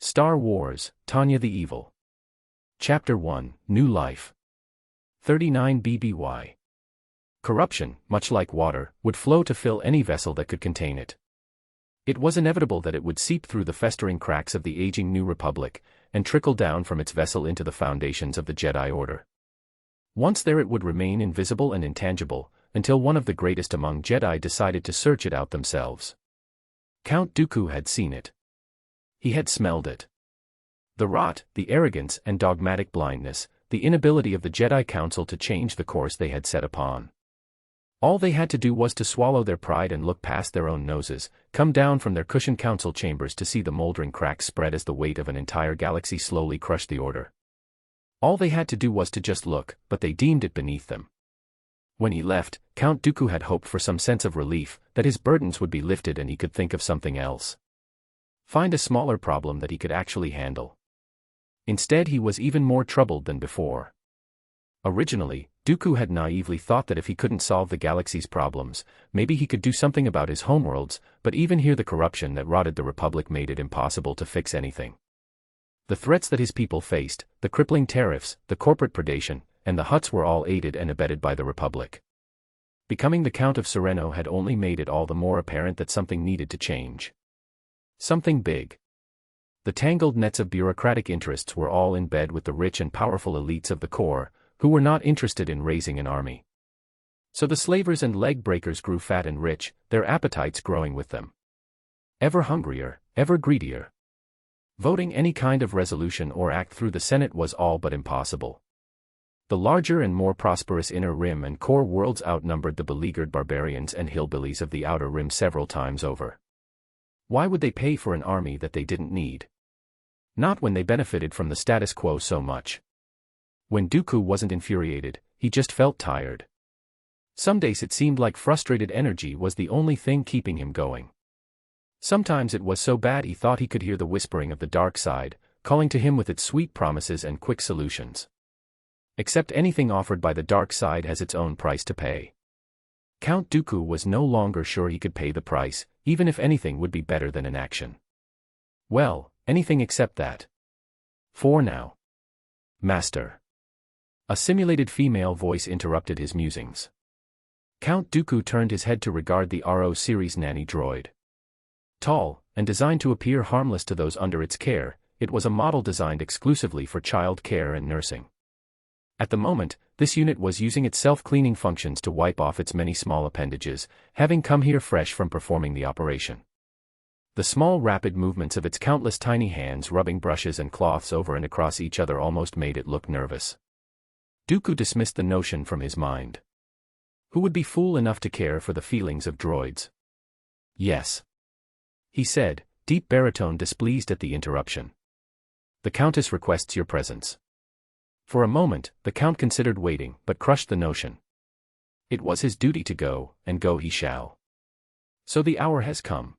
Star Wars, Tanya the Evil. Chapter 1, New Life. 39 BBY. Corruption, much like water, would flow to fill any vessel that could contain it. It was inevitable that it would seep through the festering cracks of the aging New Republic, and trickle down from its vessel into the foundations of the Jedi Order. Once there it would remain invisible and intangible, until one of the greatest among Jedi decided to search it out themselves. Count Dooku had seen it. He had smelled it. The rot, the arrogance and dogmatic blindness, the inability of the Jedi Council to change the course they had set upon. All they had to do was to swallow their pride and look past their own noses, come down from their cushioned council chambers to see the moldering cracks spread as the weight of an entire galaxy slowly crushed the Order. All they had to do was to just look, but they deemed it beneath them. When he left, Count Dooku had hoped for some sense of relief, that his burdens would be lifted and he could think of something else. Find a smaller problem that he could actually handle. Instead, he was even more troubled than before. Originally, Dooku had naively thought that if he couldn't solve the galaxy's problems, maybe he could do something about his homeworlds, but even here the corruption that rotted the Republic made it impossible to fix anything. The threats that his people faced, the crippling tariffs, the corporate predation, and the Hutts were all aided and abetted by the Republic. Becoming the Count of Sereno had only made it all the more apparent that something needed to change. Something big. The tangled nets of bureaucratic interests were all in bed with the rich and powerful elites of the core, who were not interested in raising an army. So the slavers and leg breakers grew fat and rich, their appetites growing with them. Ever hungrier, ever greedier. Voting any kind of resolution or act through the Senate was all but impossible. The larger and more prosperous Inner Rim and Core worlds outnumbered the beleaguered barbarians and hillbillies of the Outer Rim several times over. Why would they pay for an army that they didn't need? Not when they benefited from the status quo so much. When Dooku wasn't infuriated, he just felt tired. Some days it seemed like frustrated energy was the only thing keeping him going. Sometimes it was so bad he thought he could hear the whispering of the dark side, calling to him with its sweet promises and quick solutions. Except anything offered by the dark side has its own price to pay. Count Dooku was no longer sure he could pay the price, even if anything would be better than inaction. Well, anything except that. For now. Master. A simulated female voice interrupted his musings. Count Dooku turned his head to regard the RO series nanny droid. Tall, and designed to appear harmless to those under its care, it was a model designed exclusively for child care and nursing. At the moment, this unit was using its self-cleaning functions to wipe off its many small appendages, having come here fresh from performing the operation. The small rapid movements of its countless tiny hands rubbing brushes and cloths over and across each other almost made it look nervous. Dooku dismissed the notion from his mind. Who would be fool enough to care for the feelings of droids? Yes. He said, deep baritone displeased at the interruption. The Countess requests your presence. For a moment, the Count considered waiting, but crushed the notion. It was his duty to go, and go he shall. So the hour has come.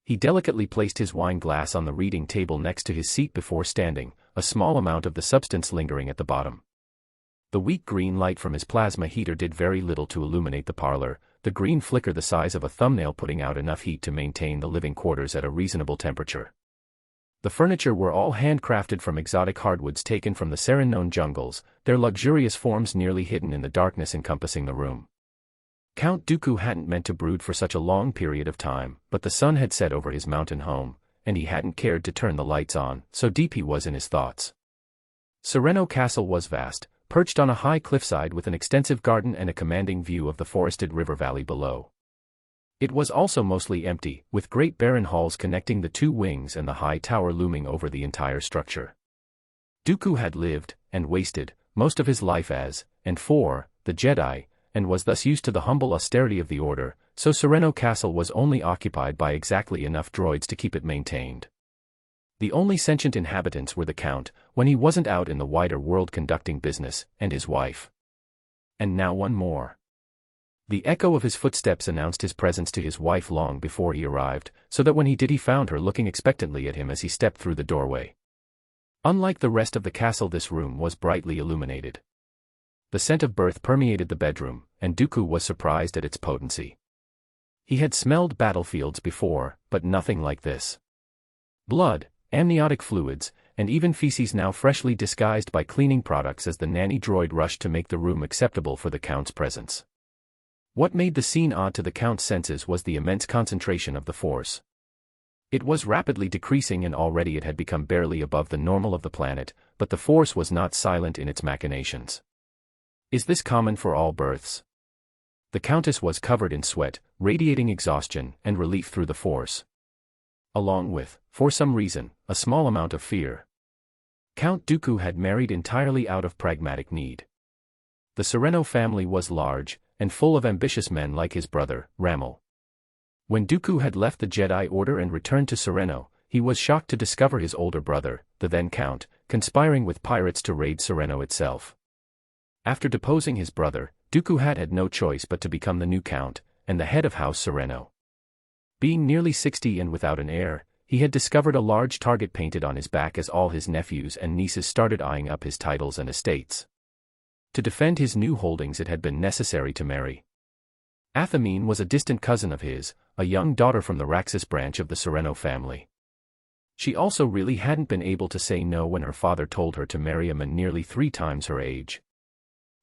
He delicately placed his wine glass on the reading table next to his seat before standing, a small amount of the substance lingering at the bottom. The weak green light from his plasma heater did very little to illuminate the parlor, the green flicker the size of a thumbnail putting out enough heat to maintain the living quarters at a reasonable temperature. The furniture were all handcrafted from exotic hardwoods taken from the Serenoan jungles, their luxurious forms nearly hidden in the darkness encompassing the room. Count Dooku hadn't meant to brood for such a long period of time, but the sun had set over his mountain home, and he hadn't cared to turn the lights on, so deep he was in his thoughts. Sereno Castle was vast, perched on a high cliffside with an extensive garden and a commanding view of the forested river valley below. It was also mostly empty, with great barren halls connecting the two wings and the high tower looming over the entire structure. Dooku had lived, and wasted, most of his life as, and for, the Jedi, and was thus used to the humble austerity of the Order, so Sereno Castle was only occupied by exactly enough droids to keep it maintained. The only sentient inhabitants were the Count, when he wasn't out in the wider world conducting business, and his wife. And now one more. The echo of his footsteps announced his presence to his wife long before he arrived, so that when he did he found her looking expectantly at him as he stepped through the doorway. Unlike the rest of the castle, this room was brightly illuminated. The scent of birth permeated the bedroom, and Dooku was surprised at its potency. He had smelled battlefields before, but nothing like this. Blood, amniotic fluids, and even feces now freshly disguised by cleaning products as the nanny droid rushed to make the room acceptable for the Count's presence. What made the scene odd to the Count's senses was the immense concentration of the Force. It was rapidly decreasing, and already it had become barely above the normal of the planet, but the Force was not silent in its machinations. Is this common for all births? The Countess was covered in sweat, radiating exhaustion and relief through the Force. Along with, for some reason, a small amount of fear. Count Dooku had married entirely out of pragmatic need. The Sereno family was large, and full of ambitious men like his brother, Ramil. When Dooku had left the Jedi Order and returned to Sereno, he was shocked to discover his older brother, the then Count, conspiring with pirates to raid Sereno itself. After deposing his brother, Dooku had no choice but to become the new Count, and the head of House Sereno. Being nearly 60 and without an heir, he had discovered a large target painted on his back as all his nephews and nieces started eyeing up his titles and estates. To defend his new holdings it had been necessary to marry. Athamine was a distant cousin of his, a young daughter from the Raxus branch of the Sereno family. She also really hadn't been able to say no when her father told her to marry a man nearly 3 times her age.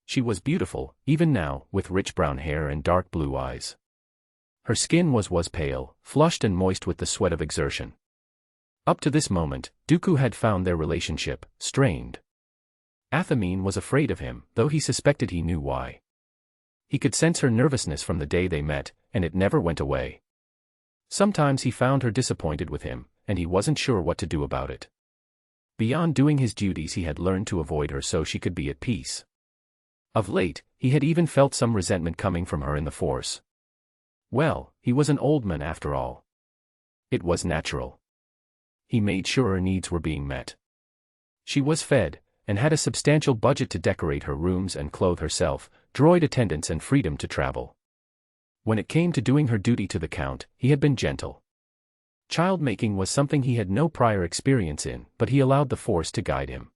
She was beautiful, even now, with rich brown hair and dark blue eyes. Her skin was pale, flushed and moist with the sweat of exertion. Up to this moment, Dooku had found their relationship strained. Athamine was afraid of him, though he suspected he knew why. He could sense her nervousness from the day they met, and it never went away. Sometimes he found her disappointed with him, and he wasn't sure what to do about it. Beyond doing his duties, he had learned to avoid her so she could be at peace. Of late, he had even felt some resentment coming from her in the Force. Well, he was an old man after all. It was natural. He made sure her needs were being met. She was fed, and had a substantial budget to decorate her rooms and clothe herself, droid attendants and freedom to travel. When it came to doing her duty to the Count, he had been gentle. Child-making was something he had no prior experience in, but he allowed the Force to guide him.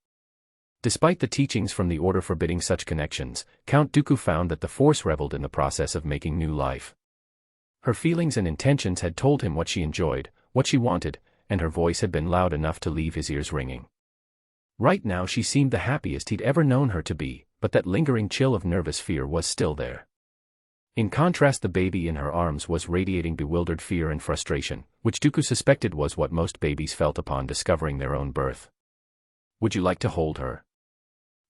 Despite the teachings from the Order forbidding such connections, Count Dooku found that the Force reveled in the process of making new life. Her feelings and intentions had told him what she enjoyed, what she wanted, and her voice had been loud enough to leave his ears ringing. Right now she seemed the happiest he'd ever known her to be, but that lingering chill of nervous fear was still there. In contrast, the baby in her arms was radiating bewildered fear and frustration, which Dooku suspected was what most babies felt upon discovering their own birth. "Would you like to hold her?"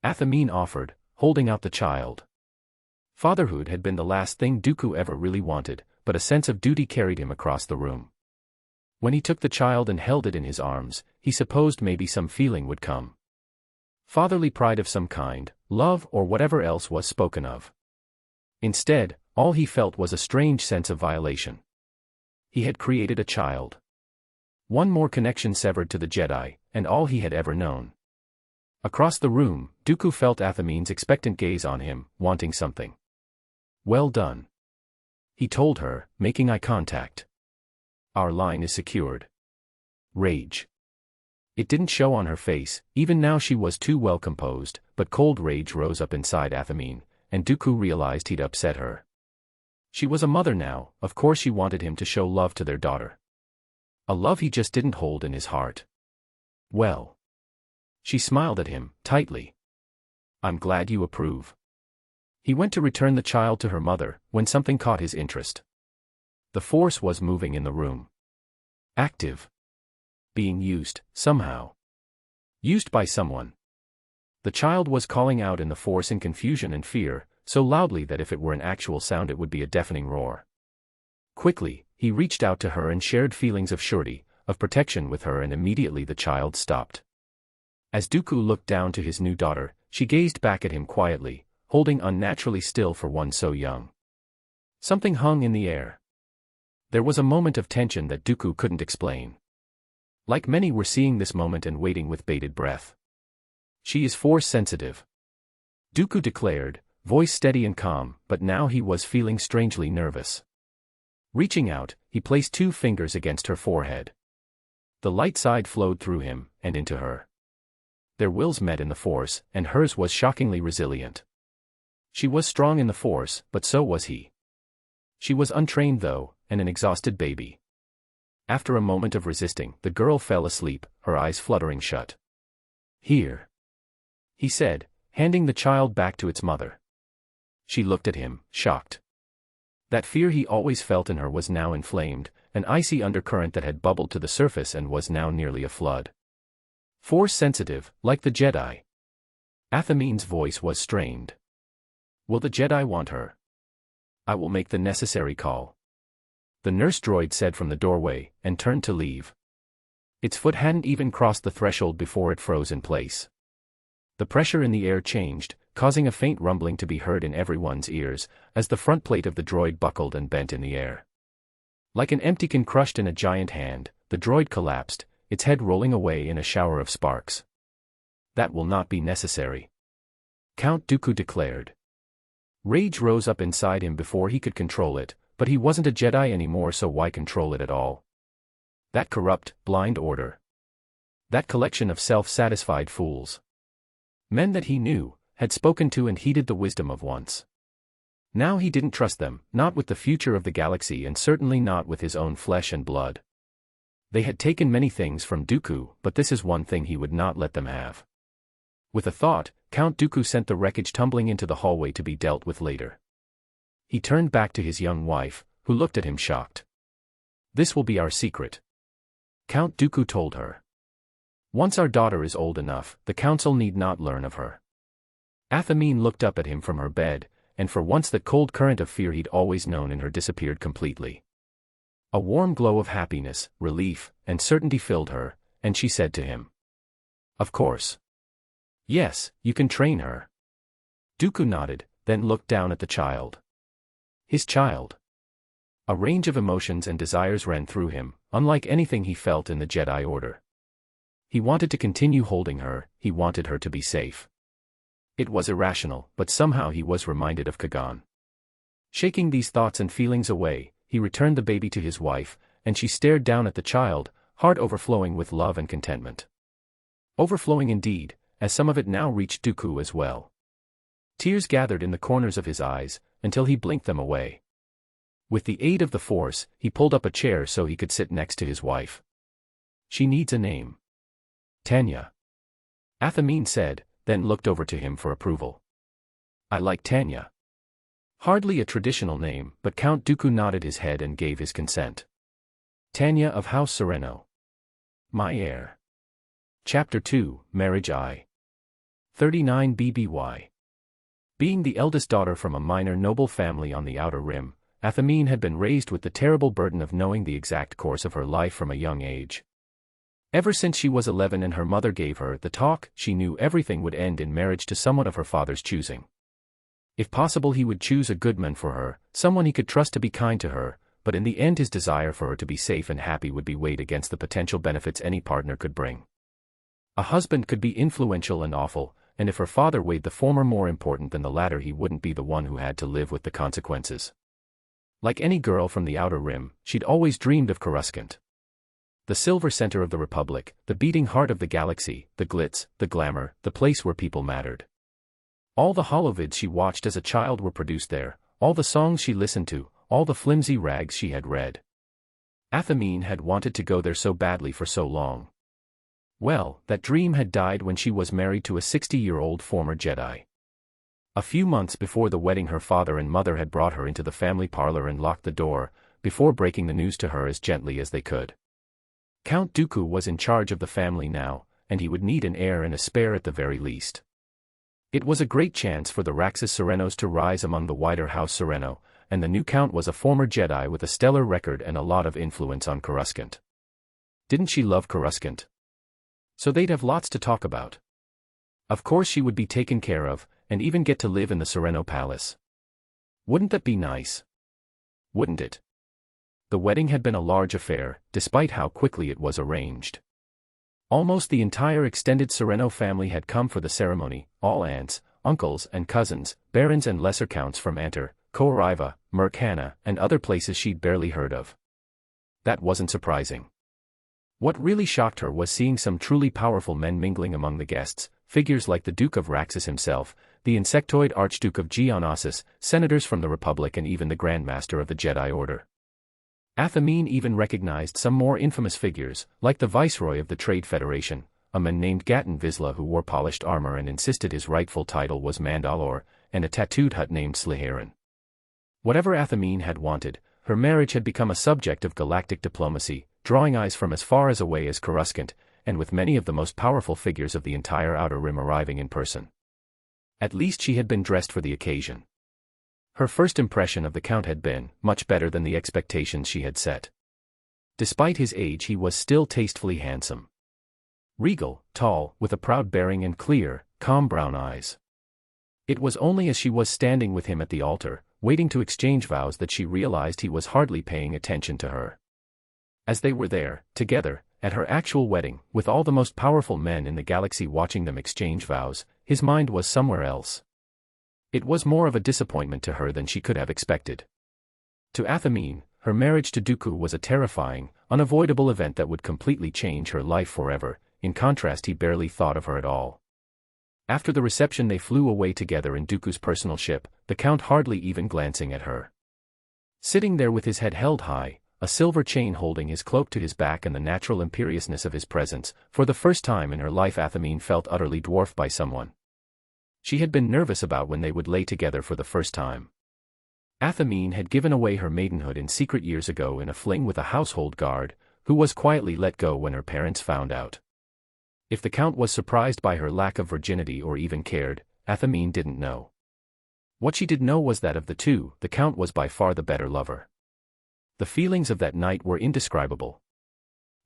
Athamine offered, holding out the child. Fatherhood had been the last thing Dooku ever really wanted, but a sense of duty carried him across the room. When he took the child and held it in his arms, he supposed maybe some feeling would come. Fatherly pride of some kind, love or whatever else was spoken of. Instead, all he felt was a strange sense of violation. He had created a child. One more connection severed to the Jedi, and all he had ever known. Across the room, Dooku felt Athamine's expectant gaze on him, wanting something. "Well done," he told her, making eye contact. "Our line is secured." Rage. It didn't show on her face, even now she was too well composed, but cold rage rose up inside Athamine, and Dooku realized he'd upset her. She was a mother now, of course she wanted him to show love to their daughter. A love he just didn't hold in his heart. "Well." She smiled at him, tightly. "I'm glad you approve." He went to return the child to her mother, when something caught his interest. The Force was moving in the room. Active. Being used, somehow. Used by someone. The child was calling out in the Force in confusion and fear, so loudly that if it were an actual sound it would be a deafening roar. Quickly, he reached out to her and shared feelings of surety, of protection with her, and immediately the child stopped. As Dooku looked down to his new daughter, she gazed back at him quietly, holding unnaturally still for one so young. Something hung in the air. There was a moment of tension that Dooku couldn't explain. Like many were seeing this moment and waiting with bated breath. "She is Force sensitive," Dooku declared, voice steady and calm, but now he was feeling strangely nervous. Reaching out, he placed 2 fingers against her forehead. The light side flowed through him, and into her. Their wills met in the Force, and hers was shockingly resilient. She was strong in the Force, but so was he. She was untrained though, and an exhausted baby. After a moment of resisting, the girl fell asleep, her eyes fluttering shut. "Here," he said, handing the child back to its mother. She looked at him, shocked. That fear he always felt in her was now inflamed, an icy undercurrent that had bubbled to the surface and was now nearly a flood. Force-sensitive, like the Jedi. Athamine's voice was strained. "Will the Jedi want her?" "I will make the necessary call," the nurse droid said from the doorway, and turned to leave. Its foot hadn't even crossed the threshold before it froze in place. The pressure in the air changed, causing a faint rumbling to be heard in everyone's ears, as the front plate of the droid buckled and bent in the air. Like an empty can crushed in a giant hand, the droid collapsed, its head rolling away in a shower of sparks. "That will not be necessary," Count Dooku declared. Rage rose up inside him before he could control it, but he wasn't a Jedi anymore, so why control it at all? That corrupt, blind order. That collection of self-satisfied fools. Men that he knew, had spoken to and heeded the wisdom of once. Now he didn't trust them, not with the future of the galaxy and certainly not with his own flesh and blood. They had taken many things from Dooku, but this is one thing he would not let them have. With a thought, Count Dooku sent the wreckage tumbling into the hallway to be dealt with later. He turned back to his young wife, who looked at him shocked. "This will be our secret," Count Dooku told her. "Once our daughter is old enough, the council need not learn of her." Athamine looked up at him from her bed, and for once the cold current of fear he'd always known in her disappeared completely. A warm glow of happiness, relief, and certainty filled her, and she said to him, "Of course. Yes, you can train her." Dooku nodded, then looked down at the child. His child. A range of emotions and desires ran through him, unlike anything he felt in the Jedi Order. He wanted to continue holding her, he wanted her to be safe. It was irrational, but somehow he was reminded of Kagan. Shaking these thoughts and feelings away, he returned the baby to his wife, and she stared down at the child, heart overflowing with love and contentment. Overflowing indeed, as some of it now reached Dooku as well. Tears gathered in the corners of his eyes, until he blinked them away. With the aid of the Force, he pulled up a chair so he could sit next to his wife. "She needs a name." "Tanya," Athamine said, then looked over to him for approval. "I like Tanya." Hardly a traditional name, but Count Dooku nodded his head and gave his consent. "Tanya of House Sereno. My heir." Chapter 2, Marriage I. 39 BBY. Being the eldest daughter from a minor noble family on the Outer Rim, Athamine had been raised with the terrible burden of knowing the exact course of her life from a young age. Ever since she was 11 and her mother gave her the talk, she knew everything would end in marriage to someone of her father's choosing. If possible, he would choose a good man for her, someone he could trust to be kind to her, but in the end his desire for her to be safe and happy would be weighed against the potential benefits any partner could bring. A husband could be influential and awful, and if her father weighed the former more important than the latter, he wouldn't be the one who had to live with the consequences. Like any girl from the Outer Rim, she'd always dreamed of Coruscant. The silver center of the Republic, the beating heart of the galaxy, the glitz, the glamour, the place where people mattered. All the holovids she watched as a child were produced there, all the songs she listened to, all the flimsy rags she had read. Athamine had wanted to go there so badly for so long. Well, that dream had died when she was married to a 60-year-old former Jedi. A few months before the wedding, her father and mother had brought her into the family parlor and locked the door, before breaking the news to her as gently as they could. Count Dooku was in charge of the family now, and he would need an heir and a spare at the very least. It was a great chance for the Raxus Serenos to rise among the wider House Sereno, and the new Count was a former Jedi with a stellar record and a lot of influence on Coruscant. Didn't she love Coruscant? So they'd have lots to talk about. Of course she would be taken care of, and even get to live in the Sereno Palace. Wouldn't that be nice? Wouldn't it? The wedding had been a large affair, despite how quickly it was arranged. Almost the entire extended Sereno family had come for the ceremony, all aunts, uncles and cousins, barons and lesser counts from Antar, Koariva, Murkana, and other places she'd barely heard of. That wasn't surprising. What really shocked her was seeing some truly powerful men mingling among the guests, figures like the Duke of Raxus himself, the insectoid Archduke of Geonosis, senators from the Republic, and even the Grand Master of the Jedi Order. Athamine even recognized some more infamous figures, like the viceroy of the Trade Federation, a man named Gatan Vizsla who wore polished armor and insisted his rightful title was Mandalore, and a tattooed Hutt named Sliharan. Whatever Athamine had wanted, her marriage had become a subject of galactic diplomacy, drawing eyes from as far away as Coruscant, and with many of the most powerful figures of the entire Outer Rim arriving in person. At least she had been dressed for the occasion. Her first impression of the Count had been much better than the expectations she had set. Despite his age, he was still tastefully handsome. Regal, tall, with a proud bearing and clear, calm brown eyes. It was only as she was standing with him at the altar, waiting to exchange vows, that she realized he was hardly paying attention to her. As they were there, together, at her actual wedding, with all the most powerful men in the galaxy watching them exchange vows, his mind was somewhere else. It was more of a disappointment to her than she could have expected. To Athamine, her marriage to Dooku was a terrifying, unavoidable event that would completely change her life forever. In contrast, he barely thought of her at all. After the reception, they flew away together in Dooku's personal ship, the Count hardly even glancing at her. Sitting there with his head held high, a silver chain holding his cloak to his back and the natural imperiousness of his presence, for the first time in her life Athamine felt utterly dwarfed by someone she had been nervous about when they would lay together for the first time. Athamine had given away her maidenhood in secret years ago in a fling with a household guard, who was quietly let go when her parents found out. If the Count was surprised by her lack of virginity or even cared, Athamine didn't know. What she did know was that of the two, the Count was by far the better lover. The feelings of that night were indescribable.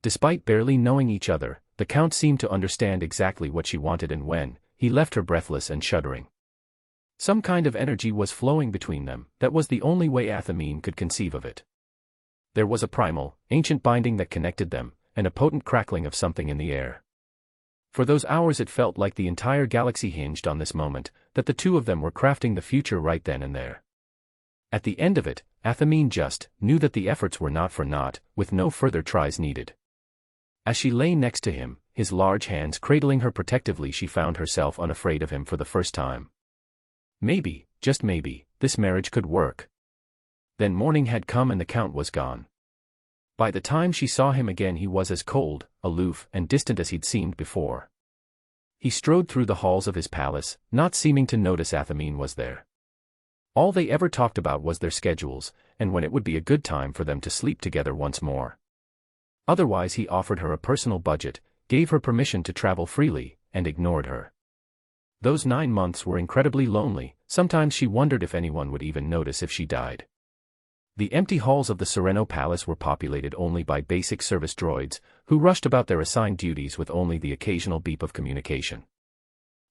Despite barely knowing each other, the Count seemed to understand exactly what she wanted, and when he left her breathless and shuddering, some kind of energy was flowing between them. That was the only way Athamine could conceive of it. There was a primal, ancient binding that connected them, and a potent crackling of something in the air. For those hours it felt like the entire galaxy hinged on this moment, that the two of them were crafting the future right then and there. At the end of it, Athamine just knew that the efforts were not for naught, with no further tries needed. As she lay next to him, his large hands cradling her protectively, she found herself unafraid of him for the first time. Maybe, just maybe, this marriage could work. Then morning had come and the Count was gone. By the time she saw him again, he was as cold, aloof, and distant as he'd seemed before. He strode through the halls of his palace, not seeming to notice Athamine was there. All they ever talked about was their schedules, and when it would be a good time for them to sleep together once more. Otherwise, he offered her a personal budget, gave her permission to travel freely, and ignored her. Those 9 months were incredibly lonely. Sometimes she wondered if anyone would even notice if she died. The empty halls of the Sereno Palace were populated only by basic service droids, who rushed about their assigned duties with only the occasional beep of communication.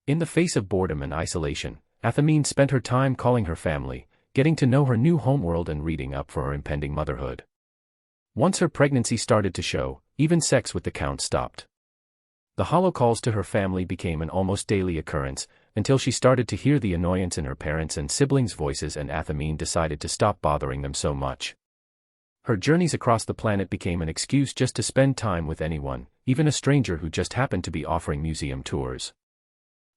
In the face of boredom and isolation, Athamine spent her time calling her family, getting to know her new homeworld and reading up for her impending motherhood. Once her pregnancy started to show, even sex with the Count stopped. The hollow calls to her family became an almost daily occurrence, until she started to hear the annoyance in her parents' and siblings' voices, and Athamine decided to stop bothering them so much. Her journeys across the planet became an excuse just to spend time with anyone, even a stranger who just happened to be offering museum tours.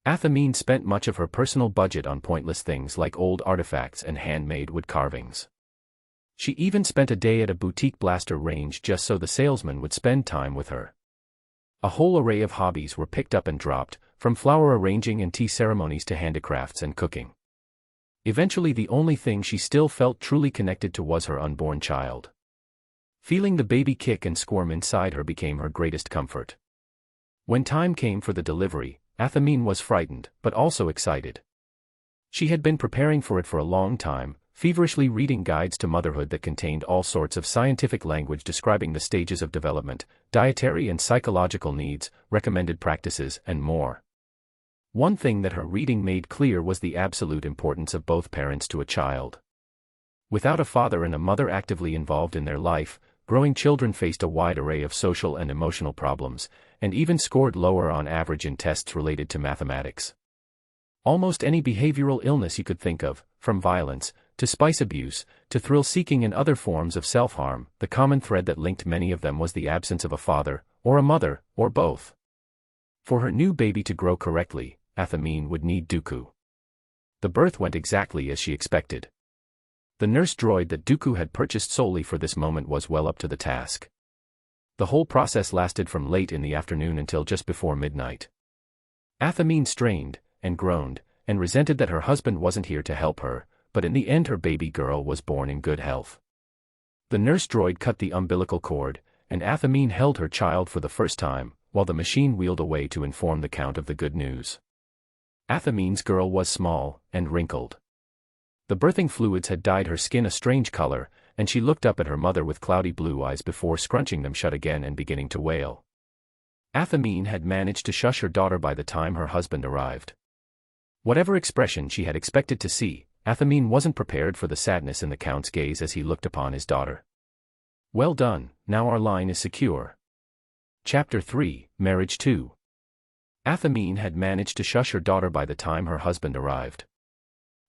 Athamine spent much of her personal budget on pointless things like old artifacts and handmade wood carvings. She even spent a day at a boutique blaster range just so the salesman would spend time with her. A whole array of hobbies were picked up and dropped, from flower arranging and tea ceremonies to handicrafts and cooking. Eventually, the only thing she still felt truly connected to was her unborn child. Feeling the baby kick and squirm inside her became her greatest comfort. When time came for the delivery, Athamine was frightened, but also excited. She had been preparing for it for a long time, feverishly reading guides to motherhood that contained all sorts of scientific language describing the stages of development, dietary and psychological needs, recommended practices, and more. One thing that her reading made clear was the absolute importance of both parents to a child. Without a father and a mother actively involved in their life, growing children faced a wide array of social and emotional problems, and even scored lower on average in tests related to mathematics. Almost any behavioral illness you could think of, from violence, to spice abuse, to thrill-seeking and other forms of self-harm, the common thread that linked many of them was the absence of a father, or a mother, or both. For her new baby to grow correctly, Athamine would need Dooku. The birth went exactly as she expected. The nurse droid that Dooku had purchased solely for this moment was well up to the task. The whole process lasted from late in the afternoon until just before midnight. Athamine strained, and groaned, and resented that her husband wasn't here to help her, but in the end her baby girl was born in good health. The nurse droid cut the umbilical cord, and Athamine held her child for the first time, while the machine wheeled away to inform the Count of the good news. Athamine's girl was small, and wrinkled. The birthing fluids had dyed her skin a strange color, and she looked up at her mother with cloudy blue eyes before scrunching them shut again and beginning to wail. Athamine had managed to shush her daughter by the time her husband arrived. Whatever expression she had expected to see, Athamine wasn't prepared for the sadness in the Count's gaze as he looked upon his daughter. Well done, now our line is secure. Chapter 3, Marriage 2. Athamine had managed to shush her daughter by the time her husband arrived.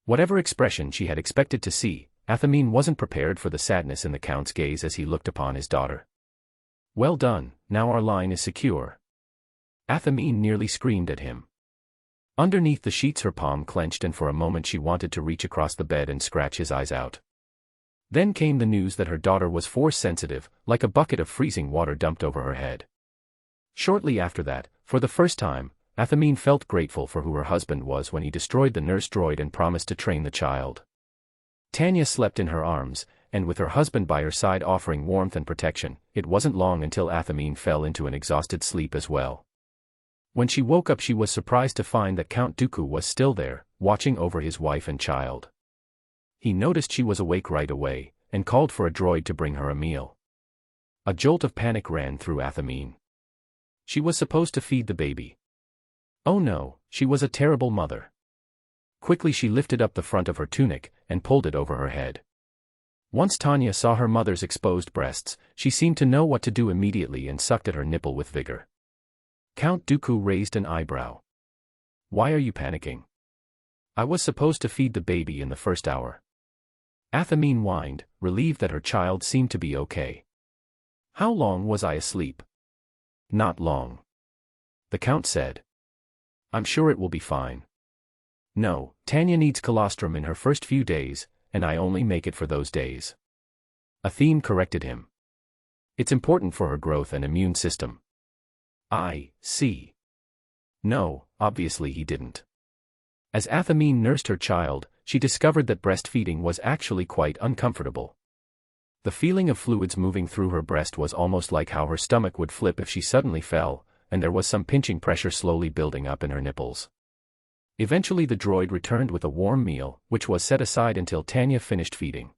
Whatever expression she had expected to see, Athamine wasn't prepared for the sadness in the Count's gaze as he looked upon his daughter. Well done, now our line is secure. Athamine nearly screamed at him. Underneath the sheets her palm clenched and for a moment she wanted to reach across the bed and scratch his eyes out. Then came the news that her daughter was force-sensitive, like a bucket of freezing water dumped over her head. Shortly after that, for the first time, Athamine felt grateful for who her husband was when he destroyed the nurse droid and promised to train the child. Tanya slept in her arms, and with her husband by her side offering warmth and protection, it wasn't long until Athamine fell into an exhausted sleep as well. When she woke up she was surprised to find that Count Dooku was still there, watching over his wife and child. He noticed she was awake right away, and called for a droid to bring her a meal. A jolt of panic ran through Athamine. She was supposed to feed the baby. Oh no, she was a terrible mother. Quickly she lifted up the front of her tunic, and pulled it over her head. Once Tanya saw her mother's exposed breasts, she seemed to know what to do immediately and sucked at her nipple with vigor. Count Dooku raised an eyebrow. Why are you panicking? I was supposed to feed the baby in the first hour. Athamine whined, relieved that her child seemed to be okay. How long was I asleep? Not long. The Count said. I'm sure it will be fine. No, Tanya needs colostrum in her first few days, and I only make it for those days. Athene corrected him. It's important for her growth and immune system. I see. No, obviously he didn't. As Athamine nursed her child, she discovered that breastfeeding was actually quite uncomfortable. The feeling of fluids moving through her breast was almost like how her stomach would flip if she suddenly fell, and there was some pinching pressure slowly building up in her nipples. Eventually the droid returned with a warm meal, which was set aside until Tanya finished feeding.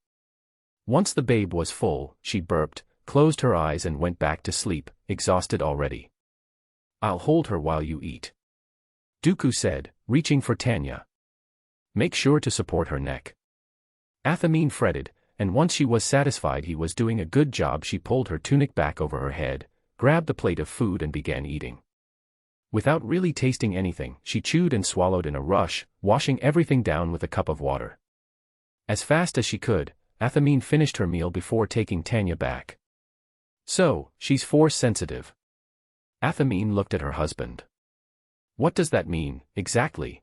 Once the babe was full, she burped, closed her eyes and went back to sleep, exhausted already. I'll hold her while you eat. Dooku said, reaching for Tanya. Make sure to support her neck. Athamine fretted, and once she was satisfied he was doing a good job she pulled her tunic back over her head, grabbed the plate of food and began eating. Without really tasting anything, she chewed and swallowed in a rush, washing everything down with a cup of water. As fast as she could, Athamine finished her meal before taking Tanya back. So, she's force-sensitive. Athamine looked at her husband. What does that mean, exactly?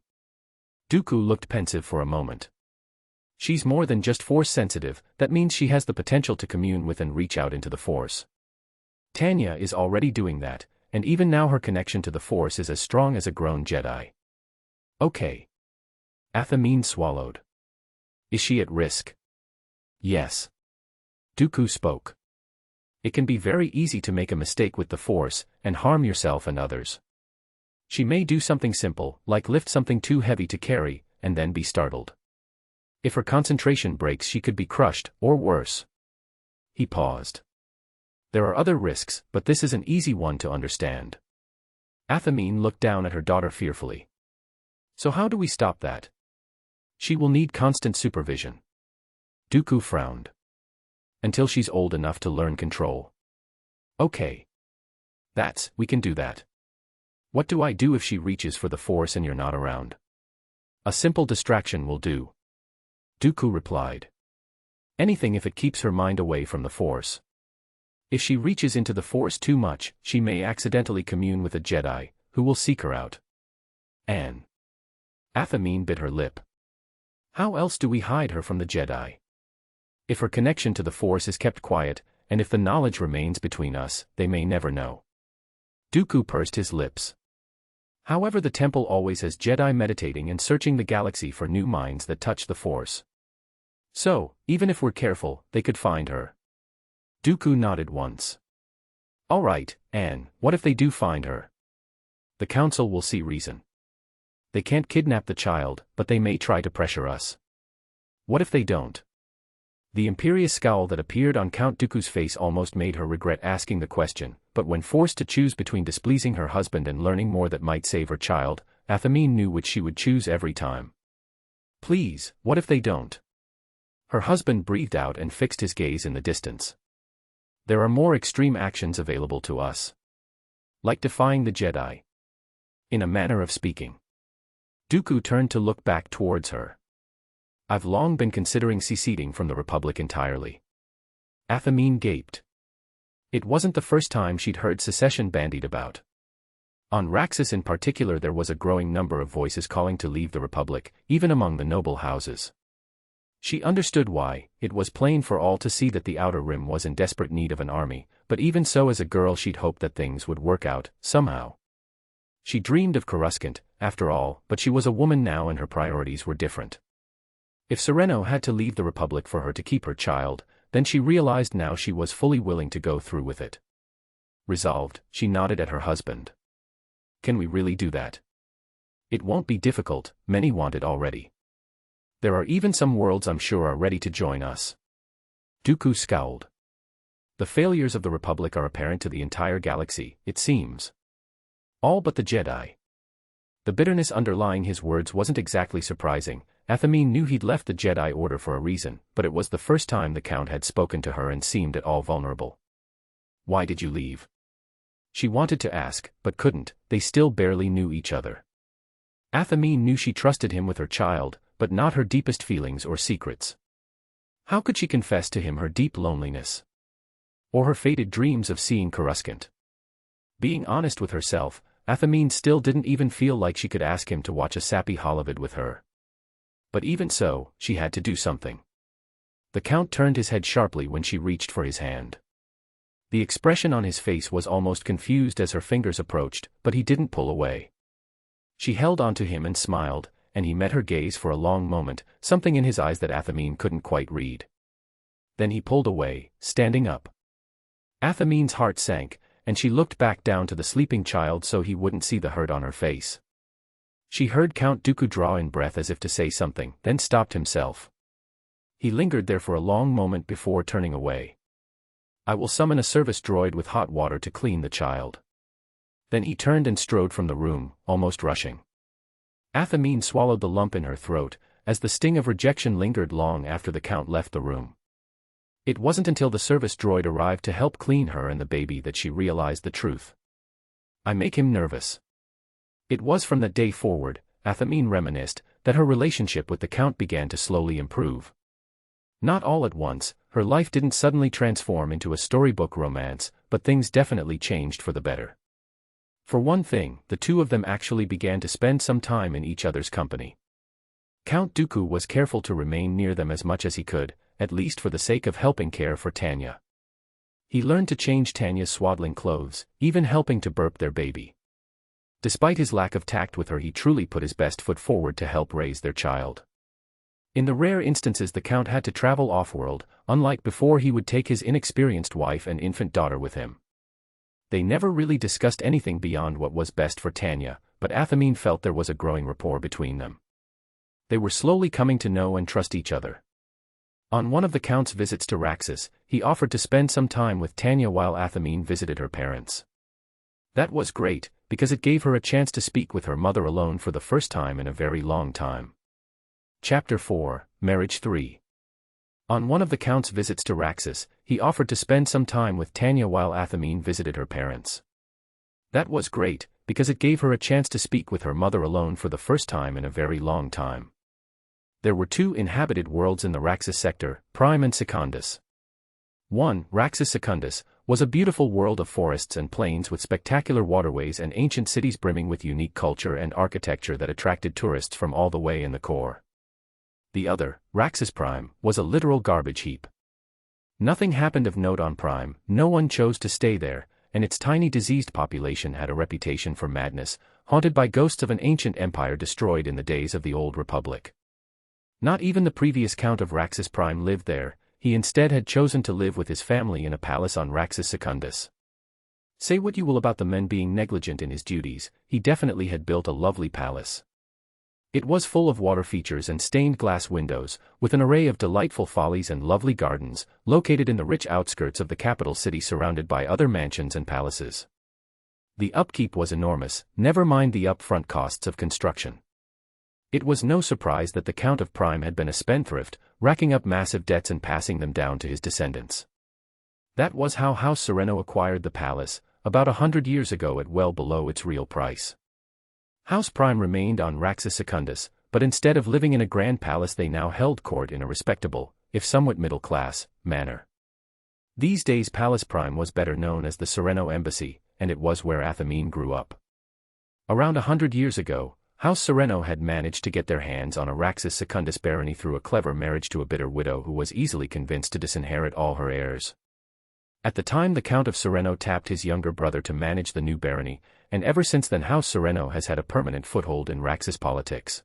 Dooku looked pensive for a moment. She's more than just force-sensitive, that means she has the potential to commune with and reach out into the Force. Tanya is already doing that, and even now her connection to the Force is as strong as a grown Jedi. Okay. Athamine swallowed. Is she at risk? Yes. Dooku spoke. It can be very easy to make a mistake with the Force, and harm yourself and others. She may do something simple, like lift something too heavy to carry, and then be startled. If her concentration breaks she could be crushed, or worse. He paused. There are other risks, but this is an easy one to understand. Athamine looked down at her daughter fearfully. So how do we stop that? She will need constant supervision. Dooku frowned. Until she's old enough to learn control. Okay. We can do that. What do I do if she reaches for the Force and you're not around? A simple distraction will do. Dooku replied. Anything if it keeps her mind away from the Force. If she reaches into the Force too much, she may accidentally commune with a Jedi, who will seek her out. Anne. Athamine bit her lip. How else do we hide her from the Jedi? If her connection to the Force is kept quiet, and if the knowledge remains between us, they may never know. Dooku pursed his lips. However, the temple always has Jedi meditating and searching the galaxy for new minds that touch the Force. So, even if we're careful, they could find her. Dooku nodded once. All right, Anne, what if they do find her? The Council will see reason. They can't kidnap the child, but they may try to pressure us. What if they don't? The imperious scowl that appeared on Count Dooku's face almost made her regret asking the question, but when forced to choose between displeasing her husband and learning more that might save her child, Athamine knew which she would choose every time. Please, what if they don't? Her husband breathed out and fixed his gaze in the distance. There are more extreme actions available to us. Like defying the Jedi. In a manner of speaking. Dooku turned to look back towards her. I've long been considering seceding from the Republic entirely. Athamine gaped. It wasn't the first time she'd heard secession bandied about. On Raxus in particular there was a growing number of voices calling to leave the Republic, even among the noble houses. She understood why. It was plain for all to see that the Outer Rim was in desperate need of an army, but even so, as a girl she'd hoped that things would work out, somehow. She dreamed of Coruscant, after all, but she was a woman now and her priorities were different. If Sereno had to leave the Republic for her to keep her child, then she realized now she was fully willing to go through with it. Resolved, she nodded at her husband. Can we really do that? It won't be difficult, many want it already. There are even some worlds I'm sure are ready to join us. Dooku scowled. The failures of the Republic are apparent to the entire galaxy, it seems. All but the Jedi. The bitterness underlying his words wasn't exactly surprising. Athamine knew he'd left the Jedi Order for a reason, but it was the first time the Count had spoken to her and seemed at all vulnerable. Why did you leave? She wanted to ask, but couldn't. They still barely knew each other. Athamine knew she trusted him with her child, but not her deepest feelings or secrets. How could she confess to him her deep loneliness? Or her fated dreams of seeing Coruscant? Being honest with herself, Athamine still didn't even feel like she could ask him to watch a sappy holovid with her. But even so, she had to do something. The Count turned his head sharply when she reached for his hand. The expression on his face was almost confused as her fingers approached, but he didn't pull away. She held onto him and smiled, and he met her gaze for a long moment, something in his eyes that Athamine couldn't quite read. Then he pulled away, standing up. Athamine's heart sank, and she looked back down to the sleeping child so he wouldn't see the hurt on her face. She heard Count Dooku draw in breath as if to say something, then stopped himself. He lingered there for a long moment before turning away. I will summon a service droid with hot water to clean the child. Then he turned and strode from the room, almost rushing. Athamine swallowed the lump in her throat, as the sting of rejection lingered long after the Count left the room. It wasn't until the service droid arrived to help clean her and the baby that she realized the truth. I make him nervous. It was from that day forward, Athamine reminisced, that her relationship with the Count began to slowly improve. Not all at once, her life didn't suddenly transform into a storybook romance, but things definitely changed for the better. For one thing, the two of them actually began to spend some time in each other's company. Count Dooku was careful to remain near them as much as he could, at least for the sake of helping care for Tanya. He learned to change Tanya's swaddling clothes, even helping to burp their baby. Despite his lack of tact with her, he truly put his best foot forward to help raise their child. In the rare instances the Count had to travel off-world, unlike before, he would take his inexperienced wife and infant daughter with him. They never really discussed anything beyond what was best for Tanya, but Athamine felt there was a growing rapport between them. They were slowly coming to know and trust each other. On one of the Count's visits to Raxus, he offered to spend some time with Tanya while Athamine visited her parents. That was great, because it gave her a chance to speak with her mother alone for the first time in a very long time. Chapter 4, Marriage 3. On one of the Count's visits to Raxus, he offered to spend some time with Tanya while Athamine visited her parents. That was great, because it gave her a chance to speak with her mother alone for the first time in a very long time. There were two inhabited worlds in the Raxus sector, Prime and Secundus. One, Raxus Secundus, was a beautiful world of forests and plains with spectacular waterways and ancient cities brimming with unique culture and architecture that attracted tourists from all the way in the core. The other, Raxus Prime, was a literal garbage heap. Nothing happened of note on Prime, no one chose to stay there, and its tiny diseased population had a reputation for madness, haunted by ghosts of an ancient empire destroyed in the days of the Old Republic. Not even the previous Count of Raxus Prime lived there, he instead had chosen to live with his family in a palace on Raxus Secundus. Say what you will about the men being negligent in his duties, he definitely had built a lovely palace. It was full of water features and stained glass windows, with an array of delightful follies and lovely gardens, located in the rich outskirts of the capital city surrounded by other mansions and palaces. The upkeep was enormous, never mind the upfront costs of construction. It was no surprise that the Count of Prime had been a spendthrift, racking up massive debts and passing them down to his descendants. That was how House Sereno acquired the palace, about 100 years ago at well below its real price. House Prime remained on Raxus Secundus, but instead of living in a grand palace they now held court in a respectable, if somewhat middle-class, manner. These days Palace Prime was better known as the Sereno Embassy, and it was where Athamine grew up. Around 100 years ago, House Sereno had managed to get their hands on a Raxus Secundus barony through a clever marriage to a bitter widow who was easily convinced to disinherit all her heirs. At the time the Count of Sereno tapped his younger brother to manage the new barony, and ever since then House Sereno has had a permanent foothold in Raxus politics.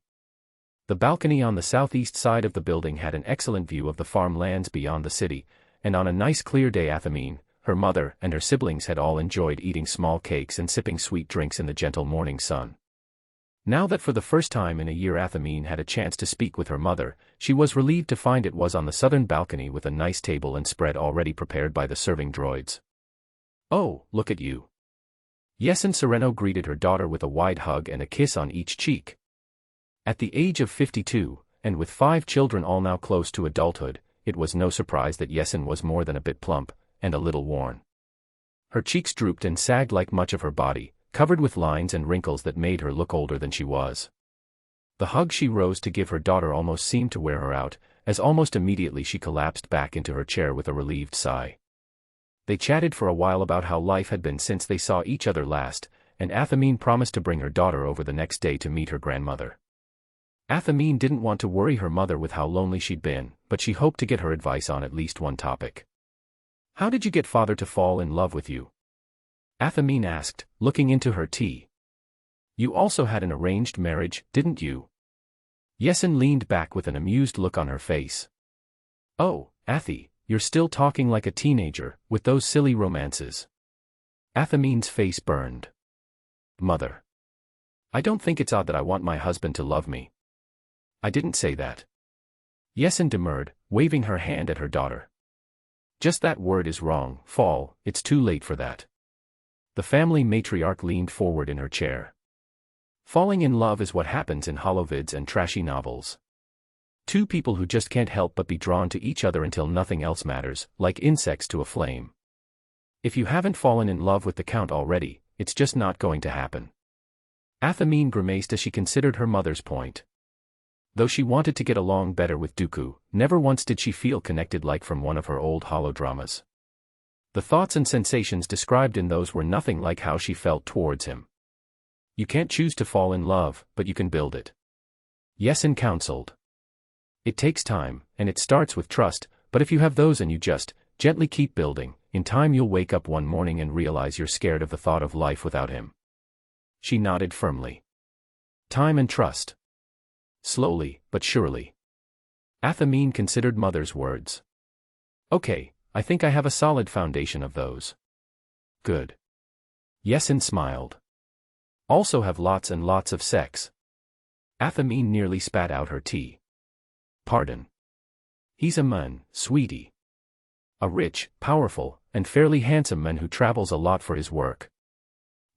The balcony on the southeast side of the building had an excellent view of the farmlands beyond the city, and on a nice clear day Athamine, her mother, and her siblings had all enjoyed eating small cakes and sipping sweet drinks in the gentle morning sun. Now that for the first time in a year Athamine had a chance to speak with her mother, she was relieved to find it was on the southern balcony with a nice table and spread already prepared by the serving droids. "Oh, look at you." Yesin Sereno greeted her daughter with a wide hug and a kiss on each cheek. At the age of 52, and with 5 children all now close to adulthood, it was no surprise that Yesin was more than a bit plump, and a little worn. Her cheeks drooped and sagged like much of her body, covered with lines and wrinkles that made her look older than she was. The hug she rose to give her daughter almost seemed to wear her out, as almost immediately she collapsed back into her chair with a relieved sigh. They chatted for a while about how life had been since they saw each other last, and Athamine promised to bring her daughter over the next day to meet her grandmother. Athamine didn't want to worry her mother with how lonely she'd been, but she hoped to get her advice on at least one topic. "How did you get father to fall in love with you?" Athamine asked, looking into her tea. "You also had an arranged marriage, didn't you?" Yesin leaned back with an amused look on her face. "Oh, Athi, you're still talking like a teenager, with those silly romances." Athamine's face burned. "Mother. I don't think it's odd that I want my husband to love me." "I didn't say that." Yesin demurred, waving her hand at her daughter. "Just that word is wrong, fall, it's too late for that." The family matriarch leaned forward in her chair. "Falling in love is what happens in holovids and trashy novels. Two people who just can't help but be drawn to each other until nothing else matters, like insects to a flame. If you haven't fallen in love with the Count already, it's just not going to happen." Athamine grimaced as she considered her mother's point. Though she wanted to get along better with Dooku, never once did she feel connected like from one of her old holodramas. The thoughts and sensations described in those were nothing like how she felt towards him. "You can't choose to fall in love, but you can build it," Yesin counseled. "It takes time, and it starts with trust, but if you have those and you just, gently keep building, in time you'll wake up one morning and realize you're scared of the thought of life without him." She nodded firmly. Time and trust. Slowly, but surely. Athamine considered mother's words. "Okay, I think I have a solid foundation of those." "Good." Yesin smiled. "Also have lots and lots of sex." Athamine nearly spat out her tea. "Pardon." "He's a man, sweetie. A rich, powerful, and fairly handsome man who travels a lot for his work."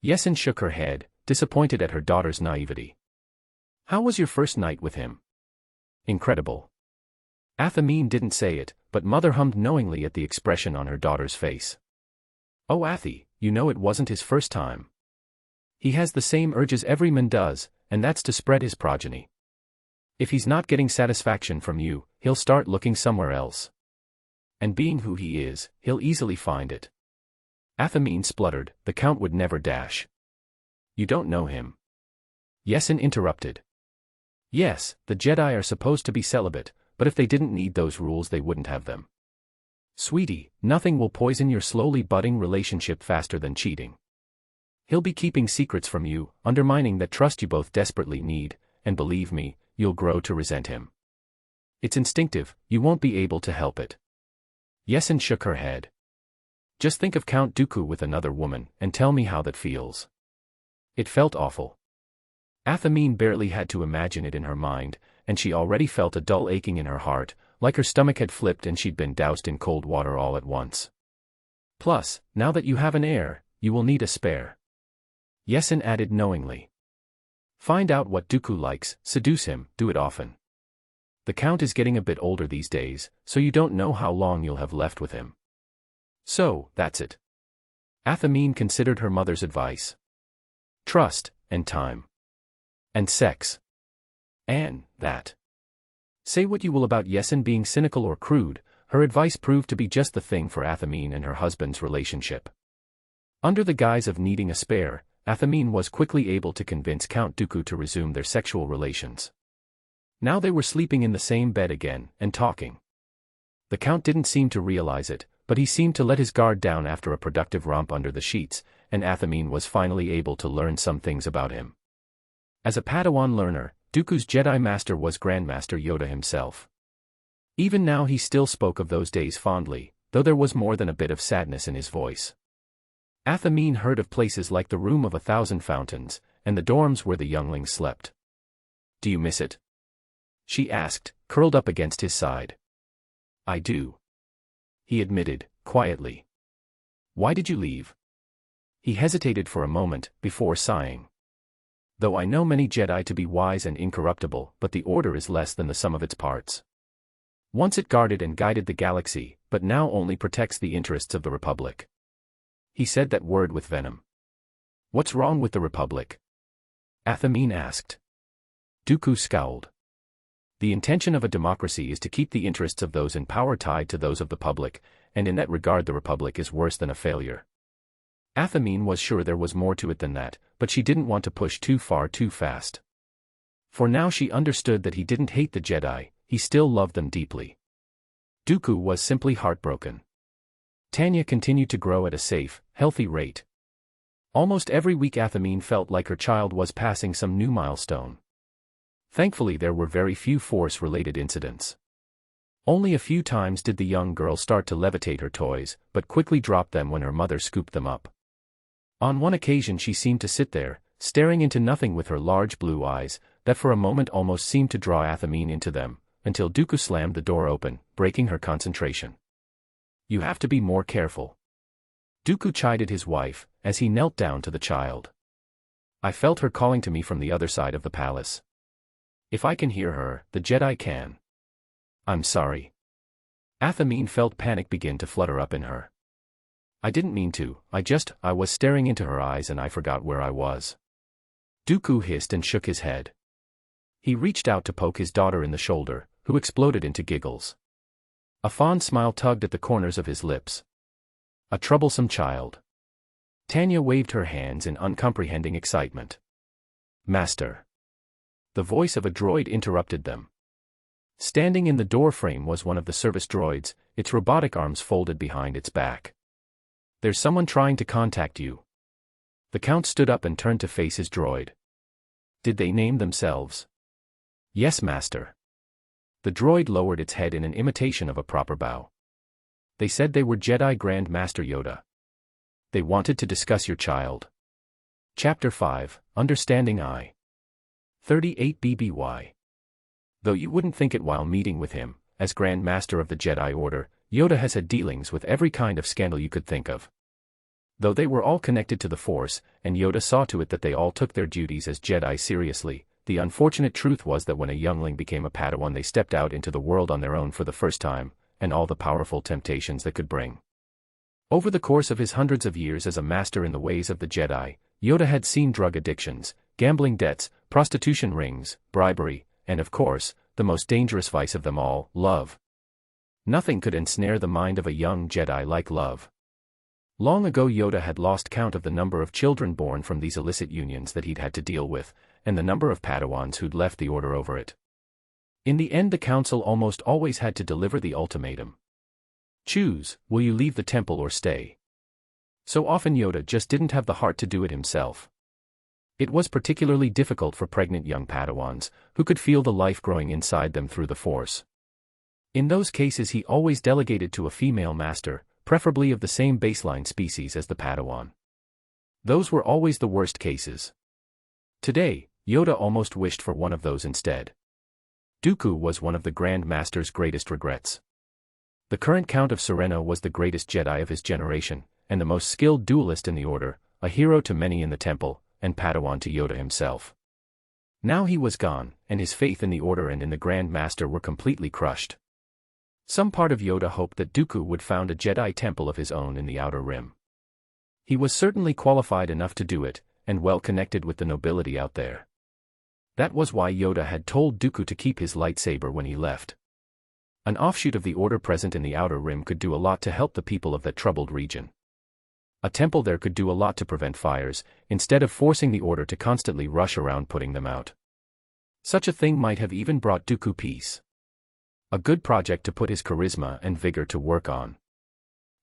Yesin shook her head, disappointed at her daughter's naivety. "How was your first night with him?" "Incredible." Athamine didn't say it, but mother hummed knowingly at the expression on her daughter's face. "Oh Athi, you know it wasn't his first time. He has the same urges every man does, and that's to spread his progeny. If he's not getting satisfaction from you, he'll start looking somewhere else. And being who he is, he'll easily find it." Athamine spluttered, "The Count would never dash." "You don't know him." Yesin interrupted. "Yes, the Jedi are supposed to be celibate, but if they didn't need those rules they wouldn't have them. Sweetie, nothing will poison your slowly budding relationship faster than cheating. He'll be keeping secrets from you, undermining that trust you both desperately need, and believe me, you'll grow to resent him. It's instinctive, you won't be able to help it. Yesin shook her head. Just think of Count Dooku with another woman, and tell me how that feels. It felt awful. Athamine barely had to imagine it in her mind, and she already felt a dull aching in her heart, like her stomach had flipped and she'd been doused in cold water all at once. Plus, now that you have an heir, you will need a spare. Yesin added knowingly. Find out what Dooku likes, seduce him, do it often. The Count is getting a bit older these days, so you don't know how long you'll have left with him. So, that's it. Athamine considered her mother's advice. Trust, and time. And sex. And that. Say what you will about Yesin being cynical or crude, her advice proved to be just the thing for Athamine and her husband's relationship. Under the guise of needing a spare, Athamine was quickly able to convince Count Dooku to resume their sexual relations. Now they were sleeping in the same bed again, and talking. The Count didn't seem to realize it, but he seemed to let his guard down after a productive romp under the sheets, and Athamine was finally able to learn some things about him. As a Padawan learner, Dooku's Jedi Master was Grandmaster Yoda himself. Even now he still spoke of those days fondly, though there was more than a bit of sadness in his voice. Athamine heard of places like the Room of 1,000 Fountains, and the dorms where the younglings slept. Do you miss it? She asked, curled up against his side. I do. He admitted, quietly. Why did you leave? He hesitated for a moment, before sighing. Though I know many Jedi to be wise and incorruptible, but the Order is less than the sum of its parts. Once it guarded and guided the galaxy, but now only protects the interests of the Republic. He said that word with venom. What's wrong with the Republic? Athamine asked. Dooku scowled. The intention of a democracy is to keep the interests of those in power tied to those of the public, and in that regard the Republic is worse than a failure. Athamine was sure there was more to it than that, but she didn't want to push too far too fast. For now she understood that he didn't hate the Jedi, he still loved them deeply. Dooku was simply heartbroken. Tanya continued to grow at a safe, healthy rate. Almost every week Athamine felt like her child was passing some new milestone. Thankfully there were very few Force-related incidents. Only a few times did the young girl start to levitate her toys, but quickly dropped them when her mother scooped them up. On one occasion she seemed to sit there, staring into nothing with her large blue eyes, that for a moment almost seemed to draw Athamine into them, until Dooku slammed the door open, breaking her concentration. You have to be more careful. Dooku chided his wife, as he knelt down to the child. I felt her calling to me from the other side of the palace. If I can hear her, the Jedi can. I'm sorry. Athamine felt panic begin to flutter up in her. I didn't mean to, I was staring into her eyes and I forgot where I was. Dooku hissed and shook his head. He reached out to poke his daughter in the shoulder, who exploded into giggles. A fond smile tugged at the corners of his lips. A troublesome child. Tanya waved her hands in uncomprehending excitement. Master. The voice of a droid interrupted them. Standing in the doorframe was one of the service droids, its robotic arms folded behind its back. There's someone trying to contact you. The Count stood up and turned to face his droid. Did they name themselves? Yes, Master. The droid lowered its head in an imitation of a proper bow. They said they were Jedi Grand Master Yoda. They wanted to discuss your child. Chapter 5, Understanding I. 38 BBY. Though you wouldn't think it while meeting with him, as Grand Master of the Jedi Order, Yoda has had dealings with every kind of scandal you could think of. Though they were all connected to the Force, and Yoda saw to it that they all took their duties as Jedi seriously, the unfortunate truth was that when a youngling became a Padawan they stepped out into the world on their own for the first time, and all the powerful temptations that could bring. Over the course of his hundreds of years as a master in the ways of the Jedi, Yoda had seen drug addictions, gambling debts, prostitution rings, bribery, and of course, the most dangerous vice of them all, love. Nothing could ensnare the mind of a young Jedi like love. Long ago Yoda had lost count of the number of children born from these illicit unions that he'd had to deal with, and the number of Padawans who'd left the Order over it. In the end the Council almost always had to deliver the ultimatum. Choose, will you leave the temple or stay? So often Yoda just didn't have the heart to do it himself. It was particularly difficult for pregnant young Padawans, who could feel the life growing inside them through the Force. In those cases he always delegated to a female master, preferably of the same baseline species as the Padawan. Those were always the worst cases. Today, Yoda almost wished for one of those instead. Dooku was one of the Grand Master's greatest regrets. The current Count of Sereno was the greatest Jedi of his generation, and the most skilled duelist in the Order, a hero to many in the Temple, and Padawan to Yoda himself. Now he was gone, and his faith in the Order and in the Grand Master were completely crushed. Some part of Yoda hoped that Dooku would found a Jedi temple of his own in the Outer Rim. He was certainly qualified enough to do it, and well connected with the nobility out there. That was why Yoda had told Dooku to keep his lightsaber when he left. An offshoot of the Order present in the Outer Rim could do a lot to help the people of that troubled region. A temple there could do a lot to prevent fires, instead of forcing the Order to constantly rush around putting them out. Such a thing might have even brought Dooku peace. A good project to put his charisma and vigor to work on.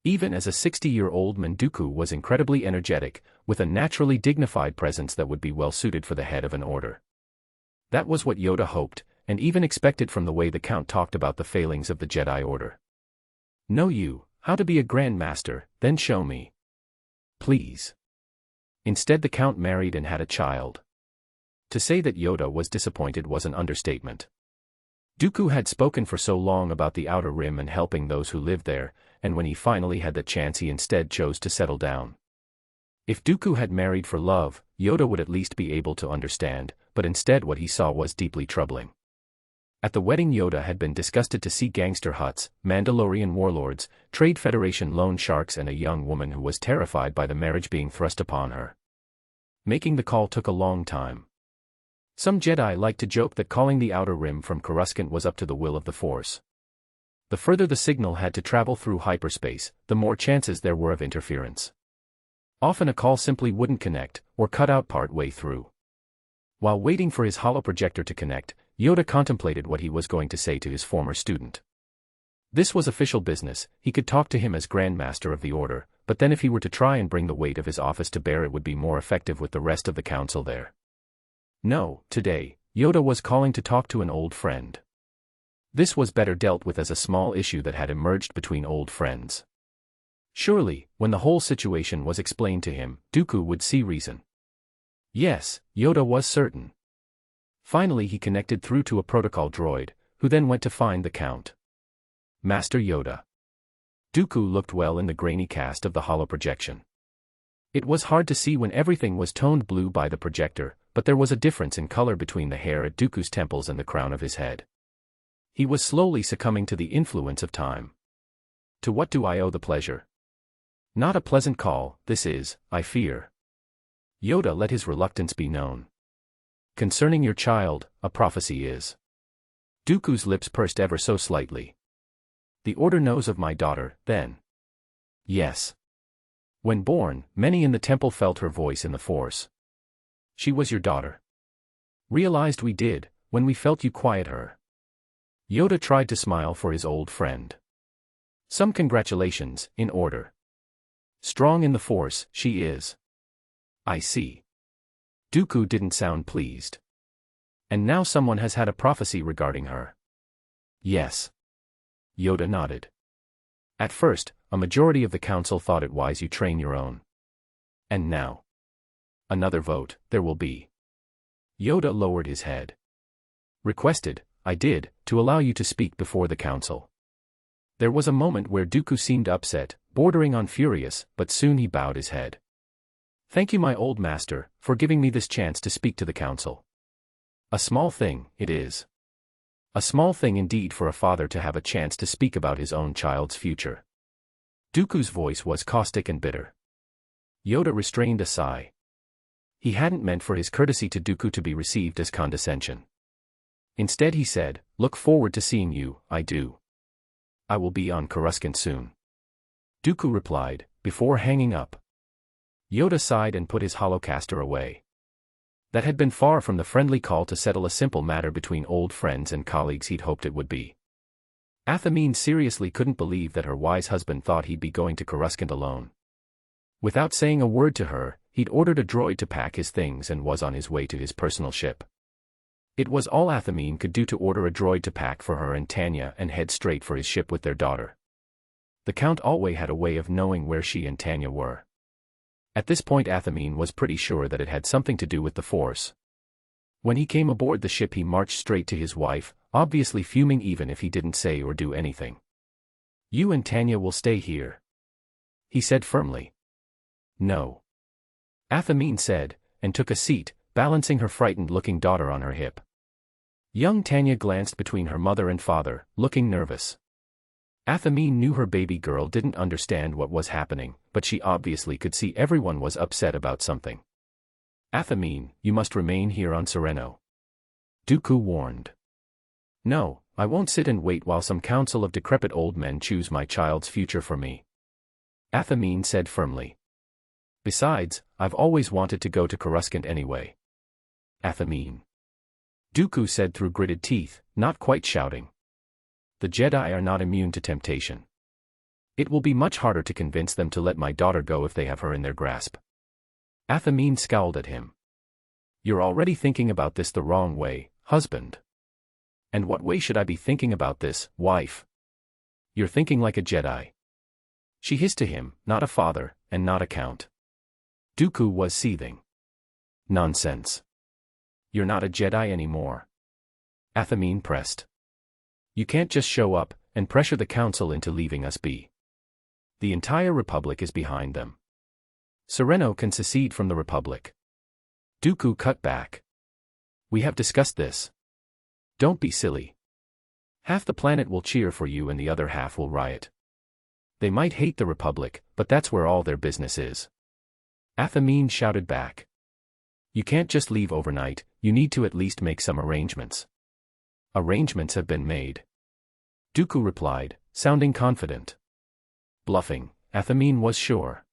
Even as a 60-year-old man, Dooku was incredibly energetic, with a naturally dignified presence that would be well suited for the head of an order. That was what Yoda hoped, and even expected from the way the Count talked about the failings of the Jedi Order. Know you how to be a Grand Master, then show me. Please. Instead the Count married and had a child. To say that Yoda was disappointed was an understatement. Dooku had spoken for so long about the Outer Rim and helping those who lived there, and when he finally had the chance he instead chose to settle down. If Dooku had married for love, Yoda would at least be able to understand, but instead what he saw was deeply troubling. At the wedding Yoda had been disgusted to see gangster huts, Mandalorian warlords, Trade Federation loan sharks and a young woman who was terrified by the marriage being thrust upon her. Making the call took a long time. Some Jedi liked to joke that calling the Outer Rim from Coruscant was up to the will of the Force. The further the signal had to travel through hyperspace, the more chances there were of interference. Often a call simply wouldn't connect, or cut out part way through. While waiting for his holoprojector to connect, Yoda contemplated what he was going to say to his former student. This was official business, he could talk to him as Grand Master of the Order, but then if he were to try and bring the weight of his office to bear it would be more effective with the rest of the council there. No, today, Yoda was calling to talk to an old friend. This was better dealt with as a small issue that had emerged between old friends. Surely, when the whole situation was explained to him, Dooku would see reason. Yes, Yoda was certain. Finally he connected through to a protocol droid, who then went to find the Count. Master Yoda. Dooku looked well in the grainy cast of the holoprojection. It was hard to see when everything was toned blue by the projector, but there was a difference in color between the hair at Dooku's temples and the crown of his head. He was slowly succumbing to the influence of time. To what do I owe the pleasure? Not a pleasant call, this is, I fear. Yoda let his reluctance be known. Concerning your child, a prophecy is. Dooku's lips pursed ever so slightly. The Order knows of my daughter, then. Yes. When born, many in the temple felt her voice in the Force. She was your daughter. Realized we did, when we felt you quiet her. Yoda tried to smile for his old friend. Some congratulations, in order. Strong in the Force, she is. I see. Dooku didn't sound pleased. And now someone has had a prophecy regarding her. Yes. Yoda nodded. At first, a majority of the council thought it wise you train your own. And now. Another vote, there will be. Yoda lowered his head. Requested, I did, to allow you to speak before the council. There was a moment where Dooku seemed upset, bordering on furious, but soon he bowed his head. Thank you, my old master, for giving me this chance to speak to the council. A small thing, it is. A small thing indeed for a father to have a chance to speak about his own child's future. Dooku's voice was caustic and bitter. Yoda restrained a sigh. He hadn't meant for his courtesy to Dooku to be received as condescension. Instead he said, look forward to seeing you, I do. I will be on Coruscant soon. Dooku replied, before hanging up. Yoda sighed and put his holocaster away. That had been far from the friendly call to settle a simple matter between old friends and colleagues he'd hoped it would be. Athamine seriously couldn't believe that her wise husband thought he'd be going to Coruscant alone. Without saying a word to her, he'd ordered a droid to pack his things and was on his way to his personal ship. It was all Athamine could do to order a droid to pack for her and Tanya and head straight for his ship with their daughter. The Count always had a way of knowing where she and Tanya were. At this point Athamine was pretty sure that it had something to do with the Force. When he came aboard the ship he marched straight to his wife, obviously fuming even if he didn't say or do anything. "You and Tanya will stay here," he said firmly. "No," Athamine said, and took a seat, balancing her frightened-looking daughter on her hip. Young Tanya glanced between her mother and father, looking nervous. Athamine knew her baby girl didn't understand what was happening, but she obviously could see everyone was upset about something. "Athamine, you must remain here on Sereno," Dooku warned. "No, I won't sit and wait while some council of decrepit old men choose my child's future for me," Athamine said firmly. "Besides, I've always wanted to go to Coruscant anyway." "Athamine," Dooku said through gritted teeth, not quite shouting. "The Jedi are not immune to temptation. It will be much harder to convince them to let my daughter go if they have her in their grasp." Athamine scowled at him. "You're already thinking about this the wrong way, husband." "And what way should I be thinking about this, wife?" "You're thinking like a Jedi," she hissed to him, "not a father, and not a count." Dooku was seething. "Nonsense. You're not a Jedi anymore," Athamine pressed. "You can't just show up and pressure the council into leaving us be. The entire Republic is behind them. Sereno can secede from the Republic." Dooku cut back. "We have discussed this. Don't be silly. Half the planet will cheer for you and the other half will riot. They might hate the Republic, but that's where all their business is." Athamine shouted back. "You can't just leave overnight, you need to at least make some arrangements." "Arrangements have been made," Dooku replied, sounding confident. Bluffing, Athamine was sure.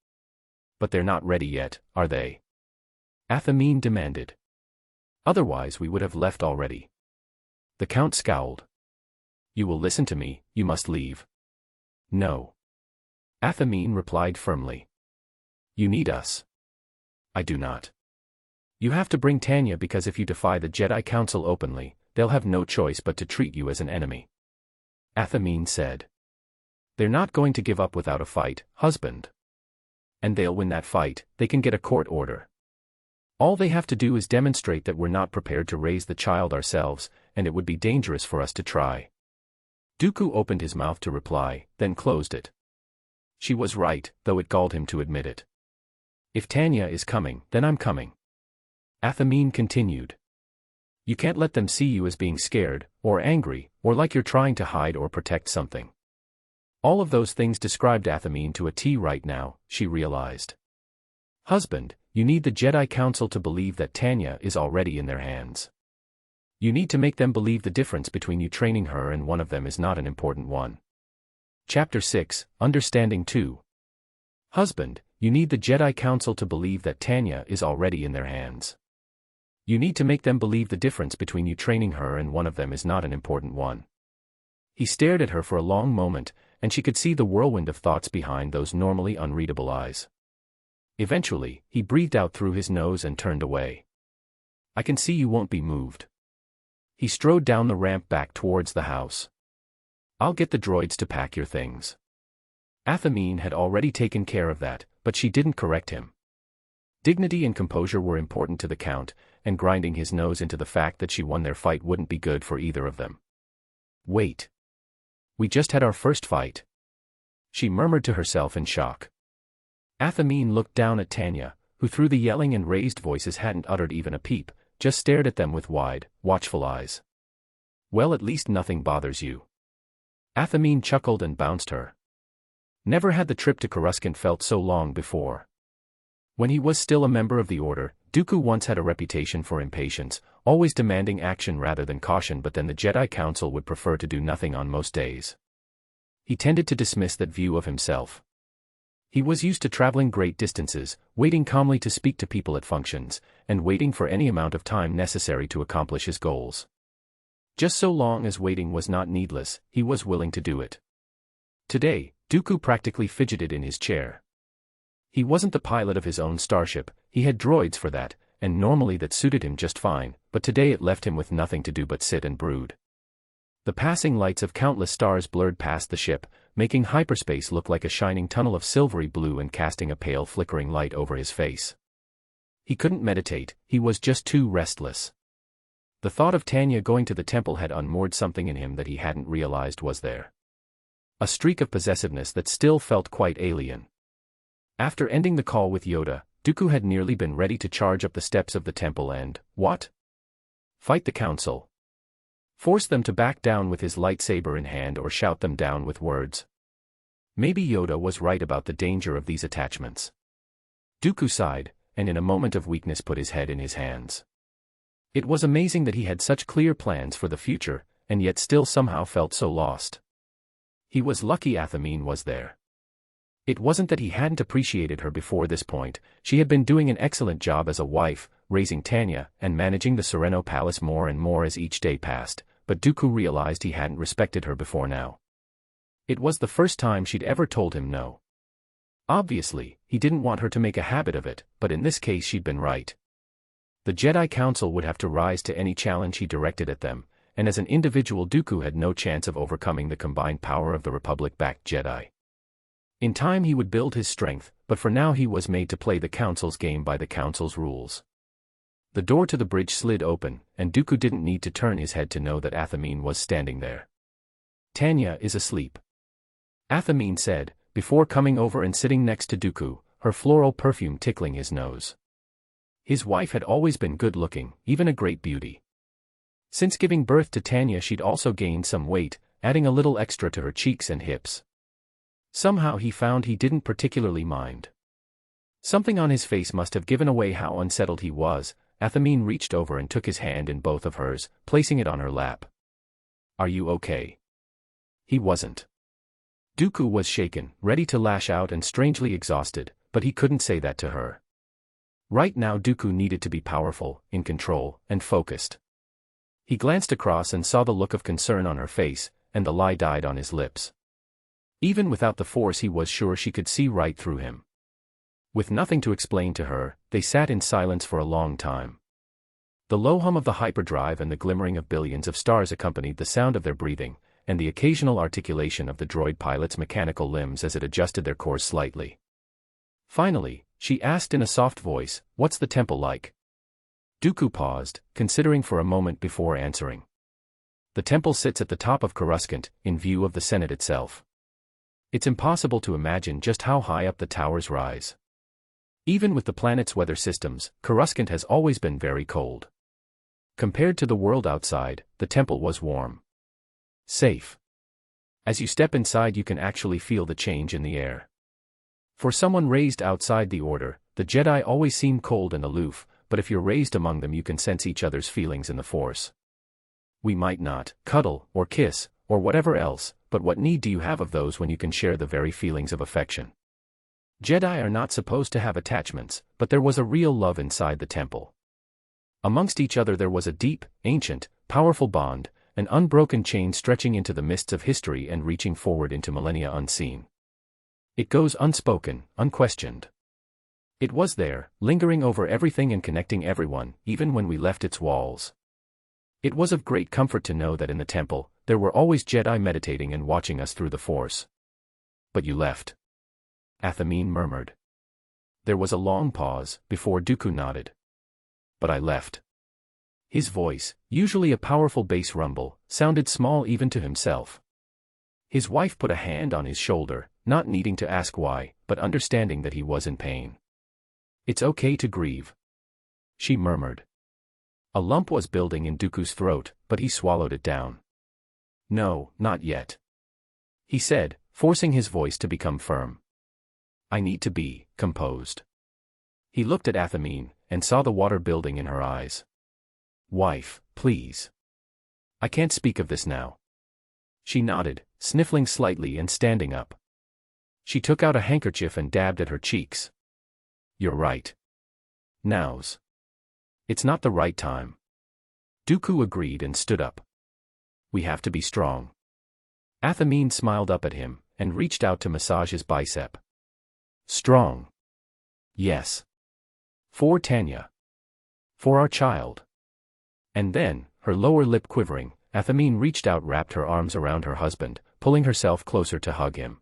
"But they're not ready yet, are they?" Athamine demanded. "Otherwise we would have left already." The Count scowled. "You will listen to me, you must leave." "No," Athamine replied firmly. "You need us." "I do not. You have to bring Tanya because if you defy the Jedi Council openly, they'll have no choice but to treat you as an enemy," Athamine said. "They're not going to give up without a fight, husband. And they'll win that fight, they can get a court order. All they have to do is demonstrate that we're not prepared to raise the child ourselves, and it would be dangerous for us to try." Dooku opened his mouth to reply, then closed it. She was right, though it galled him to admit it. "If Tanya is coming, then I'm coming," Athamine continued. "You can't let them see you as being scared, or angry, or like you're trying to hide or protect something." All of those things described Athamine to a T right now, she realized. "Husband, you need the Jedi Council to believe that Tanya is already in their hands. You need to make them believe the difference between you training her and one of them is not an important one." Chapter 6, Understanding 2. Husband, you need the Jedi Council to believe that Tanya is already in their hands. You need to make them believe the difference between you training her and one of them is not an important one. He stared at her for a long moment, and she could see the whirlwind of thoughts behind those normally unreadable eyes. Eventually, he breathed out through his nose and turned away. "I can see you won't be moved." He strode down the ramp back towards the house. "I'll get the droids to pack your things." Athamine had already taken care of that, but she didn't correct him. Dignity and composure were important to the Count, and grinding his nose into the fact that she won their fight wouldn't be good for either of them. "Wait. We just had our first fight," she murmured to herself in shock. Athamine looked down at Tanya, who through the yelling and raised voices hadn't uttered even a peep, just stared at them with wide, watchful eyes. "Well, at least nothing bothers you." Athamine chuckled and bounced her. Never had the trip to Coruscant felt so long before. When he was still a member of the Order, Dooku once had a reputation for impatience, always demanding action rather than caution, but then the Jedi Council would prefer to do nothing on most days. He tended to dismiss that view of himself. He was used to traveling great distances, waiting calmly to speak to people at functions, and waiting for any amount of time necessary to accomplish his goals. Just so long as waiting was not needless, he was willing to do it. Today, Dooku practically fidgeted in his chair. He wasn't the pilot of his own starship, he had droids for that, and normally that suited him just fine, but today it left him with nothing to do but sit and brood. The passing lights of countless stars blurred past the ship, making hyperspace look like a shining tunnel of silvery blue and casting a pale flickering light over his face. He couldn't meditate, he was just too restless. The thought of Tanya going to the temple had unmoored something in him that he hadn't realized was there. A streak of possessiveness that still felt quite alien. After ending the call with Yoda, Dooku had nearly been ready to charge up the steps of the temple and, what? Fight the council. Force them to back down with his lightsaber in hand or shout them down with words. Maybe Yoda was right about the danger of these attachments. Dooku sighed, and in a moment of weakness put his head in his hands. It was amazing that he had such clear plans for the future, and yet still somehow felt so lost. He was lucky Athamine was there. It wasn't that he hadn't appreciated her before this point, she had been doing an excellent job as a wife, raising Tanya, and managing the Sereno Palace more and more as each day passed, but Dooku realized he hadn't respected her before now. It was the first time she'd ever told him no. Obviously, he didn't want her to make a habit of it, but in this case she'd been right. The Jedi Council would have to rise to any challenge he directed at them, and as an individual Dooku had no chance of overcoming the combined power of the Republic-backed Jedi. In time he would build his strength, but for now he was made to play the Council's game by the Council's rules. The door to the bridge slid open, and Dooku didn't need to turn his head to know that Athamine was standing there. Tanya is asleep. Athamine said, before coming over and sitting next to Dooku, her floral perfume tickling his nose. His wife had always been good-looking, even a great beauty. Since giving birth to Tanya she'd also gained some weight, adding a little extra to her cheeks and hips. Somehow he found he didn't particularly mind. Something on his face must have given away how unsettled he was. Athamine reached over and took his hand in both of hers, placing it on her lap. Are you okay? He wasn't. Dooku was shaken, ready to lash out and strangely exhausted, but he couldn't say that to her. Right now Dooku needed to be powerful, in control, and focused. He glanced across and saw the look of concern on her face, and the lie died on his lips. Even without the Force he was sure she could see right through him. With nothing to explain to her, they sat in silence for a long time. The low hum of the hyperdrive and the glimmering of billions of stars accompanied the sound of their breathing, and the occasional articulation of the droid pilot's mechanical limbs as it adjusted their course slightly. Finally, she asked in a soft voice, "What's the temple like?" Dooku paused, considering for a moment before answering. The temple sits at the top of Coruscant, in view of the Senate itself. It's impossible to imagine just how high up the towers rise. Even with the planet's weather systems, Coruscant has always been very cold. Compared to the world outside, the temple was warm. Safe. As you step inside you can actually feel the change in the air. For someone raised outside the Order, the Jedi always seem cold and aloof, but if you're raised among them you can sense each other's feelings in the Force. We might not cuddle, or kiss, or whatever else, but what need do you have of those when you can share the very feelings of affection? Jedi are not supposed to have attachments, but there was a real love inside the temple. Amongst each other there was a deep, ancient, powerful bond, an unbroken chain stretching into the mists of history and reaching forward into millennia unseen. It goes unspoken, unquestioned. It was there, lingering over everything and connecting everyone, even when we left its walls. It was of great comfort to know that in the temple, there were always Jedi meditating and watching us through the Force. But you left. Athamine murmured. There was a long pause, before Dooku nodded. But I left. His voice, usually a powerful bass rumble, sounded small even to himself. His wife put a hand on his shoulder, not needing to ask why, but understanding that he was in pain. It's okay to grieve, she murmured. A lump was building in Dooku's throat, but he swallowed it down. No, not yet, he said, forcing his voice to become firm. I need to be composed. He looked at Athamine, and saw the water building in her eyes. Wife, please. I can't speak of this now. She nodded, sniffling slightly and standing up. She took out a handkerchief and dabbed at her cheeks. You're right. Now's. It's not the right time. Dooku agreed and stood up. We have to be strong. Athamine smiled up at him, and reached out to massage his bicep. Strong. Yes. For Tanya. For our child. And then, her lower lip quivering, Athamine reached out, wrapped her arms around her husband, pulling herself closer to hug him.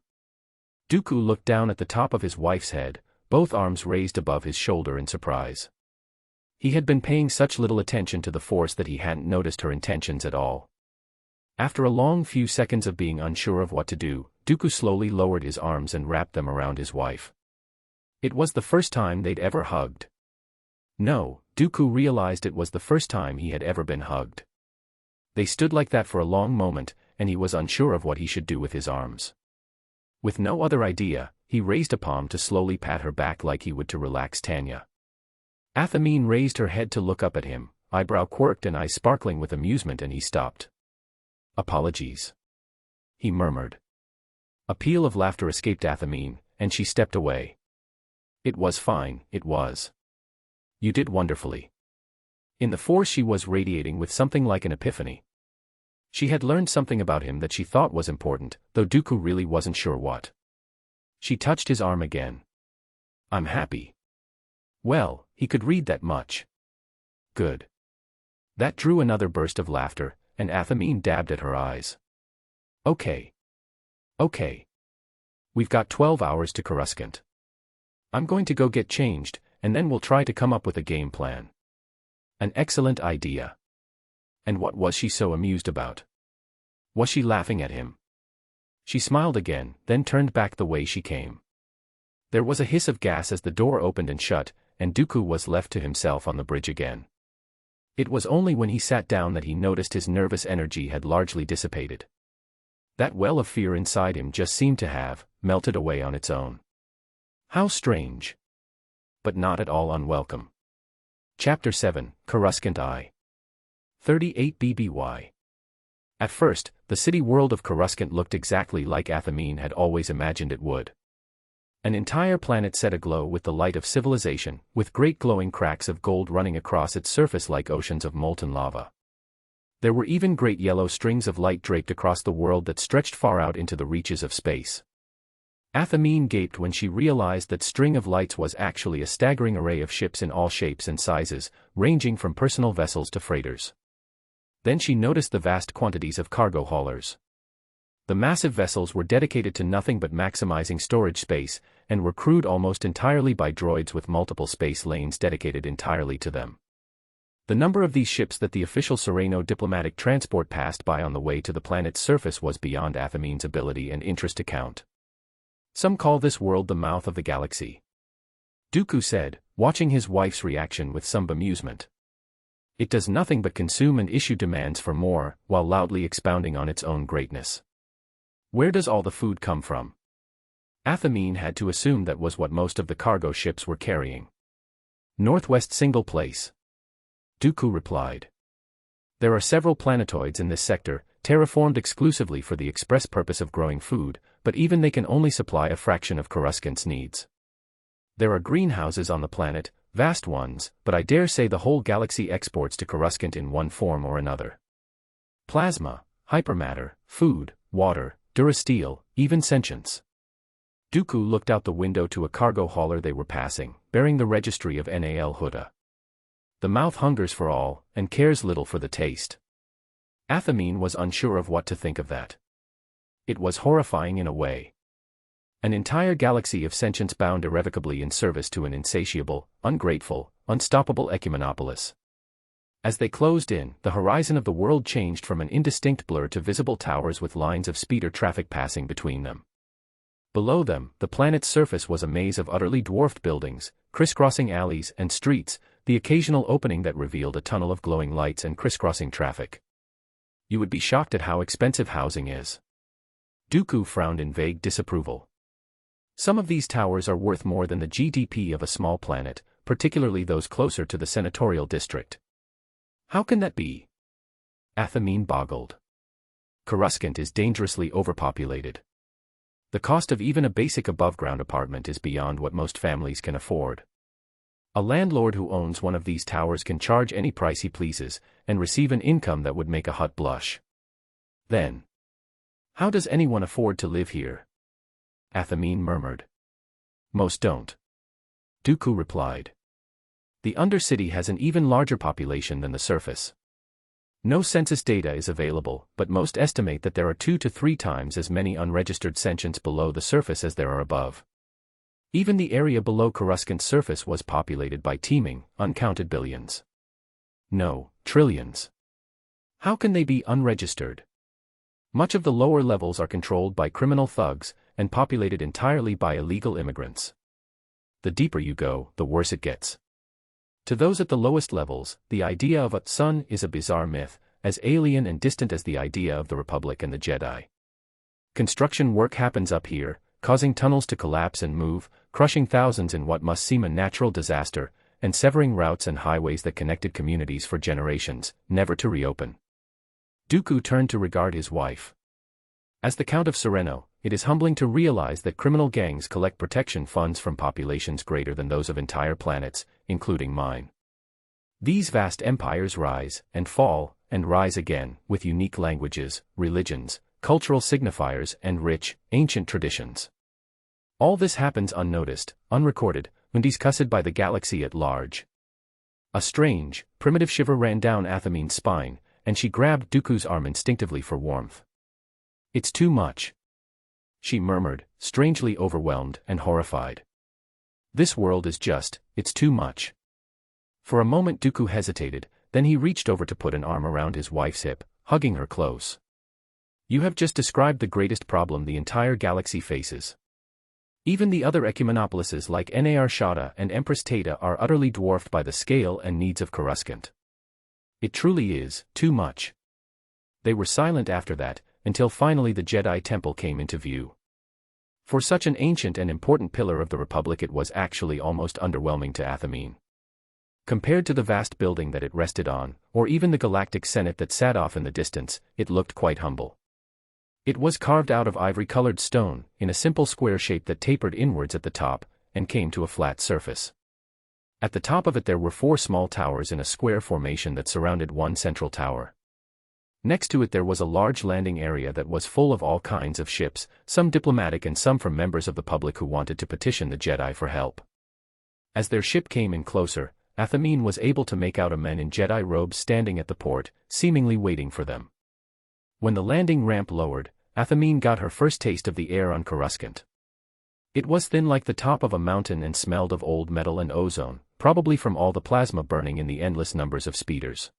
Dooku looked down at the top of his wife's head, both arms raised above his shoulder in surprise. He had been paying such little attention to the Force that he hadn't noticed her intentions at all. After a long few seconds of being unsure of what to do, Dooku slowly lowered his arms and wrapped them around his wife. It was the first time they'd ever hugged. No, Dooku realized it was the first time he had ever been hugged. They stood like that for a long moment, and he was unsure of what he should do with his arms. With no other idea, he raised a palm to slowly pat her back like he would to relax Tanya. Athamine raised her head to look up at him, eyebrow quirked and eyes sparkling with amusement, and he stopped. Apologies. He murmured. A peal of laughter escaped Athamine, and she stepped away. It was fine, it was. You did wonderfully. In the Force she was radiating with something like an epiphany. She had learned something about him that she thought was important, though Dooku really wasn't sure what. She touched his arm again. I'm happy. Well, he could read that much. Good. That drew another burst of laughter, and Athamine dabbed at her eyes. Okay. Okay. We've got 12 hours to Coruscant. I'm going to go get changed, and then we'll try to come up with a game plan. An excellent idea. And what was she so amused about? Was she laughing at him? She smiled again, then turned back the way she came. There was a hiss of gas as the door opened and shut, and Dooku was left to himself on the bridge again. It was only when he sat down that he noticed his nervous energy had largely dissipated. That well of fear inside him just seemed to have melted away on its own. How strange. But not at all unwelcome. Chapter 7, Coruscant I. 38 BBY. At first, the city world of Coruscant looked exactly like Athamine had always imagined it would. An entire planet set aglow with the light of civilization, with great glowing cracks of gold running across its surface like oceans of molten lava. There were even great yellow strings of light draped across the world that stretched far out into the reaches of space. Athamine gaped when she realized that string of lights was actually a staggering array of ships in all shapes and sizes, ranging from personal vessels to freighters. Then she noticed the vast quantities of cargo haulers. The massive vessels were dedicated to nothing but maximizing storage space, and were crewed almost entirely by droids with multiple space lanes dedicated entirely to them. The number of these ships that the official Sereno diplomatic transport passed by on the way to the planet's surface was beyond Athamine's ability and interest to count. Some call this world the mouth of the galaxy. Dooku said, watching his wife's reaction with some bemusement. It does nothing but consume and issue demands for more, while loudly expounding on its own greatness. Where does all the food come from? Athamine had to assume that was what most of the cargo ships were carrying. Northwest Single Place. Dooku replied. There are several planetoids in this sector, terraformed exclusively for the express purpose of growing food, but even they can only supply a fraction of Coruscant's needs. There are greenhouses on the planet, vast ones, but I dare say the whole galaxy exports to Coruscant in one form or another. Plasma, hypermatter, food, water, durasteel, even sentience. Dooku looked out the window to a cargo hauler they were passing, bearing the registry of Nal Huda. The mouth hungers for all, and cares little for the taste. Athamine was unsure of what to think of that. It was horrifying in a way. An entire galaxy of sentience bound irrevocably in service to an insatiable, ungrateful, unstoppable ecumenopolis. As they closed in, the horizon of the world changed from an indistinct blur to visible towers with lines of speeder traffic passing between them. Below them, the planet's surface was a maze of utterly dwarfed buildings, crisscrossing alleys and streets, the occasional opening that revealed a tunnel of glowing lights and crisscrossing traffic. You would be shocked at how expensive housing is. Dooku frowned in vague disapproval. Some of these towers are worth more than the GDP of a small planet, particularly those closer to the senatorial district. How can that be? Athamine boggled. Coruscant is dangerously overpopulated. The cost of even a basic above-ground apartment is beyond what most families can afford. A landlord who owns one of these towers can charge any price he pleases, and receive an income that would make a Hutt blush. Then, how does anyone afford to live here? Athamine murmured. Most don't. Dooku replied. The Undercity has an even larger population than the surface. No census data is available, but most estimate that there are 2 to 3 times as many unregistered sentients below the surface as there are above. Even the area below Coruscant's surface was populated by teeming, uncounted billions. No, trillions. How can they be unregistered? Much of the lower levels are controlled by criminal thugs, and populated entirely by illegal immigrants. The deeper you go, the worse it gets. To those at the lowest levels, the idea of a sun is a bizarre myth, as alien and distant as the idea of the Republic and the Jedi. Construction work happens up here, causing tunnels to collapse and move, crushing thousands in what must seem a natural disaster, and severing routes and highways that connected communities for generations, never to reopen. Dooku turned to regard his wife. As the Count of Sereno, it is humbling to realize that criminal gangs collect protection funds from populations greater than those of entire planets, including mine. These vast empires rise, and fall, and rise again, with unique languages, religions, cultural signifiers and rich, ancient traditions. All this happens unnoticed, unrecorded, undiscussed by the galaxy at large. A strange, primitive shiver ran down Athamine's spine, and she grabbed Dooku's arm instinctively for warmth. It's too much, she murmured, strangely overwhelmed and horrified. This world is just, it's too much. For a moment Dooku hesitated, then he reached over to put an arm around his wife's hip, hugging her close. You have just described the greatest problem the entire galaxy faces. Even the other ecumenopolises like Nar Shaddaa and Empress Tata are utterly dwarfed by the scale and needs of Coruscant. It truly is, too much. They were silent after that, until finally the Jedi Temple came into view. For such an ancient and important pillar of the Republic it was actually almost underwhelming to Athamine. Compared to the vast building that it rested on, or even the Galactic Senate that sat off in the distance, it looked quite humble. It was carved out of ivory-colored stone, in a simple square shape that tapered inwards at the top, and came to a flat surface. At the top of it there were 4 small towers in a square formation that surrounded one central tower. Next to it there was a large landing area that was full of all kinds of ships, some diplomatic and some from members of the public who wanted to petition the Jedi for help. As their ship came in closer, Athamine was able to make out a man in Jedi robes standing at the port, seemingly waiting for them. When the landing ramp lowered, Athamine got her first taste of the air on Coruscant. It was thin like the top of a mountain and smelled of old metal and ozone, probably from all the plasma burning in the endless numbers of speeders.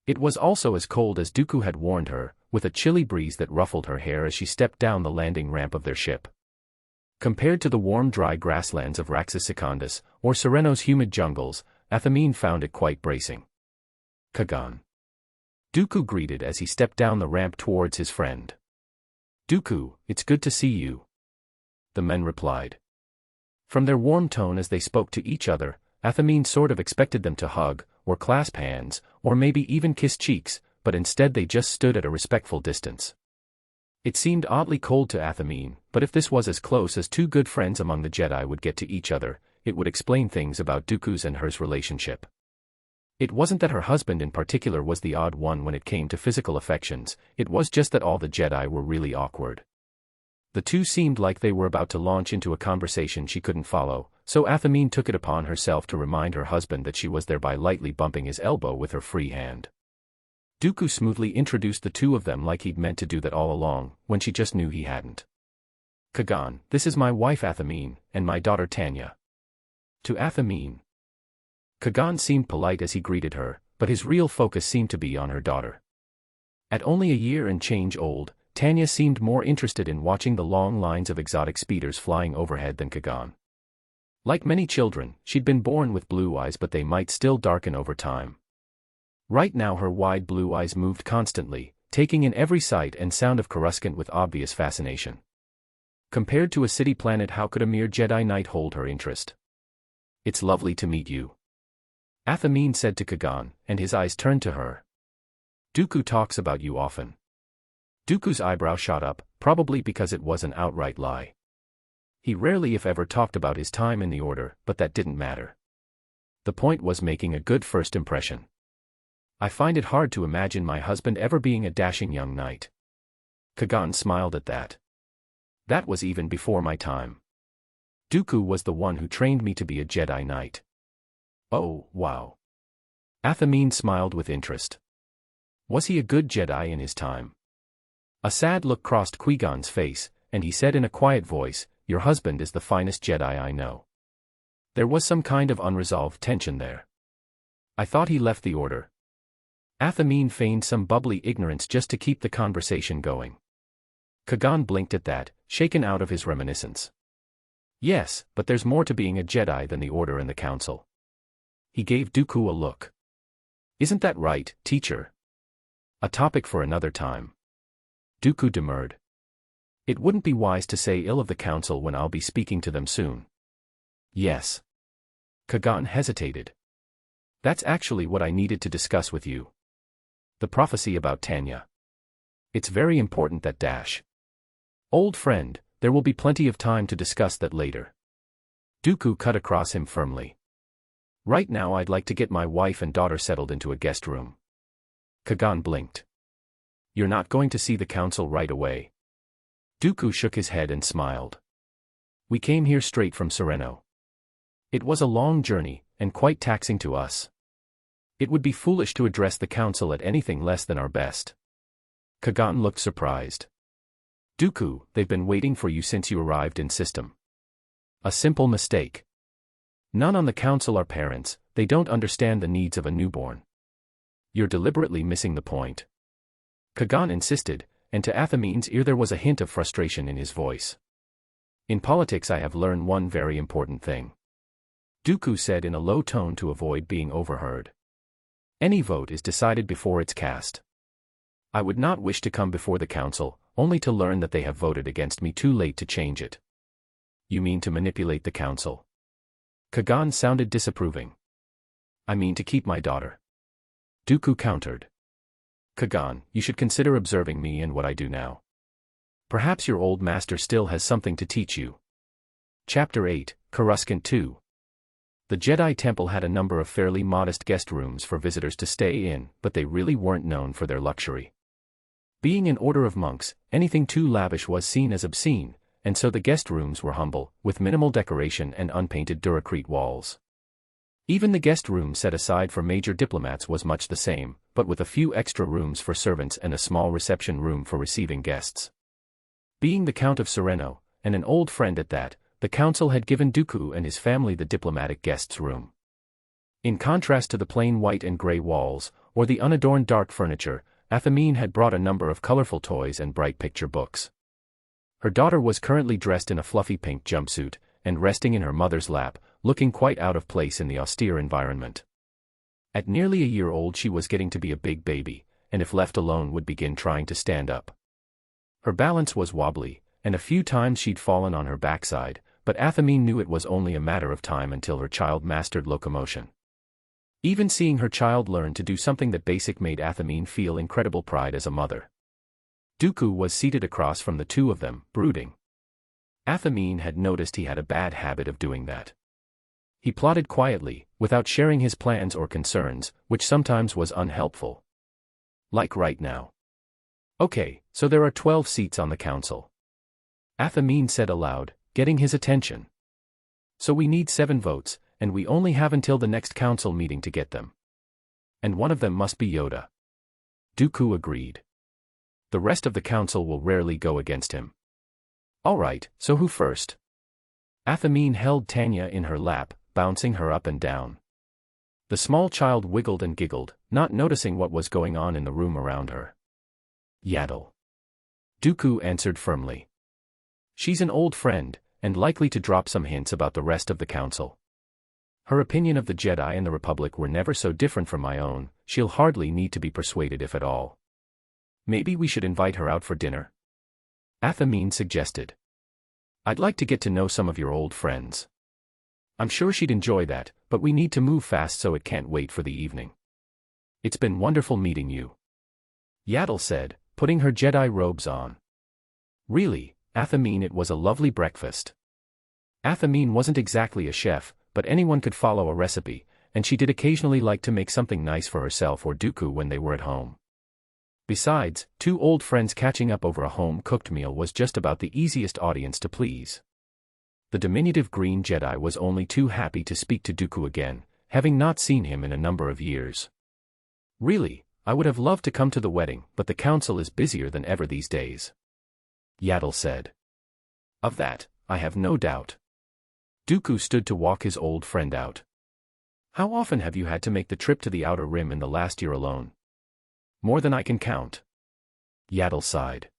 It was also as cold as Dooku had warned her, with a chilly breeze that ruffled her hair as she stepped down the landing ramp of their ship. Compared to the warm dry grasslands of Raxus Secundus, or Sereno's humid jungles, Athamine found it quite bracing. Kagan. Dooku greeted as he stepped down the ramp towards his friend. Dooku, it's good to see you. The men replied. From their warm tone as they spoke to each other, Athamine sort of expected them to hug, or clasp hands, or maybe even kiss cheeks, but instead they just stood at a respectful distance. It seemed oddly cold to Athamine, but if this was as close as 2 good friends among the Jedi would get to each other, it would explain things about Dooku's and hers relationship. It wasn't that her husband in particular was the odd one when it came to physical affections, it was just that all the Jedi were really awkward. The two seemed like they were about to launch into a conversation she couldn't follow, so Athamine took it upon herself to remind her husband that she was there by lightly bumping his elbow with her free hand. Dooku smoothly introduced the 2 of them like he'd meant to do that all along, when she just knew he hadn't. Kagan, this is my wife Athamine, and my daughter Tanya. To Athamine. Kagan seemed polite as he greeted her, but his real focus seemed to be on her daughter. At only a year and change old, Tanya seemed more interested in watching the long lines of exotic speeders flying overhead than Kagan. Like many children, she'd been born with blue eyes, but they might still darken over time. Right now her wide blue eyes moved constantly, taking in every sight and sound of Coruscant with obvious fascination. Compared to a city planet, how could a mere Jedi Knight hold her interest? It's lovely to meet you, Athamine said to Kagan, and his eyes turned to her. Dooku talks about you often. Dooku's eyebrow shot up, probably because it was an outright lie. He rarely if ever talked about his time in the Order, but that didn't matter. The point was making a good first impression. I find it hard to imagine my husband ever being a dashing young knight. Kagan smiled at that. That was even before my time. Dooku was the one who trained me to be a Jedi Knight. Oh, wow. Athamine smiled with interest. Was he a good Jedi in his time? A sad look crossed Qui-Gon's face, and he said in a quiet voice, "Your husband is the finest Jedi I know." There was some kind of unresolved tension there. I thought he left the order. Athamine feigned some bubbly ignorance just to keep the conversation going. Kagan blinked at that, shaken out of his reminiscence. Yes, but there's more to being a Jedi than the Order and the Council. He gave Dooku a look. Isn't that right, teacher? A topic for another time. Dooku demurred. It wouldn't be wise to say ill of the Council when I'll be speaking to them soon. Yes. Kagan hesitated. That's actually what I needed to discuss with you. The prophecy about Tanya. It's very important that dash. Old friend, there will be plenty of time to discuss that later. Dooku cut across him firmly. Right now I'd like to get my wife and daughter settled into a guest room. Kagan blinked. You're not going to see the Council right away. Dooku shook his head and smiled. We came here straight from Sereno. It was a long journey, and quite taxing to us. It would be foolish to address the Council at anything less than our best. Kagan looked surprised. Dooku, they've been waiting for you since you arrived in system. A simple mistake. None on the Council are parents, they don't understand the needs of a newborn. You're deliberately missing the point. Kagan insisted, and to Athamine's ear there was a hint of frustration in his voice. In politics I have learned one very important thing. Dooku said in a low tone to avoid being overheard. Any vote is decided before it's cast. I would not wish to come before the Council, only to learn that they have voted against me too late to change it. You mean to manipulate the Council? Kagan sounded disapproving. I mean to keep my daughter. Dooku countered. Kagan, you should consider observing me and what I do now. Perhaps your old master still has something to teach you. Chapter 8, Coruscant 2. The Jedi Temple had a number of fairly modest guest rooms for visitors to stay in, but they really weren't known for their luxury. Being an order of monks, anything too lavish was seen as obscene, and so the guest rooms were humble, with minimal decoration and unpainted Duracrete walls. Even the guest room set aside for major diplomats was much the same, but with a few extra rooms for servants and a small reception room for receiving guests. Being the Count of Sereno, and an old friend at that, the Council had given Dooku and his family the diplomatic guests' room. In contrast to the plain white and gray walls, or the unadorned dark furniture, Athamine had brought a number of colorful toys and bright picture books. Her daughter was currently dressed in a fluffy pink jumpsuit, and resting in her mother's lap, looking quite out of place in the austere environment. At nearly a year old she was getting to be a big baby, and if left alone would begin trying to stand up. Her balance was wobbly, and a few times she'd fallen on her backside, but Athamine knew it was only a matter of time until her child mastered locomotion. Even seeing her child learn to do something that basic made Athamine feel incredible pride as a mother. Dooku was seated across from the two of them, brooding. Athamine had noticed he had a bad habit of doing that. He plotted quietly, without sharing his plans or concerns, which sometimes was unhelpful. Like right now. Okay, so there are 12 seats on the Council. Athamine said aloud, getting his attention. So we need 7 votes, and we only have until the next Council meeting to get them. And one of them must be Yoda. Dooku agreed. The rest of the Council will rarely go against him. Alright, so who first? Athamine held Tanya in her lap, bouncing her up and down. The small child wiggled and giggled, not noticing what was going on in the room around her. Yaddle. Dooku answered firmly. She's an old friend, and likely to drop some hints about the rest of the Council. Her opinion of the Jedi and the Republic were never so different from my own, she'll hardly need to be persuaded if at all. Maybe we should invite her out for dinner? Athamine suggested. I'd like to get to know some of your old friends. I'm sure she'd enjoy that, but we need to move fast so it can't wait for the evening. It's been wonderful meeting you. Yaddle said, putting her Jedi robes on. Really, Athamine, it was a lovely breakfast. Athamine wasn't exactly a chef, but anyone could follow a recipe, and she did occasionally like to make something nice for herself or Dooku when they were at home. Besides, two old friends catching up over a home-cooked meal was just about the easiest audience to please. The diminutive green Jedi was only too happy to speak to Dooku again, having not seen him in a number of years. Really, I would have loved to come to the wedding, but the council is busier than ever these days, Yaddle said. Of that, I have no doubt. Dooku stood to walk his old friend out. How often have you had to make the trip to the Outer Rim in the last year alone? More than I can count. Yaddle sighed.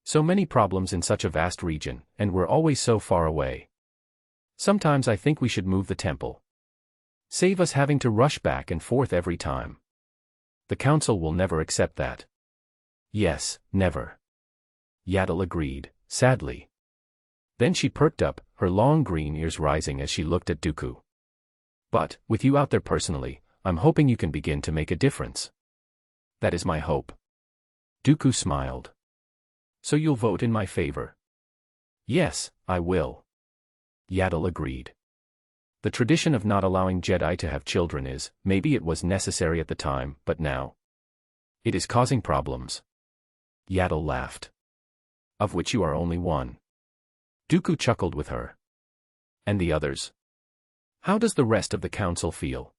So many problems in such a vast region, and we're always so far away. Sometimes I think we should move the temple. Save us having to rush back and forth every time. The council will never accept that. Yes, never. Yaddle agreed, sadly. Then she perked up, her long green ears rising as she looked at Dooku. But, with you out there personally, I'm hoping you can begin to make a difference. That is my hope. Dooku smiled. So you'll vote in my favor? Yes, I will. Yaddle agreed. The tradition of not allowing Jedi to have children is, maybe it was necessary at the time, but now it is causing problems. Yaddle laughed. Of which you are only one. Dooku chuckled with her. And the others? How does the rest of the council feel?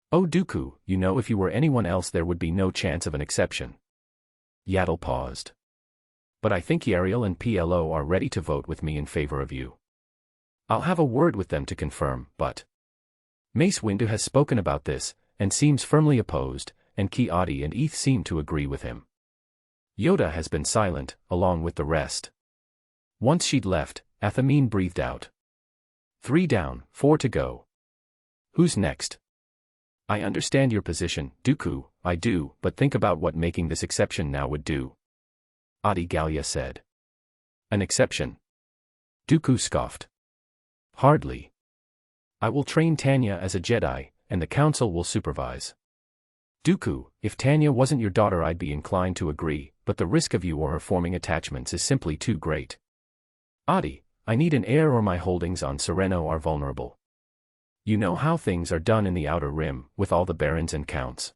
Oh Dooku, you know if you were anyone else there would be no chance of an exception. Yaddle paused. But I think Yariel and PLO are ready to vote with me in favor of you. I'll have a word with them to confirm, but Mace Windu has spoken about this, and seems firmly opposed, and Ki-Adi and Eth seem to agree with him. Yoda has been silent, along with the rest. Once she'd left, Athamine breathed out. 3 down, 4 to go. Who's next? I understand your position, Dooku, I do, but think about what making this exception now would do. Adi Gallia said. An exception? Dooku scoffed. Hardly. I will train Tanya as a Jedi, and the council will supervise. Dooku, if Tanya wasn't your daughter I'd be inclined to agree, but the risk of you or her forming attachments is simply too great. Adi, I need an heir or my holdings on Sereno are vulnerable. You know how things are done in the Outer Rim, with all the barons and counts.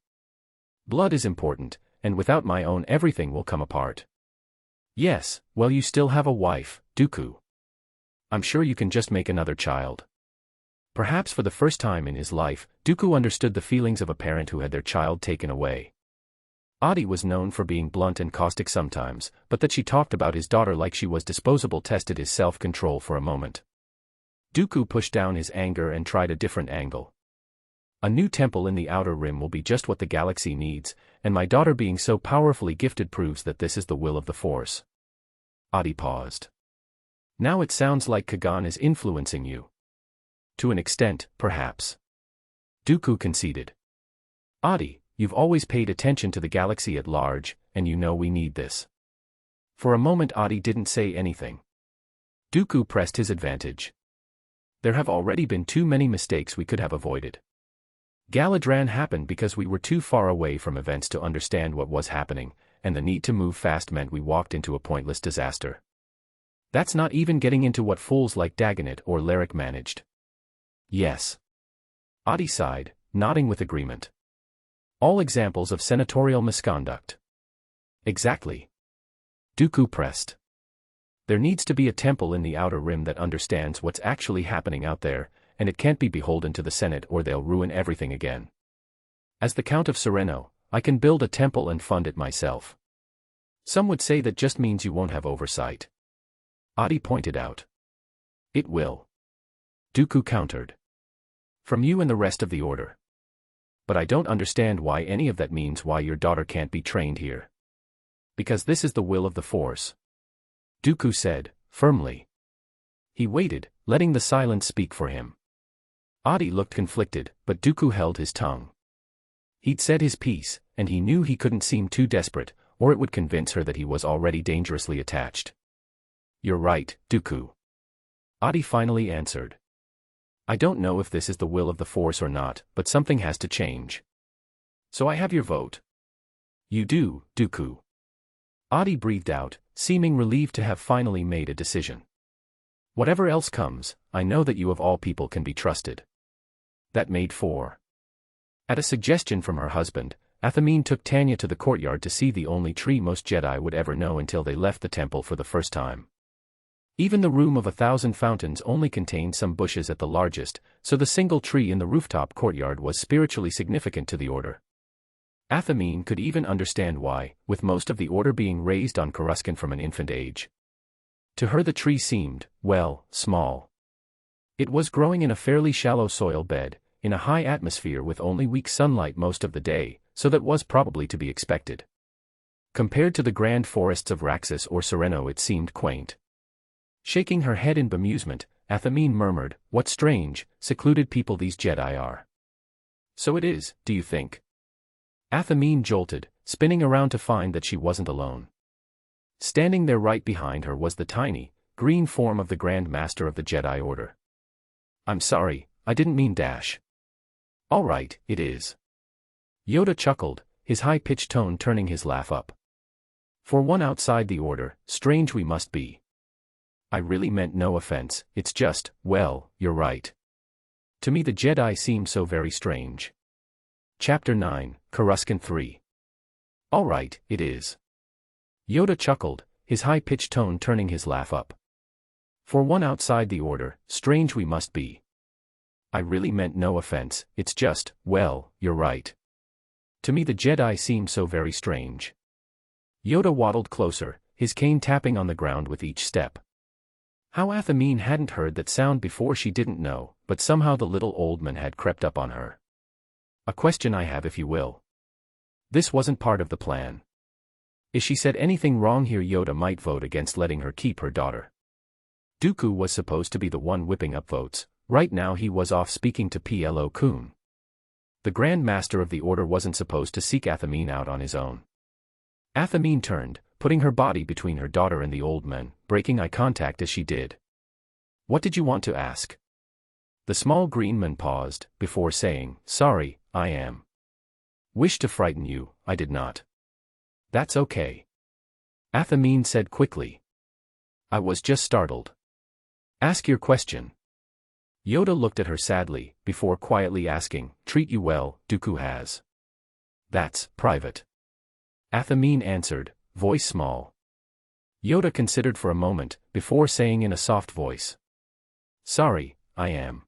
Blood is important, and without my own everything will come apart. Yes, well you still have a wife, Dooku. I'm sure you can just make another child. Perhaps for the first time in his life, Dooku understood the feelings of a parent who had their child taken away. Adi was known for being blunt and caustic sometimes, but that she talked about his daughter like she was disposable tested his self-control for a moment. Dooku pushed down his anger and tried a different angle. A new temple in the Outer Rim will be just what the galaxy needs, and my daughter being so powerfully gifted proves that this is the will of the Force. Adi paused. Now it sounds like Kagan is influencing you. To an extent, perhaps. Dooku conceded. Adi, you've always paid attention to the galaxy at large, and you know we need this. For a moment Adi didn't say anything. Dooku pressed his advantage. There have already been too many mistakes we could have avoided. Galadran happened because we were too far away from events to understand what was happening, and the need to move fast meant we walked into a pointless disaster. That's not even getting into what fools like Dagonet or Lyric managed. Yes. Adi sighed, nodding with agreement. All examples of senatorial misconduct. Exactly. Dooku pressed. There needs to be a temple in the Outer Rim that understands what's actually happening out there, and it can't be beholden to the Senate or they'll ruin everything again. As the Count of Sereno, I can build a temple and fund it myself. Some would say that just means you won't have oversight. Adi pointed out. It will. Dooku countered. From you and the rest of the Order. But I don't understand why any of that means why your daughter can't be trained here. Because this is the will of the Force. Dooku said, firmly. He waited, letting the silence speak for him. Adi looked conflicted, but Dooku held his tongue. He'd said his piece, and he knew he couldn't seem too desperate, or it would convince her that he was already dangerously attached. You're right, Dooku. Adi finally answered. I don't know if this is the will of the Force or not, but something has to change. So I have your vote. You do, Dooku. Adi breathed out, seeming relieved to have finally made a decision. Whatever else comes, I know that you of all people can be trusted. That made 4. At a suggestion from her husband, Athamine took Tanya to the courtyard to see the only tree most Jedi would ever know until they left the temple for the first time. Even the room of 1,000 fountains only contained some bushes at the largest, so the single tree in the rooftop courtyard was spiritually significant to the order. Athamine could even understand why, with most of the order being raised on Coruscant from an infant age. To her the tree seemed, well, small. It was growing in a fairly shallow soil bed, in a high atmosphere with only weak sunlight most of the day, so that was probably to be expected. Compared to the grand forests of Raxus or Sereno it seemed quaint. Shaking her head in bemusement, Athamine murmured, "What strange, secluded people these Jedi are." "So it is, do you think?" Athamine jolted, spinning around to find that she wasn't alone. Standing there right behind her was the tiny, green form of the Grand Master of the Jedi Order. "I'm sorry, I didn't mean dash." "All right, it is." Yoda chuckled, his high-pitched tone turning his laugh up. "For one outside the Order, strange we must be. I really meant no offense, it's just, well, you're right. To me the Jedi seem so very strange." Chapter 9, Coruscant 3. "All right, it is." Yoda chuckled, his high-pitched tone turning his laugh up. "For one outside the Order, strange we must be. I really meant no offense, it's just, well, you're right. To me the Jedi seem so very strange." Yoda waddled closer, his cane tapping on the ground with each step. How Athamine hadn't heard that sound before she didn't know, but somehow the little old man had crept up on her. "A question I have, if you will." This wasn't part of the plan. If she said anything wrong here Yoda might vote against letting her keep her daughter. Dooku was supposed to be the one whipping up votes, right now he was off speaking to Plo Koon. The Grand Master of the Order wasn't supposed to seek Athamine out on his own. Athamine turned, putting her body between her daughter and the old man, breaking eye contact as she did. "What did you want to ask?" The small green man paused, before saying, "Sorry, I am. Wish to frighten you, I did not." "That's okay." Athamine said quickly. "I was just startled." "Ask your question." Yoda looked at her sadly, before quietly asking, "Treat you well, Dooku has?" "That's private." Athamine answered, voice small. Yoda considered for a moment, before saying in a soft voice, "Sorry, I am.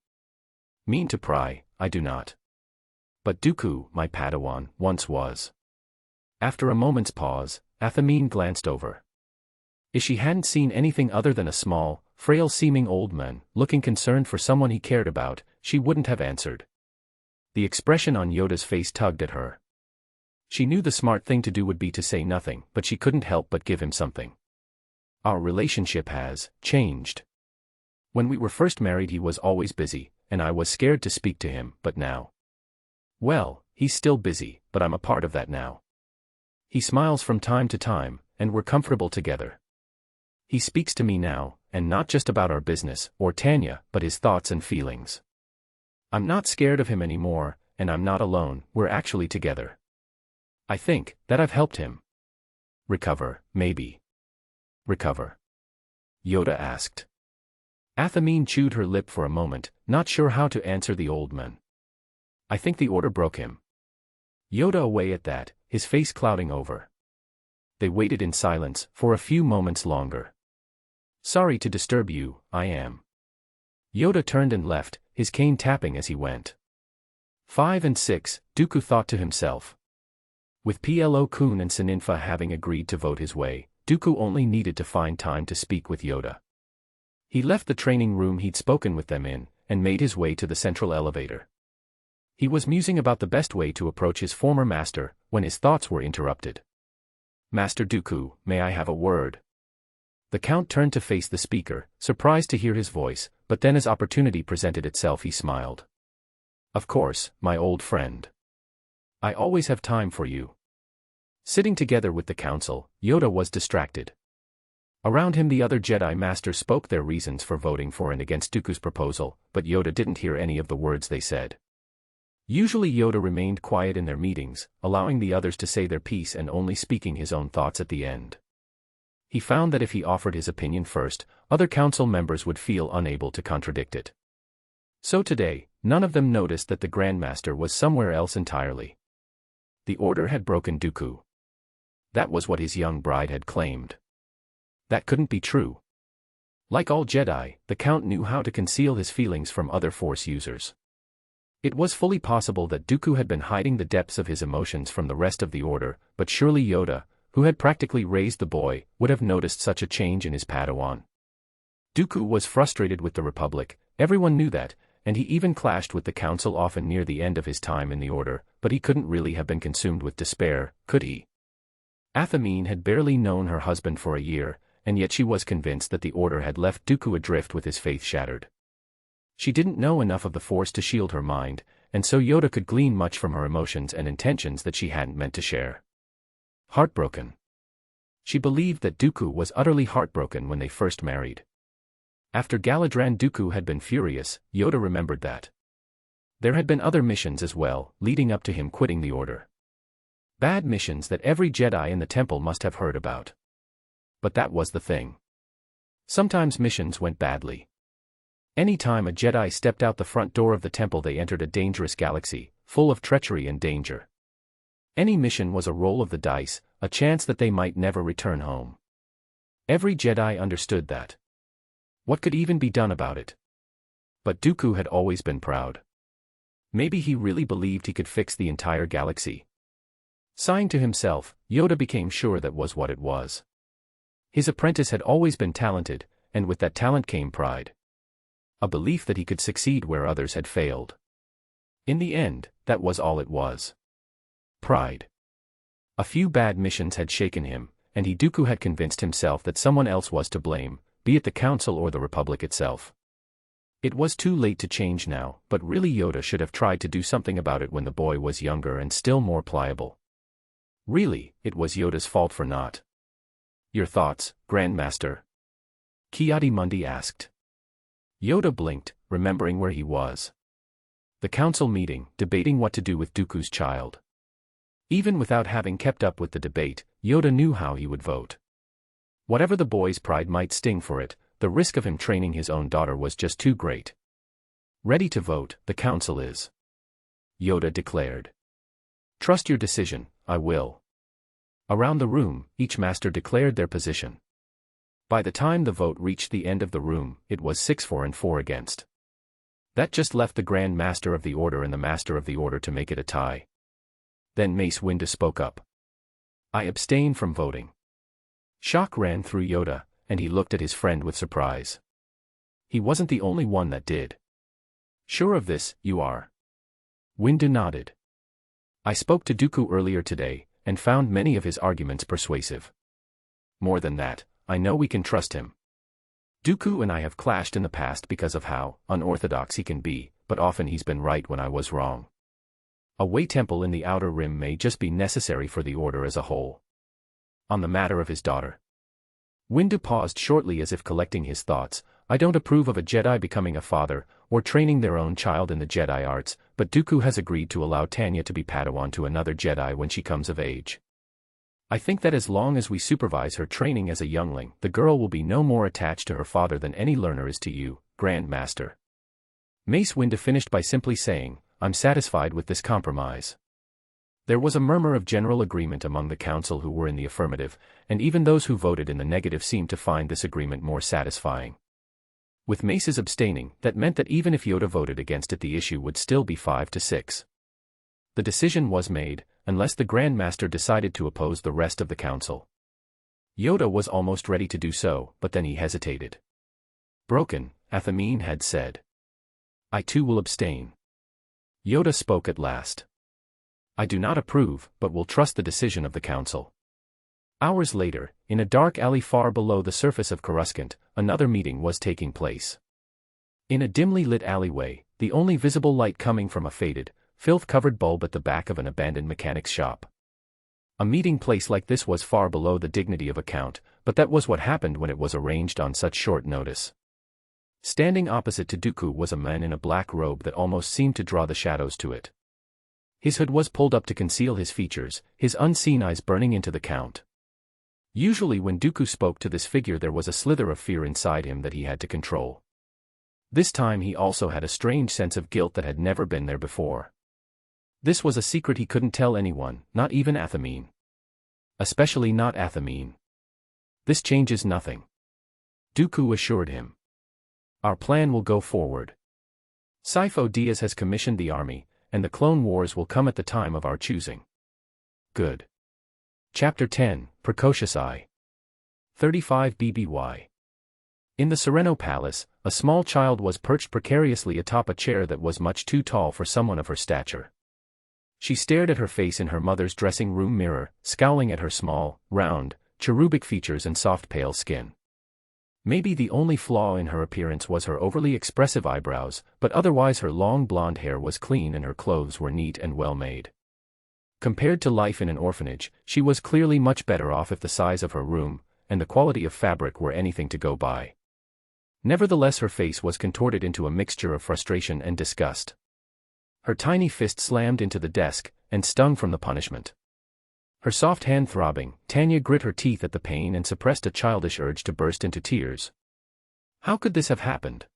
Mean to pry, I do not. But Dooku, my Padawan, once was." After a moment's pause, Athamine glanced over. If she hadn't seen anything other than a small, frail-seeming old man, looking concerned for someone he cared about, she wouldn't have answered. The expression on Yoda's face tugged at her. She knew the smart thing to do would be to say nothing, but she couldn't help but give him something. "Our relationship has changed. When we were first married he was always busy, and I was scared to speak to him, but now. Well, he's still busy, but I'm a part of that now. He smiles from time to time, and we're comfortable together. He speaks to me now, and not just about our business, or Tanya, but his thoughts and feelings. I'm not scared of him anymore, and I'm not alone, we're actually together. I think that I've helped him recover, maybe." "Recover?" Yoda asked. Athamine chewed her lip for a moment, not sure how to answer the old man. "I think the Order broke him." Yoda away at that, his face clouding over. They waited in silence, for a few moments longer. "Sorry to disturb you, I am." Yoda turned and left, his cane tapping as he went. 5 and 6, Dooku thought to himself. With Plo Koon and Sininfa having agreed to vote his way, Dooku only needed to find time to speak with Yoda. He left the training room he'd spoken with them in, and made his way to the central elevator. He was musing about the best way to approach his former master, when his thoughts were interrupted. "Master Dooku, may I have a word?" The Count turned to face the speaker, surprised to hear his voice, but then as opportunity presented itself he smiled. "Of course, my old friend. I always have time for you." Sitting together with the council, Yoda was distracted. Around him the other Jedi Masters spoke their reasons for voting for and against Dooku's proposal, but Yoda didn't hear any of the words they said. Usually Yoda remained quiet in their meetings, allowing the others to say their piece and only speaking his own thoughts at the end. He found that if he offered his opinion first, other council members would feel unable to contradict it. So today, none of them noticed that the Grand Master was somewhere else entirely. The Order had broken Dooku. That was what his young bride had claimed. That couldn't be true. Like all Jedi, the Count knew how to conceal his feelings from other Force users. It was fully possible that Dooku had been hiding the depths of his emotions from the rest of the Order, but surely Yoda, who had practically raised the boy, would have noticed such a change in his Padawan. Dooku was frustrated with the Republic, everyone knew that, and he even clashed with the Council often near the end of his time in the Order, but he couldn't really have been consumed with despair, could he? Athamine had barely known her husband for a year, and yet she was convinced that the Order had left Dooku adrift with his faith shattered. She didn't know enough of the Force to shield her mind, and so Yoda could glean much from her emotions and intentions that she hadn't meant to share. Heartbroken. She believed that Dooku was utterly heartbroken when they first married. After Galadran, Dooku had been furious, Yoda remembered that. There had been other missions as well, leading up to him quitting the Order. Bad missions that every Jedi in the temple must have heard about. But that was the thing. Sometimes missions went badly. Any time a Jedi stepped out the front door of the temple, they entered a dangerous galaxy, full of treachery and danger. Any mission was a roll of the dice, a chance that they might never return home. Every Jedi understood that. What could even be done about it? But Dooku had always been proud. Maybe he really believed he could fix the entire galaxy. Sighing to himself, Yoda became sure that was what it was. His apprentice had always been talented, and with that talent came pride. A belief that he could succeed where others had failed. In the end, that was all it was. Pride. A few bad missions had shaken him, and Dooku had convinced himself that someone else was to blame, be it the Council or the Republic itself. It was too late to change now, but really Yoda should have tried to do something about it when the boy was younger and still more pliable. Really, it was Yoda's fault for not. Your thoughts, Grand Master? Ki-Adi-Mundi asked. Yoda blinked, remembering where he was. The council meeting, debating what to do with Dooku's child. Even without having kept up with the debate, Yoda knew how he would vote. Whatever the boy's pride might sting for it, the risk of him training his own daughter was just too great. Ready to vote, the council is. Yoda declared. Trust your decision, I will. Around the room, each master declared their position. By the time the vote reached the end of the room, it was 6-4 and 4 against. That just left the Grand Master of the Order and the Master of the Order to make it a tie. Then Mace Windu spoke up. I abstain from voting. Shock ran through Yoda, and he looked at his friend with surprise. He wasn't the only one that did. Sure of this, you are? Windu nodded. I spoke to Dooku earlier today, and found many of his arguments persuasive. More than that, I know we can trust him. Dooku and I have clashed in the past because of how unorthodox he can be, but often he's been right when I was wrong. A way temple in the Outer Rim may just be necessary for the Order as a whole. On the matter of his daughter. Windu paused shortly as if collecting his thoughts. I don't approve of a Jedi becoming a father, or training their own child in the Jedi arts, but Dooku has agreed to allow Tanya to be Padawan to another Jedi when she comes of age. I think that as long as we supervise her training as a youngling, the girl will be no more attached to her father than any learner is to you, Grand Master. Mace Windu finished by simply saying, I'm satisfied with this compromise. There was a murmur of general agreement among the council who were in the affirmative, and even those who voted in the negative seemed to find this agreement more satisfying. With Mace's abstaining, that meant that even if Yoda voted against it, the issue would still be 5-6. The decision was made, unless the Grand Master decided to oppose the rest of the council. Yoda was almost ready to do so, but then he hesitated. Broken, Athamine had said. I too will abstain. Yoda spoke at last. I do not approve, but will trust the decision of the council. Hours later, in a dark alley far below the surface of Coruscant, another meeting was taking place. In a dimly lit alleyway, the only visible light coming from a faded, filth-covered bulb at the back of an abandoned mechanic's shop. A meeting place like this was far below the dignity of a count, but that was what happened when it was arranged on such short notice. Standing opposite to Dooku was a man in a black robe that almost seemed to draw the shadows to it. His hood was pulled up to conceal his features, his unseen eyes burning into the count. Usually when Dooku spoke to this figure there was a slither of fear inside him that he had to control. This time he also had a strange sense of guilt that had never been there before. This was a secret he couldn't tell anyone, not even Athamine. Especially not Athamine. This changes nothing. Dooku assured him. Our plan will go forward. Sifo Dyas has commissioned the army, and the Clone Wars will come at the time of our choosing. Good. Chapter 10, Precocious I. 35 BBY. In the Sereno Palace, a small child was perched precariously atop a chair that was much too tall for someone of her stature. She stared at her face in her mother's dressing room mirror, scowling at her small, round, cherubic features and soft pale skin. Maybe the only flaw in her appearance was her overly expressive eyebrows, but otherwise her long blonde hair was clean and her clothes were neat and well made. Compared to life in an orphanage, she was clearly much better off if the size of her room and the quality of fabric were anything to go by. Nevertheless, her face was contorted into a mixture of frustration and disgust. Her tiny fist slammed into the desk and stung from the punishment. Her soft hand throbbing, Tanya grit her teeth at the pain and suppressed a childish urge to burst into tears. How could this have happened?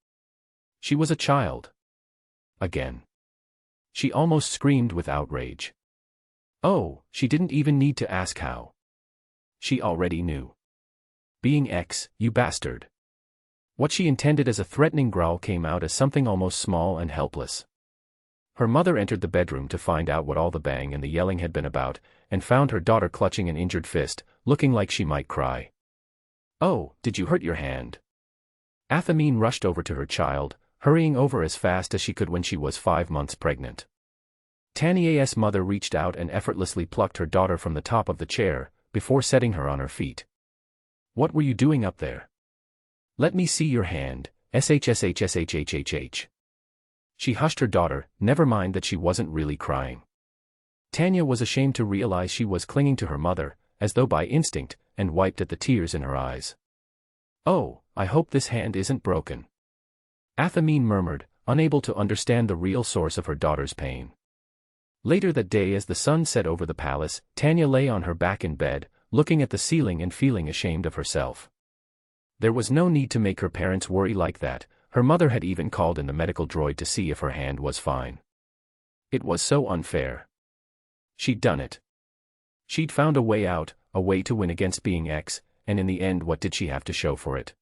She was a child. Again. She almost screamed with outrage. Oh, she didn't even need to ask how. She already knew. Being X, you bastard. What she intended as a threatening growl came out as something almost small and helpless. Her mother entered the bedroom to find out what all the bang and the yelling had been about, and found her daughter clutching an injured fist, looking like she might cry. Oh, did you hurt your hand? Athamine rushed over to her child, hurrying over as fast as she could when she was 5 months pregnant. Tanya's mother reached out and effortlessly plucked her daughter from the top of the chair, before setting her on her feet. What were you doing up there? Let me see your hand, shshshshhhh. She hushed her daughter, never mind that she wasn't really crying. Tanya was ashamed to realize she was clinging to her mother, as though by instinct, and wiped at the tears in her eyes. Oh, I hope this hand isn't broken. Athamine murmured, unable to understand the real source of her daughter's pain. Later that day, as the sun set over the palace, Tanya lay on her back in bed, looking at the ceiling and feeling ashamed of herself. There was no need to make her parents worry like that. Her mother had even called in the medical droid to see if her hand was fine. It was so unfair. She'd done it. She'd found a way out, a way to win against being X, and in the end what did she have to show for it?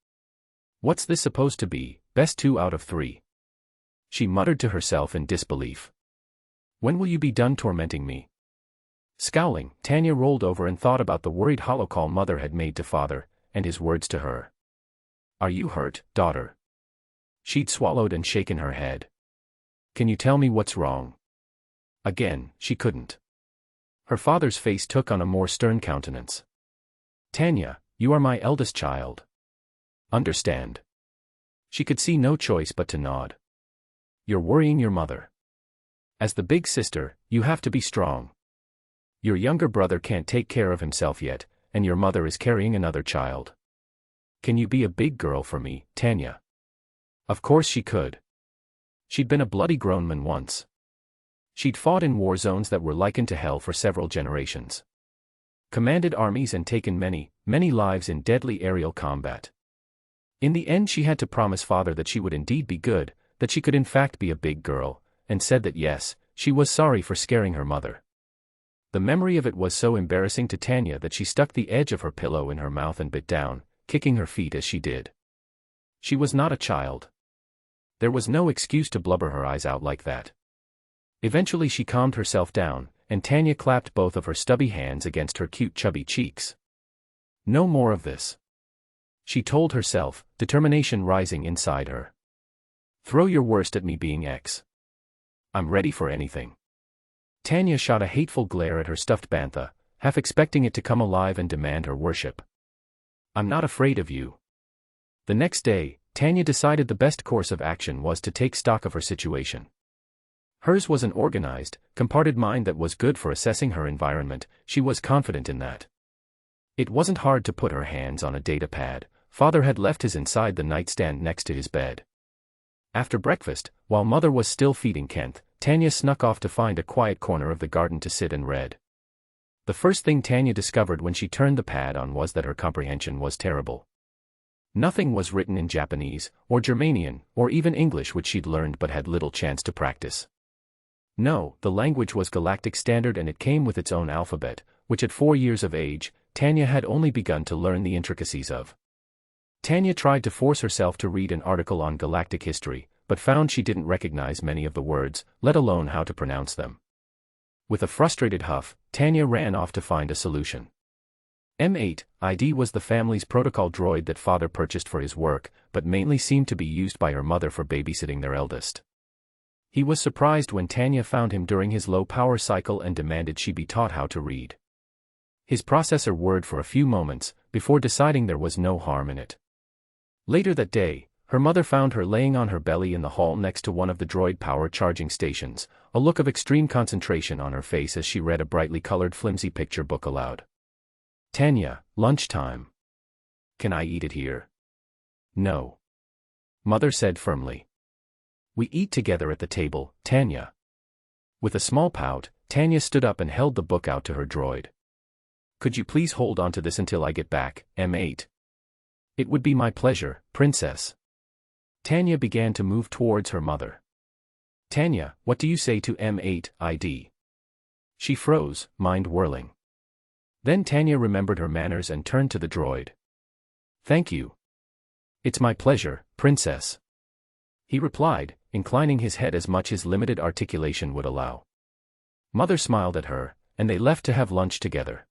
What's this supposed to be, best 2 out of 3? She muttered to herself in disbelief. When will you be done tormenting me? Scowling, Tanya rolled over and thought about the worried holocall mother had made to father, and his words to her. Are you hurt, daughter? She'd swallowed and shaken her head. Can you tell me what's wrong? Again, she couldn't. Her father's face took on a more stern countenance. Tanya, you are my eldest child. Understand. She could see no choice but to nod. You're worrying your mother. As the big sister, you have to be strong. Your younger brother can't take care of himself yet, and your mother is carrying another child. Can you be a big girl for me, Tanya? Of course she could. She'd been a bloody grown man once. She'd fought in war zones that were likened to hell for several generations. Commanded armies and taken many, many lives in deadly aerial combat. In the end she had to promise father that she would indeed be good, that she could in fact be a big girl, and said that yes, she was sorry for scaring her mother. The memory of it was so embarrassing to Tanya that she stuck the edge of her pillow in her mouth and bit down, kicking her feet as she did. She was not a child. There was no excuse to blubber her eyes out like that. Eventually she calmed herself down, and Tanya clapped both of her stubby hands against her cute chubby cheeks. No more of this. She told herself, determination rising inside her. Throw your worst at me being X. I'm ready for anything. Tanya shot a hateful glare at her stuffed bantha, half expecting it to come alive and demand her worship. I'm not afraid of you. The next day, Tanya decided the best course of action was to take stock of her situation. Hers was an organized, comparted mind that was good for assessing her environment. She was confident in that. It wasn't hard to put her hands on a data pad. Father had left his inside the nightstand next to his bed. After breakfast, while mother was still feeding Kent, Tanya snuck off to find a quiet corner of the garden to sit and read. The first thing Tanya discovered when she turned the pad on was that her comprehension was terrible. Nothing was written in Japanese, or Germanian, or even English, which she'd learned but had little chance to practice. No, the language was Galactic Standard and it came with its own alphabet, which at 4 years of age, Tanya had only begun to learn the intricacies of. Tanya tried to force herself to read an article on galactic history, but found she didn't recognize many of the words, let alone how to pronounce them. With a frustrated huff, Tanya ran off to find a solution. M8 ID was the family's protocol droid that father purchased for his work, but mainly seemed to be used by her mother for babysitting their eldest. He was surprised when Tanya found him during his low-power cycle and demanded she be taught how to read. His processor whirred for a few moments, before deciding there was no harm in it. Later that day, her mother found her laying on her belly in the hall next to one of the droid power charging stations, a look of extreme concentration on her face as she read a brightly colored flimsy picture book aloud. Tanya, lunchtime. Can I eat it here? No. Mother said firmly. We eat together at the table, Tanya. With a small pout, Tanya stood up and held the book out to her droid. Could you please hold on to this until I get back, M8? It would be my pleasure, princess. Tanya began to move towards her mother. Tanya, what do you say to M8 ID? She froze, mind whirling. Then Tanya remembered her manners and turned to the droid. Thank you. It's my pleasure, princess. He replied, inclining his head as much his limited articulation would allow. Mother smiled at her, and they left to have lunch together.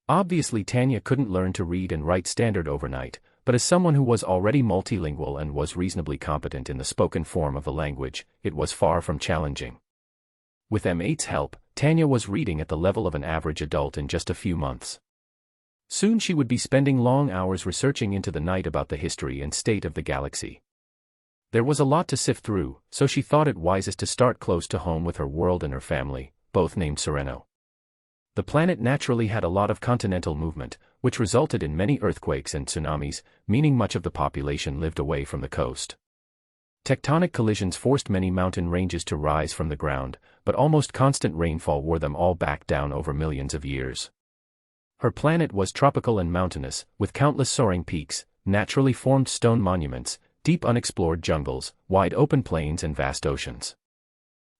Obviously Tanya couldn't learn to read and write standard overnight, but as someone who was already multilingual and was reasonably competent in the spoken form of the language, it was far from challenging. With M8's help, Tanya was reading at the level of an average adult in just a few months. Soon she would be spending long hours researching into the night about the history and state of the galaxy. There was a lot to sift through, so she thought it wisest to start close to home with her world and her family, both named Sereno. The planet naturally had a lot of continental movement, which resulted in many earthquakes and tsunamis, meaning much of the population lived away from the coast. Tectonic collisions forced many mountain ranges to rise from the ground, but almost constant rainfall wore them all back down over millions of years. Her planet was tropical and mountainous, with countless soaring peaks, naturally formed stone monuments, deep unexplored jungles, wide open plains and vast oceans.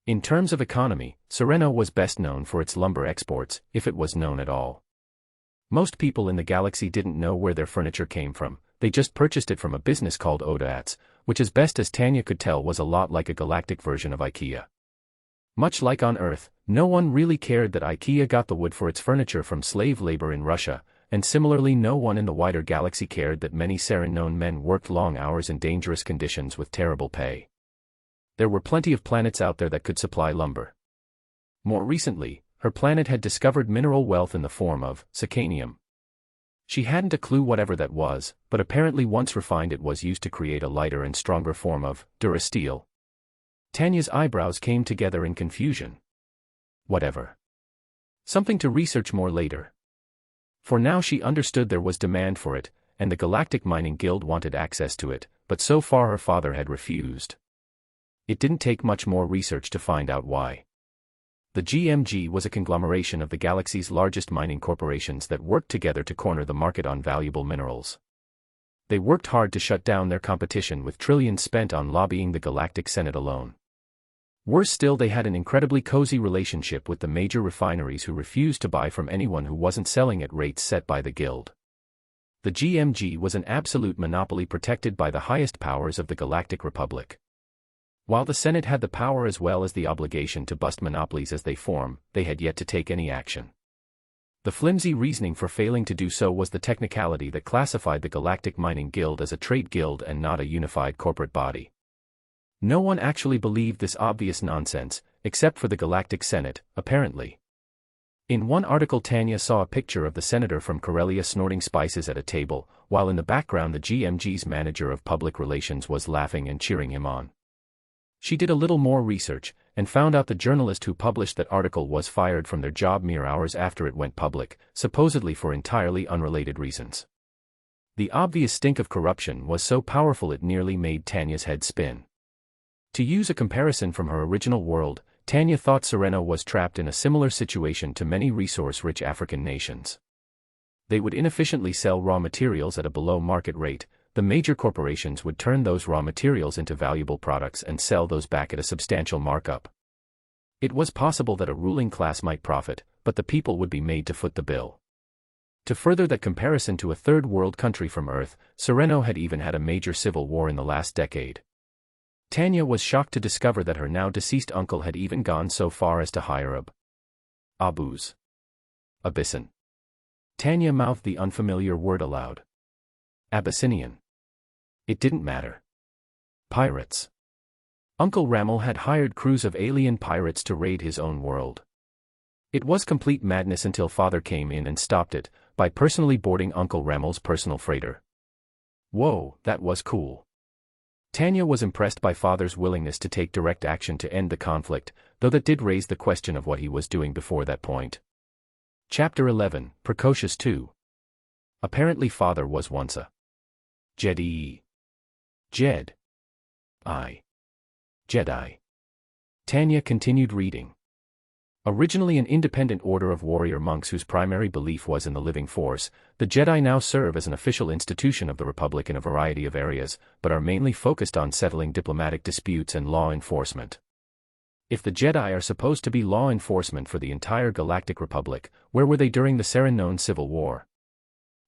In terms of economy, Sereno was best known for its lumber exports, if it was known at all. Most people in the galaxy didn't know where their furniture came from, they just purchased it from a business called Odaats, which as best as Tanya could tell was a lot like a galactic version of IKEA. Much like on Earth, no one really cared that IKEA got the wood for its furniture from slave labor in Russia, and similarly no one in the wider galaxy cared that many Sereno men worked long hours in dangerous conditions with terrible pay. There were plenty of planets out there that could supply lumber. More recently, her planet had discovered mineral wealth in the form of Sicanium. She hadn't a clue whatever that was, but apparently once refined it was used to create a lighter and stronger form of Durasteel. Tanya's eyebrows came together in confusion. Whatever. Something to research more later. For now she understood there was demand for it, and the Galactic Mining Guild wanted access to it, but so far her father had refused. It didn't take much more research to find out why. The GMG was a conglomeration of the galaxy's largest mining corporations that worked together to corner the market on valuable minerals. They worked hard to shut down their competition with trillions spent on lobbying the Galactic Senate alone. Worse still, they had an incredibly cozy relationship with the major refineries who refused to buy from anyone who wasn't selling at rates set by the guild. The GMG was an absolute monopoly protected by the highest powers of the Galactic Republic. While the Senate had the power as well as the obligation to bust monopolies as they form, they had yet to take any action. The flimsy reasoning for failing to do so was the technicality that classified the Galactic Mining Guild as a trade guild and not a unified corporate body. No one actually believed this obvious nonsense, except for the Galactic Senate, apparently. In one article Tanya saw a picture of the senator from Corellia snorting spices at a table, while in the background the GMG's manager of public relations was laughing and cheering him on. She did a little more research, and found out the journalist who published that article was fired from their job mere hours after it went public, supposedly for entirely unrelated reasons. The obvious stink of corruption was so powerful it nearly made Tanya's head spin. To use a comparison from her original world, Tanya thought Sereno was trapped in a similar situation to many resource-rich African nations. They would inefficiently sell raw materials at a below-market rate. The major corporations would turn those raw materials into valuable products and sell those back at a substantial markup. It was possible that a ruling class might profit, but the people would be made to foot the bill. To further that comparison to a third world country from Earth, Sereno had even had a major civil war in the last decade. Tanya was shocked to discover that her now deceased uncle had even gone so far as to hire Abus. Abyssinian. Tanya mouthed the unfamiliar word aloud. Abyssinian. It didn't matter. Pirates. Uncle Ramel had hired crews of alien pirates to raid his own world. It was complete madness until Father came in and stopped it, by personally boarding Uncle Ramel's personal freighter. Whoa, that was cool. Tanya was impressed by Father's willingness to take direct action to end the conflict, though that did raise the question of what he was doing before that point. Chapter 11, Precocious 2. Apparently Father was once a Jedi. Jedi. Tanya continued reading. Originally an independent order of warrior monks whose primary belief was in the living force, the Jedi now serve as an official institution of the Republic in a variety of areas, but are mainly focused on settling diplomatic disputes and law enforcement. If the Jedi are supposed to be law enforcement for the entire Galactic Republic, where were they during the Serenoan Civil War?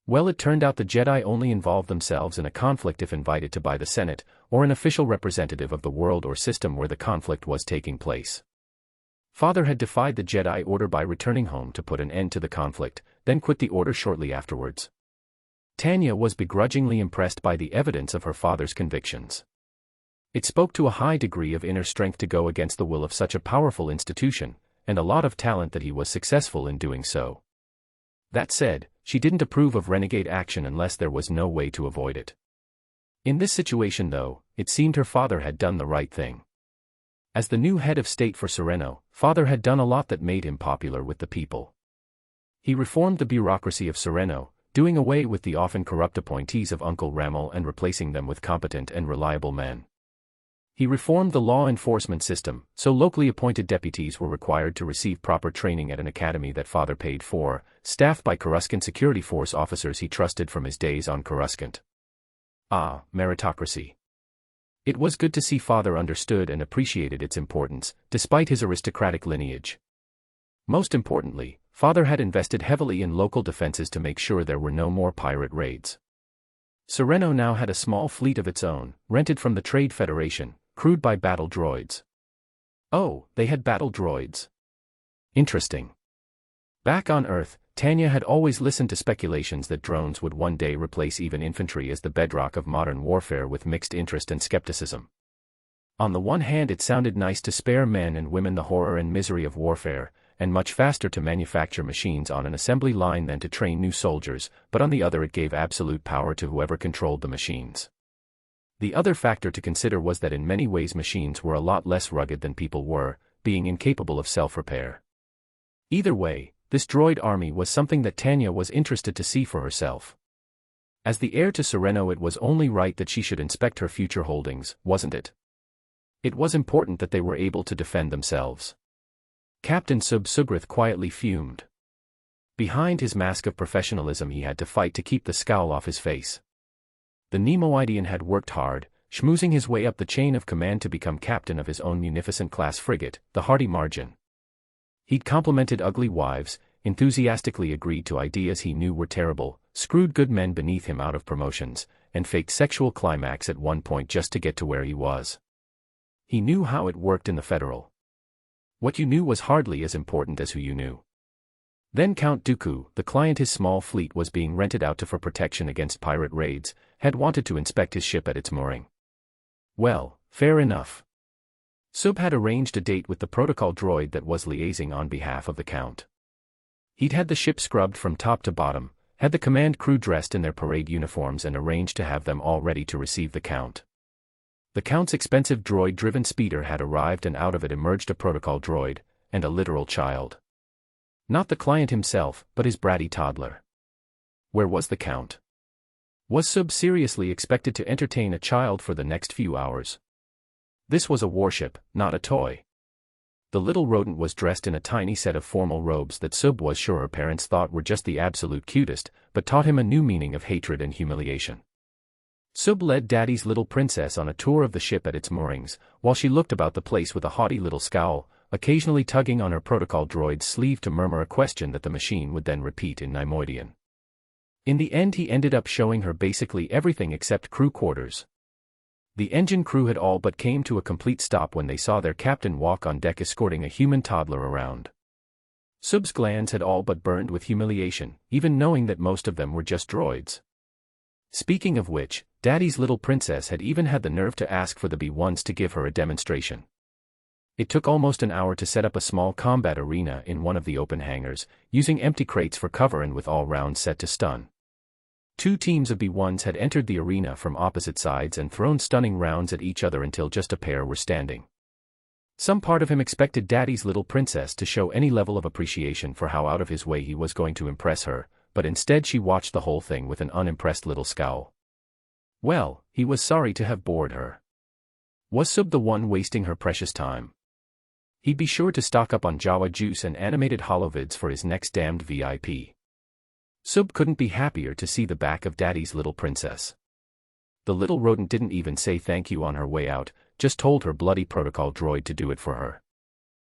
Well, it turned out the Jedi only involved themselves in a conflict if invited to by the Senate, or an official representative of the world or system where the conflict was taking place. Father had defied the Jedi Order by returning home to put an end to the conflict, then quit the Order shortly afterwards. Tanya was begrudgingly impressed by the evidence of her father's convictions. It spoke to a high degree of inner strength to go against the will of such a powerful institution, and a lot of talent that he was successful in doing so. That said, she didn't approve of renegade action unless there was no way to avoid it. In this situation though, it seemed her father had done the right thing. As the new head of state for Sereno, Father had done a lot that made him popular with the people. He reformed the bureaucracy of Sereno, doing away with the often corrupt appointees of Uncle Ramel and replacing them with competent and reliable men. He reformed the law enforcement system, so locally appointed deputies were required to receive proper training at an academy that Father paid for, staffed by Coruscant security force officers he trusted from his days on Coruscant. Ah, meritocracy. It was good to see Father understood and appreciated its importance, despite his aristocratic lineage. Most importantly, Father had invested heavily in local defenses to make sure there were no more pirate raids. Sereno now had a small fleet of its own, rented from the Trade Federation, crewed by battle droids. Oh, they had battle droids. Interesting. Back on Earth, Tanya had always listened to speculations that drones would one day replace even infantry as the bedrock of modern warfare with mixed interest and skepticism. On the one hand, it sounded nice to spare men and women the horror and misery of warfare, and much faster to manufacture machines on an assembly line than to train new soldiers, but on the other it gave absolute power to whoever controlled the machines. The other factor to consider was that in many ways machines were a lot less rugged than people were, being incapable of self-repair. Either way, this droid army was something that Tanya was interested to see for herself. As the heir to Sereno, it was only right that she should inspect her future holdings, wasn't it? It was important that they were able to defend themselves. Captain Sugrith quietly fumed. Behind his mask of professionalism he had to fight to keep the scowl off his face. The Nemoidian had worked hard, schmoozing his way up the chain of command to become captain of his own munificent-class frigate, the Hardy Margin. He'd complimented ugly wives, enthusiastically agreed to ideas he knew were terrible, screwed good men beneath him out of promotions, and faked sexual climax at one point just to get to where he was. He knew how it worked in the Federal. What you knew was hardly as important as who you knew. Then Count Dooku, the client his small fleet was being rented out to for protection against pirate raids, had wanted to inspect his ship at its mooring. Well, fair enough. Sub had arranged a date with the protocol droid that was liaising on behalf of the Count. He'd had the ship scrubbed from top to bottom, had the command crew dressed in their parade uniforms and arranged to have them all ready to receive the Count. The Count's expensive droid-driven speeder had arrived, and out of it emerged a protocol droid, and a literal child. Not the client himself, but his bratty toddler. Where was the Count? Was Sub seriously expected to entertain a child for the next few hours? This was a warship, not a toy. The little rodent was dressed in a tiny set of formal robes that Sub was sure her parents thought were just the absolute cutest, but taught him a new meaning of hatred and humiliation. Sub led Daddy's little princess on a tour of the ship at its moorings, while she looked about the place with a haughty little scowl, occasionally tugging on her protocol droid's sleeve to murmur a question that the machine would then repeat in Neimoidian. In the end he ended up showing her basically everything except crew quarters. The engine crew had all but came to a complete stop when they saw their captain walk on deck escorting a human toddler around. Sub's glands had all but burned with humiliation, even knowing that most of them were just droids. Speaking of which, Daddy's little princess had even had the nerve to ask for the B1s to give her a demonstration. It took almost an hour to set up a small combat arena in one of the open hangars, using empty crates for cover and with all rounds set to stun. 2 teams of B1s had entered the arena from opposite sides and thrown stunning rounds at each other until just a pair were standing. Some part of him expected Daddy's little princess to show any level of appreciation for how out of his way he was going to impress her, but instead she watched the whole thing with an unimpressed little scowl. Well, he was sorry to have bored her. Was Sub the one wasting her precious time? He'd be sure to stock up on Jawa juice and animated holovids for his next damned VIP. Sub couldn't be happier to see the back of Daddy's little princess. The little rodent didn't even say thank you on her way out, just told her bloody protocol droid to do it for her.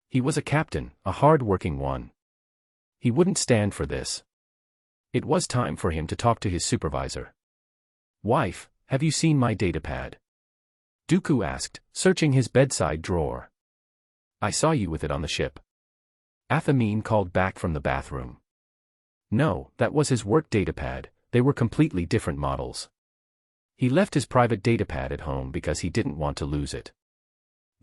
He was a captain, a hard-working one. He wouldn't stand for this. It was time for him to talk to his supervisor. "Wife, have you seen my datapad?" Dooku asked, searching his bedside drawer. "I saw you with it on the ship." Athamine called back from the bathroom. No, that was his work datapad, they were completely different models. He left his private datapad at home because he didn't want to lose it.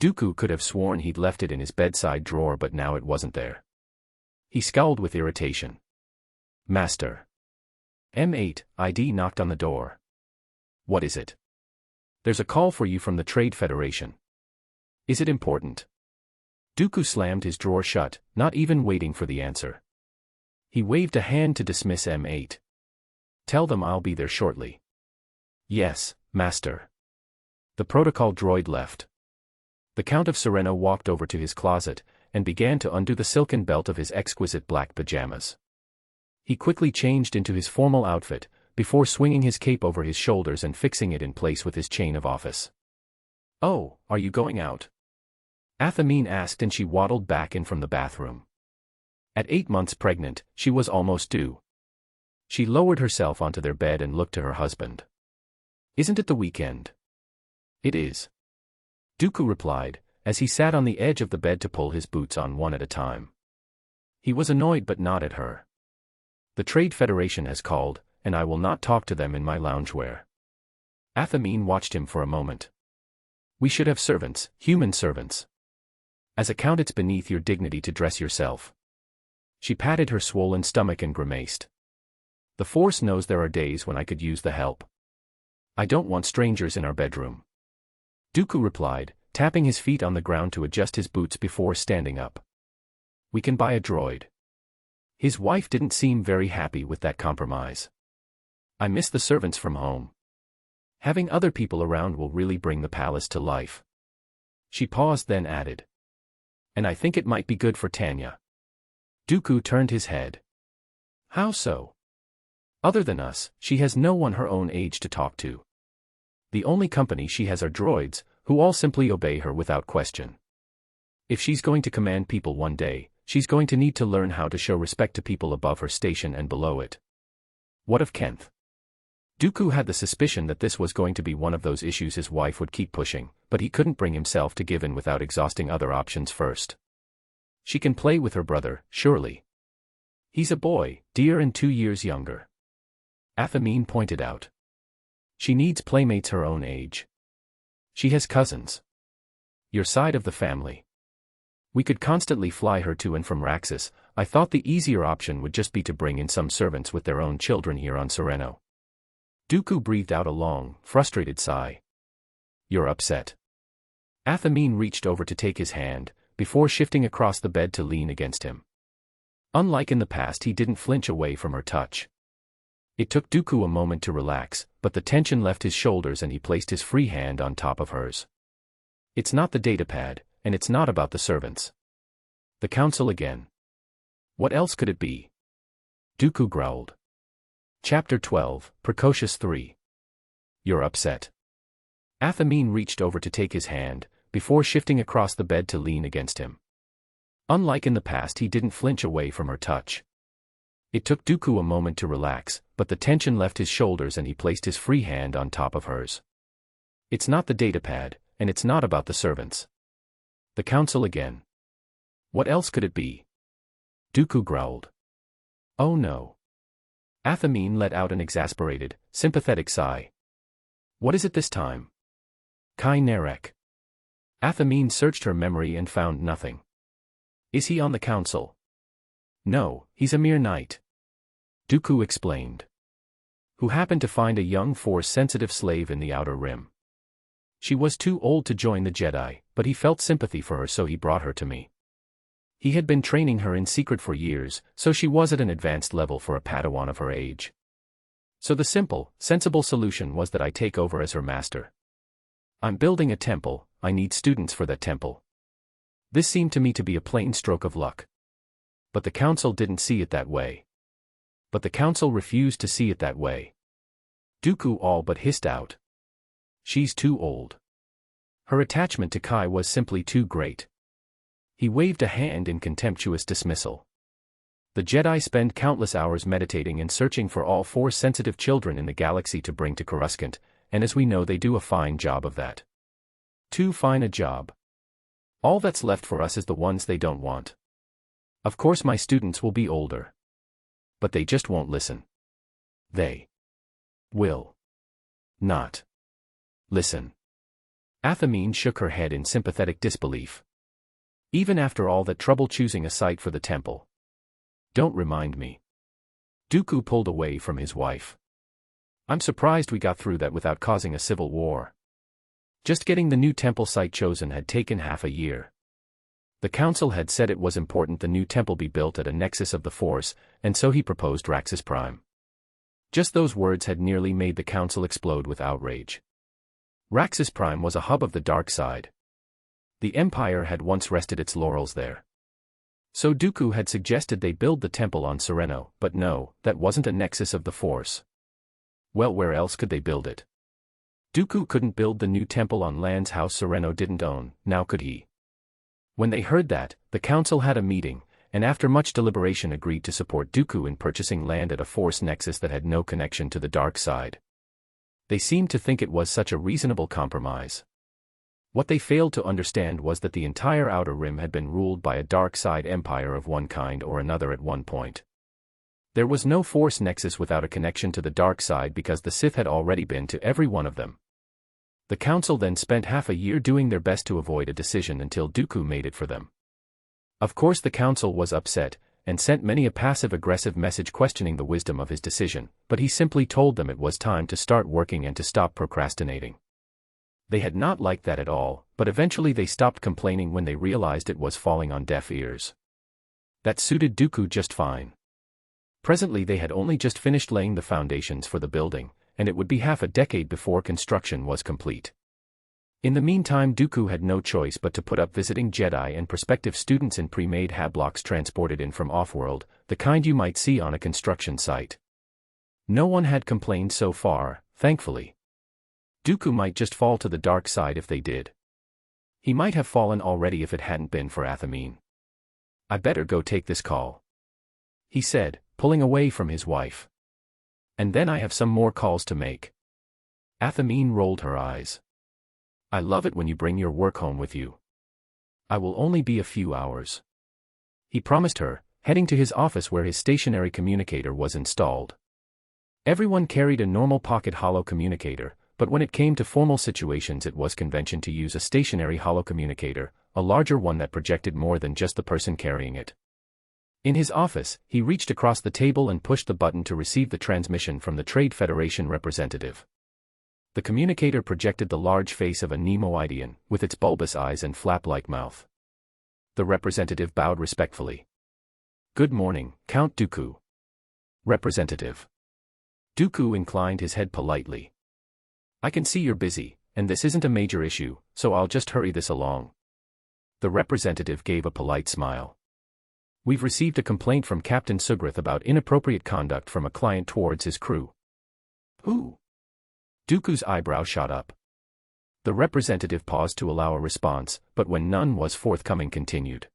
Dooku could have sworn he'd left it in his bedside drawer but now it wasn't there. He scowled with irritation. "Master." M8, ID knocked on the door. "What is it?" "There's a call for you from the Trade Federation." "Is it important?" Dooku slammed his drawer shut, not even waiting for the answer. He waved a hand to dismiss M8. "Tell them I'll be there shortly." "Yes, Master." The protocol droid left. The Count of Sereno walked over to his closet, and began to undo the silken belt of his exquisite black pajamas. He quickly changed into his formal outfit, before swinging his cape over his shoulders and fixing it in place with his chain of office. "Oh, are you going out?" Athamine asked and she waddled back in from the bathroom. At 8 months pregnant, she was almost due. She lowered herself onto their bed and looked to her husband. "Isn't it the weekend?" "It is," Dooku replied, as he sat on the edge of the bed to pull his boots on one at a time. He was annoyed but not at her. "The Trade Federation has called, and I will not talk to them in my loungewear." Athamine watched him for a moment. "We should have servants, human servants. As a count it's beneath your dignity to dress yourself." She patted her swollen stomach and grimaced. "The Force knows there are days when I could use the help. I don't want strangers in our bedroom." Dooku replied, tapping his feet on the ground to adjust his boots before standing up. "We can buy a droid." His wife didn't seem very happy with that compromise. "I miss the servants from home. Having other people around will really bring the palace to life." She paused then added. "And I think it might be good for Tanya." Dooku turned his head. "How so?" "Other than us, she has no one her own age to talk to. The only company she has are droids, who all simply obey her without question. If she's going to command people one day, she's going to need to learn how to show respect to people above her station and below it." "What of Kenth?" Dooku had the suspicion that this was going to be one of those issues his wife would keep pushing, but he couldn't bring himself to give in without exhausting other options first. "She can play with her brother, surely. He's a boy, dear, and 2 years younger." Athamine pointed out. "She needs playmates her own age. She has cousins. Your side of the family. We could constantly fly her to and from Raxus. I thought the easier option would just be to bring in some servants with their own children here on Sereno." Dooku breathed out a long, frustrated sigh. "You're upset." Athamine reached over to take his hand, before shifting across the bed to lean against him. Unlike in the past, he didn't flinch away from her touch. It took Dooku a moment to relax, but the tension left his shoulders and he placed his free hand on top of hers. "It's not the datapad, and it's not about the servants. The council again. What else could it be?" Dooku growled. Chapter 12, Precocious 3. "You're upset." Athamine reached over to take his hand, before shifting across the bed to lean against him. Unlike in the past, he didn't flinch away from her touch. It took Dooku a moment to relax, but the tension left his shoulders and he placed his free hand on top of hers. It's not the datapad, and it's not about the servants. The council again. What else could it be? Dooku growled. Oh no. Athamine let out an exasperated, sympathetic sigh. What is it this time? Kai Narek. Athamine searched her memory and found nothing. Is he on the council? No, he's a mere knight. Dooku explained. Who happened to find a young Force-sensitive slave in the Outer Rim. She was too old to join the Jedi, but he felt sympathy for her, so he brought her to me. He had been training her in secret for years, so she was at an advanced level for a Padawan of her age. So the simple, sensible solution was that I take over as her master. I'm building a temple, I need students for that temple. This seemed to me to be a plain stroke of luck. But the council didn't see it that way. But the council refused to see it that way. Dooku all but hissed out. She's too old. Her attachment to Kai was simply too great. He waved a hand in contemptuous dismissal. The Jedi spend countless hours meditating and searching for all Force-sensitive children in the galaxy to bring to Coruscant, and as we know, they do a fine job of that. Too fine a job. All that's left for us is the ones they don't want. Of course my students will be older. But they just won't listen. They will not listen. Athamine shook her head in sympathetic disbelief. Even after all that trouble choosing a site for the temple. Don't remind me. Dooku pulled away from his wife. I'm surprised we got through that without causing a civil war. Just getting the new temple site chosen had taken half a year. The council had said it was important the new temple be built at a nexus of the Force, and so he proposed Raxus Prime. Just those words had nearly made the council explode with outrage. Raxus Prime was a hub of the dark side. The Empire had once rested its laurels there. So Dooku had suggested they build the temple on Sereno, but no, that wasn't a nexus of the Force. Well, where else could they build it? Dooku couldn't build the new temple on lands House Sereno didn't own, now could he? When they heard that, the council had a meeting, and after much deliberation agreed to support Dooku in purchasing land at a Force nexus that had no connection to the dark side. They seemed to think it was such a reasonable compromise. What they failed to understand was that the entire Outer Rim had been ruled by a dark side empire of one kind or another at one point. There was no Force nexus without a connection to the dark side because the Sith had already been to every one of them. The council then spent half a year doing their best to avoid a decision until Dooku made it for them. Of course the council was upset, and sent many a passive-aggressive message questioning the wisdom of his decision, but he simply told them it was time to start working and to stop procrastinating. They had not liked that at all, but eventually they stopped complaining when they realized it was falling on deaf ears. That suited Dooku just fine. Presently they had only just finished laying the foundations for the building, and it would be half a decade before construction was complete. In the meantime, Dooku had no choice but to put up visiting Jedi and prospective students in pre-made hablocks transported in from off-world, the kind you might see on a construction site. No one had complained so far, thankfully. Dooku might just fall to the dark side if they did. He might have fallen already if it hadn't been for Athamine. I better go take this call, he said, pulling away from his wife. And then I have some more calls to make. Athamine rolled her eyes. I love it when you bring your work home with you. I will only be a few hours, he promised her, heading to his office where his stationary communicator was installed. Everyone carried a normal pocket holo communicator, but when it came to formal situations it was convention to use a stationary holo communicator, a larger one that projected more than just the person carrying it. In his office, he reached across the table and pushed the button to receive the transmission from the Trade Federation representative. The communicator projected the large face of a Nemoidian, with its bulbous eyes and flap-like mouth. The representative bowed respectfully. Good morning, Count Dooku. Representative. Dooku inclined his head politely. I can see you're busy, and this isn't a major issue, so I'll just hurry this along. The representative gave a polite smile. We've received a complaint from Captain Sugrath about inappropriate conduct from a client towards his crew. Who? Dooku's eyebrow shot up. The representative paused to allow a response, but when none was forthcoming continued.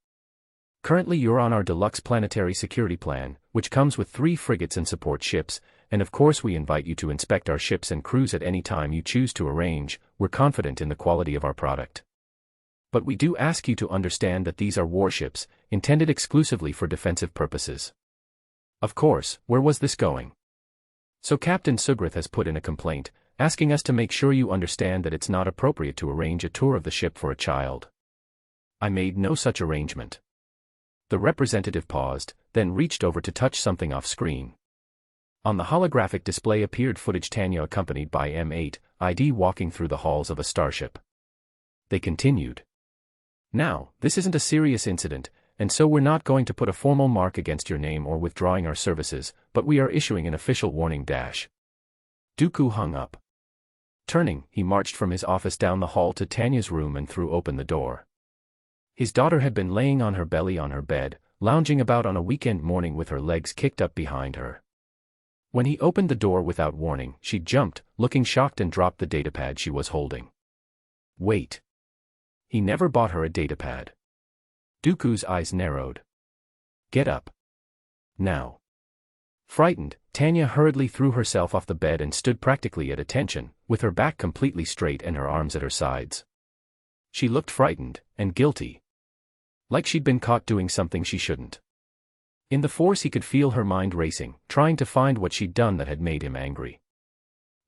Currently you're on our deluxe planetary security plan, which comes with 3 frigates and support ships, and of course we invite you to inspect our ships and crews at any time you choose to arrange. We're confident in the quality of our product. But we do ask you to understand that these are warships, intended exclusively for defensive purposes. Of course, where was this going? So Captain Sugrith has put in a complaint, asking us to make sure you understand that it's not appropriate to arrange a tour of the ship for a child. I made no such arrangement. The representative paused, then reached over to touch something off screen. On the holographic display appeared footage Tanya accompanied by M8, ID walking through the halls of a starship. They continued. Now, this isn't a serious incident, and so we're not going to put a formal mark against your name or withdrawing our services, but we are issuing an official warning. Dooku hung up. Turning, he marched from his office down the hall to Tanya's room and threw open the door. His daughter had been laying on her belly on her bed, lounging about on a weekend morning with her legs kicked up behind her. When he opened the door without warning, she jumped, looking shocked, and dropped the datapad she was holding. Wait. He never bought her a datapad. Dooku's eyes narrowed. Get up. Now. Frightened, Tanya hurriedly threw herself off the bed and stood practically at attention, with her back completely straight and her arms at her sides. She looked frightened, and guilty. Like she'd been caught doing something she shouldn't. In the Force he could feel her mind racing, trying to find what she'd done that had made him angry.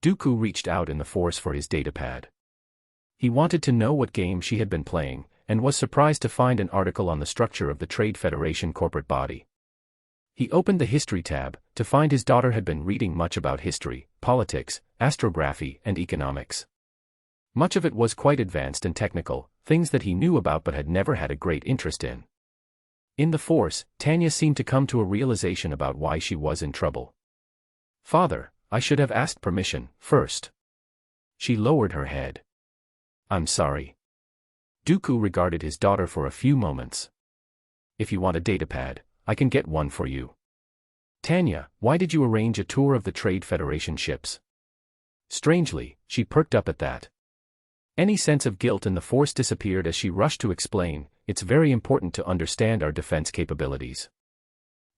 Dooku reached out in the Force for his datapad. He wanted to know what game she had been playing, and was surprised to find an article on the structure of the Trade Federation corporate body. He opened the History tab, to find his daughter had been reading much about history, politics, astrography, and economics. Much of it was quite advanced and technical, things that he knew about but had never had a great interest in. In the Force, Tanya seemed to come to a realization about why she was in trouble. Father, I should have asked permission first. She lowered her head. I'm sorry. Dooku regarded his daughter for a few moments. If you want a datapad, I can get one for you. Tanya, why did you arrange a tour of the Trade Federation ships? Strangely, she perked up at that. Any sense of guilt in the Force disappeared as she rushed to explain, it's very important to understand our defense capabilities.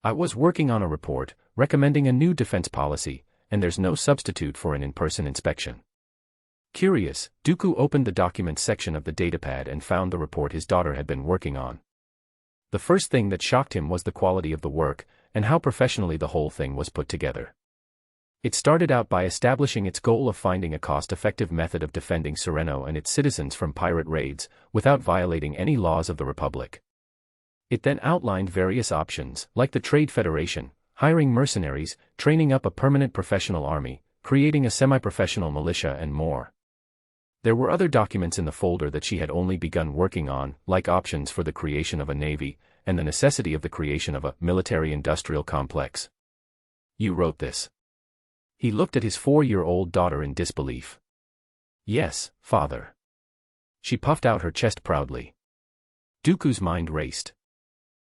I was working on a report, recommending a new defense policy, and there's no substitute for an in-person inspection. Curious, Dooku opened the documents section of the datapad and found the report his daughter had been working on. The first thing that shocked him was the quality of the work, and how professionally the whole thing was put together. It started out by establishing its goal of finding a cost-effective method of defending Sereno and its citizens from pirate raids, without violating any laws of the Republic. It then outlined various options, like the Trade Federation, hiring mercenaries, training up a permanent professional army, creating a semi-professional militia, and more. There were other documents in the folder that she had only begun working on, like options for the creation of a navy, and the necessity of the creation of a military-industrial complex. You wrote this. He looked at his 4-year-old daughter in disbelief. Yes, father. She puffed out her chest proudly. Dooku's mind raced.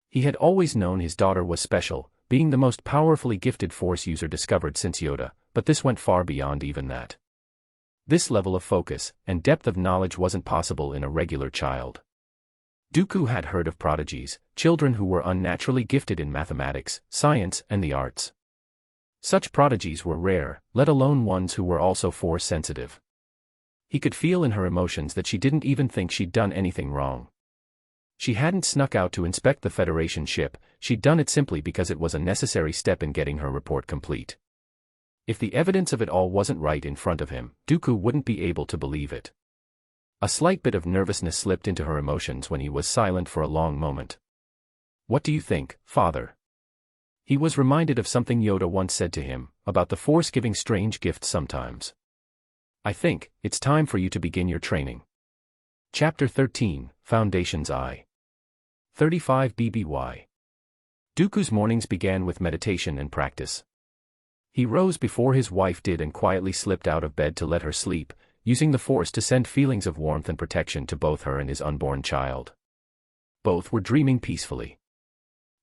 He had always known his daughter was special, being the most powerfully gifted Force user discovered since Yoda, but this went far beyond even that. This level of focus and depth of knowledge wasn't possible in a regular child. Dooku had heard of prodigies, children who were unnaturally gifted in mathematics, science, and the arts. Such prodigies were rare, let alone ones who were also Force-sensitive. He could feel in her emotions that she didn't even think she'd done anything wrong. She hadn't snuck out to inspect the Federation ship, she'd done it simply because it was a necessary step in getting her report complete. If the evidence of it all wasn't right in front of him, Dooku wouldn't be able to believe it. A slight bit of nervousness slipped into her emotions when he was silent for a long moment. What do you think, father? He was reminded of something Yoda once said to him, about the Force giving strange gifts sometimes. I think, it's time for you to begin your training. Chapter 13, Foundations I. 35 BBY. Dooku's mornings began with meditation and practice. He rose before his wife did and quietly slipped out of bed to let her sleep, using the Force to send feelings of warmth and protection to both her and his unborn child. Both were dreaming peacefully.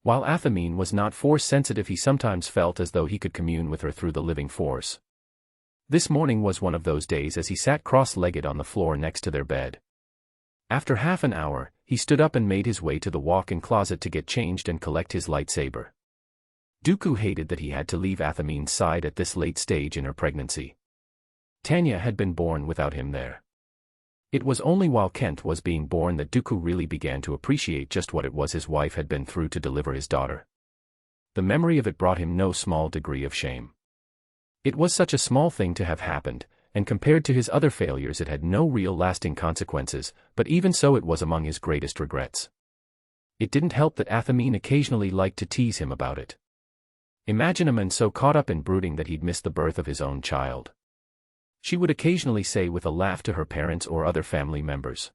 While Athamine was not Force-sensitive, he sometimes felt as though he could commune with her through the living Force. This morning was one of those days as he sat cross-legged on the floor next to their bed. After half an hour, he stood up and made his way to the walk-in closet to get changed and collect his lightsaber. Dooku hated that he had to leave Athamine's side at this late stage in her pregnancy. Tanya had been born without him there. It was only while Kent was being born that Dooku really began to appreciate just what it was his wife had been through to deliver his daughter. The memory of it brought him no small degree of shame. It was such a small thing to have happened, and compared to his other failures it had no real lasting consequences, but even so it was among his greatest regrets. It didn't help that Athamine occasionally liked to tease him about it. Imagine a man so caught up in brooding that he'd missed the birth of his own child. She would occasionally say with a laugh to her parents or other family members.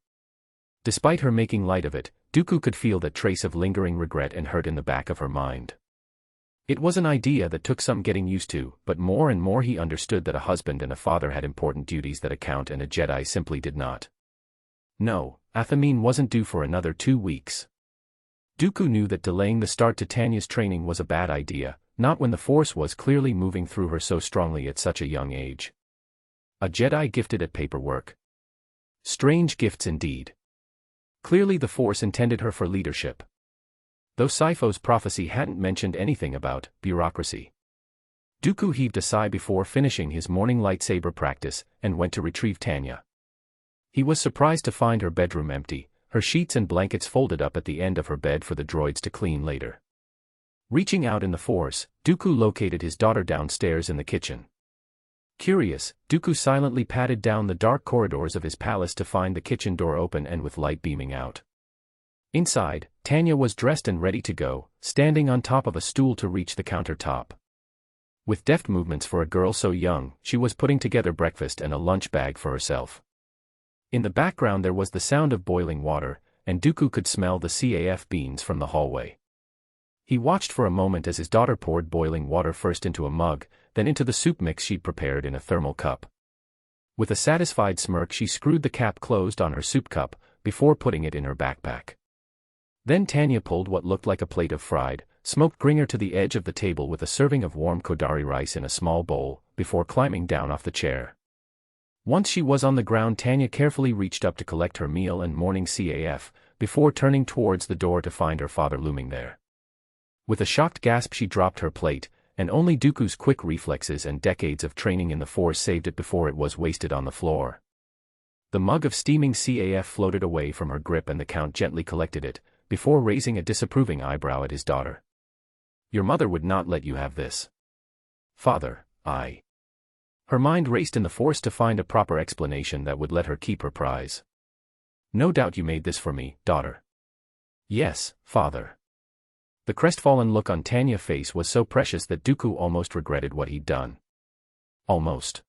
Despite her making light of it, Dooku could feel that trace of lingering regret and hurt in the back of her mind. It was an idea that took some getting used to, but more and more he understood that a husband and a father had important duties that a Count and a Jedi simply did not. No, Athamine wasn't due for another 2 weeks. Dooku knew that delaying the start to Tanya's training was a bad idea, not when the Force was clearly moving through her so strongly at such a young age. A Jedi gifted at paperwork. Strange gifts indeed. Clearly the Force intended her for leadership. Though Sipho's prophecy hadn't mentioned anything about bureaucracy. Dooku heaved a sigh before finishing his morning lightsaber practice, and went to retrieve Tanya. He was surprised to find her bedroom empty, her sheets and blankets folded up at the end of her bed for the droids to clean later. Reaching out in the Force, Dooku located his daughter downstairs in the kitchen. Curious, Dooku silently padded down the dark corridors of his palace to find the kitchen door open and with light beaming out. Inside, Tanya was dressed and ready to go, standing on top of a stool to reach the countertop. With deft movements for a girl so young, she was putting together breakfast and a lunch bag for herself. In the background there was the sound of boiling water, and Dooku could smell the CAF beans from the hallway. He watched for a moment as his daughter poured boiling water first into a mug, then into the soup mix she'd prepared in a thermal cup. With a satisfied smirk she screwed the cap closed on her soup cup, before putting it in her backpack. Then Tanya pulled what looked like a plate of fried, smoked gringer to the edge of the table with a serving of warm Kodari rice in a small bowl, before climbing down off the chair. Once she was on the ground, Tanya carefully reached up to collect her meal and morning CAF, before turning towards the door to find her father looming there. With a shocked gasp she dropped her plate, and only Dooku's quick reflexes and decades of training in the Force saved it before it was wasted on the floor. The mug of steaming CAF floated away from her grip and the Count gently collected it, before raising a disapproving eyebrow at his daughter. "Your mother would not let you have this." "Father, I..." Her mind raced in the Force to find a proper explanation that would let her keep her prize. "No doubt you made this for me, daughter." "Yes, father." The crestfallen look on Tanya's face was so precious that Dooku almost regretted what he'd done. Almost.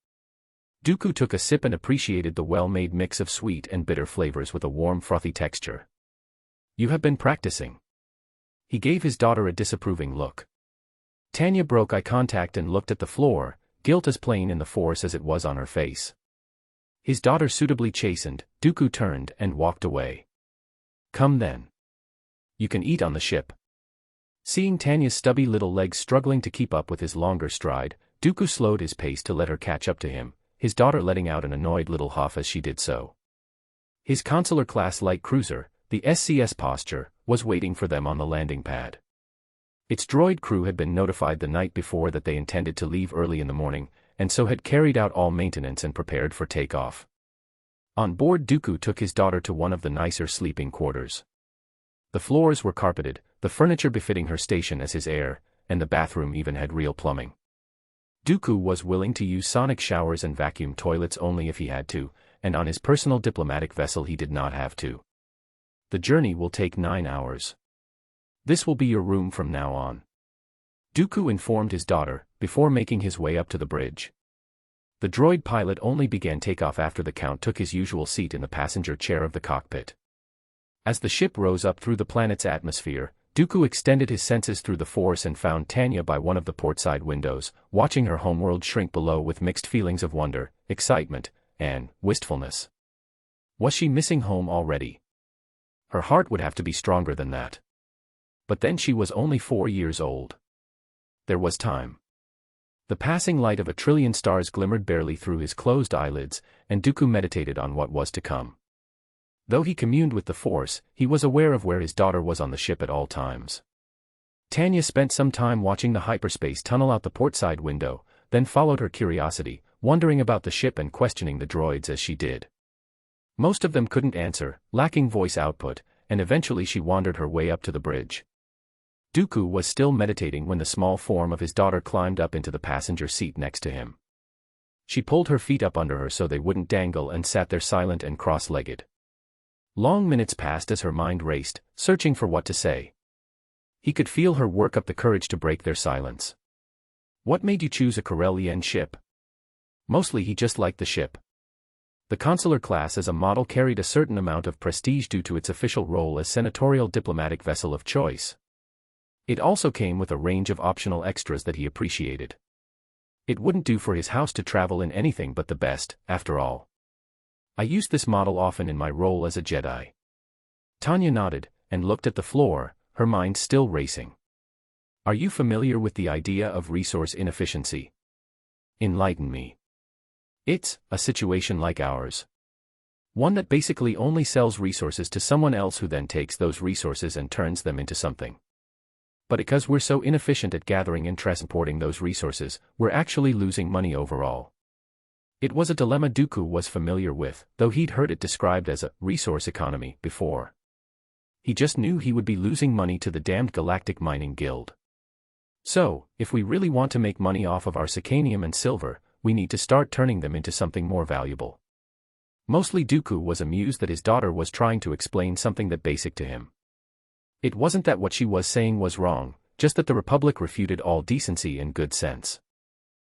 Dooku took a sip and appreciated the well-made mix of sweet and bitter flavors with a warm frothy texture. "You have been practicing." He gave his daughter a disapproving look. Tanya broke eye contact and looked at the floor, guilt as plain in the Force as it was on her face. His daughter suitably chastened, Dooku turned and walked away. "Come then. You can eat on the ship." Seeing Tanya's stubby little legs struggling to keep up with his longer stride, Dooku slowed his pace to let her catch up to him, his daughter letting out an annoyed little huff as she did so. His consular-class light cruiser, the SCS Posture, was waiting for them on the landing pad. Its droid crew had been notified the night before that they intended to leave early in the morning, and so had carried out all maintenance and prepared for takeoff. On board, Dooku took his daughter to one of the nicer sleeping quarters. The floors were carpeted, the furniture befitting her station as his heir, and the bathroom even had real plumbing. Dooku was willing to use sonic showers and vacuum toilets only if he had to, and on his personal diplomatic vessel he did not have to. "The journey will take 9 hours. This will be your room from now on," Dooku informed his daughter, before making his way up to the bridge. The droid pilot only began takeoff after the Count took his usual seat in the passenger chair of the cockpit. As the ship rose up through the planet's atmosphere, Dooku extended his senses through the Force and found Tanya by one of the portside windows, watching her homeworld shrink below with mixed feelings of wonder, excitement, and wistfulness. Was she missing home already? Her heart would have to be stronger than that. But then she was only 4 years old. There was time. The passing light of 1,000,000,000,000 stars glimmered barely through his closed eyelids, and Dooku meditated on what was to come. Though he communed with the Force, he was aware of where his daughter was on the ship at all times. Tanya spent some time watching the hyperspace tunnel out the portside window, then followed her curiosity, wondering about the ship and questioning the droids as she did. Most of them couldn't answer, lacking voice output, and eventually she wandered her way up to the bridge. Dooku was still meditating when the small form of his daughter climbed up into the passenger seat next to him. She pulled her feet up under her so they wouldn't dangle and sat there silent and cross-legged. Long minutes passed as her mind raced, searching for what to say. He could feel her work up the courage to break their silence. What made you choose a Corellian ship? Mostly he just liked the ship. The consular class as a model carried a certain amount of prestige due to its official role as senatorial diplomatic vessel of choice. It also came with a range of optional extras that he appreciated. It wouldn't do for his house to travel in anything but the best, after all. I used this model often in my role as a Jedi. Tanya nodded, and looked at the floor, her mind still racing. Are you familiar with the idea of resource inefficiency? Enlighten me. It's a situation like ours. One that basically only sells resources to someone else who then takes those resources and turns them into something. But because we're so inefficient at gathering and transporting those resources, we're actually losing money overall. It was a dilemma Dooku was familiar with, though he'd heard it described as a resource economy before. He just knew he would be losing money to the damned Galactic Mining Guild. So, if we really want to make money off of our Sicanium and silver, we need to start turning them into something more valuable. Mostly Dooku was amused that his daughter was trying to explain something that basic to him. It wasn't that what she was saying was wrong, just that the Republic refuted all decency and good sense.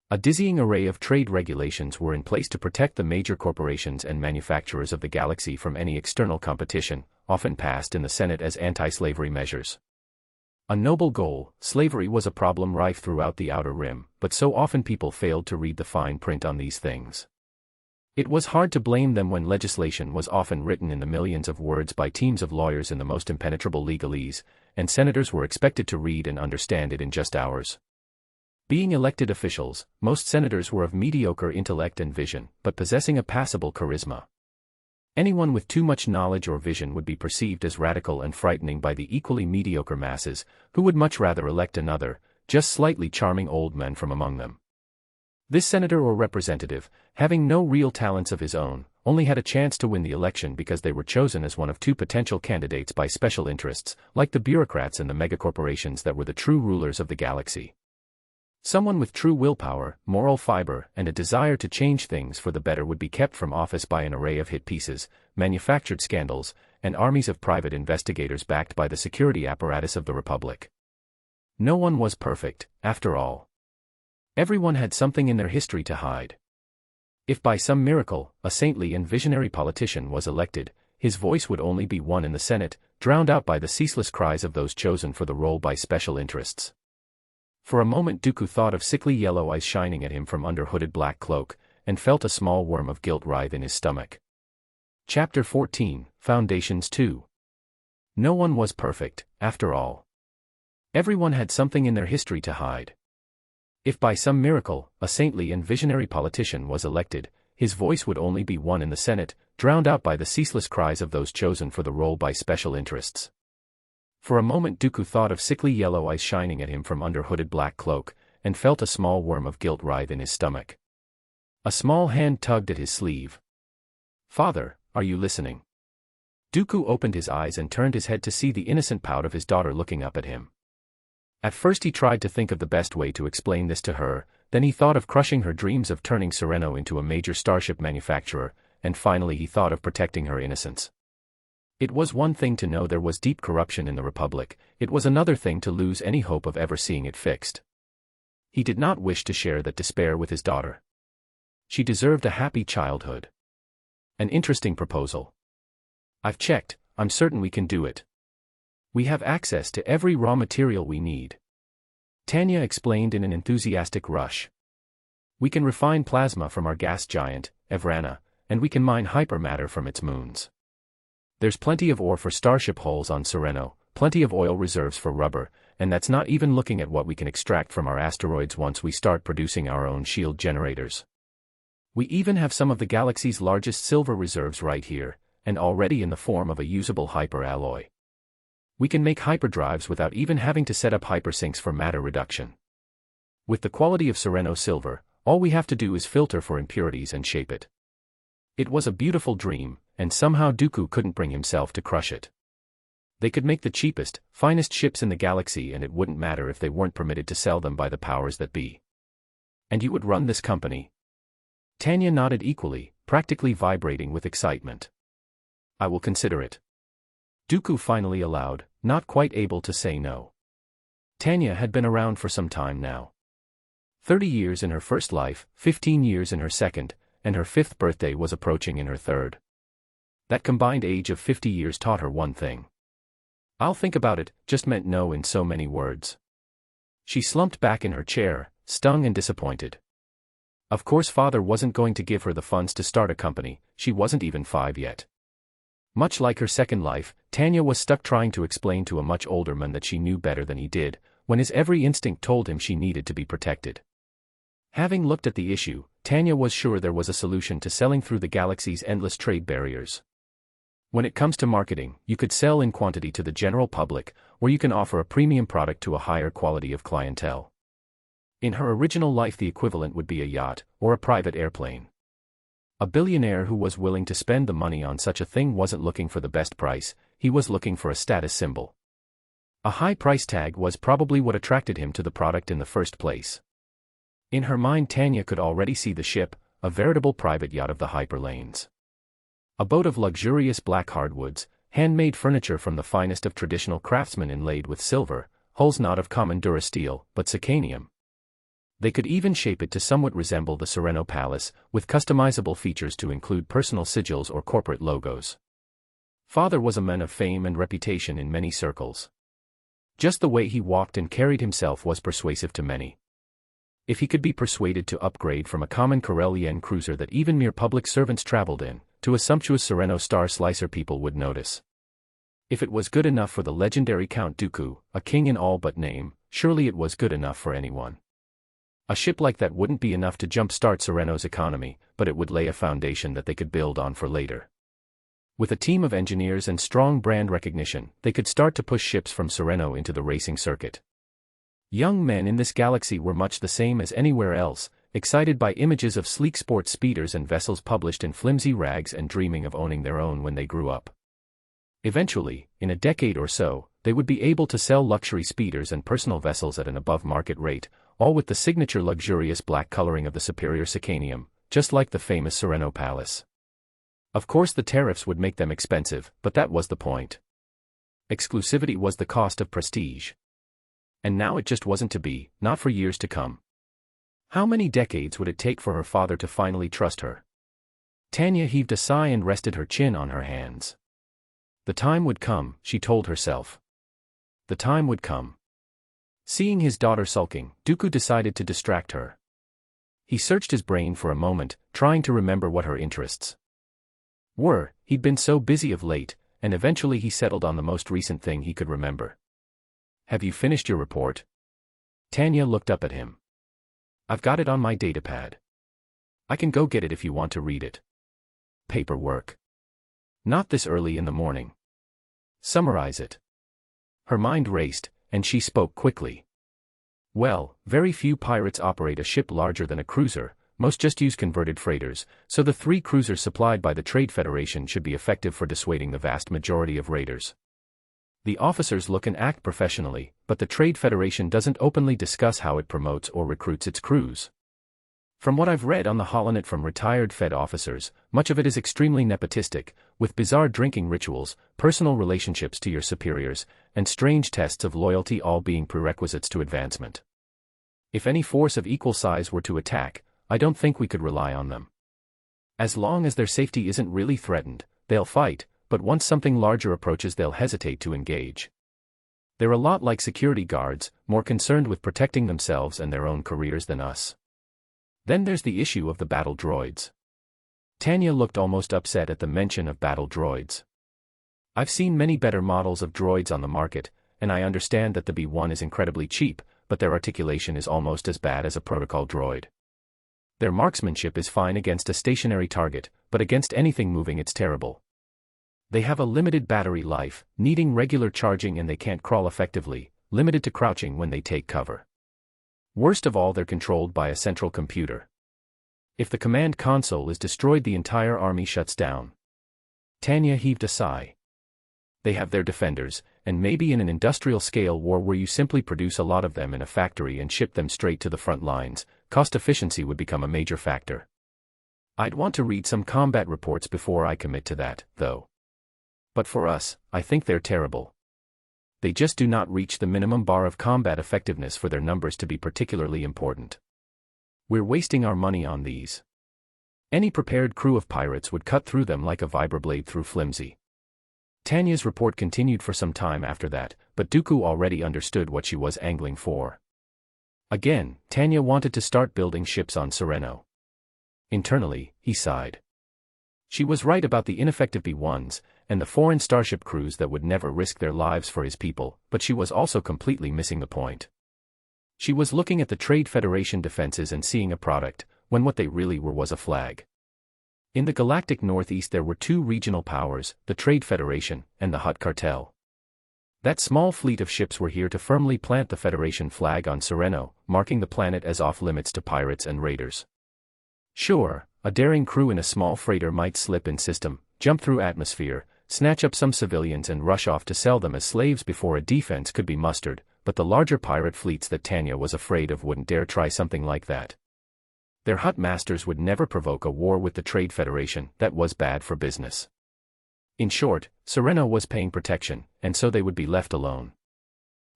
A dizzying array of trade regulations were in place to protect the major corporations and manufacturers of the galaxy from any external competition, often passed in the Senate as anti-slavery measures. A noble goal, slavery was a problem rife throughout the Outer Rim, but so often people failed to read the fine print on these things. It was hard to blame them when legislation was often written in the millions of words by teams of lawyers in the most impenetrable legalese, and senators were expected to read and understand it in just hours. Being elected officials, most senators were of mediocre intellect and vision, but possessing a passable charisma. Anyone with too much knowledge or vision would be perceived as radical and frightening by the equally mediocre masses, who would much rather elect another, just slightly charming old man from among them. This senator or representative, having no real talents of his own, only had a chance to win the election because they were chosen as one of two potential candidates by special interests, like the bureaucrats and the megacorporations that were the true rulers of the galaxy. Someone with true willpower, moral fiber, and a desire to change things for the better would be kept from office by an array of hit pieces, manufactured scandals, and armies of private investigators backed by the security apparatus of the Republic. No one was perfect, after all. Everyone had something in their history to hide. If by some miracle, a saintly and visionary politician was elected, his voice would only be one in the Senate, drowned out by the ceaseless cries of those chosen for the role by special interests. For a moment Dooku thought of sickly yellow eyes shining at him from under hooded black cloak, and felt a small worm of guilt writhe in his stomach. Chapter 14, Foundations 2. No one was perfect, after all. Everyone had something in their history to hide. If by some miracle, a saintly and visionary politician was elected, his voice would only be one in the Senate, drowned out by the ceaseless cries of those chosen for the role by special interests. For a moment Dooku thought of sickly yellow eyes shining at him from under hooded black cloak, and felt a small worm of guilt writhe in his stomach. A small hand tugged at his sleeve. "Father, are you listening?" Dooku opened his eyes and turned his head to see the innocent pout of his daughter looking up at him. At first he tried to think of the best way to explain this to her, then he thought of crushing her dreams of turning Sereno into a major starship manufacturer, and finally he thought of protecting her innocence. It was one thing to know there was deep corruption in the Republic, it was another thing to lose any hope of ever seeing it fixed. He did not wish to share that despair with his daughter. She deserved a happy childhood. An interesting proposal. "I've checked, I'm certain we can do it. We have access to every raw material we need," Tanya explained in an enthusiastic rush. "We can refine plasma from our gas giant, Evrana, and we can mine hypermatter from its moons. There's plenty of ore for starship hulls on Sereno, plenty of oil reserves for rubber, and that's not even looking at what we can extract from our asteroids once we start producing our own shield generators. We even have some of the galaxy's largest silver reserves right here, and already in the form of a usable hyper-alloy. We can make hyperdrives without even having to set up hypersinks for matter reduction. With the quality of Sereno silver, all we have to do is filter for impurities and shape it. It was a beautiful dream, and somehow Dooku couldn't bring himself to crush it. They could make the cheapest, finest ships in the galaxy, and it wouldn't matter if they weren't permitted to sell them by the powers that be. And you would run this company? Tanya nodded equally, practically vibrating with excitement. I will consider it. Dooku finally allowed, not quite able to say no. Tanya had been around for some time now. 30 years in her first life, 15 years in her second, and her 5th birthday was approaching in her 3rd. That combined age of 50 years taught her one thing. I'll think about it, just meant no in so many words. She slumped back in her chair, stung and disappointed. Of course father wasn't going to give her the funds to start a company, she wasn't even 5 yet. Much like her second life, Tanya was stuck trying to explain to a much older man that she knew better than he did, when his every instinct told him she needed to be protected. Having looked at the issue, Tanya was sure there was a solution to selling through the galaxy's endless trade barriers. When it comes to marketing, you could sell in quantity to the general public, or you can offer a premium product to a higher quality of clientele. In her original life the equivalent would be a yacht, or a private airplane. A billionaire who was willing to spend the money on such a thing wasn't looking for the best price, he was looking for a status symbol. A high price tag was probably what attracted him to the product in the first place. In her mind Tanya could already see the ship, a veritable private yacht of the hyperlanes. A boat of luxurious black hardwoods, handmade furniture from the finest of traditional craftsmen inlaid with silver, hulls not of common durasteel, but zirconium. They could even shape it to somewhat resemble the Sereno Palace, with customizable features to include personal sigils or corporate logos. Father was a man of fame and reputation in many circles. Just the way he walked and carried himself was persuasive to many. If he could be persuaded to upgrade from a common Corellian cruiser that even mere public servants traveled in, to a sumptuous Sereno Star Slicer, people would notice. If it was good enough for the legendary Count Dooku, a king in all but name, surely it was good enough for anyone. A ship like that wouldn't be enough to jumpstart Sereno's economy, but it would lay a foundation that they could build on for later. With a team of engineers and strong brand recognition, they could start to push ships from Sereno into the racing circuit. Young men in this galaxy were much the same as anywhere else, excited by images of sleek sports speeders and vessels published in flimsy rags and dreaming of owning their own when they grew up. Eventually, in a decade or so, they would be able to sell luxury speeders and personal vessels at an above-market rate, all with the signature luxurious black coloring of the superior zirconium, just like the famous Sereno Palace. Of course the tariffs would make them expensive, but that was the point. Exclusivity was the cost of prestige. And now it just wasn't to be, not for years to come. How many decades would it take for her father to finally trust her? Tanya heaved a sigh and rested her chin on her hands. The time would come, she told herself. The time would come. Seeing his daughter sulking, Dooku decided to distract her. He searched his brain for a moment, trying to remember what her interests were. He'd been so busy of late, and eventually he settled on the most recent thing he could remember. Have you finished your report? Tanya looked up at him. I've got it on my datapad. I can go get it if you want to read it. Paperwork. Not this early in the morning. Summarize it. Her mind raced, and she spoke quickly. Well, very few pirates operate a ship larger than a cruiser, most just use converted freighters, so the 3 cruisers supplied by the Trade Federation should be effective for dissuading the vast majority of raiders. The officers look and act professionally, but the Trade Federation doesn't openly discuss how it promotes or recruits its crews. From what I've read on the holonet from retired Fed officers, much of it is extremely nepotistic, with bizarre drinking rituals, personal relationships to your superiors, and strange tests of loyalty all being prerequisites to advancement. If any force of equal size were to attack, I don't think we could rely on them. As long as their safety isn't really threatened, they'll fight, but once something larger approaches they'll hesitate to engage. They're a lot like security guards, more concerned with protecting themselves and their own careers than us. Then there's the issue of the battle droids. Tanya looked almost upset at the mention of battle droids. I've seen many better models of droids on the market, and I understand that the B-1 is incredibly cheap, but their articulation is almost as bad as a protocol droid. Their marksmanship is fine against a stationary target, but against anything moving it's terrible. They have a limited battery life, needing regular charging, and they can't crawl effectively, limited to crouching when they take cover. Worst of all, they're controlled by a central computer. If the command console is destroyed, the entire army shuts down. Tanya heaved a sigh. They have their defenders, and maybe in an industrial-scale war where you simply produce a lot of them in a factory and ship them straight to the front lines, cost efficiency would become a major factor. I'd want to read some combat reports before I commit to that, though. But for us, I think they're terrible. They just do not reach the minimum bar of combat effectiveness for their numbers to be particularly important. We're wasting our money on these. Any prepared crew of pirates would cut through them like a vibroblade through flimsy. Tanya's report continued for some time after that, but Dooku already understood what she was angling for. Again, Tanya wanted to start building ships on Sereno. Internally, he sighed. She was right about the ineffective B-1s, and the foreign starship crews that would never risk their lives for his people, but she was also completely missing the point. She was looking at the Trade Federation defenses and seeing a product, when what they really were was a flag. In the galactic northeast there were two regional powers, the Trade Federation and the Hutt Cartel. That small fleet of ships were here to firmly plant the Federation flag on Sereno, marking the planet as off-limits to pirates and raiders. Sure, a daring crew in a small freighter might slip in system, jump through atmosphere, snatch up some civilians and rush off to sell them as slaves before a defense could be mustered, but the larger pirate fleets that Tanya was afraid of wouldn't dare try something like that. Their Hutt masters would never provoke a war with the Trade Federation. That was bad for business. In short, Sereno was paying protection, and so they would be left alone.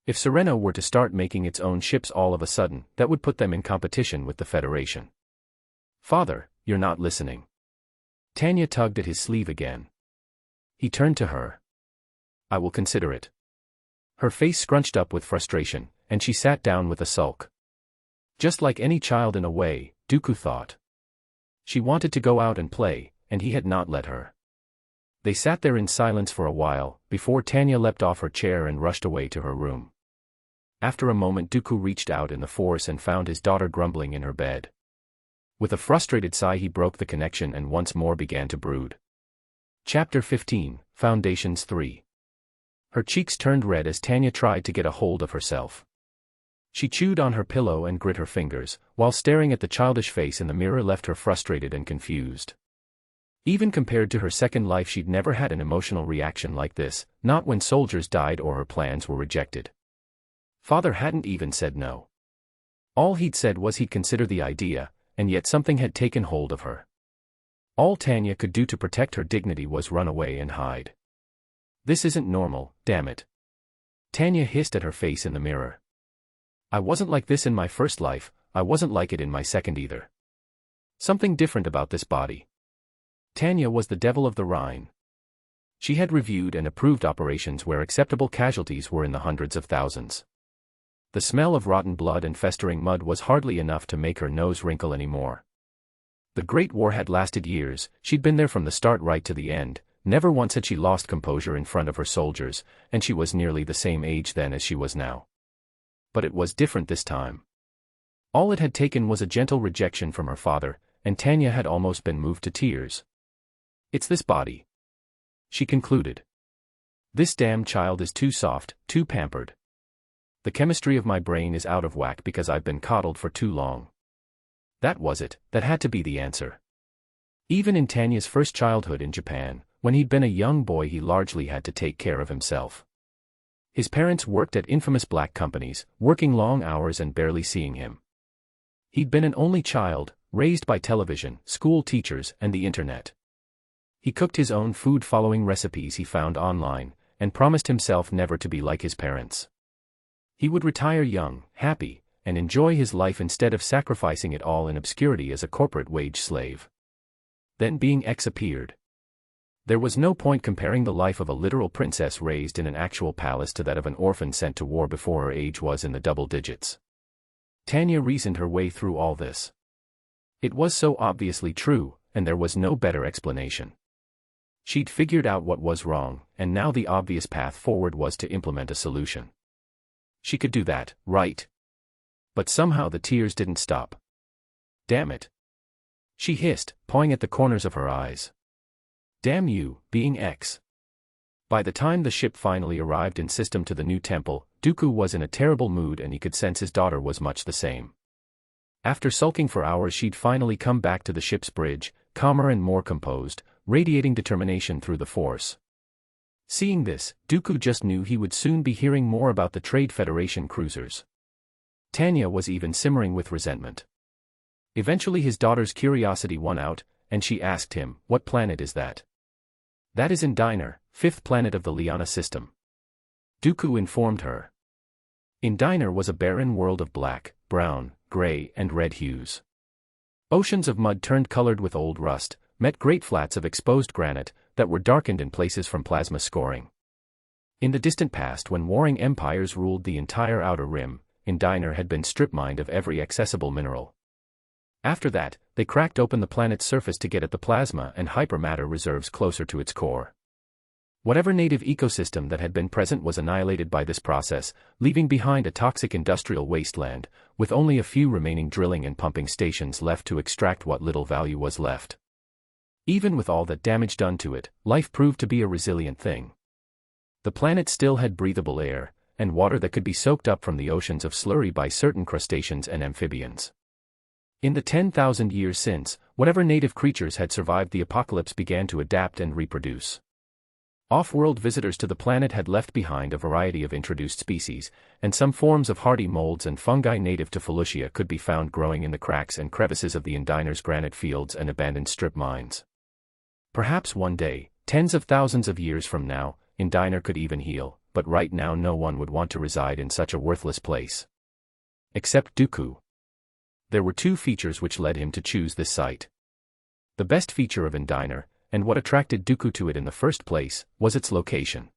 If Sereno were to start making its own ships all of a sudden, that would put them in competition with the Federation. Father, you're not listening. Tanya tugged at his sleeve again. He turned to her. I will consider it. Her face scrunched up with frustration, and she sat down with a sulk. Just like any child in a way, Dooku thought. She wanted to go out and play, and he had not let her. They sat there in silence for a while, before Tanya leapt off her chair and rushed away to her room. After a moment Dooku reached out in the Force and found his daughter grumbling in her bed. With a frustrated sigh he broke the connection and once more began to brood. Chapter 15, Foundations 3. Her cheeks turned red as Tanya tried to get a hold of herself. She chewed on her pillow and grit her fingers, while staring at the childish face in the mirror left her frustrated and confused. Even compared to her second life she'd never had an emotional reaction like this, not when soldiers died or her plans were rejected. Father hadn't even said no. All he'd said was he'd consider the idea, and yet something had taken hold of her. All Tanya could do to protect her dignity was run away and hide. This isn't normal, damn it. Tanya hissed at her face in the mirror. I wasn't like this in my first life, I wasn't like it in my second either. Something different about this body. Tanya was the devil of the Rhine. She had reviewed and approved operations where acceptable casualties were in the hundreds of thousands. The smell of rotten blood and festering mud was hardly enough to make her nose wrinkle anymore. The Great War had lasted years, she'd been there from the start right to the end, never once had she lost composure in front of her soldiers, and she was nearly the same age then as she was now. But it was different this time. All it had taken was a gentle rejection from her father, and Tanya had almost been moved to tears. It's this body, she concluded. This damn child is too soft, too pampered. The chemistry of my brain is out of whack because I've been coddled for too long. That was it, that had to be the answer. Even in Tanya's first childhood in Japan, when he'd been a young boy he largely had to take care of himself. His parents worked at infamous black companies, working long hours and barely seeing him. He'd been an only child, raised by television, school teachers, and the internet. He cooked his own food following recipes he found online, and promised himself never to be like his parents. He would retire young, happy, and enjoy his life instead of sacrificing it all in obscurity as a corporate wage slave. Then being X appeared. There was no point comparing the life of a literal princess raised in an actual palace to that of an orphan sent to war before her age was in the double digits. Tanya reasoned her way through all this. It was so obviously true, and there was no better explanation. She'd figured out what was wrong, and now the obvious path forward was to implement a solution. She could do that, right? But somehow the tears didn't stop. Damn it. She hissed, pawing at the corners of her eyes. Damn you, being X. By the time the ship finally arrived in system to the new temple, Dooku was in a terrible mood and he could sense his daughter was much the same. After sulking for hours, she'd finally come back to the ship's bridge, calmer and more composed, radiating determination through the Force. Seeing this, Dooku just knew he would soon be hearing more about the Trade Federation cruisers. Tanya was even simmering with resentment. Eventually his daughter's curiosity won out, and she asked him, "What planet is that?" "That is Indiner, 5th planet of the Liana system." Dooku informed her. Indiner was a barren world of black, brown, gray, and red hues. Oceans of mud turned colored with old rust, met great flats of exposed granite that were darkened in places from plasma scoring. In the distant past, when warring empires ruled the entire outer rim, Indiner had been strip-mined of every accessible mineral. After that, they cracked open the planet's surface to get at the plasma and hypermatter reserves closer to its core. Whatever native ecosystem that had been present was annihilated by this process, leaving behind a toxic industrial wasteland, with only a few remaining drilling and pumping stations left to extract what little value was left. Even with all that damage done to it, life proved to be a resilient thing. The planet still had breathable air, and water that could be soaked up from the oceans of slurry by certain crustaceans and amphibians. In the 10,000 years since, whatever native creatures had survived the apocalypse began to adapt and reproduce. Off-world visitors to the planet had left behind a variety of introduced species, and some forms of hardy molds and fungi native to Felucia could be found growing in the cracks and crevices of the Indiner's granite fields and abandoned strip mines. Perhaps one day, tens of thousands of years from now, Indiner could even heal, but right now no one would want to reside in such a worthless place. Except Dooku. There were two features which led him to choose this site. The best feature of Indiner, and what attracted Dooku to it in the first place, was its location.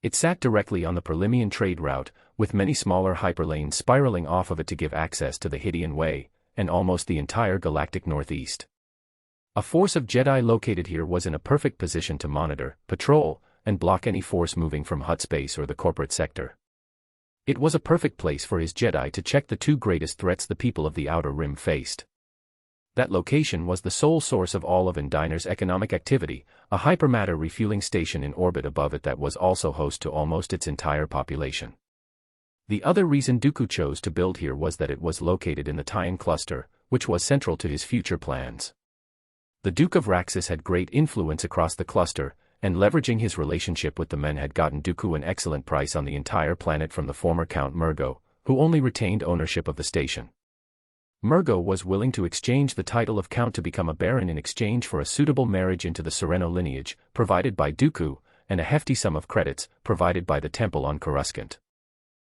It sat directly on the Perlimian trade route, with many smaller hyperlanes spiraling off of it to give access to the Hydian Way, and almost the entire galactic northeast. A force of Jedi located here was in a perfect position to monitor, patrol, and block any force moving from Hutt space or the corporate sector. It was a perfect place for his Jedi to check the two greatest threats the people of the Outer Rim faced. That location was the sole source of all of Indiner's economic activity, a hypermatter refueling station in orbit above it that was also host to almost its entire population. The other reason Dooku chose to build here was that it was located in the Tyan cluster, which was central to his future plans. The Duke of Raxus had great influence across the cluster, and leveraging his relationship with the men had gotten Dooku an excellent price on the entire planet from the former Count Murgo, who only retained ownership of the station. Murgo was willing to exchange the title of Count to become a Baron in exchange for a suitable marriage into the Sereno lineage, provided by Dooku, and a hefty sum of credits, provided by the temple on Coruscant.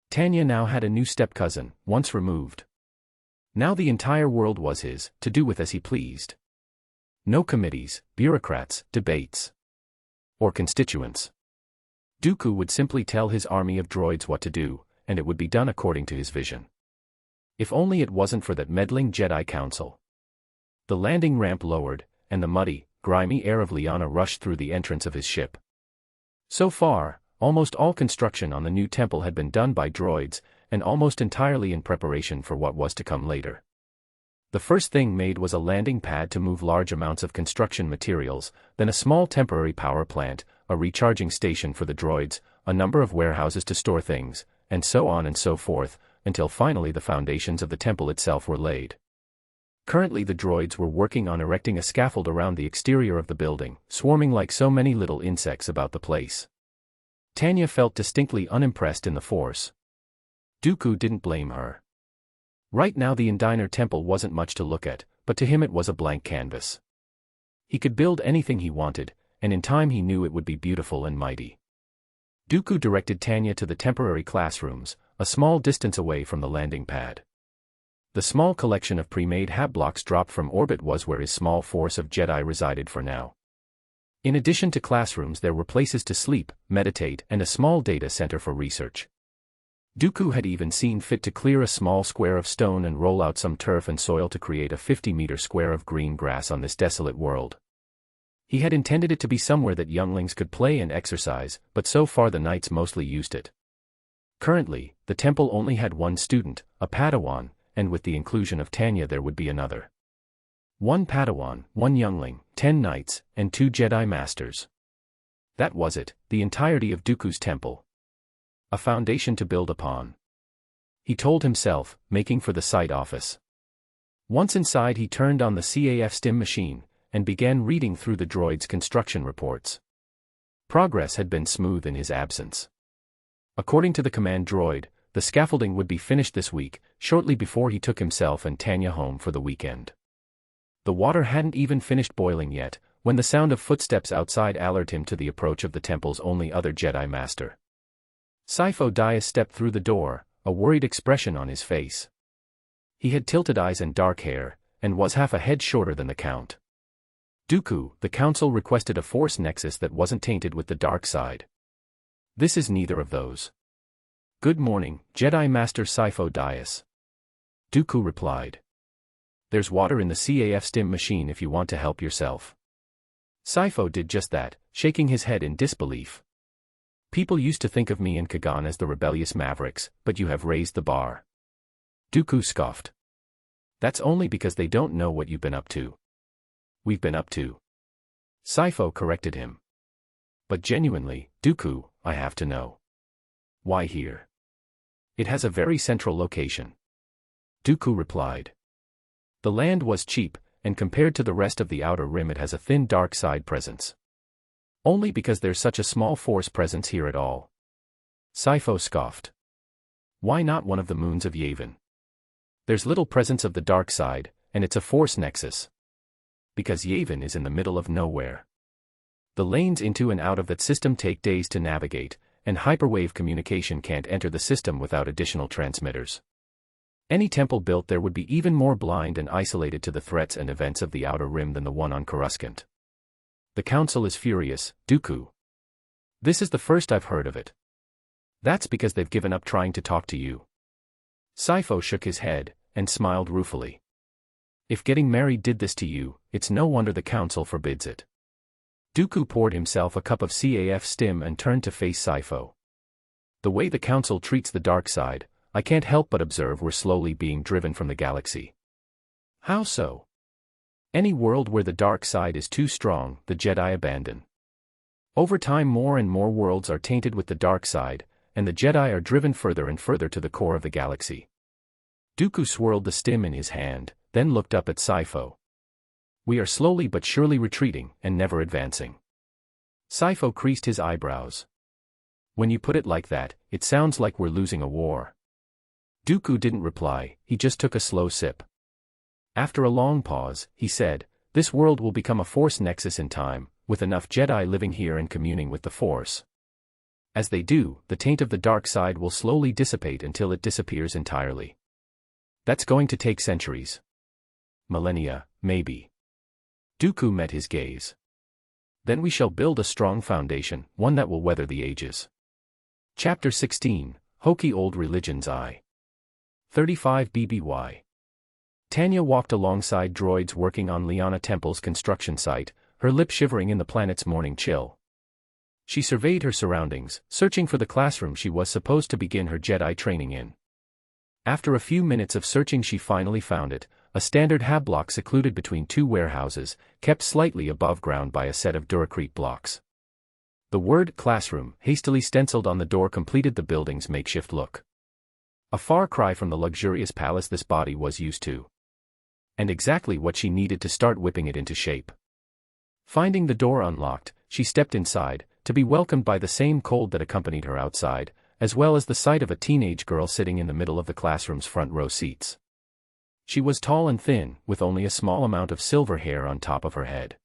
Tanya now had a new step-cousin, once removed. Now the entire world was his, to do with as he pleased. No committees, bureaucrats, debates, or constituents. Dooku would simply tell his army of droids what to do, and it would be done according to his vision. If only it wasn't for that meddling Jedi Council. The landing ramp lowered, and the muddy, grimy air of Liana rushed through the entrance of his ship. So far, almost all construction on the new temple had been done by droids, and almost entirely in preparation for what was to come later. The first thing made was a landing pad to move large amounts of construction materials, then a small temporary power plant, a recharging station for the droids, a number of warehouses to store things, and so on and so forth, until finally the foundations of the temple itself were laid. Currently the droids were working on erecting a scaffold around the exterior of the building, swarming like so many little insects about the place. Tanya felt distinctly unimpressed in the Force. Dooku didn't blame her. Right now the Indiner temple wasn't much to look at, but to him it was a blank canvas. He could build anything he wanted, and in time he knew it would be beautiful and mighty. Dooku directed Tanya to the temporary classrooms, a small distance away from the landing pad. The small collection of pre-made hab blocks dropped from orbit was where his small force of Jedi resided for now. In addition to classrooms there were places to sleep, meditate, and a small data center for research. Dooku had even seen fit to clear a small square of stone and roll out some turf and soil to create a 50-meter square of green grass on this desolate world. He had intended it to be somewhere that younglings could play and exercise, but so far the knights mostly used it. Currently, the temple only had one student, a Padawan, and with the inclusion of Tanya there would be another. 1 Padawan, 1 youngling, 10 knights, and 2 Jedi Masters. That was it, the entirety of Dooku's temple. A foundation to build upon. He told himself, making for the site office. Once inside, he turned on the CAF stim machine, and began reading through the droid's construction reports. Progress had been smooth in his absence. According to the command droid, the scaffolding would be finished this week, shortly before he took himself and Tanya home for the weekend. The water hadn't even finished boiling yet, when the sound of footsteps outside alerted him to the approach of the temple's only other Jedi Master. Sifo-Dyas stepped through the door, a worried expression on his face. He had tilted eyes and dark hair, and was half a head shorter than the Count. Dooku, the Council requested a Force nexus that wasn't tainted with the dark side. This is neither of those. Good morning, Jedi Master Sifo-Dyas. Dooku replied. There's water in the CAF stim machine if you want to help yourself. Sifo did just that, shaking his head in disbelief. People used to think of me and Kagan as the rebellious mavericks, but you have raised the bar. Dooku scoffed. That's only because they don't know what you've been up to. We've been up to. Sifo corrected him. But genuinely, Dooku, I have to know. Why here? It has a very central location. Dooku replied. The land was cheap, and compared to the rest of the outer rim it has a thin dark side presence. Only because there's such a small Force presence here at all. Sifo scoffed. Why not one of the moons of Yavin? There's little presence of the dark side, and it's a Force nexus. Because Yavin is in the middle of nowhere. The lanes into and out of that system take days to navigate, and hyperwave communication can't enter the system without additional transmitters. Any temple built there would be even more blind and isolated to the threats and events of the outer rim than the one on Coruscant. The Council is furious, Dooku. This is the first I've heard of it. That's because they've given up trying to talk to you. Sifo shook his head, and smiled ruefully. If getting married did this to you, it's no wonder the Council forbids it. Dooku poured himself a cup of CAF stim and turned to face Sifo. The way the Council treats the dark side, I can't help but observe we're slowly being driven from the galaxy. How so? Any world where the dark side is too strong, the Jedi abandon. Over time more and more worlds are tainted with the dark side, and the Jedi are driven further and further to the core of the galaxy. Dooku swirled the stim in his hand, then looked up at Sifo. We are slowly but surely retreating, and never advancing. Sifo creased his eyebrows. When you put it like that, it sounds like we're losing a war. Dooku didn't reply, he just took a slow sip. After a long pause, he said, this world will become a Force nexus in time, with enough Jedi living here and communing with the Force. As they do, the taint of the dark side will slowly dissipate until it disappears entirely. That's going to take centuries. Millennia, maybe. Dooku met his gaze. Then we shall build a strong foundation, one that will weather the ages. Chapter 16, Hokey Old Religion's Eye. 35 BBY. Tanya walked alongside droids working on Liana Temple's construction site, her lip shivering in the planet's morning chill. She surveyed her surroundings, searching for the classroom she was supposed to begin her Jedi training in. After a few minutes of searching she finally found it, a standard hab block secluded between two warehouses, kept slightly above ground by a set of Duracrete blocks. The word classroom, hastily stenciled on the door, completed the building's makeshift look. A far cry from the luxurious palace this body was used to. And exactly what she needed to start whipping it into shape. Finding the door unlocked, she stepped inside, to be welcomed by the same cold that accompanied her outside, as well as the sight of a teenage girl sitting in the middle of the classroom's front row seats. She was tall and thin, with only a small amount of silver hair on top of her head.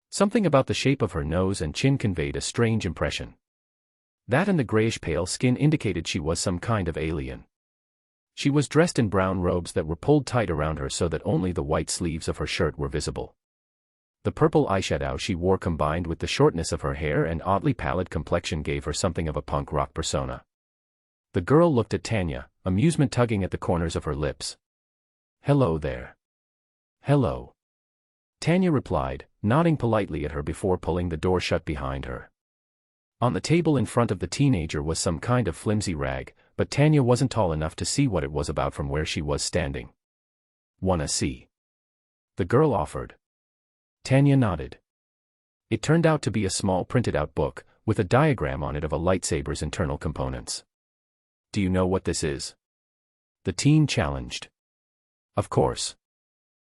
Something about the shape of her nose and chin conveyed a strange impression. That and the grayish-pale skin indicated she was some kind of alien. She was dressed in brown robes that were pulled tight around her so that only the white sleeves of her shirt were visible. The purple eyeshadow she wore combined with the shortness of her hair and oddly pallid complexion gave her something of a punk rock persona. The girl looked at Tanya, amusement tugging at the corners of her lips. "Hello there." "Hello." Tanya replied, nodding politely at her before pulling the door shut behind her. On the table in front of the teenager was some kind of flimsy rag, but Tanya wasn't tall enough to see what it was about from where she was standing. "Wanna see?" the girl offered. Tanya nodded. It turned out to be a small printed-out book, with a diagram on it of a lightsaber's internal components. Do you know what this is? The teen challenged. Of course.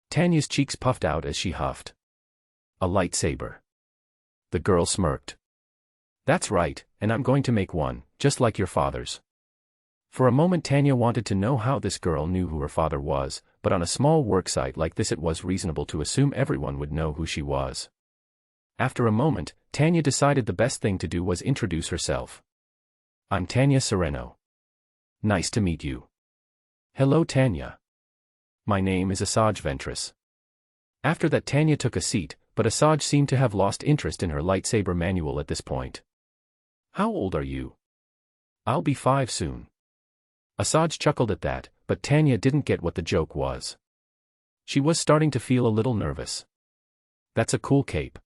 Tanya's cheeks puffed out as she huffed. A lightsaber. The girl smirked. That's right, and I'm going to make one, just like your father's. For a moment Tanya wanted to know how this girl knew who her father was, but on a small worksite like this it was reasonable to assume everyone would know who she was. After a moment, Tanya decided the best thing to do was introduce herself. I'm Tanya Sereno. Nice to meet you. Hello Tanya. My name is Asajj Ventress. After that Tanya took a seat, but Asajj seemed to have lost interest in her lightsaber manual at this point. How old are you? I'll be 5 soon. Asajj chuckled at that, but Tanya didn't get what the joke was. She was starting to feel a little nervous. That's a cool cape.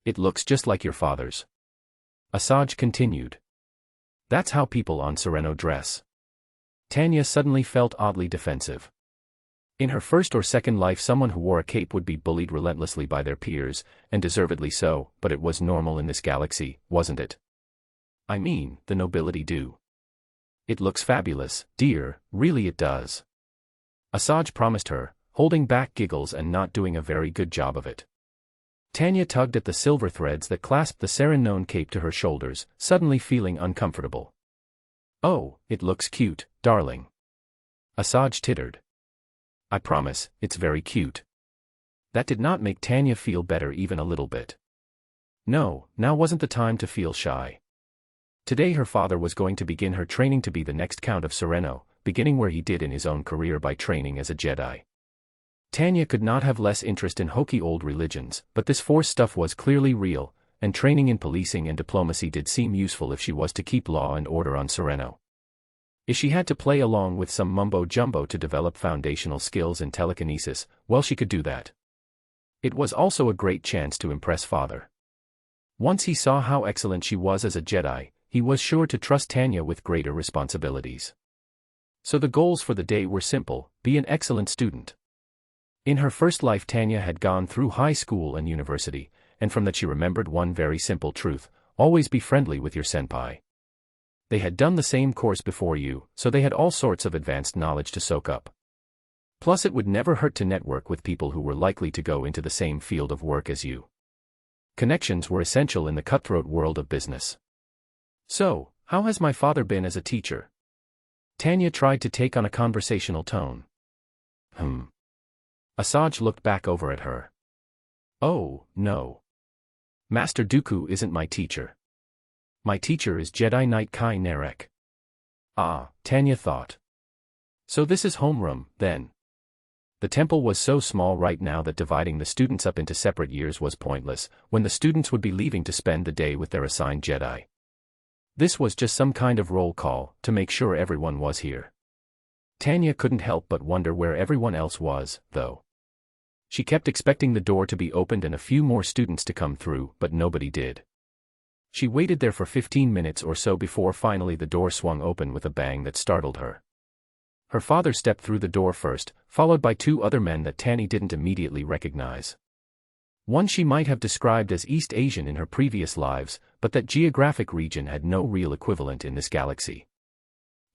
It looks just like your father's. Asajj continued. That's how people on Sereno dress. Tanya suddenly felt oddly defensive. In her first or second life someone who wore a cape would be bullied relentlessly by their peers, and deservedly so, but it was normal in this galaxy, wasn't it? I mean, the nobility do. It looks fabulous, dear, really it does. Asajj promised her, holding back giggles and not doing a very good job of it. Tanya tugged at the silver threads that clasped the Serenoan cape to her shoulders, suddenly feeling uncomfortable. Oh, it looks cute, darling. Asajj tittered. I promise, it's very cute. That did not make Tanya feel better even a little bit. No, now wasn't the time to feel shy. Today her father was going to begin her training to be the next Count of Sereno, beginning where he did in his own career by training as a Jedi. Tanya could not have less interest in hokey old religions, but this Force stuff was clearly real, and training in policing and diplomacy did seem useful if she was to keep law and order on Sereno. If she had to play along with some mumbo-jumbo to develop foundational skills in telekinesis, well she could do that. It was also a great chance to impress father. Once he saw how excellent she was as a Jedi, he was sure to trust Tanya with greater responsibilities. So the goals for the day were simple: be an excellent student. In her first life Tanya had gone through high school and university, and from that she remembered one very simple truth: always be friendly with your senpai. They had done the same course before you, so they had all sorts of advanced knowledge to soak up. Plus it would never hurt to network with people who were likely to go into the same field of work as you. Connections were essential in the cutthroat world of business. So, how has my father been as a teacher? Tanya tried to take on a conversational tone. Asajj looked back over at her. Oh, no. Master Dooku isn't my teacher. My teacher is Jedi Knight Kai Narek. Ah, Tanya thought. So this is homeroom, then. The temple was so small right now that dividing the students up into separate years was pointless, when the students would be leaving to spend the day with their assigned Jedi. This was just some kind of roll call, to make sure everyone was here. Tanya couldn't help but wonder where everyone else was, though. She kept expecting the door to be opened and a few more students to come through, but nobody did. She waited there for 15 minutes or so before finally the door swung open with a bang that startled her. Her father stepped through the door first, followed by 2 other men that Tanya didn't immediately recognize. One she might have described as East Asian in her previous lives, but that geographic region had no real equivalent in this galaxy.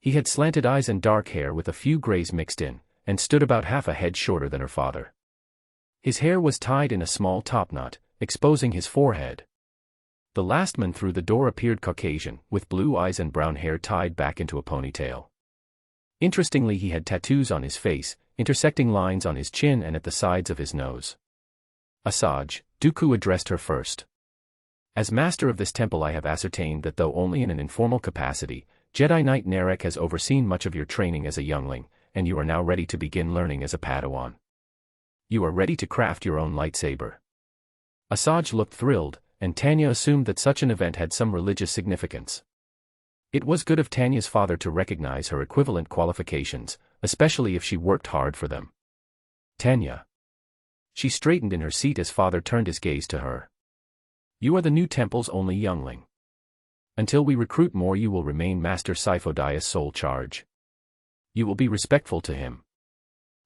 He had slanted eyes and dark hair with a few grays mixed in, and stood about half a head shorter than her father. His hair was tied in a small topknot, exposing his forehead. The last man through the door appeared Caucasian, with blue eyes and brown hair tied back into a ponytail. Interestingly, he had tattoos on his face, intersecting lines on his chin and at the sides of his nose. Asajj, Dooku addressed her first. As master of this temple I have ascertained that though only in an informal capacity, Jedi Knight Narek has overseen much of your training as a youngling, and you are now ready to begin learning as a Padawan. You are ready to craft your own lightsaber. Asajj looked thrilled, and Tanya assumed that such an event had some religious significance. It was good of Tanya's father to recognize her equivalent qualifications, especially if she worked hard for them. Tanya. She straightened in her seat as father turned his gaze to her. You are the new temple's only youngling. Until we recruit more you will remain Master Sifo-Dyas' sole charge. You will be respectful to him.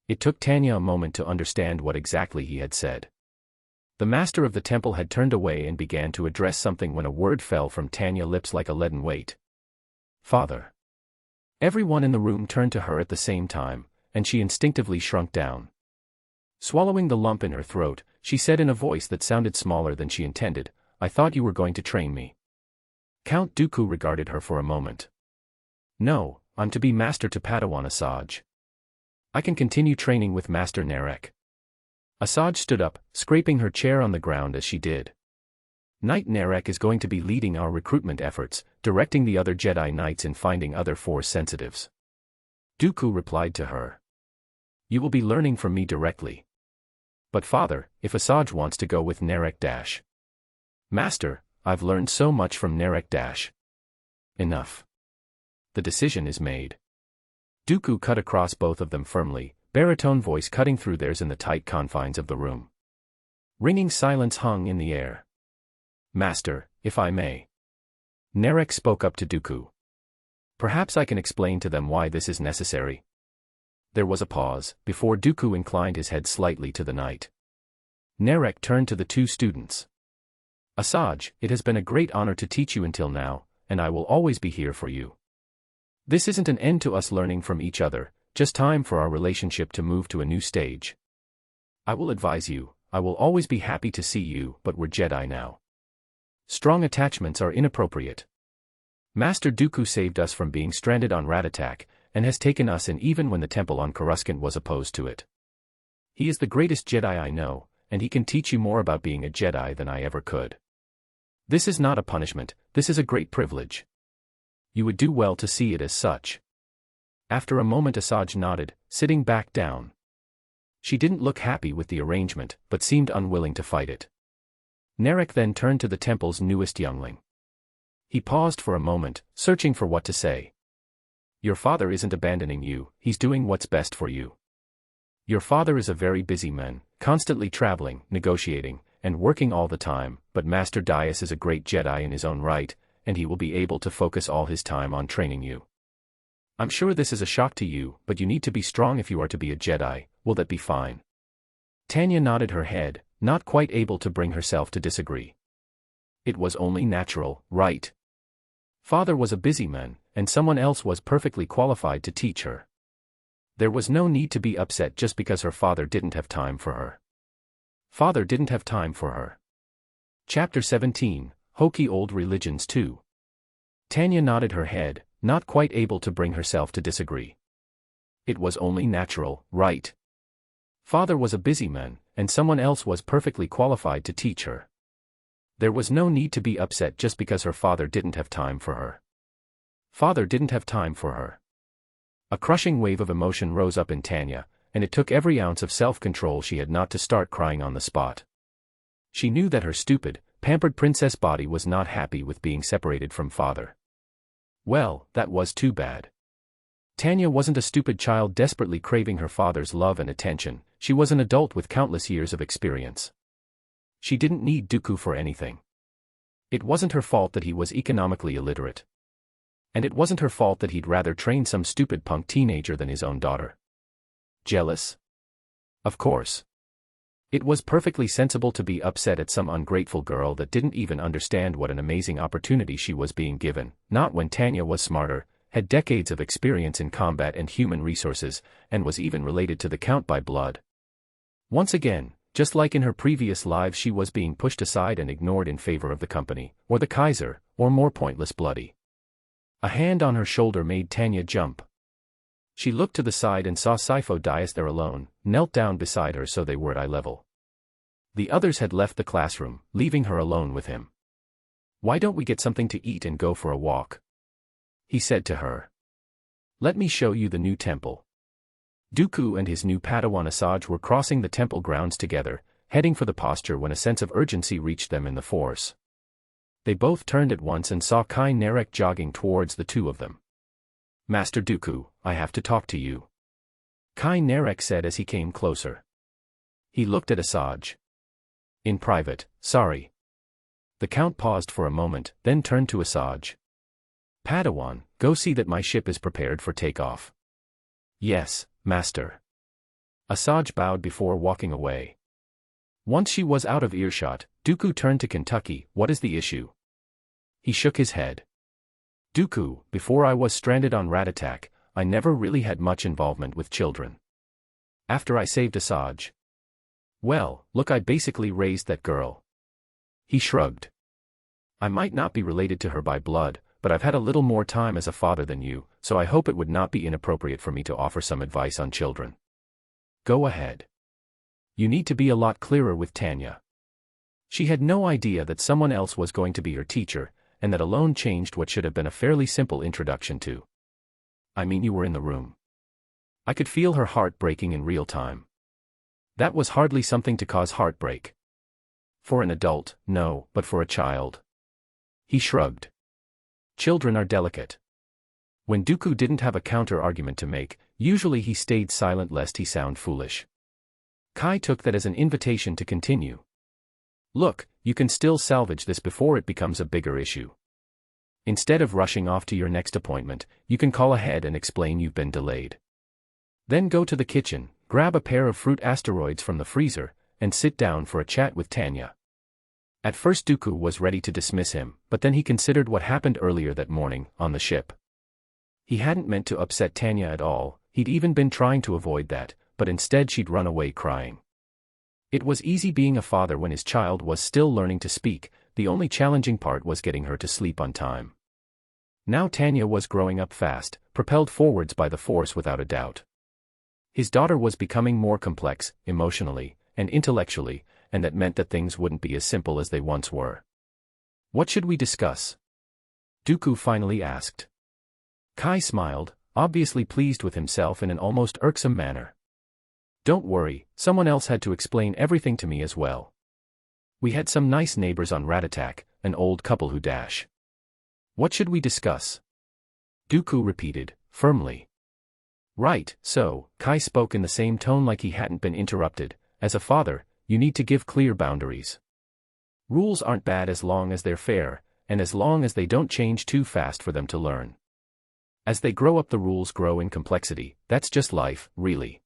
It took Tanya a moment to understand what exactly he had said. The master of the temple had turned away and began to address something when a word fell from Tanya's lips like a leaden weight. Father. Everyone in the room turned to her at the same time, and she instinctively shrunk down. Swallowing the lump in her throat, she said in a voice that sounded smaller than she intended, I thought you were going to train me. Count Dooku regarded her for a moment. No, I'm to be master to Padawan Asajj. I can continue training with Master Narek. Asajj stood up, scraping her chair on the ground as she did. Knight Narek is going to be leading our recruitment efforts, directing the other Jedi Knights in finding other Force sensitives. Dooku replied to her. You will be learning from me directly. But father, if Asajj wants to go with Narek Master, I've learned so much from Narek Enough. The decision is made. Dooku cut across both of them firmly, baritone voice cutting through theirs in the tight confines of the room. Ringing silence hung in the air. Master, if I may. Narek spoke up to Dooku. Perhaps I can explain to them why this is necessary. There was a pause, before Dooku inclined his head slightly to the knight. Narek turned to the two students. Asajj, it has been a great honor to teach you until now, and I will always be here for you. This isn't an end to us learning from each other, just time for our relationship to move to a new stage. I will advise you, I will always be happy to see you, but we're Jedi now. Strong attachments are inappropriate. Master Dooku saved us from being stranded on Ratatak, and has taken us in even when the temple on Coruscant was opposed to it. He is the greatest Jedi I know, and he can teach you more about being a Jedi than I ever could. This is not a punishment, this is a great privilege. You would do well to see it as such. After a moment Asajj nodded, sitting back down. She didn't look happy with the arrangement, but seemed unwilling to fight it. Narek then turned to the temple's newest youngling. He paused for a moment, searching for what to say. Your father isn't abandoning you, he's doing what's best for you. Your father is a very busy man, constantly traveling, negotiating, and working all the time, but Master Dias is a great Jedi in his own right, and he will be able to focus all his time on training you. I'm sure this is a shock to you, but you need to be strong if you are to be a Jedi. Will that be fine? Tanya nodded her head, not quite able to bring herself to disagree. It was only natural, right? Father was a busy man, and someone else was perfectly qualified to teach her. There was no need to be upset just because her father didn't have time for her. Father didn't have time for her. Chapter 17, Hokey Old Religions 2. Tanya nodded her head, not quite able to bring herself to disagree. It was only natural, right? Father was a busy man, and someone else was perfectly qualified to teach her. There was no need to be upset just because her father didn't have time for her. Father didn't have time for her. A crushing wave of emotion rose up in Tanya, and it took every ounce of self-control she had not to start crying on the spot. She knew that her stupid, pampered princess body was not happy with being separated from father. Well, that was too bad. Tanya wasn't a stupid child desperately craving her father's love and attention, she was an adult with countless years of experience. She didn't need Dooku for anything. It wasn't her fault that he was economically illiterate. And it wasn't her fault that he'd rather train some stupid punk teenager than his own daughter. Jealous? Of course. It was perfectly sensible to be upset at some ungrateful girl that didn't even understand what an amazing opportunity she was being given, not when Tanya was smarter, had decades of experience in combat and human resources, and was even related to the Count by blood. Once again, just like in her previous lives, she was being pushed aside and ignored in favor of the company, or the Kaiser, or more pointless Bloody. A hand on her shoulder made Tanya jump. She looked to the side and saw Sifo Dyas there alone, knelt down beside her so they were at eye level. The others had left the classroom, leaving her alone with him. Why don't we get something to eat and go for a walk? He said to her. Let me show you the new temple. Dooku and his new Padawan Asajj were crossing the temple grounds together, heading for the posture when a sense of urgency reached them in the Force. They both turned at once and saw Kai Narek jogging towards the two of them. Master Dooku, I have to talk to you. Kai Narek said as he came closer. He looked at Asajj. In private, sorry. The Count paused for a moment, then turned to Asajj. Padawan, go see that my ship is prepared for takeoff. Yes, Master. Asajj bowed before walking away. Once she was out of earshot, Dooku turned to Kentucky. What is the issue? He shook his head. Dooku, before I was stranded on Ratatak, I never really had much involvement with children. After I saved Asajj. Well, look, I basically raised that girl. He shrugged. I might not be related to her by blood, but I've had a little more time as a father than you, so I hope it would not be inappropriate for me to offer some advice on children. Go ahead. You need to be a lot clearer with Tanya. She had no idea that someone else was going to be her teacher, and that alone changed what should have been a fairly simple introduction to. I mean, you were in the room. I could feel her heart breaking in real time. That was hardly something to cause heartbreak. For an adult, no, but for a child. He shrugged. Children are delicate. When Dooku didn't have a counter-argument to make, usually he stayed silent lest he sound foolish. Kai took that as an invitation to continue. Look, you can still salvage this before it becomes a bigger issue. Instead of rushing off to your next appointment, you can call ahead and explain you've been delayed. Then go to the kitchen, grab a pair of fruit asteroids from the freezer, and sit down for a chat with Tanya. At first Dooku was ready to dismiss him, but then he considered what happened earlier that morning, on the ship. He hadn't meant to upset Tanya at all, he'd even been trying to avoid that, but instead she'd run away crying. It was easy being a father when his child was still learning to speak, the only challenging part was getting her to sleep on time. Now Tanya was growing up fast, propelled forwards by the Force without a doubt. His daughter was becoming more complex, emotionally, and intellectually, and that meant that things wouldn't be as simple as they once were. What should we discuss? Dooku finally asked. Kai smiled, obviously pleased with himself in an almost irksome manner. Don't worry, someone else had to explain everything to me as well. We had some nice neighbors on Ratatak, an old couple who dash. What should we discuss? Dooku repeated, firmly. Right, so, Kai spoke in the same tone like he hadn't been interrupted. As a father, you need to give clear boundaries. Rules aren't bad as long as they're fair, and as long as they don't change too fast for them to learn. As they grow up, the rules grow in complexity. That's just life, really.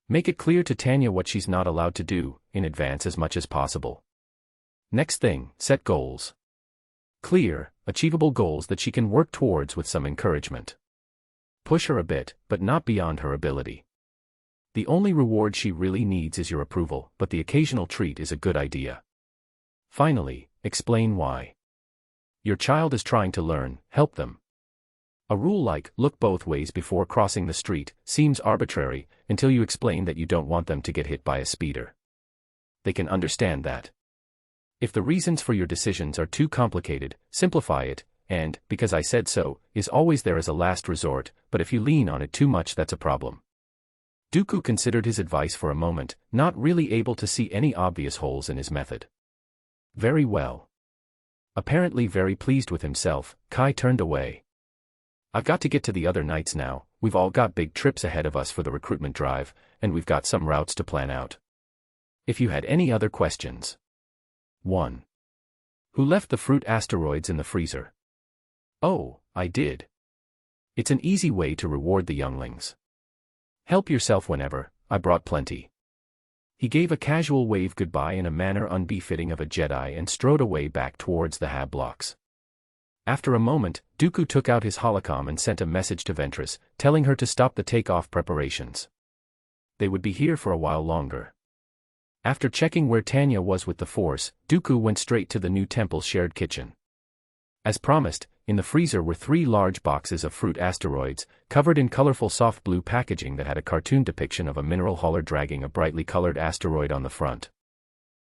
Make it clear to Tanya what she's not allowed to do, in advance as much as possible. Next thing, set goals. Clear, achievable goals that she can work towards with some encouragement. Push her a bit, but not beyond her ability. The only reward she really needs is your approval, but the occasional treat is a good idea. Finally, explain why. Your child is trying to learn, help them. A rule like, look both ways before crossing the street, seems arbitrary, until you explain that you don't want them to get hit by a speeder. They can understand that. If the reasons for your decisions are too complicated, simplify it, and, because I said so, is always there as a last resort, but if you lean on it too much, that's a problem. Dooku considered his advice for a moment, not really able to see any obvious holes in his method. Very well. Apparently very pleased with himself, Kai turned away. I've got to get to the other knights now. We've all got big trips ahead of us for the recruitment drive, and we've got some routes to plan out. If you had any other questions. 1. Who left the fruit asteroids in the freezer? Oh, I did. It's an easy way to reward the younglings. Help yourself whenever, I brought plenty. He gave a casual wave goodbye in a manner unbefitting of a Jedi and strode away back towards the hab blocks. After a moment, Dooku took out his holocom and sent a message to Ventress, telling her to stop the takeoff preparations. They would be here for a while longer. After checking where Tanya was with the Force, Dooku went straight to the new temple's shared kitchen. As promised, in the freezer were 3 large boxes of fruit asteroids, covered in colorful soft blue packaging that had a cartoon depiction of a mineral hauler dragging a brightly colored asteroid on the front.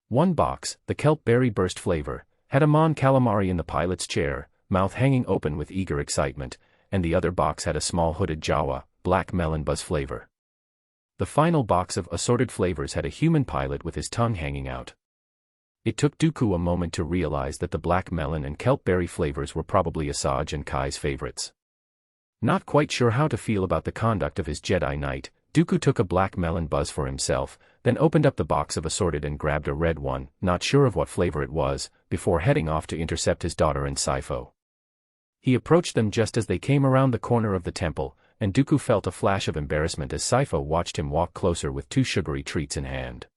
One box, the kelp berry burst flavor, had a mon calamari in the pilot's chair, mouth hanging open with eager excitement, and the other box had a small hooded Jawa, black melon buzz flavor. The final box of assorted flavors had a human pilot with his tongue hanging out. It took Dooku a moment to realize that the black melon and kelp berry flavors were probably Asajj and Kai's favorites. Not quite sure how to feel about the conduct of his Jedi Knight, Dooku took a black melon buzz for himself, then opened up the box of assorted and grabbed a red one, not sure of what flavor it was, before heading off to intercept his daughter and Sifo. He approached them just as they came around the corner of the temple, and Dooku felt a flash of embarrassment as Sifo watched him walk closer with 2 sugary treats in hand.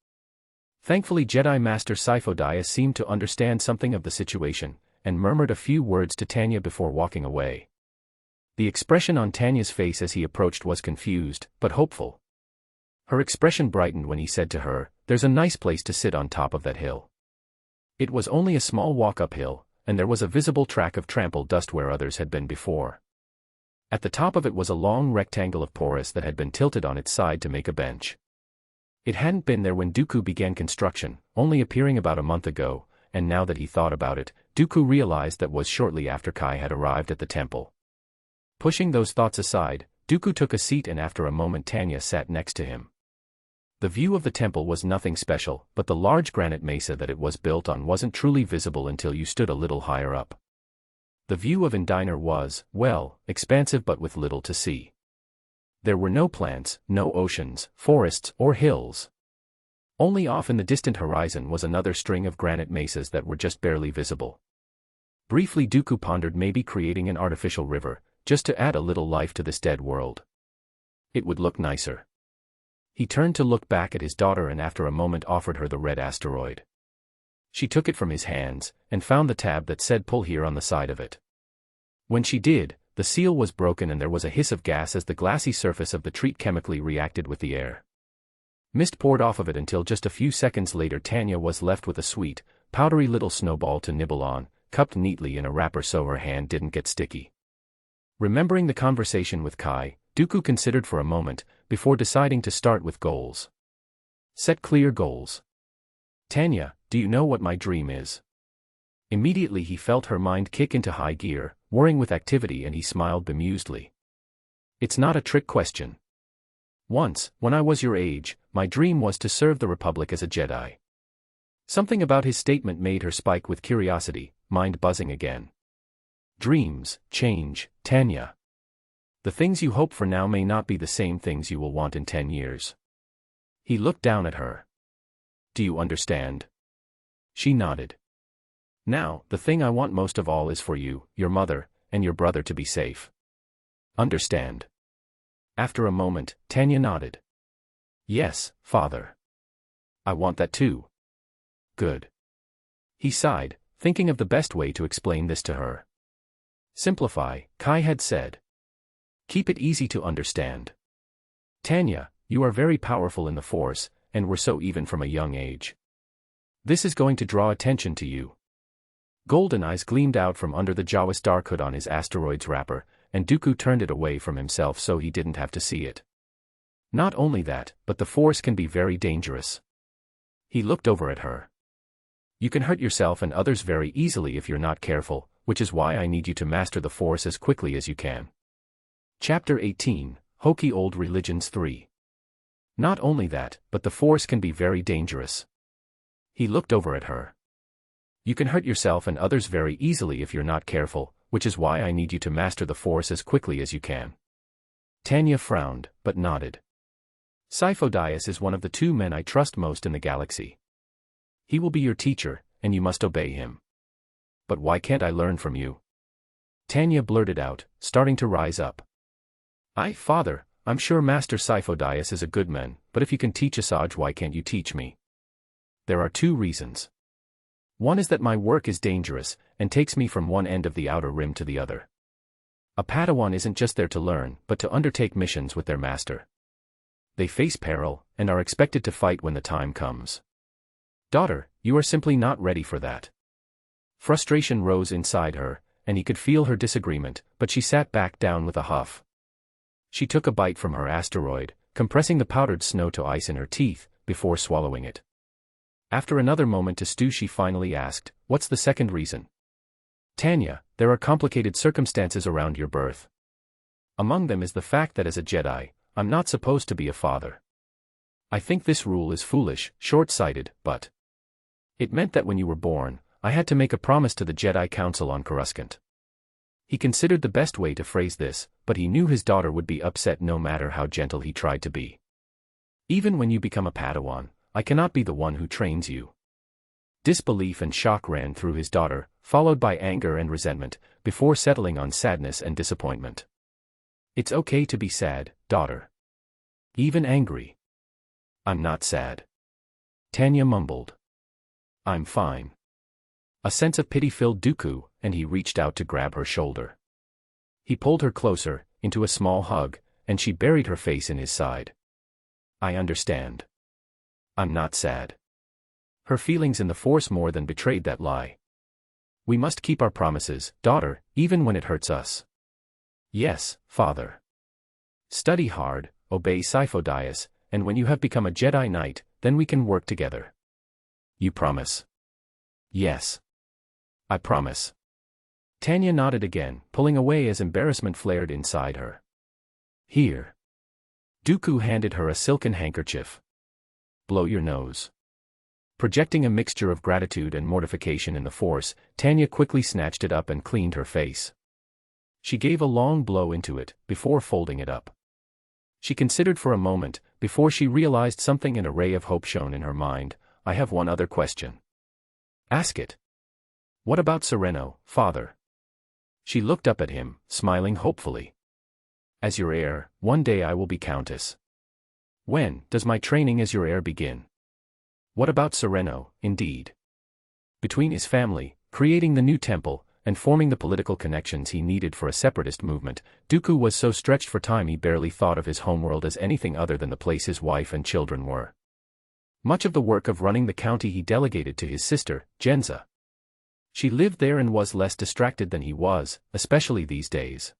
Thankfully Jedi Master Sifo-Dyas seemed to understand something of the situation, and murmured a few words to Tanya before walking away. The expression on Tanya's face as he approached was confused, but hopeful. Her expression brightened when he said to her, "There's a nice place to sit on top of that hill." It was only a small walk uphill, and there was a visible track of trampled dust where others had been before. At the top of it was a long rectangle of porous that had been tilted on its side to make a bench. It hadn't been there when Dooku began construction, only appearing about a month ago, and now that he thought about it, Dooku realized that was shortly after Kai had arrived at the temple. Pushing those thoughts aside, Dooku took a seat and after a moment Tanya sat next to him. The view of the temple was nothing special, but the large granite mesa that it was built on wasn't truly visible until you stood a little higher up. The view of Indiner was, well, expansive but with little to see. There were no plants, no oceans, forests, or hills. Only off in the distant horizon was another string of granite mesas that were just barely visible. Briefly Dooku pondered maybe creating an artificial river, just to add a little life to this dead world. It would look nicer. He turned to look back at his daughter and after a moment offered her the red asteroid. She took it from his hands, and found the tab that said "Pull here" on the side of it. When she did, the seal was broken and there was a hiss of gas as the glassy surface of the treat chemically reacted with the air. Mist poured off of it until just a few seconds later Tanya was left with a sweet, powdery little snowball to nibble on, cupped neatly in a wrapper so her hand didn't get sticky. Remembering the conversation with Kai, Dooku considered for a moment, before deciding to start with goals. Set clear goals. "Tanya, do you know what my dream is?" Immediately he felt her mind kick into high gear, whirring with activity, and he smiled bemusedly. "It's not a trick question. Once, when I was your age, my dream was to serve the Republic as a Jedi." Something about his statement made her spike with curiosity, mind buzzing again. Dreams change, Tanya. The things you hope for now may not be the same things you will want in 10 years. He looked down at her. "Do you understand?" She nodded. "Now, the thing I want most of all is for you, your mother, and your brother to be safe. Understand?" After a moment, Tanya nodded. "Yes, Father. I want that too." "Good." He sighed, thinking of the best way to explain this to her. "Simplify," Kai had said. "Keep it easy to understand. Tanya, you are very powerful in the Force, and were so even from a young age. This is going to draw attention to you." Golden eyes gleamed out from under the Jawa's dark hood on his asteroid's wrapper, and Dooku turned it away from himself so he didn't have to see it. "Not only that, but the Force can be very dangerous." He looked over at her. "You can hurt yourself and others very easily if you're not careful, which is why I need you to master the Force as quickly as you can." Chapter 18, Hokey Old Religions 3. "Not only that, but the Force can be very dangerous." He looked over at her. "You can hurt yourself and others very easily if you're not careful, which is why I need you to master the Force as quickly as you can." Tanya frowned, but nodded. "Sifo-Dyas is one of the 2 men I trust most in the galaxy. He will be your teacher, and you must obey him. But why can't I learn from you?" Tanya blurted out, starting to rise up. Father, I'm sure Master Sifo-Dyas is a good man, but if you can teach Asajj, why can't you teach me?" "There are 2 reasons. One is that my work is dangerous, and takes me from one end of the outer rim to the other. A Padawan isn't just there to learn, but to undertake missions with their master. They face peril, and are expected to fight when the time comes. Daughter, you are simply not ready for that." Frustration rose inside her, and he could feel her disagreement, but she sat back down with a huff. She took a bite from her asteroid, compressing the powdered snow to ice in her teeth, before swallowing it. After another moment to stew she finally asked, "What's the second reason?" "Tanya, there are complicated circumstances around your birth. Among them is the fact that as a Jedi, I'm not supposed to be a father. I think this rule is foolish, short-sighted, but it meant that when you were born, I had to make a promise to the Jedi Council on Coruscant." He considered the best way to phrase this, but he knew his daughter would be upset no matter how gentle he tried to be. "Even when you become a Padawan, I cannot be the one who trains you." Disbelief and shock ran through his daughter, followed by anger and resentment, before settling on sadness and disappointment. "It's okay to be sad, daughter. Even angry." "I'm not sad." Tanya mumbled. I'm fine. A sense of pity filled Dooku, and he reached out to grab her shoulder. He pulled her closer, into a small hug, and she buried her face in his side. I understand. I'm not sad. Her feelings in the Force more than betrayed that lie. We must keep our promises, daughter, even when it hurts us. Yes, father. Study hard, obey Sifo-Dyas, and when you have become a Jedi Knight, then we can work together. You promise? Yes. I promise. Tanya nodded again, pulling away as embarrassment flared inside her. Here. Dooku handed her a silken handkerchief. Blow your nose. Projecting a mixture of gratitude and mortification in the Force, Tanya quickly snatched it up and cleaned her face. She gave a long blow into it, before folding it up. She considered for a moment, before she realized something. An ray of hope shone in her mind. I have one other question. Ask it. What about Sereno, father? She looked up at him, smiling hopefully. As your heir, one day I will be Countess. When does my training as your heir begin? What about Sereno, indeed? Between his family, creating the new temple, and forming the political connections he needed for a separatist movement, Dooku was so stretched for time he barely thought of his homeworld as anything other than the place his wife and children were. Much of the work of running the county he delegated to his sister, Genza. She lived there and was less distracted than he was, especially these days.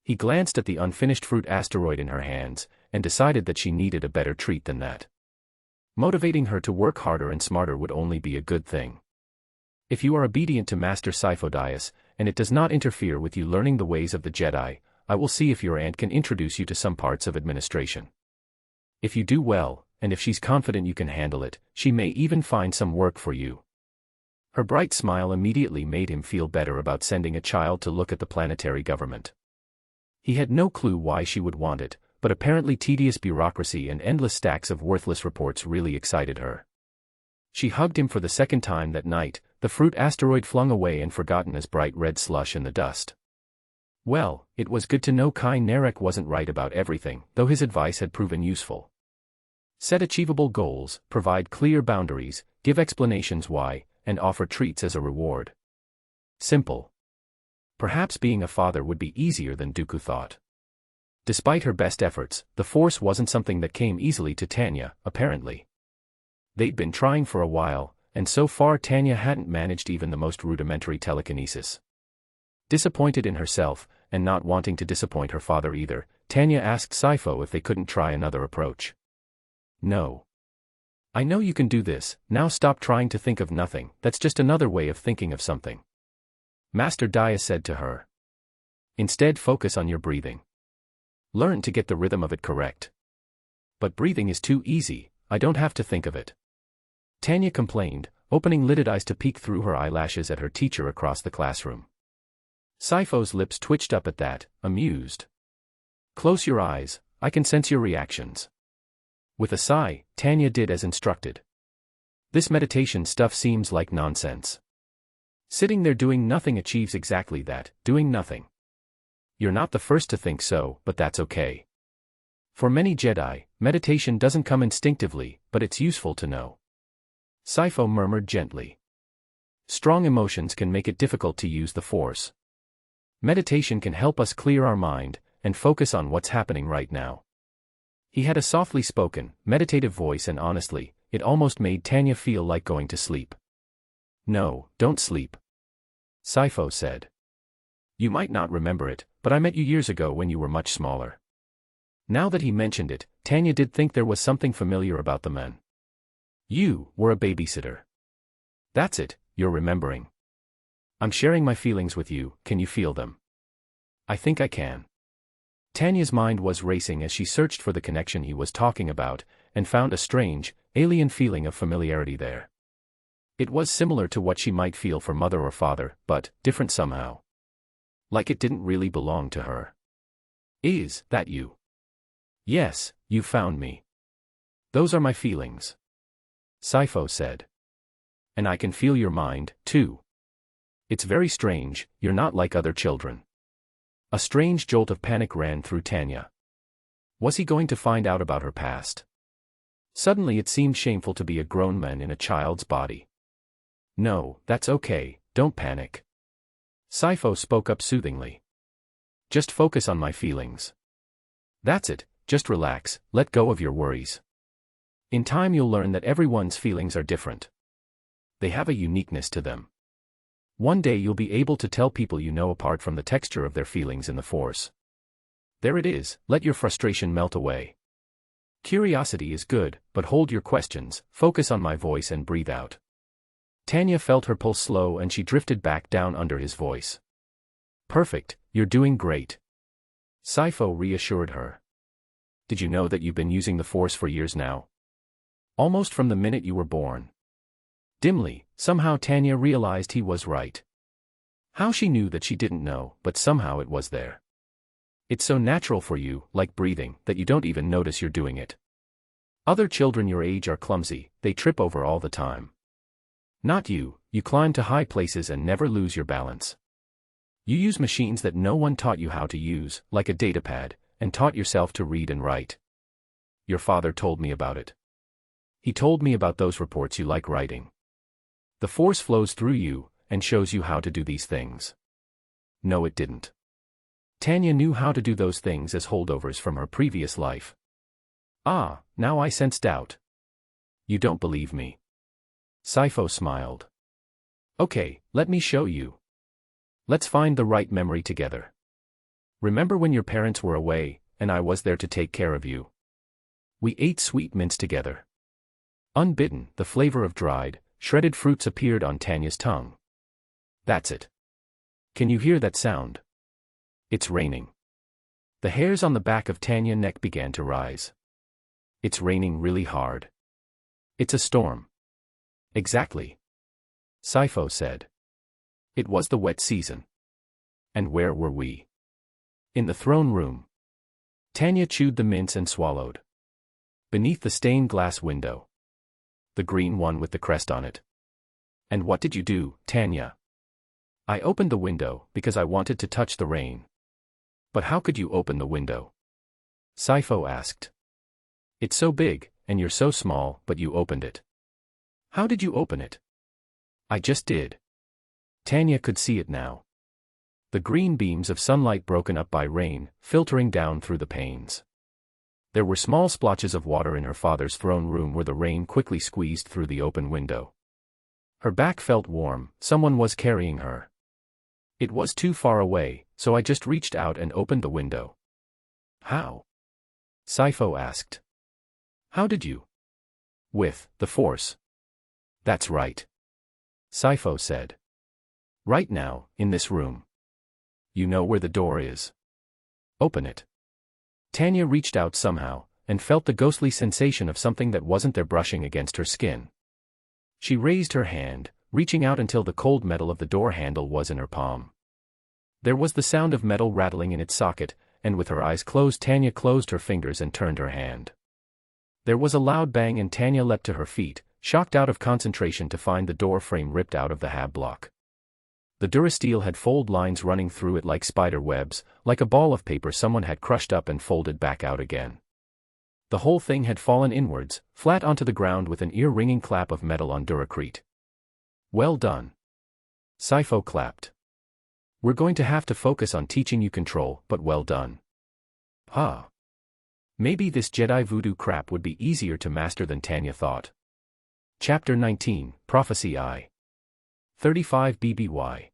He glanced at the unfinished fruit asteroid in her hands, and decided that she needed a better treat than that. Motivating her to work harder and smarter would only be a good thing. If you are obedient to Master Sifo-Dyas, and it does not interfere with you learning the ways of the Jedi, I will see if your aunt can introduce you to some parts of administration. If you do well, and if she's confident you can handle it, she may even find some work for you. Her bright smile immediately made him feel better about sending a child to look at the planetary government. He had no clue why she would want it, but apparently tedious bureaucracy and endless stacks of worthless reports really excited her. She hugged him for the second time that night, the fruit asteroid flung away and forgotten as bright red slush in the dust. Well, it was good to know Kai Narek wasn't right about everything, though his advice had proven useful. Set achievable goals, provide clear boundaries, give explanations why, and offer treats as a reward. Simple. Perhaps being a father would be easier than Dooku thought. Despite her best efforts, the Force wasn't something that came easily to Tanya, apparently. They'd been trying for a while, and so far Tanya hadn't managed even the most rudimentary telekinesis. Disappointed in herself, and not wanting to disappoint her father either, Tanya asked Sifo if they couldn't try another approach. No. I know you can do this, now stop trying to think of nothing, that's just another way of thinking of something. Master Daya said to her. Instead focus on your breathing. Learn to get the rhythm of it correct. But breathing is too easy, I don't have to think of it. Tanya complained, opening lidded eyes to peek through her eyelashes at her teacher across the classroom. Sifo's lips twitched up at that, amused. Close your eyes, I can sense your reactions. With a sigh, Tanya did as instructed. This meditation stuff seems like nonsense. Sitting there doing nothing achieves exactly that, doing nothing. You're not the first to think so, but that's okay. For many Jedi, meditation doesn't come instinctively, but it's useful to know. Sifo murmured gently. Strong emotions can make it difficult to use the Force. Meditation can help us clear our mind, and focus on what's happening right now. He had a softly spoken, meditative voice and honestly, it almost made Tanya feel like going to sleep. No, don't sleep. Sifo said. You might not remember it, but I met you years ago when you were much smaller. Now that he mentioned it, Tanya did think there was something familiar about the man. You were a babysitter. That's it, you're remembering. I'm sharing my feelings with you, can you feel them? I think I can. Tanya's mind was racing as she searched for the connection he was talking about, and found a strange, alien feeling of familiarity there. It was similar to what she might feel for mother or father, but different somehow. Like it didn't really belong to her. Is that you? Yes, you found me. Those are my feelings. Sifo said. And I can feel your mind, too. It's very strange, you're not like other children. A strange jolt of panic ran through Tanya. Was he going to find out about her past? Suddenly it seemed shameful to be a grown man in a child's body. No, that's okay, don't panic. Sifo spoke up soothingly. Just focus on my feelings. That's it, just relax, let go of your worries. In time you'll learn that everyone's feelings are different. They have a uniqueness to them. One day you'll be able to tell people you know apart from the texture of their feelings in the Force. There it is, let your frustration melt away. Curiosity is good, but hold your questions, focus on my voice and breathe out. Tanya felt her pulse slow and she drifted back down under his voice. Perfect, you're doing great. Sifo reassured her. Did you know that you've been using the Force for years now? Almost from the minute you were born. Dimly, somehow Tanya realized he was right. How she knew that she didn't know, but somehow it was there. It's so natural for you, like breathing, that you don't even notice you're doing it. Other children your age are clumsy, they trip over all the time. Not you, you climb to high places and never lose your balance. You use machines that no one taught you how to use, like a datapad, and taught yourself to read and write. Your father told me about it. He told me about those reports you like writing. The Force flows through you, and shows you how to do these things. No, it didn't. Tanya knew how to do those things as holdovers from her previous life. Ah, now I sense doubt. You don't believe me. Sifo smiled. Okay, let me show you. Let's find the right memory together. Remember when your parents were away, and I was there to take care of you? We ate sweet mints together. Unbidden, the flavor of dried, shredded fruits appeared on Tanya's tongue. That's it. Can you hear that sound? It's raining. The hairs on the back of Tanya's neck began to rise. It's raining really hard. It's a storm. Exactly. Sifo said. It was the wet season. And where were we? In the throne room. Tanya chewed the mints and swallowed. Beneath the stained glass window. The green one with the crest on it. And what did you do, Tanya? I opened the window because I wanted to touch the rain. But how could you open the window? Sifo asked. It's so big, and you're so small, but you opened it. How did you open it? I just did. Tanya could see it now. The green beams of sunlight broken up by rain, filtering down through the panes. There were small splotches of water in her father's throne room where the rain quickly squeezed through the open window. Her back felt warm, someone was carrying her. It was too far away, so I just reached out and opened the window. How? Sifo asked. How did you? With the Force. That's right. Sifo said. Right now, in this room. You know where the door is. Open it. Tanya reached out somehow, and felt the ghostly sensation of something that wasn't there brushing against her skin. She raised her hand, reaching out until the cold metal of the door handle was in her palm. There was the sound of metal rattling in its socket, and with her eyes closed Tanya closed her fingers and turned her hand. There was a loud bang and Tanya leapt to her feet, shocked out of concentration to find the door frame ripped out of the hab block. The durasteel had fold lines running through it like spider webs, like a ball of paper someone had crushed up and folded back out again. The whole thing had fallen inwards, flat onto the ground with an ear-ringing clap of metal on duracrete. Well done. Sifo clapped. We're going to have to focus on teaching you control, but well done. Huh. Maybe this Jedi voodoo crap would be easier to master than Tanya thought. Chapter 19, Prophecy I. 35 BBY.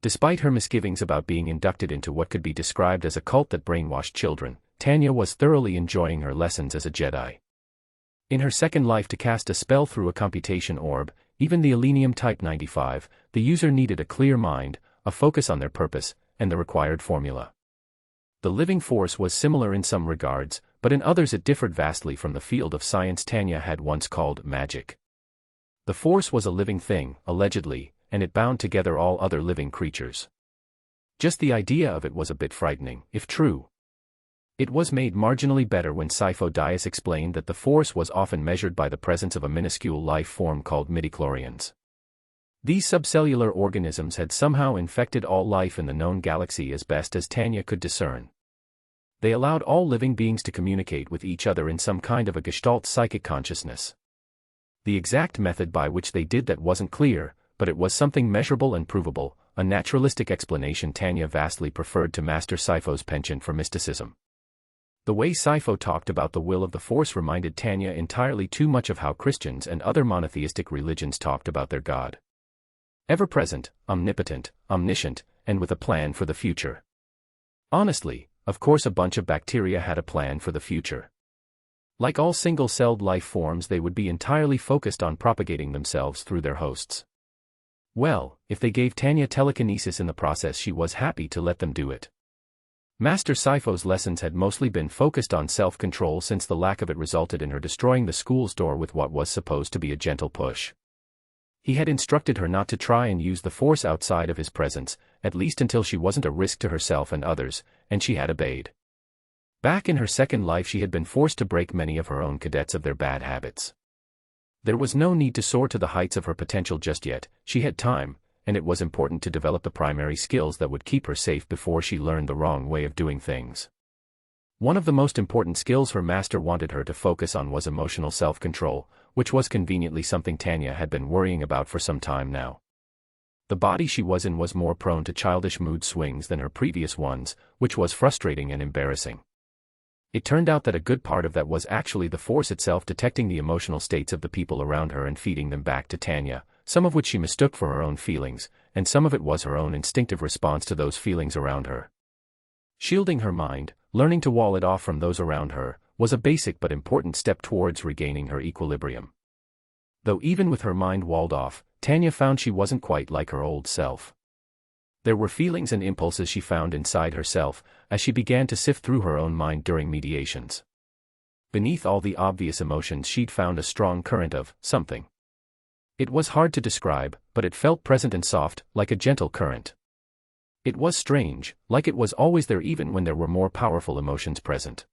Despite her misgivings about being inducted into what could be described as a cult that brainwashed children, Tanya was thoroughly enjoying her lessons as a Jedi. In her second life to cast a spell through a computation orb, even the Elenium Type 95, the user needed a clear mind, a focus on their purpose, and the required formula. The living force was similar in some regards, but in others it differed vastly from the field of science Tanya had once called magic. The force was a living thing, allegedly, and it bound together all other living creatures. Just the idea of it was a bit frightening, if true. It was made marginally better when Sifo Dyas explained that the force was often measured by the presence of a minuscule life form called midichlorians. These subcellular organisms had somehow infected all life in the known galaxy as best as Tanya could discern. They allowed all living beings to communicate with each other in some kind of a gestalt psychic consciousness. The exact method by which they did that wasn't clear, but it was something measurable and provable, a naturalistic explanation Tanya vastly preferred to Master Sipho's penchant for mysticism. The way Sipho talked about the will of the Force reminded Tanya entirely too much of how Christians and other monotheistic religions talked about their God. Ever-present, omnipotent, omniscient, and with a plan for the future. Honestly, of course a bunch of bacteria had a plan for the future. Like all single-celled life forms, they would be entirely focused on propagating themselves through their hosts. Well, if they gave Tanya telekinesis in the process, she was happy to let them do it. Master Sipho's lessons had mostly been focused on self-control, since the lack of it resulted in her destroying the school's door with what was supposed to be a gentle push. He had instructed her not to try and use the Force outside of his presence, at least until she wasn't a risk to herself and others, and she had obeyed. Back in her second life, she had been forced to break many of her own cadets of their bad habits. There was no need to soar to the heights of her potential just yet. She had time, and it was important to develop the primary skills that would keep her safe before she learned the wrong way of doing things. One of the most important skills her master wanted her to focus on was emotional self-control, which was conveniently something Tanya had been worrying about for some time now. The body she was in was more prone to childish mood swings than her previous ones, which was frustrating and embarrassing. It turned out that a good part of that was actually the Force itself detecting the emotional states of the people around her and feeding them back to Tanya, some of which she mistook for her own feelings, and some of it was her own instinctive response to those feelings around her. Shielding her mind, learning to wall it off from those around her, was a basic but important step towards regaining her equilibrium. Though even with her mind walled off, Tanya found she wasn't quite like her old self. There were feelings and impulses she found inside herself, as she began to sift through her own mind during mediations. Beneath all the obvious emotions, she'd found a strong current of something. It was hard to describe, but it felt present and soft, like a gentle current. It was strange, like it was always there even when there were more powerful emotions present.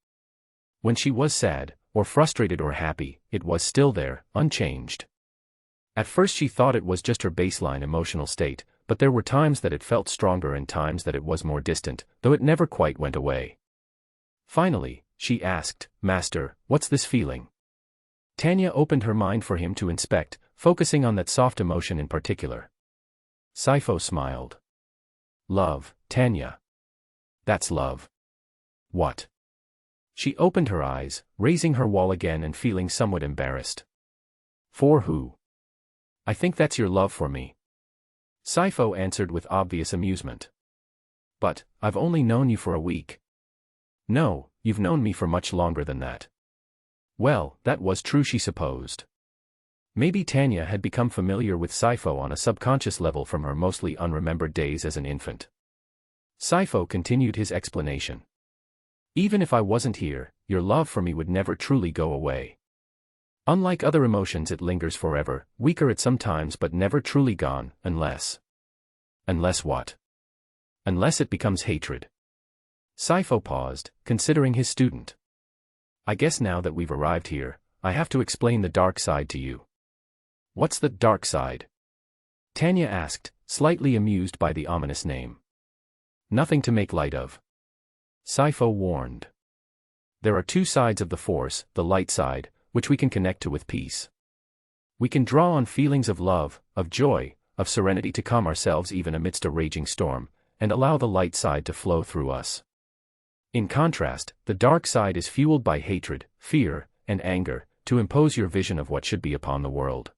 When she was sad, or frustrated or happy, it was still there, unchanged. At first she thought it was just her baseline emotional state, but there were times that it felt stronger and times that it was more distant, though it never quite went away. Finally, she asked, "Master, what's this feeling?" Tanya opened her mind for him to inspect, focusing on that soft emotion in particular. Sipho smiled. "Love, Tanya. That's love." "What?" She opened her eyes, raising her wall again and feeling somewhat embarrassed. "For who?" "I think that's your love for me." Sipho answered with obvious amusement. "But, I've only known you for a week." "No, you've known me for much longer than that." Well, that was true, she supposed. Maybe Tanya had become familiar with Sipho on a subconscious level from her mostly unremembered days as an infant. Sipho continued his explanation. "Even if I wasn't here, your love for me would never truly go away. Unlike other emotions, it lingers forever, weaker at some times but never truly gone, unless..." "Unless what?" "Unless it becomes hatred." Sipho paused, considering his student. "I guess now that we've arrived here, I have to explain the dark side to you." "What's the dark side?" Tanya asked, slightly amused by the ominous name. "Nothing to make light of," Sipho warned. "There are two sides of the Force, the light side, which we can connect to with peace. We can draw on feelings of love, of joy, of serenity to calm ourselves even amidst a raging storm, and allow the light side to flow through us. In contrast, the dark side is fueled by hatred, fear, and anger, to impose your vision of what should be upon the world.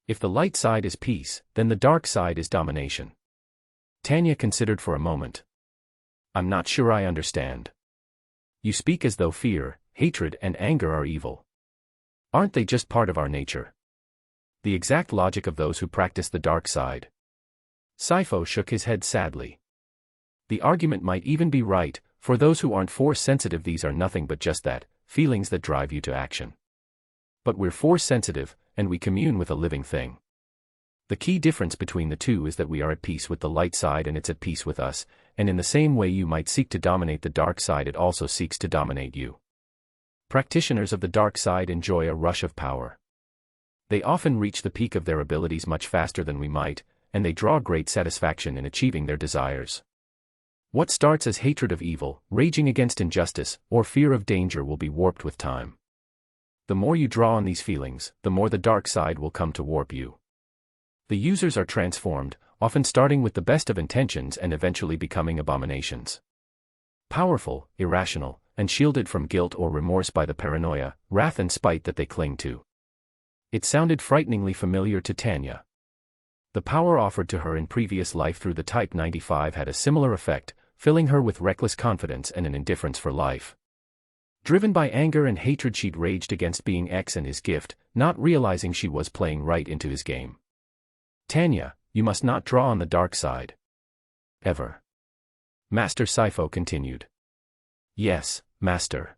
If the light side is peace, then the dark side is domination." Tanya considered for a moment. "I'm not sure I understand. You speak as though fear, hatred, and anger are evil. Aren't they just part of our nature? The exact logic of those who practice the dark side." Sipho shook his head sadly. "The argument might even be right. For those who aren't force-sensitive, these are nothing but just that, feelings that drive you to action. But we're force-sensitive, and we commune with a living thing. The key difference between the two is that we are at peace with the light side and it's at peace with us, and in the same way you might seek to dominate the dark side, it also seeks to dominate you. Practitioners of the dark side enjoy a rush of power. They often reach the peak of their abilities much faster than we might, and they draw great satisfaction in achieving their desires. What starts as hatred of evil, raging against injustice, or fear of danger will be warped with time. The more you draw on these feelings, the more the dark side will come to warp you. The users are transformed, often starting with the best of intentions and eventually becoming abominations. Powerful, irrational, and shielded from guilt or remorse by the paranoia, wrath and spite that they cling to. It sounded frighteningly familiar to Tanya. The power offered to her in previous life through the Type 95 had a similar effect, filling her with reckless confidence and an indifference for life. Driven by anger and hatred, she'd raged against being X and his gift, not realizing she was playing right into his game. Tanya, you must not draw on the dark side. Ever. Master Sifo continued. Yes, Master.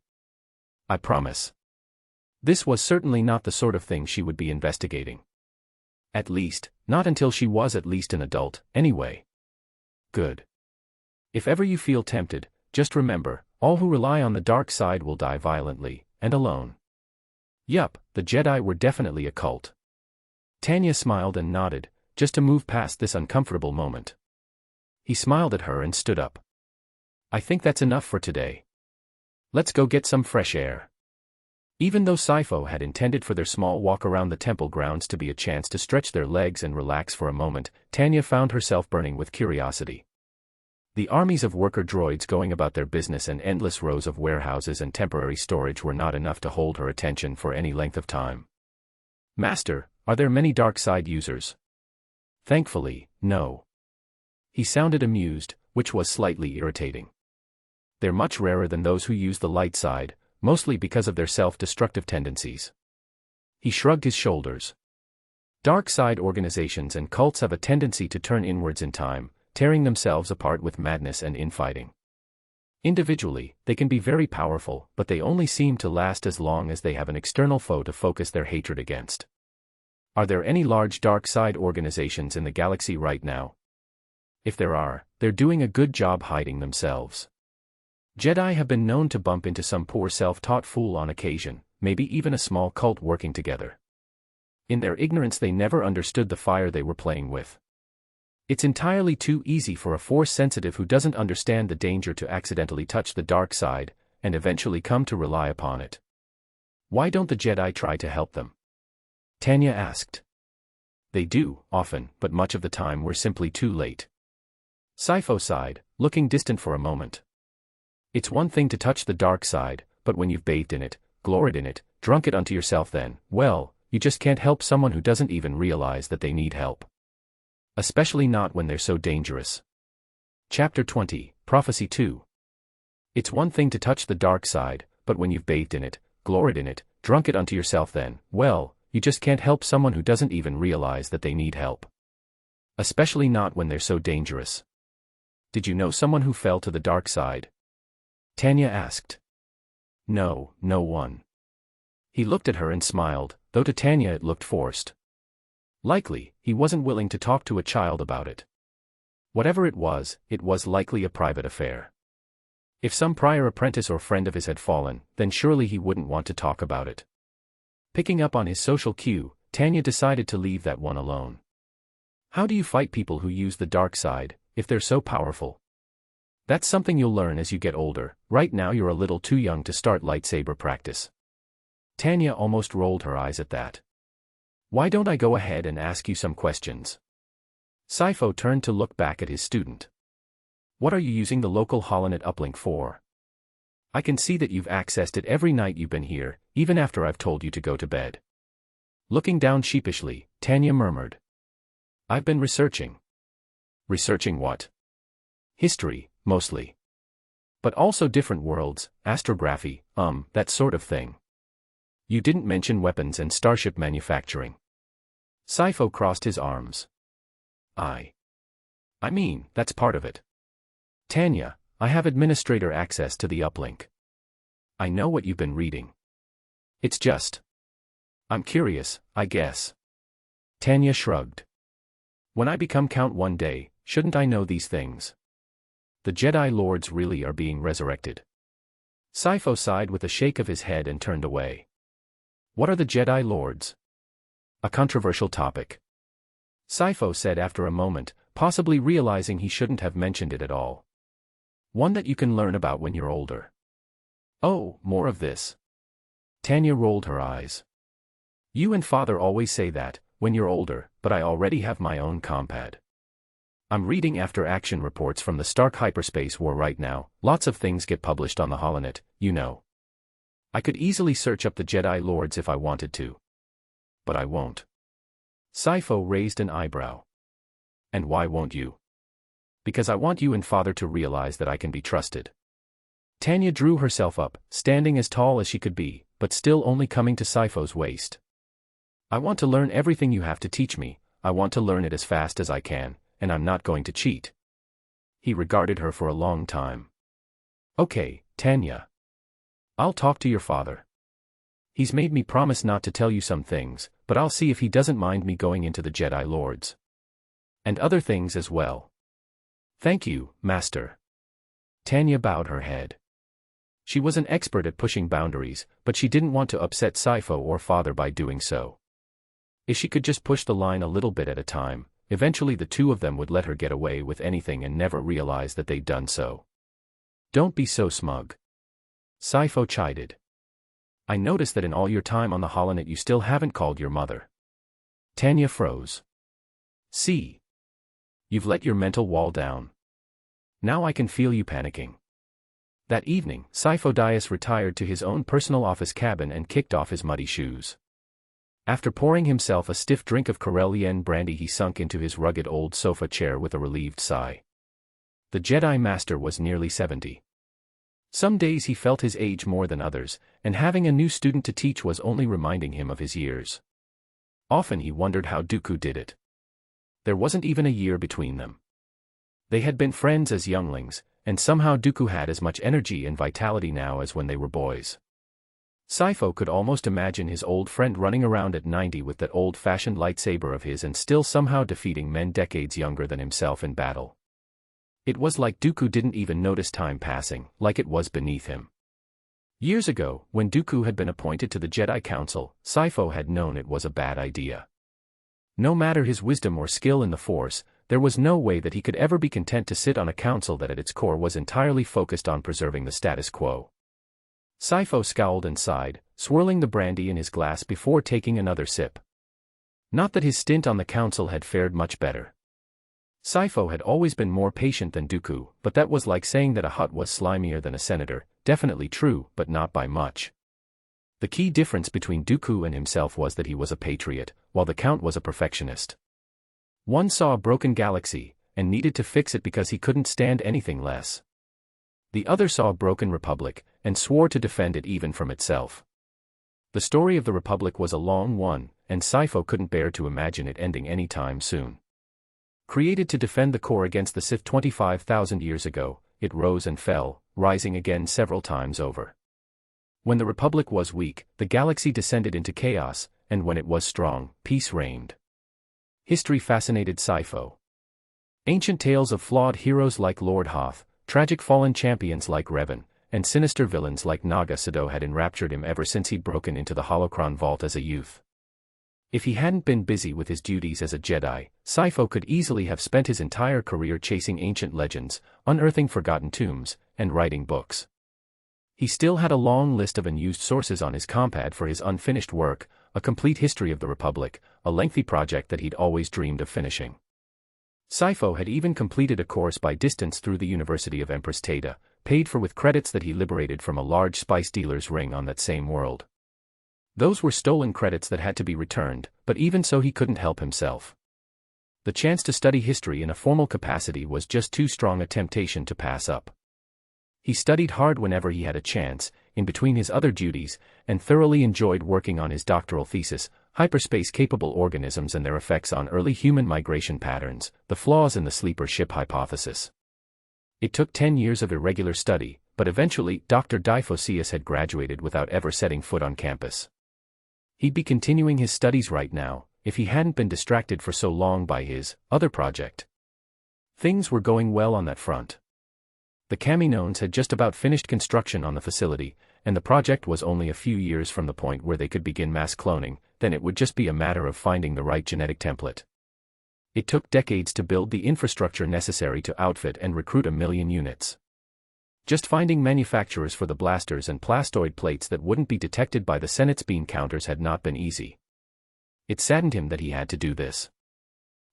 I promise. This was certainly not the sort of thing she would be investigating. At least, not until she was at least an adult, anyway. Good. If ever you feel tempted, just remember, all who rely on the dark side will die violently, and alone. Yup, the Jedi were definitely a cult. Tanya smiled and nodded, just to move past this uncomfortable moment. He smiled at her and stood up. I think that's enough for today. Let's go get some fresh air. Even though Sifo had intended for their small walk around the temple grounds to be a chance to stretch their legs and relax for a moment, Tanya found herself burning with curiosity. The armies of worker droids going about their business and endless rows of warehouses and temporary storage were not enough to hold her attention for any length of time. Master, are there many dark side users? Thankfully, no. He sounded amused, which was slightly irritating. They're much rarer than those who use the light side, mostly because of their self-destructive tendencies. He shrugged his shoulders. Dark side organizations and cults have a tendency to turn inwards in time, tearing themselves apart with madness and infighting. Individually, they can be very powerful, but they only seem to last as long as they have an external foe to focus their hatred against. Are there any large dark side organizations in the galaxy right now? If there are, they're doing a good job hiding themselves. Jedi have been known to bump into some poor self-taught fool on occasion, maybe even a small cult working together. In their ignorance they never understood the fire they were playing with. It's entirely too easy for a Force-sensitive who doesn't understand the danger to accidentally touch the dark side, and eventually come to rely upon it. Why don't the Jedi try to help them? Tanya asked. They do, often, but much of the time we're simply too late. Sifo sighed, looking distant for a moment. It's one thing to touch the dark side, but when you've bathed in it, gloried in it, drunk it unto yourself then, well, you just can't help someone who doesn't even realize that they need help. Especially not when they're so dangerous. Chapter 20, Prophecy 2. It's one thing to touch the dark side, but when you've bathed in it, gloried in it, drunk it unto yourself then, well, you just can't help someone who doesn't even realize that they need help. Especially not when they're so dangerous. Did you know someone who fell to the dark side? Tanya asked. No, no one. He looked at her and smiled, though to Tanya it looked forced. Likely, he wasn't willing to talk to a child about it. Whatever it was likely a private affair. If some prior apprentice or friend of his had fallen, then surely he wouldn't want to talk about it. Picking up on his social cue, Tanya decided to leave that one alone. How do you fight people who use the dark side, if they're so powerful? That's something you'll learn as you get older. Right now you're a little too young to start lightsaber practice. Tanya almost rolled her eyes at that. Why don't I go ahead and ask you some questions? Sifo turned to look back at his student. What are you using the local holonet uplink for? I can see that you've accessed it every night you've been here, even after I've told you to go to bed. Looking down sheepishly, Tanya murmured. I've been researching. Researching what? History, mostly. But also different worlds, astrography, that sort of thing. You didn't mention weapons and starship manufacturing. Sifo crossed his arms. I mean, that's part of it. Tanya, I have administrator access to the uplink. I know what you've been reading. It's just. I'm curious, I guess. Tanya shrugged. When I become Count one day, shouldn't I know these things? The Jedi Lords really are being resurrected. Sifo sighed with a shake of his head and turned away. What are the Jedi Lords? A controversial topic. Sifo said after a moment, possibly realizing he shouldn't have mentioned it at all. One that you can learn about when you're older. Oh, more of this. Tanya rolled her eyes. You and Father always say that, when you're older, but I already have my own compad. I'm reading after-action reports from the Stark hyperspace war right now. Lots of things get published on the Holonet, you know. I could easily search up the Jedi Lords if I wanted to. But I won't. Sifo raised an eyebrow. And why won't you? Because I want you and Father to realize that I can be trusted. Tanya drew herself up, standing as tall as she could be, but still only coming to Sifo's waist. I want to learn everything you have to teach me. I want to learn it as fast as I can, and I'm not going to cheat. He regarded her for a long time. Okay, Tanya. I'll talk to your father. He's made me promise not to tell you some things, but I'll see if he doesn't mind me going into the Jedi Lords. And other things as well. Thank you, Master. Tanya bowed her head. She was an expert at pushing boundaries, but she didn't want to upset Sifo or Father by doing so. If she could just push the line a little bit at a time, eventually the two of them would let her get away with anything and never realize that they'd done so. Don't be so smug. Sifo chided. I noticed that in all your time on the Holonet you still haven't called your mother. Tanya froze. See? You've let your mental wall down. Now I can feel you panicking. That evening, Sifo Dyas retired to his own personal office cabin and kicked off his muddy shoes. After pouring himself a stiff drink of Corellian brandy, he sunk into his rugged old sofa chair with a relieved sigh. The Jedi Master was nearly 70. Some days he felt his age more than others, and having a new student to teach was only reminding him of his years. Often he wondered how Dooku did it. There wasn't even a year between them. They had been friends as younglings, and somehow Dooku had as much energy and vitality now as when they were boys. Sifo could almost imagine his old friend running around at 90 with that old-fashioned lightsaber of his and still somehow defeating men decades younger than himself in battle. It was like Dooku didn't even notice time passing, like it was beneath him. Years ago, when Dooku had been appointed to the Jedi Council, Sifo had known it was a bad idea. No matter his wisdom or skill in the Force, there was no way that he could ever be content to sit on a council that at its core was entirely focused on preserving the status quo. Sifo scowled and sighed, swirling the brandy in his glass before taking another sip. Not that his stint on the council had fared much better. Sifo had always been more patient than Dooku, but that was like saying that a Hutt was slimier than a senator, definitely true, but not by much. The key difference between Dooku and himself was that he was a patriot, while the Count was a perfectionist. One saw a broken galaxy, and needed to fix it because he couldn't stand anything less. The other saw a broken republic, and swore to defend it even from itself. The story of the Republic was a long one, and Sifo couldn't bear to imagine it ending any time soon. Created to defend the core against the Sith 25,000 years ago, it rose and fell, rising again several times over. When the Republic was weak, the galaxy descended into chaos, and when it was strong, peace reigned. History fascinated Sifo. Ancient tales of flawed heroes like Lord Hoth, tragic fallen champions like Revan, and sinister villains like Naga Sadow had enraptured him ever since he'd broken into the Holocron Vault as a youth. If he hadn't been busy with his duties as a Jedi, Sifo could easily have spent his entire career chasing ancient legends, unearthing forgotten tombs, and writing books. He still had a long list of unused sources on his compad for his unfinished work, a complete history of the Republic, a lengthy project that he'd always dreamed of finishing. Sifo had even completed a course by distance through the University of Empress Tata, paid for with credits that he liberated from a large spice dealer's ring on that same world. Those were stolen credits that had to be returned, but even so he couldn't help himself. The chance to study history in a formal capacity was just too strong a temptation to pass up. He studied hard whenever he had a chance, in between his other duties, and thoroughly enjoyed working on his doctoral thesis, Hyperspace-Capable Organisms and Their Effects on Early Human Migration Patterns, the Flaws in the Sleeper Ship Hypothesis. It took 10 years of irregular study, but eventually Dr. Difosius had graduated without ever setting foot on campus. He'd be continuing his studies right now, if he hadn't been distracted for so long by his other project. Things were going well on that front. The Kaminoans had just about finished construction on the facility, and the project was only a few years from the point where they could begin mass cloning, then it would just be a matter of finding the right genetic template. It took decades to build the infrastructure necessary to outfit and recruit 1 million units. Just finding manufacturers for the blasters and plastoid plates that wouldn't be detected by the Senate's beam counters had not been easy. It saddened him that he had to do this.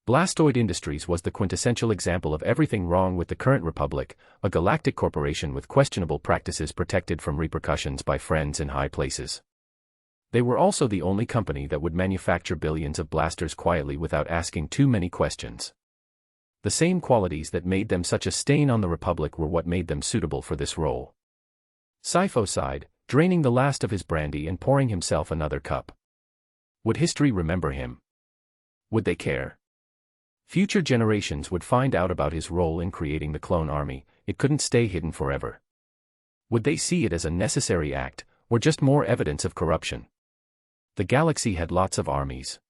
Blastoid Industries was the quintessential example of everything wrong with the current republic, a galactic corporation with questionable practices protected from repercussions by friends in high places. They were also the only company that would manufacture billions of blasters quietly without asking too many questions. The same qualities that made them such a stain on the republic were what made them suitable for this role. Sifo sighed, draining the last of his brandy and pouring himself another cup. Would history remember him? Would they care? Future generations would find out about his role in creating the clone army. It couldn't stay hidden forever. Would they see it as a necessary act, or just more evidence of corruption? The galaxy had lots of armies.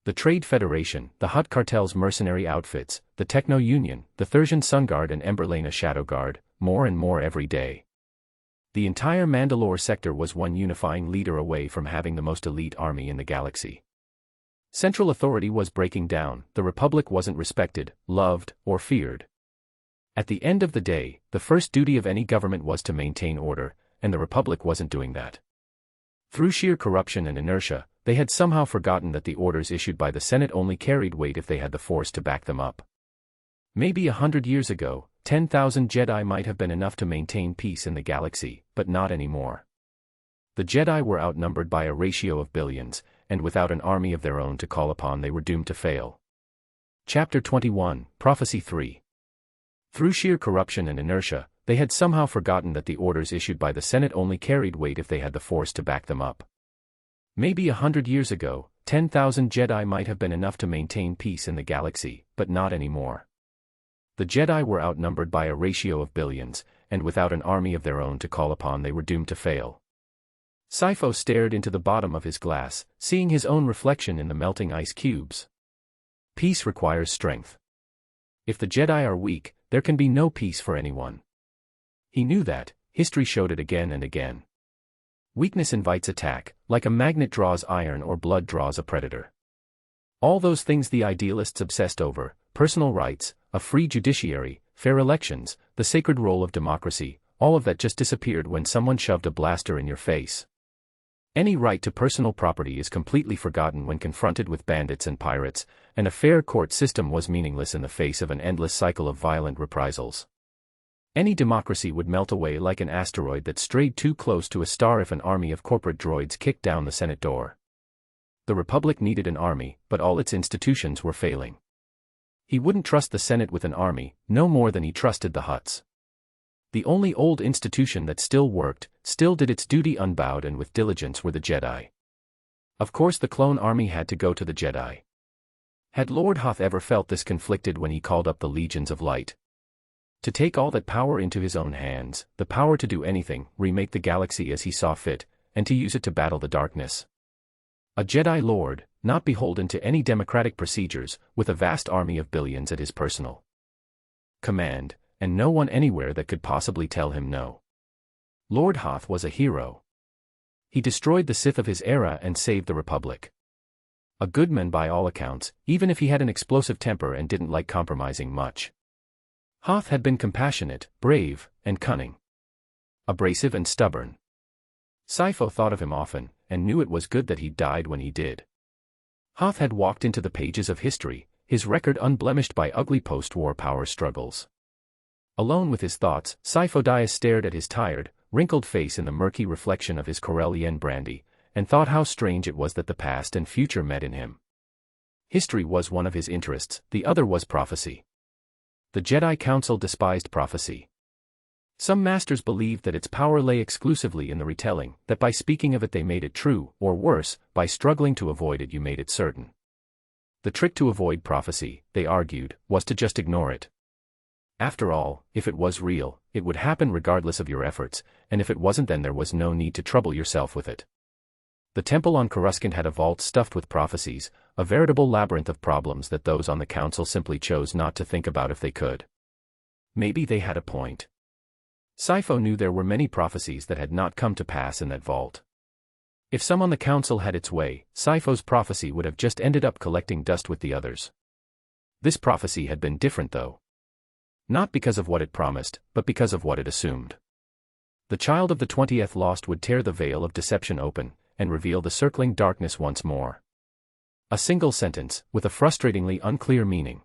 The Trade Federation, the Hutt Cartel's mercenary outfits, the Techno Union, the Thursian Sun Guard and Emberlana Shadow Guard, more and more every day. The entire Mandalore sector was one unifying leader away from having the most elite army in the galaxy. Central authority was breaking down, the Republic wasn't respected, loved, or feared. At the end of the day, the first duty of any government was to maintain order, and the Republic wasn't doing that. Through sheer corruption and inertia, they had somehow forgotten that the orders issued by the Senate only carried weight if they had the Force to back them up. Maybe 100 years ago, 10,000 Jedi might have been enough to maintain peace in the galaxy, but not anymore. The Jedi were outnumbered by a ratio of billions, and without an army of their own to call upon they were doomed to fail. Chapter 21, Prophecy 3. Through sheer corruption and inertia, they had somehow forgotten that the orders issued by the Senate only carried weight if they had the Force to back them up. Maybe 100 years ago, 10,000 Jedi might have been enough to maintain peace in the galaxy, but not anymore. The Jedi were outnumbered by a ratio of billions, and without an army of their own to call upon they were doomed to fail. Sifo stared into the bottom of his glass, seeing his own reflection in the melting ice cubes. Peace requires strength. If the Jedi are weak, there can be no peace for anyone. He knew that, history showed it again and again. Weakness invites attack, like a magnet draws iron or blood draws a predator. All those things the idealists obsessed over, personal rights, a free judiciary, fair elections, the sacred role of democracy, all of that just disappeared when someone shoved a blaster in your face. Any right to personal property is completely forgotten when confronted with bandits and pirates, and a fair court system was meaningless in the face of an endless cycle of violent reprisals. Any democracy would melt away like an asteroid that strayed too close to a star if an army of corporate droids kicked down the Senate door. The Republic needed an army, but all its institutions were failing. He wouldn't trust the Senate with an army, no more than he trusted the Hutts. The only old institution that still worked, still did its duty unbowed and with diligence were the Jedi. Of course the clone army had to go to the Jedi. Had Lord Hoth ever felt this conflicted when he called up the Legions of Light? To take all that power into his own hands, the power to do anything, remake the galaxy as he saw fit, and to use it to battle the darkness. A Jedi Lord, not beholden to any democratic procedures, with a vast army of billions at his personal command, and no one anywhere that could possibly tell him no. Lord Hoth was a hero. He destroyed the Sith of his era and saved the Republic. A good man by all accounts, even if he had an explosive temper and didn't like compromising much. Hoth had been compassionate, brave, and cunning. Abrasive and stubborn. Sifo thought of him often, and knew it was good that he died when he did. Hoth had walked into the pages of history, his record unblemished by ugly post-war power struggles. Alone with his thoughts, Sifo Dyas stared at his tired, wrinkled face in the murky reflection of his Corellian brandy, and thought how strange it was that the past and future met in him. History was one of his interests, the other was prophecy. The Jedi Council despised prophecy. Some masters believed that its power lay exclusively in the retelling, that by speaking of it they made it true, or worse, by struggling to avoid it you made it certain. The trick to avoid prophecy, they argued, was to just ignore it. After all, if it was real, it would happen regardless of your efforts, and if it wasn't then there was no need to trouble yourself with it. The temple on Coruscant had a vault stuffed with prophecies, a veritable labyrinth of problems that those on the council simply chose not to think about if they could. Maybe they had a point. Sifo knew there were many prophecies that had not come to pass in that vault. If some on the council had its way, Sifo's prophecy would have just ended up collecting dust with the others. This prophecy had been different though. Not because of what it promised, but because of what it assumed. The child of the 20th Lost would tear the veil of deception open, and reveal the circling darkness once more. A single sentence, with a frustratingly unclear meaning.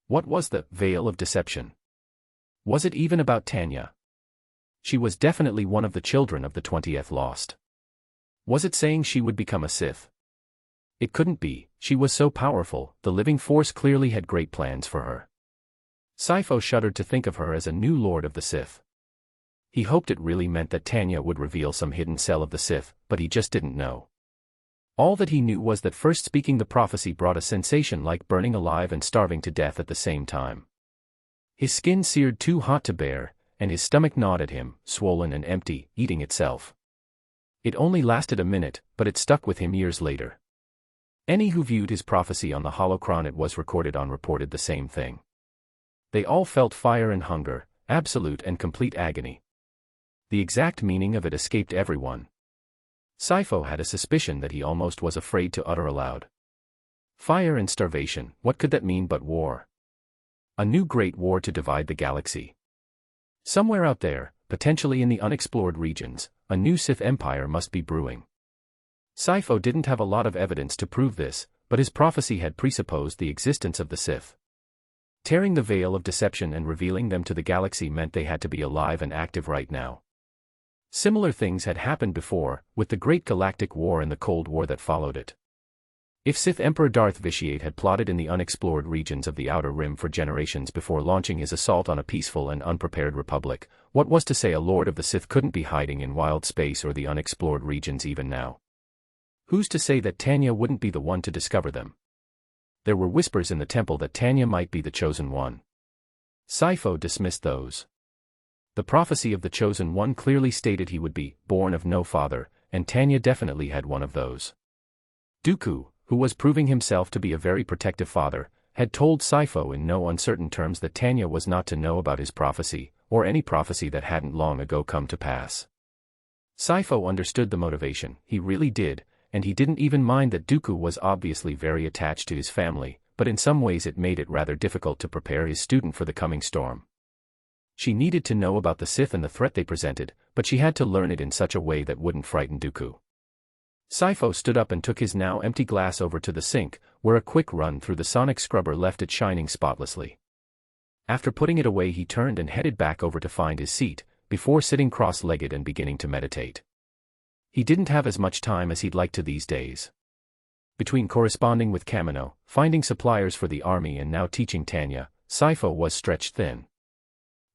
What was the veil of deception? Was it even about Tanya? She was definitely one of the children of the 20th Lost. Was it saying she would become a Sith? It couldn't be, she was so powerful, the living force clearly had great plans for her. Sifo shuddered to think of her as a new lord of the Sith. He hoped it really meant that Tanya would reveal some hidden cell of the Sith, but he just didn't know. All that he knew was that first speaking the prophecy brought a sensation like burning alive and starving to death at the same time. His skin seared too hot to bear, and his stomach gnawed at him, swollen and empty, eating itself. It only lasted a minute, but it stuck with him years later. Any who viewed his prophecy on the holocron it was recorded on reported the same thing. They all felt fire and hunger, absolute and complete agony. The exact meaning of it escaped everyone. Sifo had a suspicion that he almost was afraid to utter aloud. Fire and starvation, what could that mean but war? A new great war to divide the galaxy. Somewhere out there, potentially in the unexplored regions, a new Sith empire must be brewing. Sifo didn't have a lot of evidence to prove this, but his prophecy had presupposed the existence of the Sith. Tearing the veil of deception and revealing them to the galaxy meant they had to be alive and active right now. Similar things had happened before, with the Great Galactic War and the Cold War that followed it. If Sith Emperor Darth Vitiate had plotted in the unexplored regions of the Outer Rim for generations before launching his assault on a peaceful and unprepared republic, what was to say a Lord of the Sith couldn't be hiding in wild space or the unexplored regions even now? Who's to say that Tanya wouldn't be the one to discover them? There were whispers in the temple that Tanya might be the chosen one. Sifo dismissed those. The prophecy of the chosen one clearly stated he would be born of no father, and Tanya definitely had one of those. Dooku, who was proving himself to be a very protective father, had told Sifo in no uncertain terms that Tanya was not to know about his prophecy, or any prophecy that hadn't long ago come to pass. Sifo understood the motivation, he really did, and he didn't even mind that Dooku was obviously very attached to his family, but in some ways it made it rather difficult to prepare his student for the coming storm. She needed to know about the Sith and the threat they presented, but she had to learn it in such a way that wouldn't frighten Dooku. Sifo stood up and took his now empty glass over to the sink, where a quick run through the sonic scrubber left it shining spotlessly. After putting it away he turned and headed back over to find his seat, before sitting cross-legged and beginning to meditate. He didn't have as much time as he'd like to these days. Between corresponding with Kamino, finding suppliers for the army and now teaching Tanya, Sifo was stretched thin.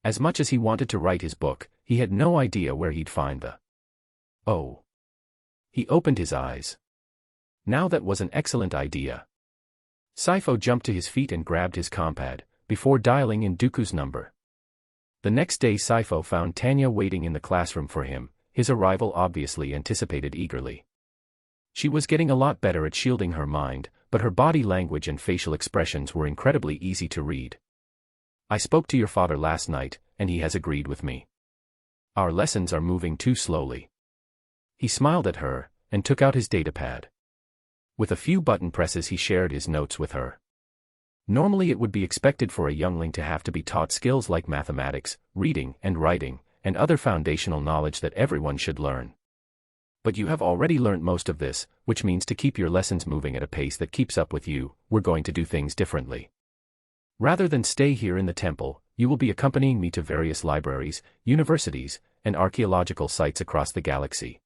As much as he wanted to write his book, he had no idea where he'd find the... Oh. He opened his eyes. Now that was an excellent idea. Sifo jumped to his feet and grabbed his compad, before dialing in Dooku's number. The next day Sifo found Tanya waiting in the classroom for him, his arrival obviously anticipated eagerly. She was getting a lot better at shielding her mind, but her body language and facial expressions were incredibly easy to read. I spoke to your father last night, and he has agreed with me. Our lessons are moving too slowly. He smiled at her, and took out his datapad. With a few button presses he shared his notes with her. Normally it would be expected for a youngling to have to be taught skills like mathematics, reading and writing, and other foundational knowledge that everyone should learn. But you have already learned most of this, which means to keep your lessons moving at a pace that keeps up with you, we're going to do things differently. Rather than stay here in the temple, you will be accompanying me to various libraries, universities, and archaeological sites across the galaxy.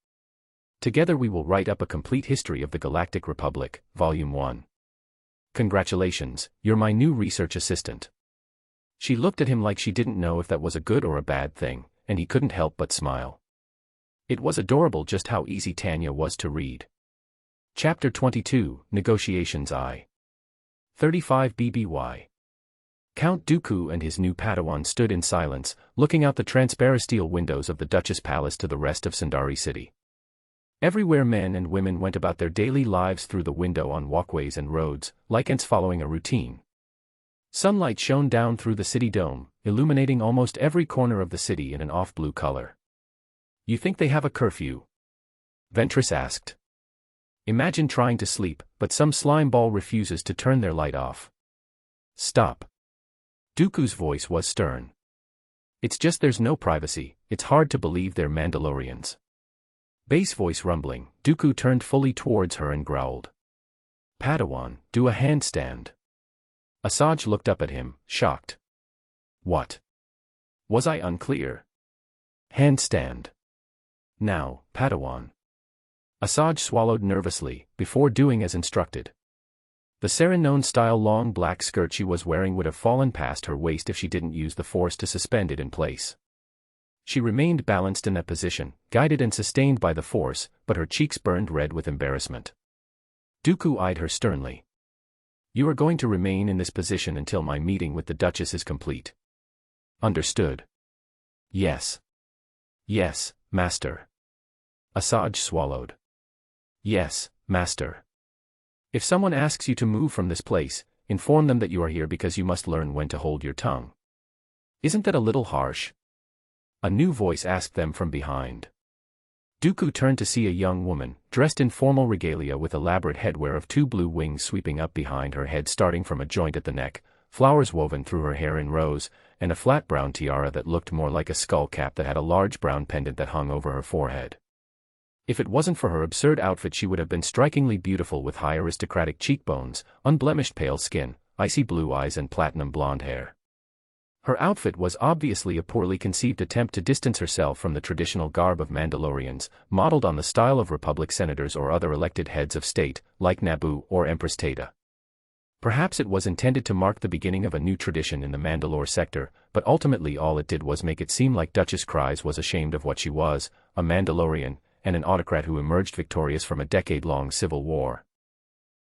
Together we will write up a complete history of the Galactic Republic, Volume 1. Congratulations, you're my new research assistant. She looked at him like she didn't know if that was a good or a bad thing, and he couldn't help but smile. It was adorable just how easy Tanya was to read. Chapter 22, Negotiations I. 35 BBY. Count Dooku and his new Padawan stood in silence, looking out the transparisteel windows of the Duchess Palace to the rest of Sundari City. Everywhere men and women went about their daily lives through the window on walkways and roads, like ants following a routine. Sunlight shone down through the city dome, illuminating almost every corner of the city in an off-blue color. You think they have a curfew? Ventress asked. Imagine trying to sleep, but some slime ball refuses to turn their light off. Stop. Dooku's voice was stern. It's just there's no privacy, it's hard to believe they're Mandalorians. Bass voice rumbling, Dooku turned fully towards her and growled. Padawan, do a handstand. Asajj looked up at him, shocked. What? Was I unclear? Handstand. Now, Padawan. Asajj swallowed nervously, before doing as instructed. The Serenone-style long black skirt she was wearing would have fallen past her waist if she didn't use the force to suspend it in place. She remained balanced in that position, guided and sustained by the force, but her cheeks burned red with embarrassment. Dooku eyed her sternly. You are going to remain in this position until my meeting with the Duchess is complete. Understood. Yes. Yes, Master. Asajj swallowed. Yes, Master. If someone asks you to move from this place, inform them that you are here because you must learn when to hold your tongue. Isn't that a little harsh? A new voice asked them from behind. Dooku turned to see a young woman, dressed in formal regalia with elaborate headwear of 2 blue wings sweeping up behind her head starting from a joint at the neck, flowers woven through her hair in rows, and a flat brown tiara that looked more like a skull cap that had a large brown pendant that hung over her forehead. If it wasn't for her absurd outfit she would have been strikingly beautiful with high aristocratic cheekbones, unblemished pale skin, icy blue eyes and platinum blonde hair. Her outfit was obviously a poorly conceived attempt to distance herself from the traditional garb of Mandalorians, modeled on the style of Republic senators or other elected heads of state, like Naboo or Empress Tata. Perhaps it was intended to mark the beginning of a new tradition in the Mandalore sector, but ultimately all it did was make it seem like Duchess Kryze was ashamed of what she was, a Mandalorian, and an autocrat who emerged victorious from a decade-long civil war.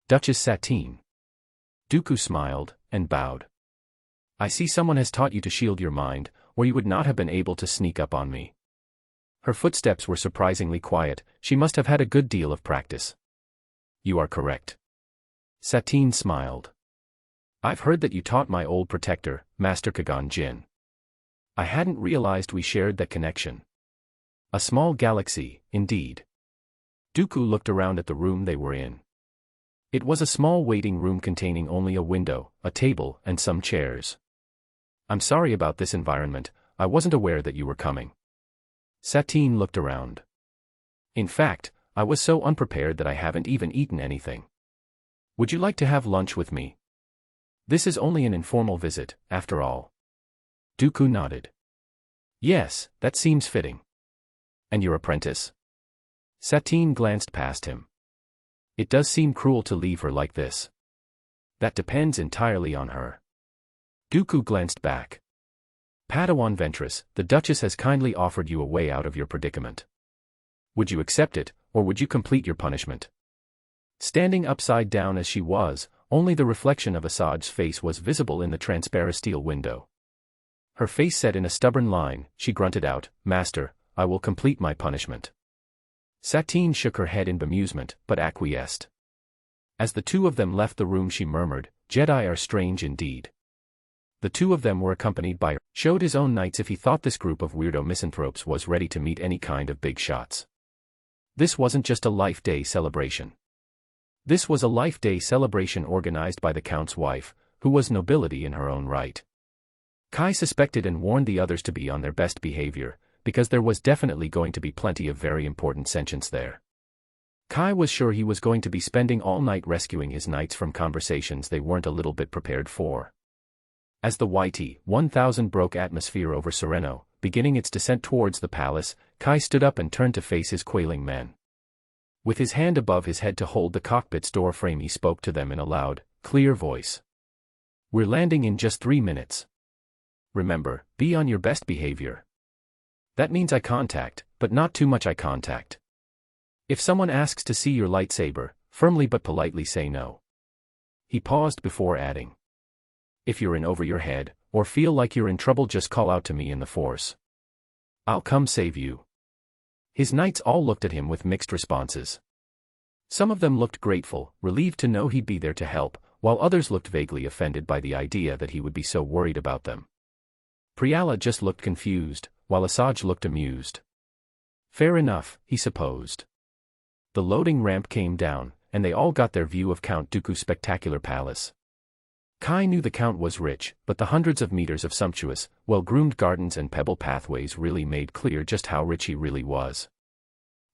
Duchess Satine. Dooku smiled, and bowed. I see someone has taught you to shield your mind, or you would not have been able to sneak up on me. Her footsteps were surprisingly quiet, she must have had a good deal of practice. You are correct. Satine smiled. I've heard that you taught my old protector, Master Kagan Jinn. I hadn't realized we shared that connection. A small galaxy, indeed. Dooku looked around at the room they were in. It was a small waiting room containing only a window, a table, and some chairs. I'm sorry about this environment, I wasn't aware that you were coming. Satine looked around. In fact, I was so unprepared that I haven't even eaten anything. Would you like to have lunch with me? This is only an informal visit, after all. Dooku nodded. Yes, that seems fitting. And your apprentice? Satine glanced past him. It does seem cruel to leave her like this. That depends entirely on her. Dooku glanced back. Padawan Ventress, the Duchess has kindly offered you a way out of your predicament. Would you accept it, or would you complete your punishment? Standing upside down as she was, only the reflection of Asajj's face was visible in the transparent steel window. Her face set in a stubborn line, she grunted out, Master, I will complete my punishment. Satine shook her head in bemusement, but acquiesced. As the two of them left the room she murmured, Jedi are strange indeed. The two of them were accompanied by showed his own knights if he thought this group of weirdo misanthropes was ready to meet any kind of big shots. This wasn't just a Life Day celebration. This was a Life Day celebration organized by the Count's wife, who was nobility in her own right. Kai suspected and warned the others to be on their best behavior, because there was definitely going to be plenty of very important sentience there. Kai was sure he was going to be spending all night rescuing his knights from conversations they weren't a little bit prepared for. As the YT-1000 broke atmosphere over Sereno, beginning its descent towards the palace, Kai stood up and turned to face his quailing men. With his hand above his head to hold the cockpit's door frame he spoke to them in a loud, clear voice. We're landing in just 3 minutes. Remember, be on your best behavior. That means eye contact, but not too much eye contact. If someone asks to see your lightsaber, firmly but politely say no. He paused before adding. If you're in over your head, or feel like you're in trouble just call out to me in the Force. I'll come save you. His knights all looked at him with mixed responses. Some of them looked grateful, relieved to know he'd be there to help, while others looked vaguely offended by the idea that he would be so worried about them. Priala just looked confused, while Asajj looked amused. Fair enough, he supposed. The loading ramp came down, and they all got their view of Count Dooku's spectacular palace. Kai knew the Count was rich, but the hundreds of meters of sumptuous, well-groomed gardens and pebble pathways really made clear just how rich he really was.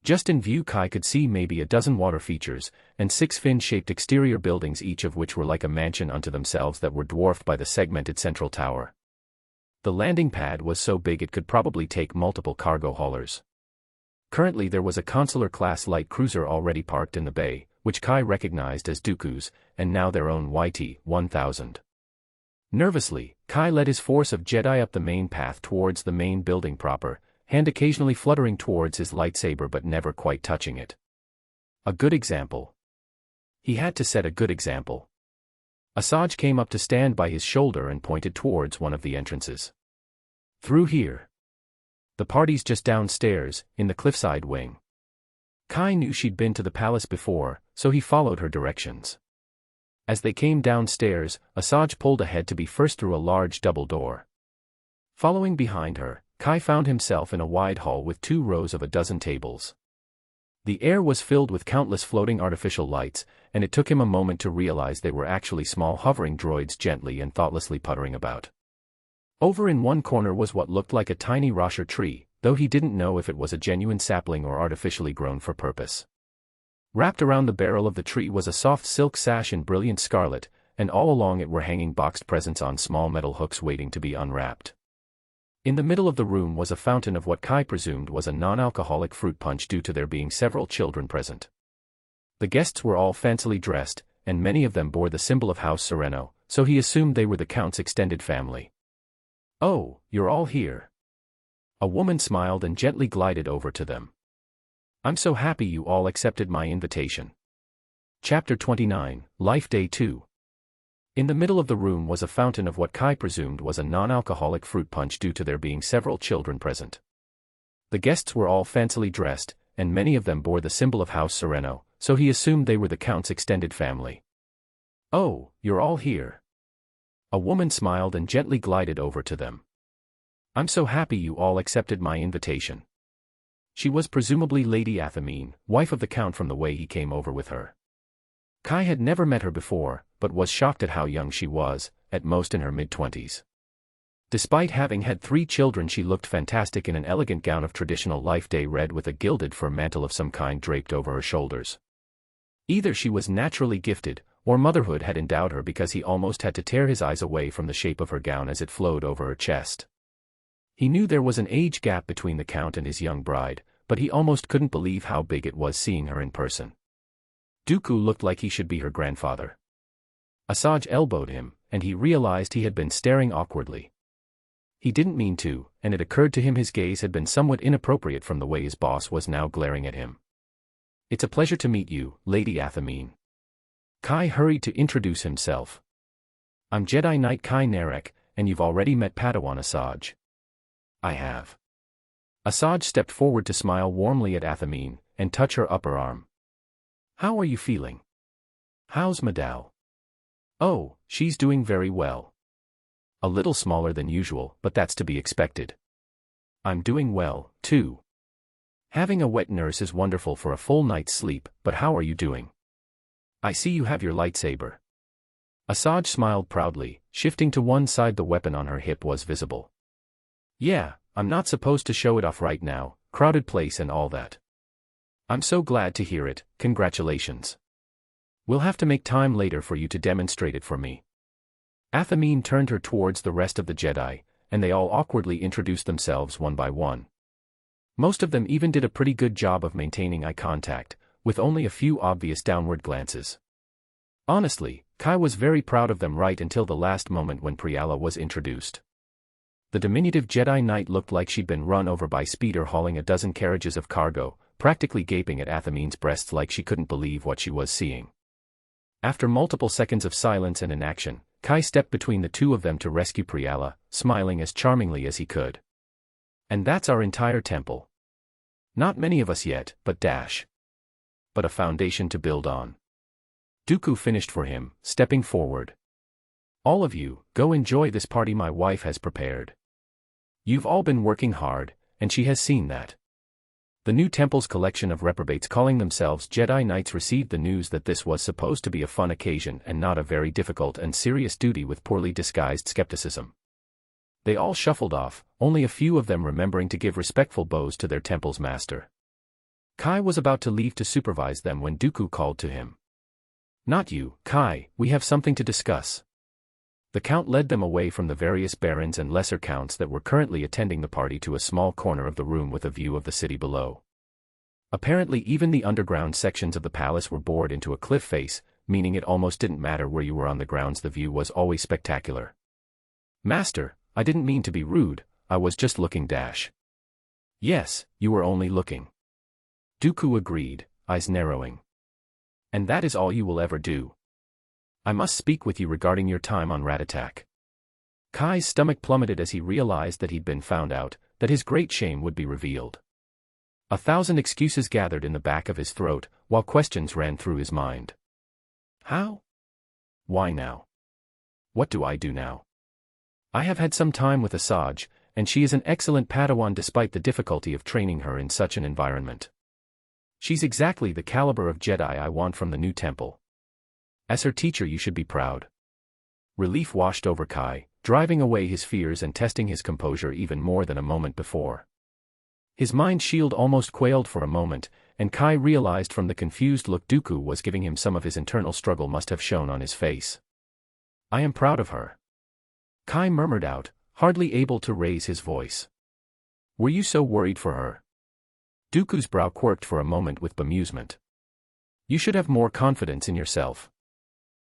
Just in view Kai could see maybe a dozen water features, and 6 fin-shaped exterior buildings, each of which were like a mansion unto themselves that were dwarfed by the segmented central tower. The landing pad was so big it could probably take multiple cargo haulers. Currently there was a consular-class light cruiser already parked in the bay, which Kai recognized as Dooku's, and now their own YT-1000. Nervously, Kai led his force of Jedi up the main path towards the main building proper, hand occasionally fluttering towards his lightsaber but never quite touching it. A good example. He had to set a good example. Asajj came up to stand by his shoulder and pointed towards one of the entrances. Through here. The party's just downstairs, in the cliffside wing. Kai knew she'd been to the palace before, so he followed her directions. As they came downstairs, Asajj pulled ahead to be first through a large double door. Following behind her, Kai found himself in a wide hall with 2 rows of a dozen tables. The air was filled with countless floating artificial lights, and it took him a moment to realize they were actually small hovering droids gently and thoughtlessly puttering about. Over in one corner was what looked like a tiny rasher tree, though he didn't know if it was a genuine sapling or artificially grown for purpose. Wrapped around the barrel of the tree was a soft silk sash in brilliant scarlet, and all along it were hanging boxed presents on small metal hooks waiting to be unwrapped. In the middle of the room was a fountain of what Kai presumed was a non-alcoholic fruit punch due to there being several children present. The guests were all fancily dressed, and many of them bore the symbol of House Sereno, so he assumed they were the Count's extended family. "Oh, you're all here." A woman smiled and gently glided over to them. "I'm so happy you all accepted my invitation." Chapter 29, Life Day 2. In the middle of the room was a fountain of what Kai presumed was a non-alcoholic fruit punch due to there being several children present. The guests were all fancily dressed, and many of them bore the symbol of House Sereno, so he assumed they were the Count's extended family. "Oh, you're all here." A woman smiled and gently glided over to them. "I'm so happy you all accepted my invitation." She was presumably Lady Athamine, wife of the Count from the way he came over with her. Kai had never met her before, but was shocked at how young she was, at most in her mid-20s. Despite having had 3 children, she looked fantastic in an elegant gown of traditional Life Day red with a gilded fur mantle of some kind draped over her shoulders. Either she was naturally gifted, or motherhood had endowed her, because he almost had to tear his eyes away from the shape of her gown as it flowed over her chest. He knew there was an age gap between the Count and his young bride, but he almost couldn't believe how big it was seeing her in person. Dooku looked like he should be her grandfather. Asajj elbowed him, and he realized he had been staring awkwardly. He didn't mean to, and it occurred to him his gaze had been somewhat inappropriate from the way his boss was now glaring at him. "It's a pleasure to meet you, Lady Athamine." Kai hurried to introduce himself. "I'm Jedi Knight Kai Narek, and you've already met Padawan Asajj." "I have." Asajj stepped forward to smile warmly at Athamine, and touch her upper arm. "How are you feeling? How's Madal?" "Oh, she's doing very well. A little smaller than usual, but that's to be expected." "I'm doing well, too. Having a wet nurse is wonderful for a full night's sleep, but how are you doing? I see you have your lightsaber." Asajj smiled proudly, shifting to one side. The weapon on her hip was visible. "Yeah, I'm not supposed to show it off right now, crowded place and all that." "I'm so glad to hear it, congratulations. We'll have to make time later for you to demonstrate it for me." Athamine turned her towards the rest of the Jedi, and they all awkwardly introduced themselves one by one. Most of them even did a pretty good job of maintaining eye contact, with only a few obvious downward glances. Honestly, Kai was very proud of them right until the last moment when Priala was introduced. The diminutive Jedi Knight looked like she'd been run over by speeder hauling a dozen carriages of cargo, practically gaping at Athamine's breasts like she couldn't believe what she was seeing. After multiple seconds of silence and inaction, Kai stepped between the two of them to rescue Priala, smiling as charmingly as he could. "And that's our entire temple. Not many of us yet, but a foundation to build on." Dooku finished for him, stepping forward. "All of you, go enjoy this party my wife has prepared. You've all been working hard, and she has seen that. The new temple's collection of reprobates calling themselves Jedi Knights received the news that this was supposed to be a fun occasion and not a very difficult and serious duty with poorly disguised skepticism. They all shuffled off, only a few of them remembering to give respectful bows to their temple's master. Kai was about to leave to supervise them when Dooku called to him. "Not you, Kai, we have something to discuss." The Count led them away from the various barons and lesser counts that were currently attending the party to a small corner of the room with a view of the city below. Apparently even the underground sections of the palace were bored into a cliff face, meaning it almost didn't matter where you were on the grounds, the view was always spectacular. "Master, I didn't mean to be rude, I was just looking dash." "Yes, you were only looking." Dooku agreed, eyes narrowing. "And that is all you will ever do. I must speak with you regarding your time on Rat-Attack." Kai's stomach plummeted as he realized that he'd been found out, that his great shame would be revealed. 1,000 excuses gathered in the back of his throat, while questions ran through his mind. How? Why now? What do I do now? I have had some time with Asajj, and she is an excellent Padawan despite the difficulty of training her in such an environment. She's exactly the caliber of Jedi I want from the new temple. As her teacher you should be proud. Relief washed over Kai, driving away his fears and testing his composure even more than a moment before. His mind shield almost quailed for a moment, and Kai realized from the confused look Dooku was giving him some of his internal struggle must have shown on his face. "I am proud of her," Kai murmured out, hardly able to raise his voice. "Were you so worried for her?" Dooku's brow quirked for a moment with bemusement. "You should have more confidence in yourself."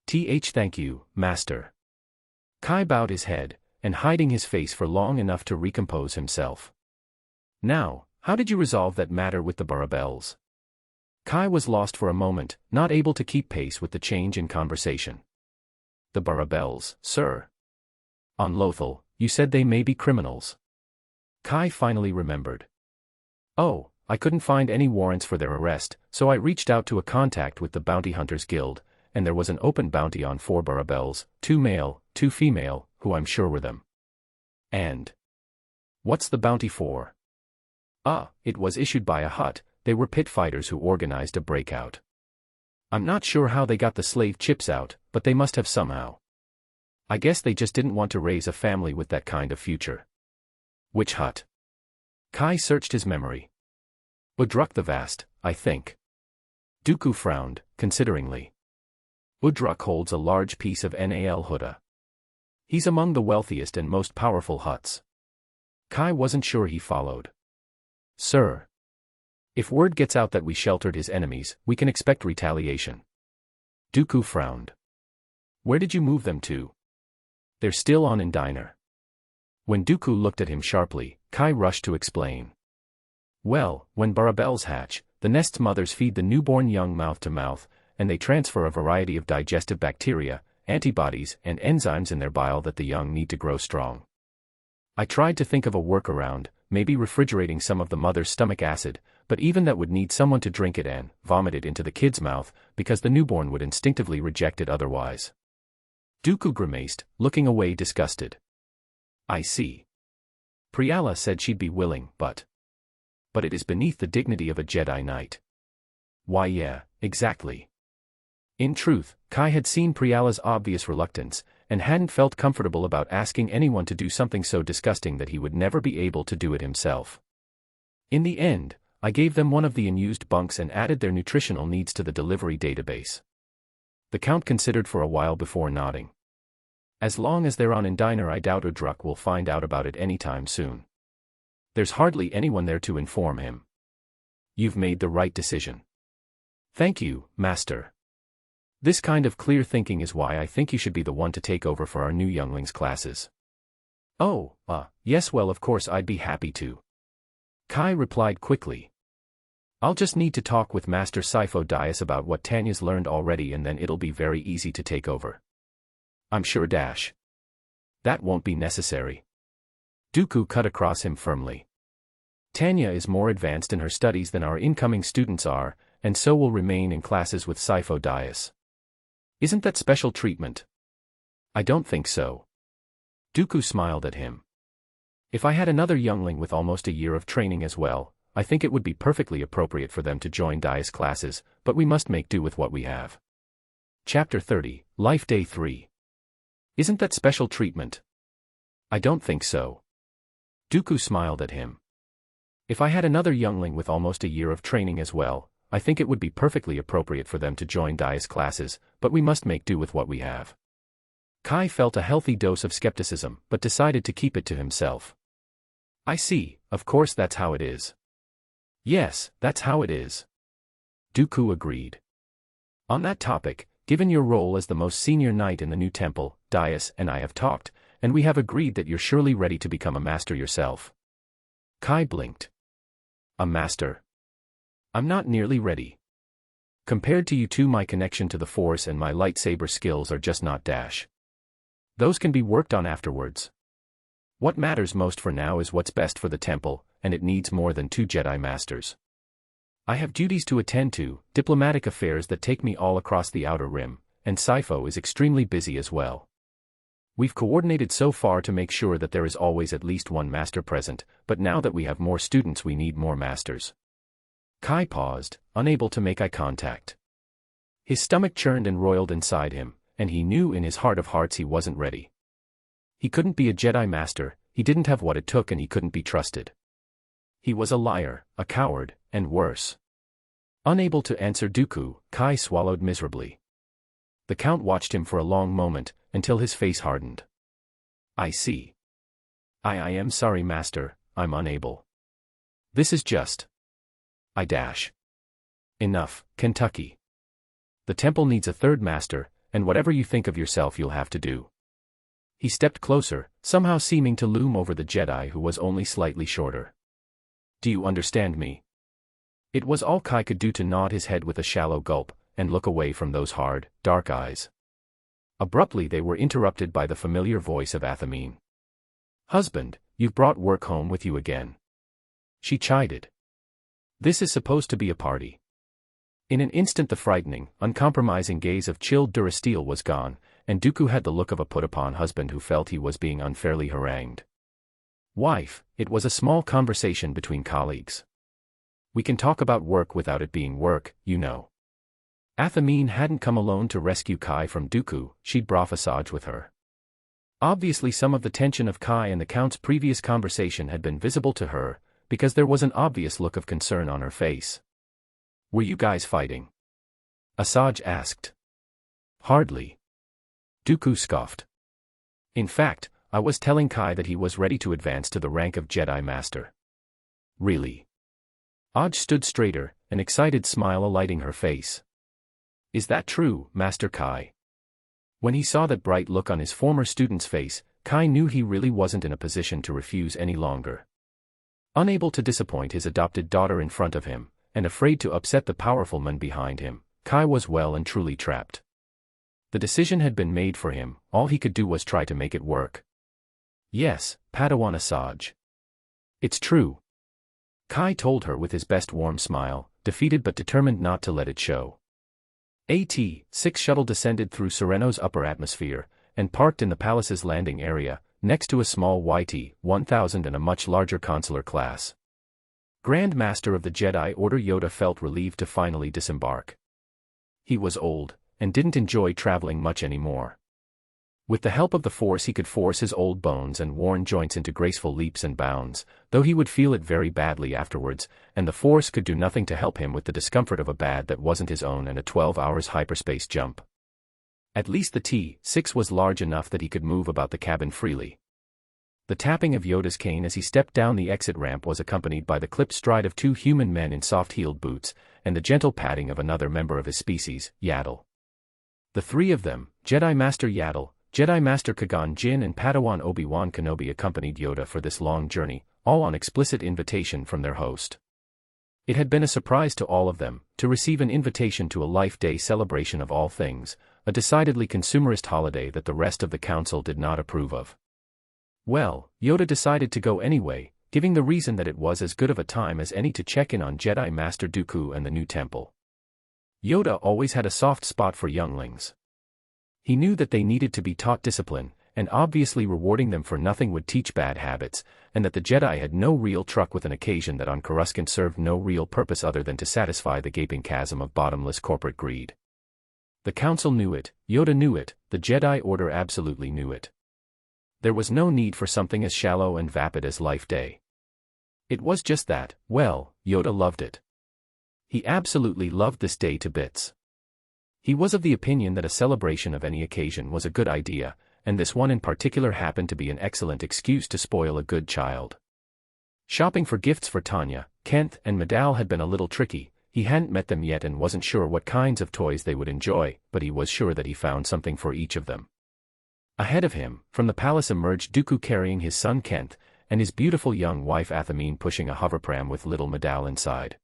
Thank you, Master." Kai bowed his head, and hiding his face for long enough to recompose himself. "Now, how did you resolve that matter with the Barabels?" Kai was lost for a moment, not able to keep pace with the change in conversation. "The Barabels, sir. On Lothal, you said they may be criminals." Kai finally remembered. "Oh, I couldn't find any warrants for their arrest, so I reached out to a contact with the Bounty Hunters Guild, and there was an open bounty on 4 Barabels, 2 male, 2 female, who I'm sure were them." "And what's the bounty for?" It was issued by a Hutt. They were pit fighters who organized a breakout. I'm not sure how they got the slave chips out, but they must have somehow. I guess they just didn't want to raise a family with that kind of future." "Which Hutt?" Kai searched his memory. "Udruk the Vast, I think." Dooku frowned, consideringly. "Udruk holds a large piece of Nal Hutta. He's among the wealthiest and most powerful Hutts." Kai wasn't sure he followed. "Sir. If word gets out that we sheltered his enemies, we can expect retaliation." Dooku frowned. "Where did you move them to?" "They're still on in Diner." When Dooku looked at him sharply, Kai rushed to explain. "Well, when Barabels hatch, the nest's mothers feed the newborn young mouth to mouth, and they transfer a variety of digestive bacteria, antibodies, and enzymes in their bile that the young need to grow strong. I tried to think of a workaround, maybe refrigerating some of the mother's stomach acid, but even that would need someone to drink it and vomit it into the kid's mouth, because the newborn would instinctively reject it otherwise." Dooku grimaced, looking away disgusted. "I see. Priala said she'd be willing, but it is beneath the dignity of a Jedi Knight." "Why yeah, exactly." In truth, Kai had seen Priala's obvious reluctance, and hadn't felt comfortable about asking anyone to do something so disgusting that he would never be able to do it himself. "In the end, I gave them one of the unused bunks and added their nutritional needs to the delivery database." The Count considered for a while before nodding. "As long as they're on in Diner, I doubt Udruk will find out about it anytime soon. There's hardly anyone there to inform him." "You've made the right decision." "Thank you, Master. This kind of clear thinking is why I think you should be the one to take over for our new younglings classes." "Oh, yes, well of course I'd be happy to." Kai replied quickly. "I'll just need to talk with Master Sifo Dyas about what Tanya's learned already and then it'll be very easy to take over." "I'm sure that won't be necessary." Dooku cut across him firmly. "Tanya is more advanced in her studies than our incoming students are, and so will remain in classes with Sifo Dyas. Isn't that special treatment?" "I don't think so." Dooku smiled at him. "If I had another youngling with almost a year of training as well, I think it would be perfectly appropriate for them to join Dias classes, but we must make do with what we have. Chapter 30, Life Day 3. Isn't that special treatment? I don't think so. Dooku smiled at him. If I had another youngling with almost a year of training as well, I think it would be perfectly appropriate for them to join Dias classes, but we must make do with what we have. Kai felt a healthy dose of skepticism, but decided to keep it to himself. I see, of course that's how it is. Yes, that's how it is. Dooku agreed. On that topic, given your role as the most senior knight in the new temple, Dias and I have talked, and we have agreed that you're surely ready to become a master yourself. Kai blinked. A master? I'm not nearly ready. Compared to you two, my connection to the Force and my lightsaber skills are just not dash. Those can be worked on afterwards. What matters most for now is what's best for the temple, and it needs more than 2 Jedi Masters. I have duties to attend to, diplomatic affairs that take me all across the Outer Rim, and Sifo is extremely busy as well. We've coordinated so far to make sure that there is always at least 1 master present, but now that we have more students we need more masters. Kai paused, unable to make eye contact. His stomach churned and roiled inside him, and he knew in his heart of hearts he wasn't ready. He couldn't be a Jedi Master, he didn't have what it took, and he couldn't be trusted. He was a liar, a coward, and worse. Unable to answer Dooku, Kai swallowed miserably. The Count watched him for a long moment, until his face hardened. I see. I am sorry, Master, I'm unable. This is just... I dash. Enough, Kentucky. The temple needs a 3rd master, and whatever you think of yourself you'll have to do. He stepped closer, somehow seeming to loom over the Jedi who was only slightly shorter. Do you understand me? It was all Kai could do to nod his head with a shallow gulp, and look away from those hard, dark eyes. Abruptly they were interrupted by the familiar voice of Athamine. Husband, you've brought work home with you again. She chided. This is supposed to be a party. In an instant the frightening, uncompromising gaze of chilled Durasteel was gone, and Dooku had the look of a put-upon husband who felt he was being unfairly harangued. Wife, it was a small conversation between colleagues. We can talk about work without it being work, you know. Athamine hadn't come alone to rescue Kai from Dooku, she'd brought Asajj with her. Obviously some of the tension of Kai and the Count's previous conversation had been visible to her, because there was an obvious look of concern on her face. Were you guys fighting? Asajj asked. Hardly. Dooku scoffed. In fact, I was telling Kai that he was ready to advance to the rank of Jedi Master. Really? Asajj stood straighter, an excited smile alighting her face. Is that true, Master Kai? When he saw that bright look on his former student's face, Kai knew he really wasn't in a position to refuse any longer. Unable to disappoint his adopted daughter in front of him, and afraid to upset the powerful man behind him, Kai was well and truly trapped. The decision had been made for him, all he could do was try to make it work. Yes, Padawan Asajj. It's true. Kai told her with his best warm smile, defeated but determined not to let it show. AT-6 shuttle descended through Sereno's upper atmosphere, and parked in the palace's landing area, next to a small YT-1000 and a much larger consular class. Grand Master of the Jedi Order Yoda felt relieved to finally disembark. He was old, and didn't enjoy traveling much anymore. With the help of the Force he could force his old bones and worn joints into graceful leaps and bounds, though he would feel it very badly afterwards, and the Force could do nothing to help him with the discomfort of a bad that wasn't his own and a 12 hours hyperspace jump. At least the T-6 was large enough that he could move about the cabin freely. The tapping of Yoda's cane as he stepped down the exit ramp was accompanied by the clipped stride of 2 human men in soft-heeled boots, and the gentle padding of another member of his species, Yaddle. The 3 of them, Jedi Master Yaddle, Jedi Master Qui-Gon Jinn and Padawan Obi-Wan Kenobi accompanied Yoda for this long journey, all on explicit invitation from their host. It had been a surprise to all of them, to receive an invitation to a Life Day celebration of all things, a decidedly consumerist holiday that the rest of the council did not approve of. Well, Yoda decided to go anyway, giving the reason that it was as good of a time as any to check in on Jedi Master Dooku and the new temple. Yoda always had a soft spot for younglings. He knew that they needed to be taught discipline, and obviously rewarding them for nothing would teach bad habits, and that the Jedi had no real truck with an occasion that on Coruscant served no real purpose other than to satisfy the gaping chasm of bottomless corporate greed. The Council knew it, Yoda knew it, the Jedi Order absolutely knew it. There was no need for something as shallow and vapid as Life Day. It was just that, well, Yoda loved it. He absolutely loved this day to bits. He was of the opinion that a celebration of any occasion was a good idea, and this one in particular happened to be an excellent excuse to spoil a good child. Shopping for gifts for Tanya, Kent, and Madal had been a little tricky. He hadn't met them yet and wasn't sure what kinds of toys they would enjoy, but he was sure that he found something for each of them. Ahead of him, from the palace emerged Dooku carrying his son Kent, and his beautiful young wife Athamine pushing a hoverpram with little Madal inside.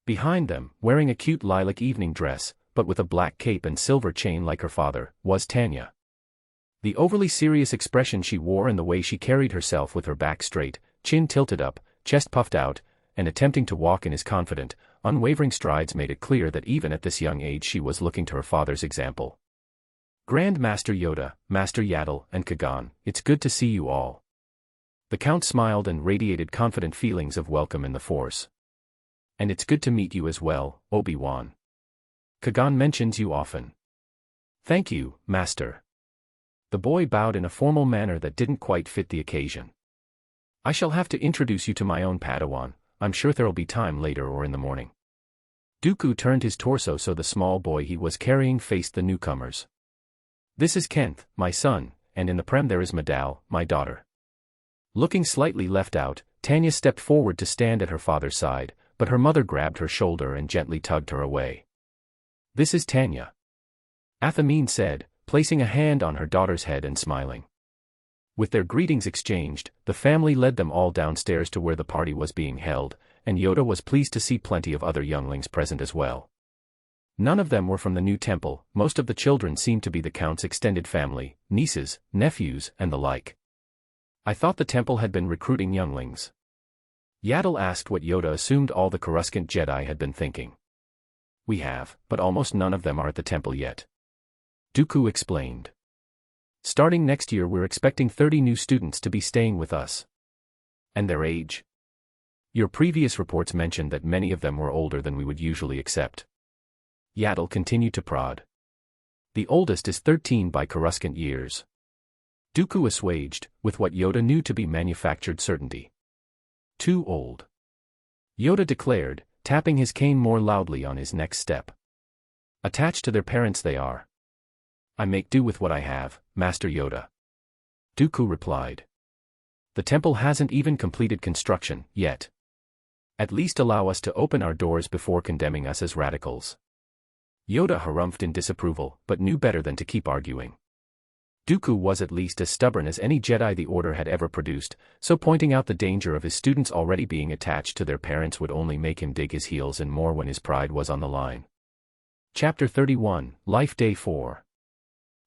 Behind them, wearing a cute lilac evening dress, but with a black cape and silver chain like her father, was Tanya. The overly serious expression she wore and the way she carried herself with her back straight, chin tilted up, chest puffed out, and attempting to walk in his confident, unwavering strides made it clear that even at this young age she was looking to her father's example. Grand Master Yoda, Master Yaddle, and Kagan, it's good to see you all. The Count smiled and radiated confident feelings of welcome in the Force. And it's good to meet you as well, Obi-Wan. Kagan mentions you often. Thank you, Master. The boy bowed in a formal manner that didn't quite fit the occasion. I shall have to introduce you to my own Padawan. I'm sure there'll be time later or in the morning. Dooku turned his torso so the small boy he was carrying faced the newcomers. This is Kent, my son, and in the prem there is Madal, my daughter. Looking slightly left out, Tanya stepped forward to stand at her father's side, but her mother grabbed her shoulder and gently tugged her away. This is Tanya. Athamine said, placing a hand on her daughter's head and smiling. With their greetings exchanged, the family led them all downstairs to where the party was being held, and Yoda was pleased to see plenty of other younglings present as well. None of them were from the new temple. Most of the children seemed to be the Count's extended family, nieces, nephews, and the like. I thought the temple had been recruiting younglings. Yaddle asked what Yoda assumed all the Coruscant Jedi had been thinking. We have, but almost none of them are at the temple yet. Dooku explained. Starting next year we're expecting 30 new students to be staying with us. And their age? Your previous reports mentioned that many of them were older than we would usually accept. Yaddle continued to prod. The oldest is 13 by Coruscant years. Dooku assuaged, with what Yoda knew to be manufactured certainty. Too old. Yoda declared, tapping his cane more loudly on his next step. Attached to their parents they are. I make do with what I have, Master Yoda. Dooku replied. The temple hasn't even completed construction, yet. At least allow us to open our doors before condemning us as radicals. Yoda harumphed in disapproval, but knew better than to keep arguing. Dooku was at least as stubborn as any Jedi the Order had ever produced, so pointing out the danger of his students already being attached to their parents would only make him dig his heels and more when his pride was on the line. Chapter 31, Life Day 4.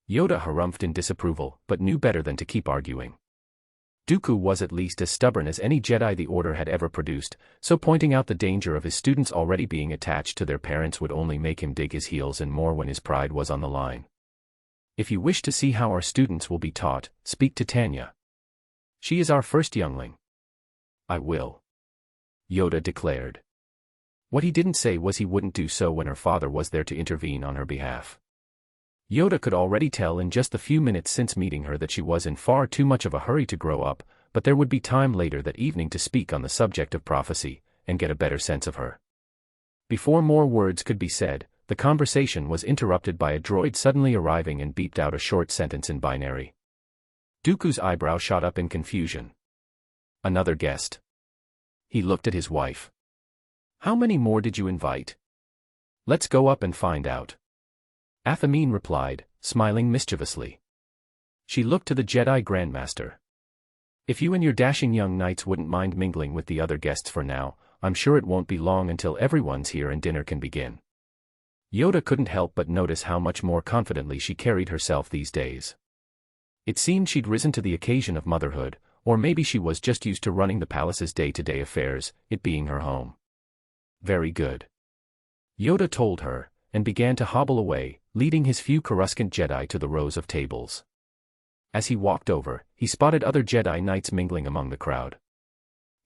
Yoda harumphed in disapproval, but knew better than to keep arguing. Dooku was at least as stubborn as any Jedi the Order had ever produced, so pointing out the danger of his students already being attached to their parents would only make him dig his heels and more when his pride was on the line. If you wish to see how our students will be taught, speak to Tanya. She is our first youngling. I will. Yoda declared. What he didn't say was he wouldn't do so when her father was there to intervene on her behalf. Yoda could already tell in just the few minutes since meeting her that she was in far too much of a hurry to grow up, but there would be time later that evening to speak on the subject of prophecy, and get a better sense of her. Before more words could be said, the conversation was interrupted by a droid suddenly arriving and beeped out a short sentence in binary. Dooku's eyebrow shot up in confusion. Another guest. He looked at his wife. How many more did you invite? Let's go up and find out. Athamine replied, smiling mischievously. She looked to the Jedi Grandmaster. If you and your dashing young knights wouldn't mind mingling with the other guests for now, I'm sure it won't be long until everyone's here and dinner can begin. Yoda couldn't help but notice how much more confidently she carried herself these days. It seemed she'd risen to the occasion of motherhood, or maybe she was just used to running the palace's day-to-day affairs, it being her home. Very good. Yoda told her, and began to hobble away, leading his few Coruscant Jedi to the rows of tables. As he walked over, he spotted other Jedi Knights mingling among the crowd.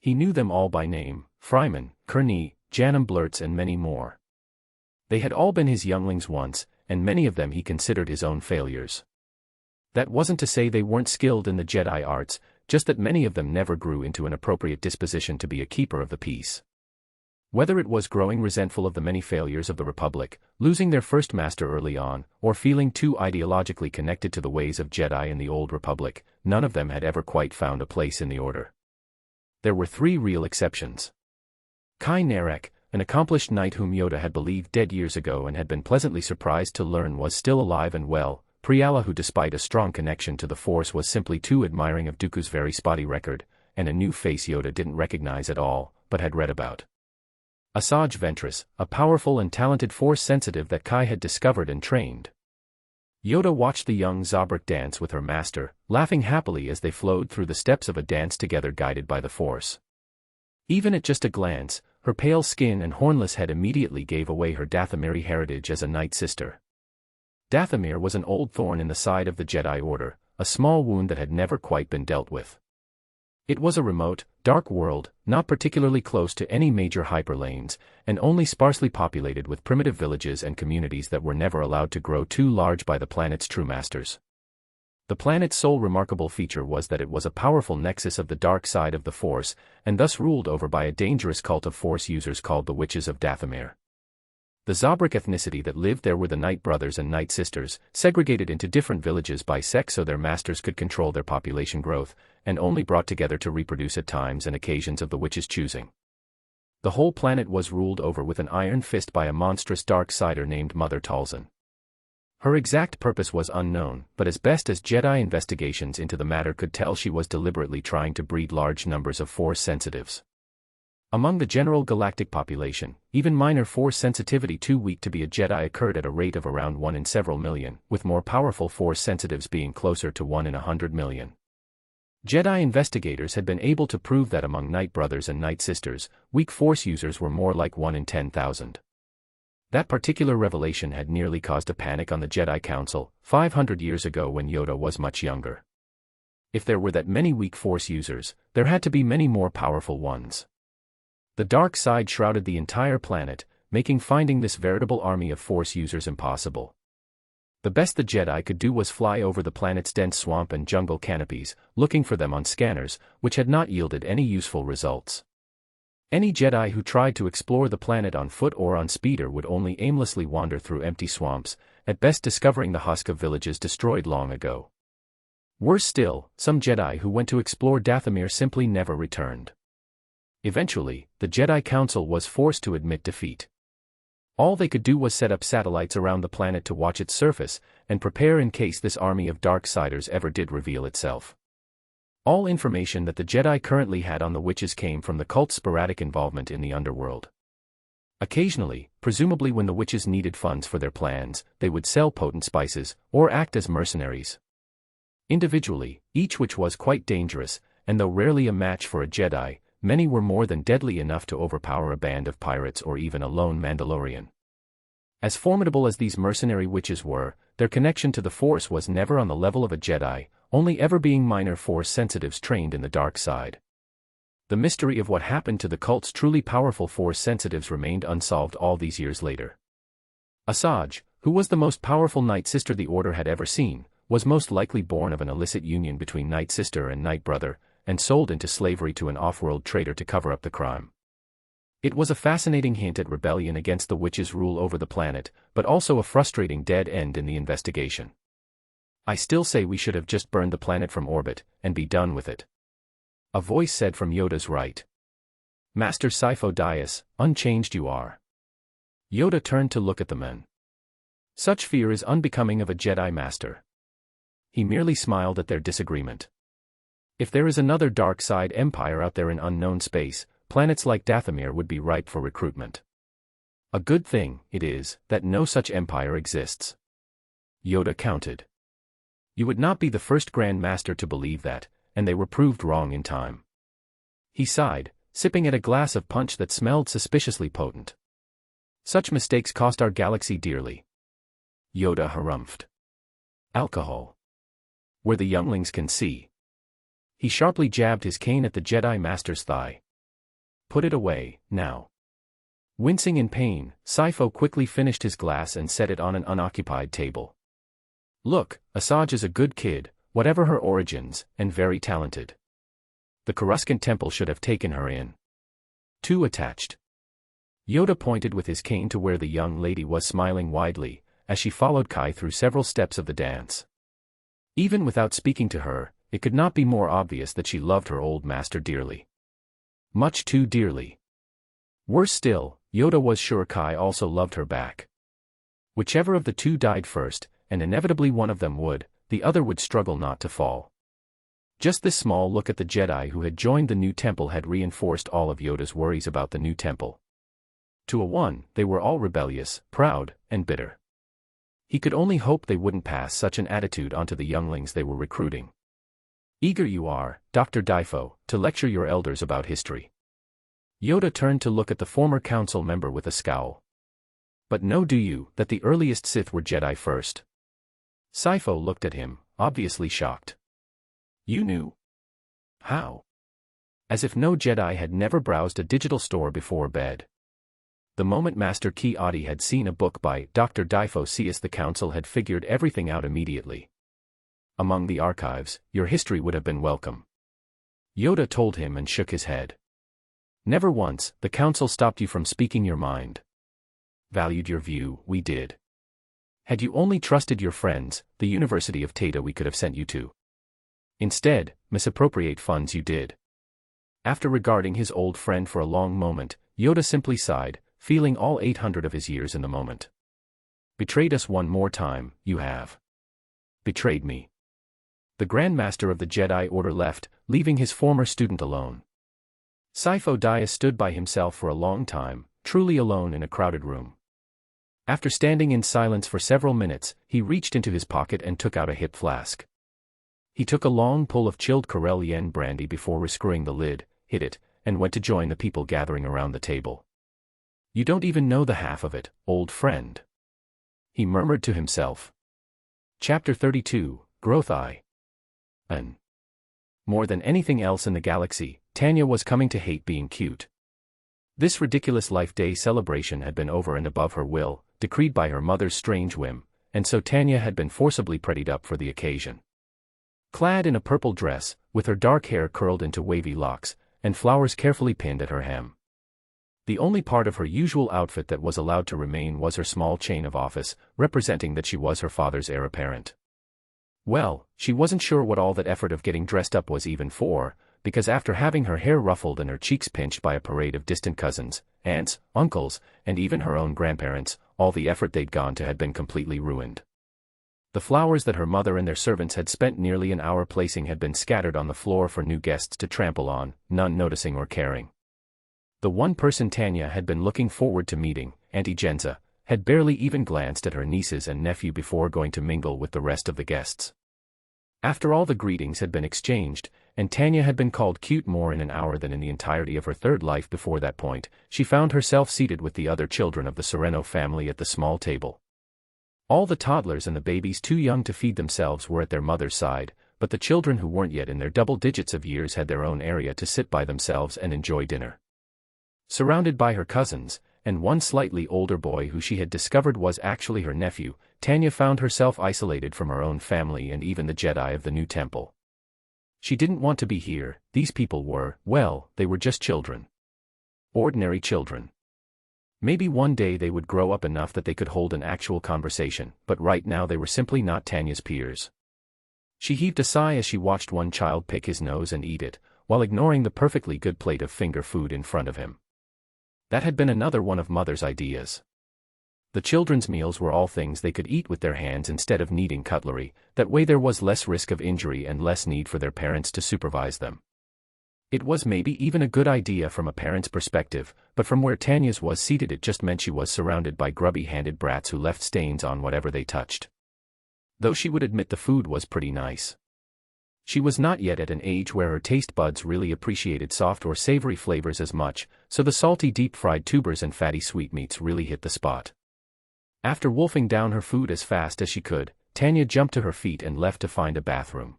He knew them all by name: Fryman, Kerny, Janum Blurtz and many more. They had all been his younglings once, and many of them he considered his own failures. That wasn't to say they weren't skilled in the Jedi arts, just that many of them never grew into an appropriate disposition to be a keeper of the peace. Whether it was growing resentful of the many failures of the Republic, losing their first master early on, or feeling too ideologically connected to the ways of Jedi in the Old Republic, none of them had ever quite found a place in the Order. There were 3 real exceptions. Kai Narek, an accomplished knight whom Yoda had believed dead years ago and had been pleasantly surprised to learn was still alive and well; Priala, who despite a strong connection to the Force was simply too admiring of Dooku's very spotty record; and a new face Yoda didn't recognize at all, but had read about. Asajj Ventress, a powerful and talented Force sensitive that Kai had discovered and trained. Yoda watched the young Zabrak dance with her master, laughing happily as they flowed through the steps of a dance together guided by the Force. Even at just a glance, her pale skin and hornless head immediately gave away her Dathomiri heritage as a Night Sister. Dathomir was an old thorn in the side of the Jedi Order, a small wound that had never quite been dealt with. It was a remote, dark world, not particularly close to any major hyperlanes, and only sparsely populated with primitive villages and communities that were never allowed to grow too large by the planet's true masters. The planet's sole remarkable feature was that it was a powerful nexus of the dark side of the Force, and thus ruled over by a dangerous cult of Force users called the Witches of Dathomir. The Zabrak ethnicity that lived there were the Night Brothers and Night Sisters, segregated into different villages by sex so their masters could control their population growth, and only brought together to reproduce at times and occasions of the witches' choosing. The whole planet was ruled over with an iron fist by a monstrous dark sider named Mother Talzin. Her exact purpose was unknown, but as best as Jedi investigations into the matter could tell, she was deliberately trying to breed large numbers of Force sensitives. Among the general galactic population, even minor Force sensitivity too weak to be a Jedi occurred at a rate of around 1 in several million, with more powerful Force sensitives being closer to 1 in 100 million. Jedi investigators had been able to prove that among Night Brothers and Night Sisters, weak Force users were more like 1 in 10,000. That particular revelation had nearly caused a panic on the Jedi Council, 500 years ago when Yoda was much younger. If there were that many weak Force users, there had to be many more powerful ones. The dark side shrouded the entire planet, making finding this veritable army of Force users impossible. The best the Jedi could do was fly over the planet's dense swamp and jungle canopies, looking for them on scanners, which had not yielded any useful results. Any Jedi who tried to explore the planet on foot or on speeder would only aimlessly wander through empty swamps, at best discovering the husk of villages destroyed long ago. Worse still, some Jedi who went to explore Dathomir simply never returned. Eventually, the Jedi Council was forced to admit defeat. All they could do was set up satellites around the planet to watch its surface, and prepare in case this army of Darksiders ever did reveal itself. All information that the Jedi currently had on the witches came from the cult's sporadic involvement in the underworld. Occasionally, presumably when the witches needed funds for their plans, they would sell potent spices, or act as mercenaries. Individually, each witch was quite dangerous, and though rarely a match for a Jedi, many were more than deadly enough to overpower a band of pirates or even a lone Mandalorian. As formidable as these mercenary witches were, their connection to the Force was never on the level of a Jedi, only ever being minor Force sensitives trained in the dark side. The mystery of what happened to the cult's truly powerful Force sensitives remained unsolved all these years later. Asajj, who was the most powerful Night Sister the Order had ever seen, was most likely born of an illicit union between Night Sister and Night Brother, and sold into slavery to an off-world trader to cover up the crime. It was a fascinating hint at rebellion against the witches' rule over the planet, but also a frustrating dead end in the investigation. I still say we should have just burned the planet from orbit, and be done with it. A voice said from Yoda's right. Master Sifo-Dyas, unchanged you are. Yoda turned to look at the men. Such fear is unbecoming of a Jedi Master. He merely smiled at their disagreement. If there is another dark side empire out there in unknown space, planets like Dathomir would be ripe for recruitment. A good thing, it is, that no such empire exists. Yoda counted. You would not be the first Grand Master to believe that, and they were proved wrong in time. He sighed, sipping at a glass of punch that smelled suspiciously potent. Such mistakes cost our galaxy dearly. Yoda harumphed. Alcohol. where the younglings can see. He sharply jabbed his cane at the Jedi Master's thigh. Put it away, now. Wincing in pain, Sifo quickly finished his glass and set it on an unoccupied table. Look, Asajj is a good kid, whatever her origins, and very talented. The Coruscant temple should have taken her in. Too attached. Yoda pointed with his cane to where the young lady was smiling widely, as she followed Kai through several steps of the dance. Even without speaking to her, it could not be more obvious that she loved her old master dearly. Much too dearly. Worse still, Yoda was sure Kai also loved her back. Whichever of the two died first, and inevitably one of them would, the other would struggle not to fall. Just this small look at the Jedi who had joined the new temple had reinforced all of Yoda's worries about the new temple. To a one, they were all rebellious, proud, and bitter. He could only hope they wouldn't pass such an attitude onto the younglings they were recruiting. Eager you are, Dr. Difo, to lecture your elders about history. Yoda turned to look at the former council member with a scowl. But know do you, that the earliest Sith were Jedi first? Sifo looked at him, obviously shocked. You knew? How? As if no Jedi had never browsed a digital store before bed. The moment Master Ki-Adi had seen a book by Dr. Difo Sius, the council had figured everything out immediately. Among the archives, your history would have been welcome. Yoda told him and shook his head. Never once, the council stopped you from speaking your mind. Valued your view, we did. Had you only trusted your friends, the University of Tata we could have sent you to. Instead, misappropriate funds you did. After regarding his old friend for a long moment, Yoda simply sighed, feeling all 800 of his years in the moment. Betrayed us one more time, you have. Betrayed me. The Grand Master of the Jedi Order left, leaving his former student alone. Sifo Dyas stood by himself for a long time, truly alone in a crowded room. After standing in silence for several minutes, he reached into his pocket and took out a hip flask. He took a long pull of chilled Corellian brandy before rescrewing the lid, hid it, and went to join the people gathering around the table. You don't even know the half of it, old friend. He murmured to himself. Chapter 32, Growth Eye. More than anything else in the galaxy, Tanya was coming to hate being cute. This ridiculous Life Day celebration had been over and above her will, decreed by her mother's strange whim, and so Tanya had been forcibly prettied up for the occasion. Clad in a purple dress, with her dark hair curled into wavy locks, and flowers carefully pinned at her hem. The only part of her usual outfit that was allowed to remain was her small chain of office, representing that she was her father's heir apparent. Well, she wasn't sure what all that effort of getting dressed up was even for, because after having her hair ruffled and her cheeks pinched by a parade of distant cousins, aunts, uncles, and even her own grandparents, all the effort they'd gone to had been completely ruined. The flowers that her mother and their servants had spent nearly an hour placing had been scattered on the floor for new guests to trample on, none noticing or caring. The one person Tanya had been looking forward to meeting, Auntie Genza, had barely even glanced at her nieces and nephew before going to mingle with the rest of the guests. After all the greetings had been exchanged, and Tanya had been called cute more in an hour than in the entirety of her third life before that point, she found herself seated with the other children of the Sereno family at the small table. All the toddlers and the babies too young to feed themselves were at their mother's side, but the children who weren't yet in their double digits of years had their own area to sit by themselves and enjoy dinner. Surrounded by her cousins, and one slightly older boy who she had discovered was actually her nephew, Tanya found herself isolated from her own family and even the Jedi of the new temple. She didn't want to be here. These people were, well, they were just children. Ordinary children. Maybe one day they would grow up enough that they could hold an actual conversation, but right now they were simply not Tanya's peers. She heaved a sigh as she watched one child pick his nose and eat it, while ignoring the perfectly good plate of finger food in front of him. That had been another one of Mother's ideas. The children's meals were all things they could eat with their hands instead of needing cutlery, that way there was less risk of injury and less need for their parents to supervise them. It was maybe even a good idea from a parent's perspective, but from where Tanya's was seated it just meant she was surrounded by grubby-handed brats who left stains on whatever they touched. Though she would admit the food was pretty nice. She was not yet at an age where her taste buds really appreciated soft or savory flavors as much, so the salty deep-fried tubers and fatty sweetmeats really hit the spot. After wolfing down her food as fast as she could, Tanya jumped to her feet and left to find a bathroom.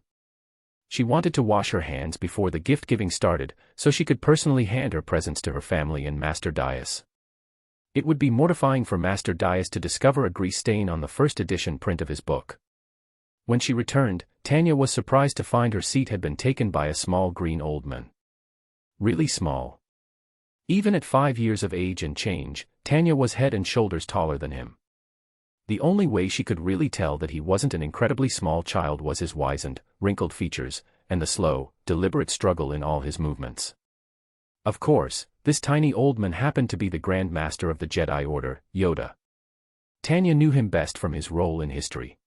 She wanted to wash her hands before the gift-giving started, so she could personally hand her presents to her family and Master Dias. It would be mortifying for Master Dias to discover a grease stain on the first edition print of his book. When she returned, Tanya was surprised to find her seat had been taken by a small green old man. Really small. Even at 5 years of age and change, Tanya was head and shoulders taller than him. The only way she could really tell that he wasn't an incredibly small child was his wizened, wrinkled features, and the slow, deliberate struggle in all his movements. Of course, this tiny old man happened to be the Grand Master of the Jedi Order, Yoda. Tanya knew him best from his role in history.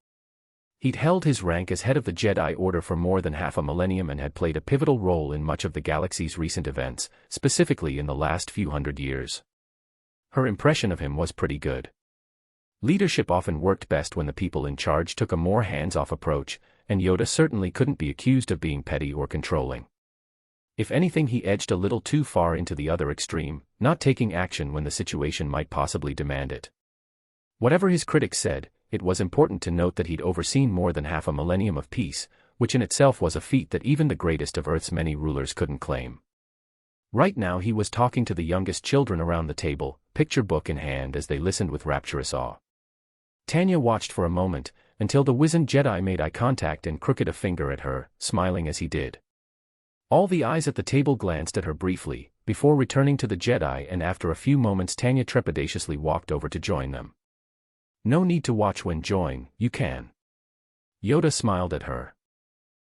He'd held his rank as head of the Jedi Order for more than half a millennium and had played a pivotal role in much of the galaxy's recent events, specifically in the last few hundred years. Her impression of him was pretty good. Leadership often worked best when the people in charge took a more hands-off approach, and Yoda certainly couldn't be accused of being petty or controlling. If anything, he edged a little too far into the other extreme, not taking action when the situation might possibly demand it. Whatever his critics said, it was important to note that he'd overseen more than half a millennium of peace, which in itself was a feat that even the greatest of Earth's many rulers couldn't claim. Right now he was talking to the youngest children around the table, picture book in hand, as they listened with rapturous awe. Tanya watched for a moment, until the wizened Jedi made eye contact and crooked a finger at her, smiling as he did. All the eyes at the table glanced at her briefly, before returning to the Jedi, and after a few moments Tanya trepidatiously walked over to join them. "No need to watch when join, you can." Yoda smiled at her.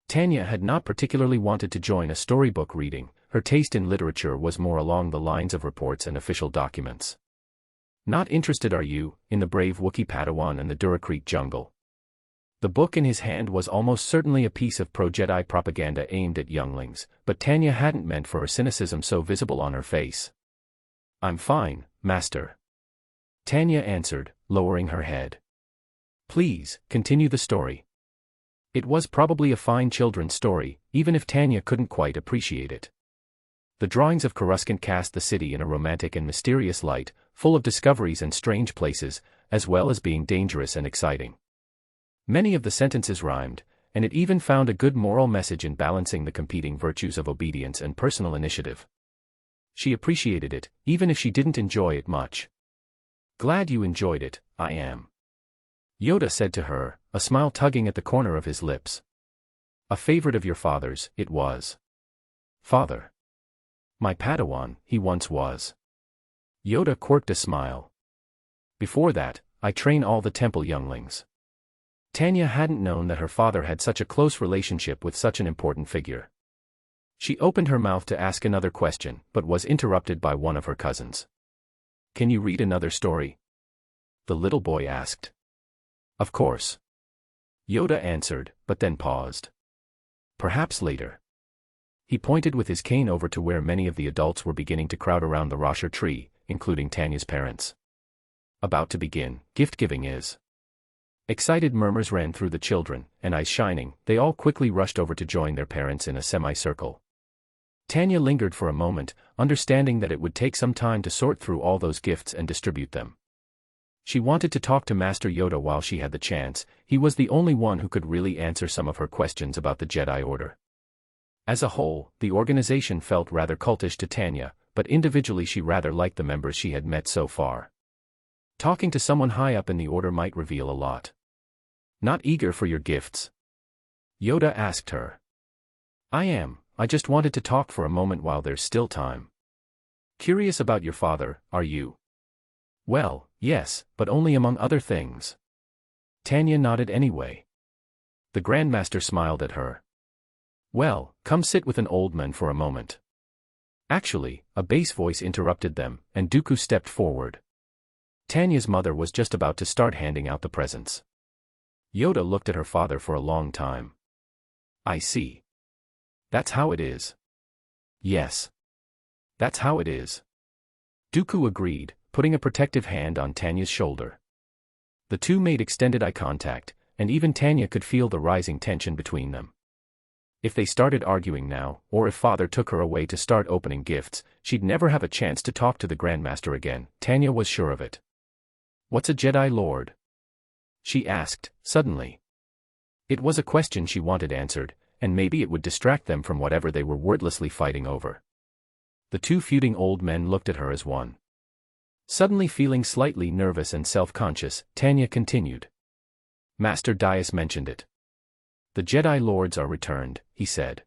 Tanya had not particularly wanted to join a storybook reading. Her taste in literature was more along the lines of reports and official documents. "Not interested, are you, in the brave Wookiee Padawan and the Duracrete jungle?" The book in his hand was almost certainly a piece of pro-Jedi propaganda aimed at younglings, but Tanya hadn't meant for her cynicism so visible on her face. "I'm fine, Master," Tanya answered, lowering her head. "Please, continue the story." It was probably a fine children's story, even if Tanya couldn't quite appreciate it. The drawings of Coruscant cast the city in a romantic and mysterious light, full of discoveries and strange places, as well as being dangerous and exciting. Many of the sentences rhymed, and it even found a good moral message in balancing the competing virtues of obedience and personal initiative. She appreciated it, even if she didn't enjoy it much. "Glad you enjoyed it, I am," Yoda said to her, a smile tugging at the corner of his lips. "A favorite of your father's, it was." "Father? My Padawan, he once was." Yoda quirked a smile. "Before that, I train all the temple younglings." Tanya hadn't known that her father had such a close relationship with such an important figure. She opened her mouth to ask another question, but was interrupted by one of her cousins. "Can you read another story?" the little boy asked. "Of course," Yoda answered, but then paused. "Perhaps later." He pointed with his cane over to where many of the adults were beginning to crowd around the Rasher tree, including Tanya's parents. "About to begin, gift-giving is." Excited murmurs ran through the children, and eyes shining, they all quickly rushed over to join their parents in a semicircle. Tanya lingered for a moment, understanding that it would take some time to sort through all those gifts and distribute them. She wanted to talk to Master Yoda while she had the chance. He was the only one who could really answer some of her questions about the Jedi Order. As a whole, the organization felt rather cultish to Tanya, but individually she rather liked the members she had met so far. Talking to someone high up in the Order might reveal a lot. "Not eager for your gifts?" Yoda asked her. "I am. I just wanted to talk for a moment while there's still time." "Curious about your father, are you?" "Well, yes, but only among other things." Tanya nodded anyway. The Grandmaster smiled at her. "Well, come sit with an old man for a moment." Actually, a bass voice interrupted them, and Dooku stepped forward. Tanya's mother was just about to start handing out the presents. Yoda looked at her father for a long time. "I see. That's how it is." "Yes. That's how it is." Dooku agreed, putting a protective hand on Tanya's shoulder. The two made extended eye contact, and even Tanya could feel the rising tension between them. If they started arguing now, or if Father took her away to start opening gifts, she'd never have a chance to talk to the Grandmaster again. Tanya was sure of it. "What's a Jedi Lord?" she asked, suddenly. It was a question she wanted answered, and maybe it would distract them from whatever they were wordlessly fighting over. The two feuding old men looked at her as one. Suddenly feeling slightly nervous and self-conscious, Tanya continued. Master Dias mentioned it. The Jedi Lords are returned, he said.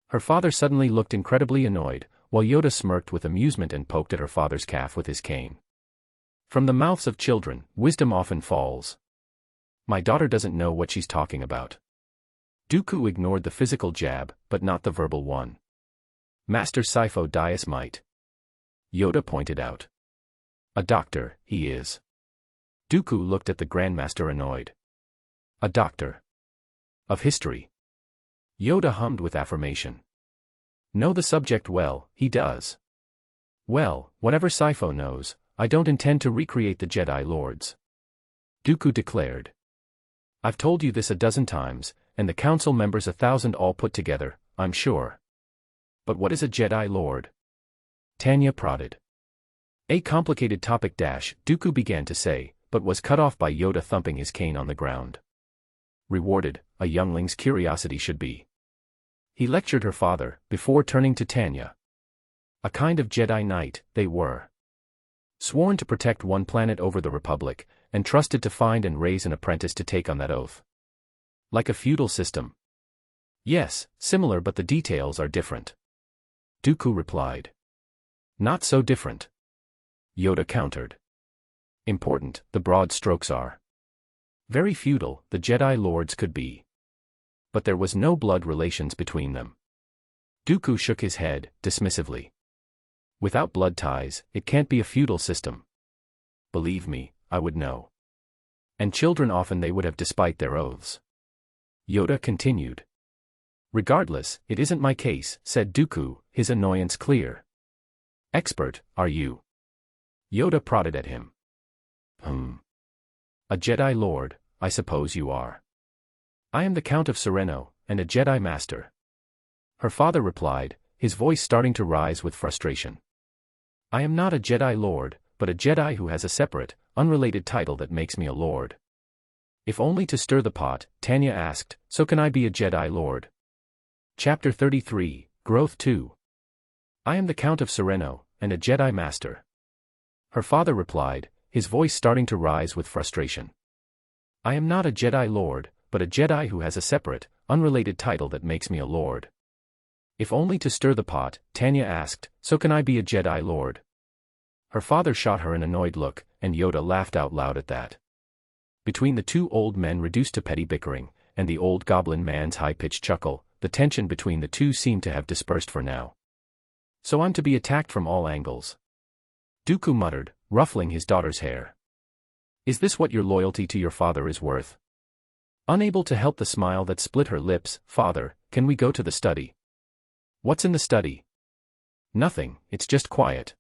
Her father suddenly looked incredibly annoyed, while Yoda smirked with amusement and poked at her father's calf with his cane. From the mouths of children, wisdom often falls. My daughter doesn't know what she's talking about. Dooku ignored the physical jab, but not the verbal one. Master Sifo Dyas might. Yoda pointed out. A doctor, he is. Dooku looked at the Grandmaster annoyed. A doctor. Of history. Yoda hummed with affirmation. Know the subject well, he does. Well, whatever Sifo knows, I don't intend to recreate the Jedi Lords. Dooku declared. I've told you this a dozen times, and the council members 1,000 all put together, I'm sure. But what is a Jedi Lord? Tanya prodded. A complicated topic Dooku began to say, but was cut off by Yoda thumping his cane on the ground. Rewarded, a youngling's curiosity should be. He lectured her father, before turning to Tanya. A kind of Jedi Knight, they were. Sworn to protect one planet over the Republic, and trusted to find and raise an apprentice to take on that oath. Like a feudal system. Yes, similar but the details are different. Dooku replied. Not so different. Yoda countered. Important, the broad strokes are. Very feudal, the Jedi Lords could be. But there was no blood relations between them. Dooku shook his head, dismissively. Without blood ties, it can't be a feudal system. Believe me, I would know. And children often they would have despite their oaths. Yoda continued. Regardless, it isn't my case, said Dooku, his annoyance clear. Expert, are you? Yoda prodded at him. A Jedi Lord, I suppose you are. I am the Count of Sereno, and a Jedi Master. Her father replied, his voice starting to rise with frustration. I am not a Jedi Lord, but a Jedi who has a separate, unrelated title that makes me a Lord. If only to stir the pot, Tanya asked, so can I be a Jedi Lord? Chapter 33, Growth 2. I am the Count of Sereno, and a Jedi Master. Her father replied, his voice starting to rise with frustration. I am not a Jedi Lord, but a Jedi who has a separate, unrelated title that makes me a Lord. If only to stir the pot, Tanya asked, so can I be a Jedi Lord? Her father shot her an annoyed look, and Yoda laughed out loud at that. Between the two old men reduced to petty bickering, and the old goblin man's high-pitched chuckle, the tension between the two seemed to have dispersed for now. So I'm to be attacked from all angles. Dooku muttered, ruffling his daughter's hair. Is this what your loyalty to your father is worth? Unable to help the smile that split her lips, Father, can we go to the study? What's in the study? Nothing, it's just quiet.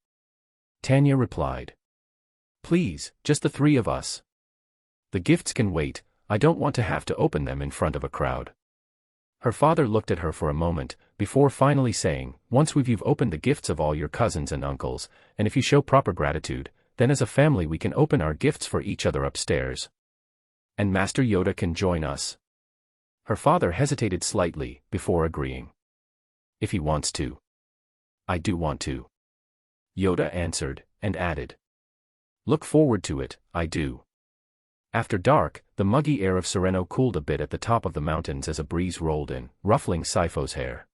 Tanya replied. Please, just the three of us. The gifts can wait, I don't want to have to open them in front of a crowd. Her father looked at her for a moment, before finally saying, once you've opened the gifts of all your cousins and uncles, and if you show proper gratitude, then as a family we can open our gifts for each other upstairs. And Master Yoda can join us. Her father hesitated slightly, before agreeing. If he wants to. I do want to. Yoda answered, and added. Look forward to it, I do. After dark, the muggy air of Sereno cooled a bit at the top of the mountains as a breeze rolled in, ruffling Sifo's hair.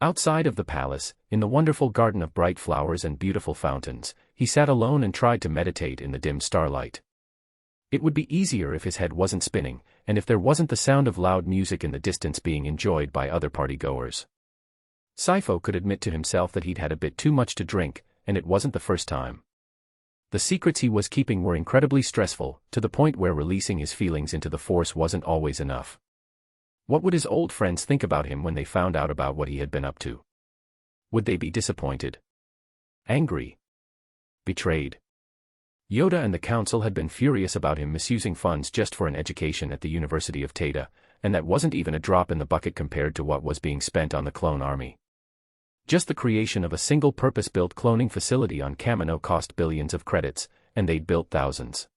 Outside of the palace, in the wonderful garden of bright flowers and beautiful fountains, he sat alone and tried to meditate in the dim starlight. It would be easier if his head wasn't spinning, and if there wasn't the sound of loud music in the distance being enjoyed by other party-goers. Sifo could admit to himself that he'd had a bit too much to drink, and it wasn't the first time. The secrets he was keeping were incredibly stressful, to the point where releasing his feelings into the Force wasn't always enough. What would his old friends think about him when they found out about what he had been up to? Would they be disappointed? Angry? Betrayed? Yoda and the Council had been furious about him misusing funds just for an education at the University of Tata, and that wasn't even a drop in the bucket compared to what was being spent on the clone army. Just the creation of a single purpose-built cloning facility on Kamino cost billions of credits, and they'd built thousands.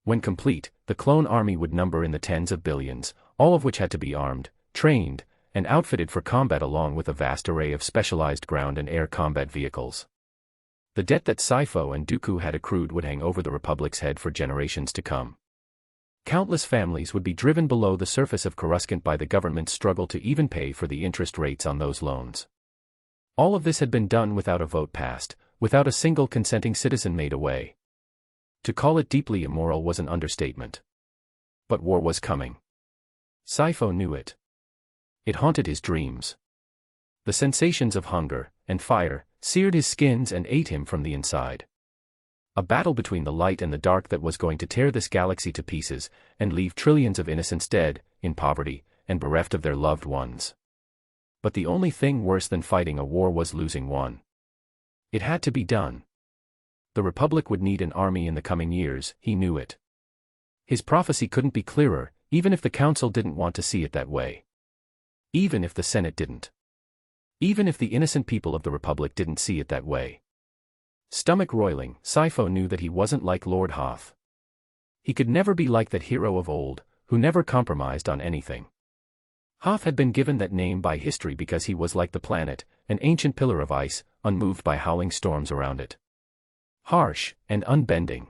When complete, the clone army would number in the tens of billions, all of which had to be armed, trained, and outfitted for combat along with a vast array of specialized ground and air combat vehicles. The debt that Sifo and Dooku had accrued would hang over the Republic's head for generations to come. Countless families would be driven below the surface of Coruscant by the government's struggle to even pay for the interest rates on those loans. All of this had been done without a vote passed, without a single consenting citizen made away. To call it deeply immoral was an understatement. But war was coming. Sifo knew it. It haunted his dreams. The sensations of hunger and fire seared his skins and ate him from the inside. A battle between the light and the dark that was going to tear this galaxy to pieces and leave trillions of innocents dead, in poverty, and bereft of their loved ones. But the only thing worse than fighting a war was losing one. It had to be done. The Republic would need an army in the coming years, he knew it. His prophecy couldn't be clearer, even if the Council didn't want to see it that way. Even if the Senate didn't. Even if the innocent people of the Republic didn't see it that way. Stomach roiling, Sifo knew that he wasn't like Lord Hoth. He could never be like that hero of old, who never compromised on anything. Hoth had been given that name by history because he was like the planet, an ancient pillar of ice, unmoved by howling storms around it. Harsh and unbending.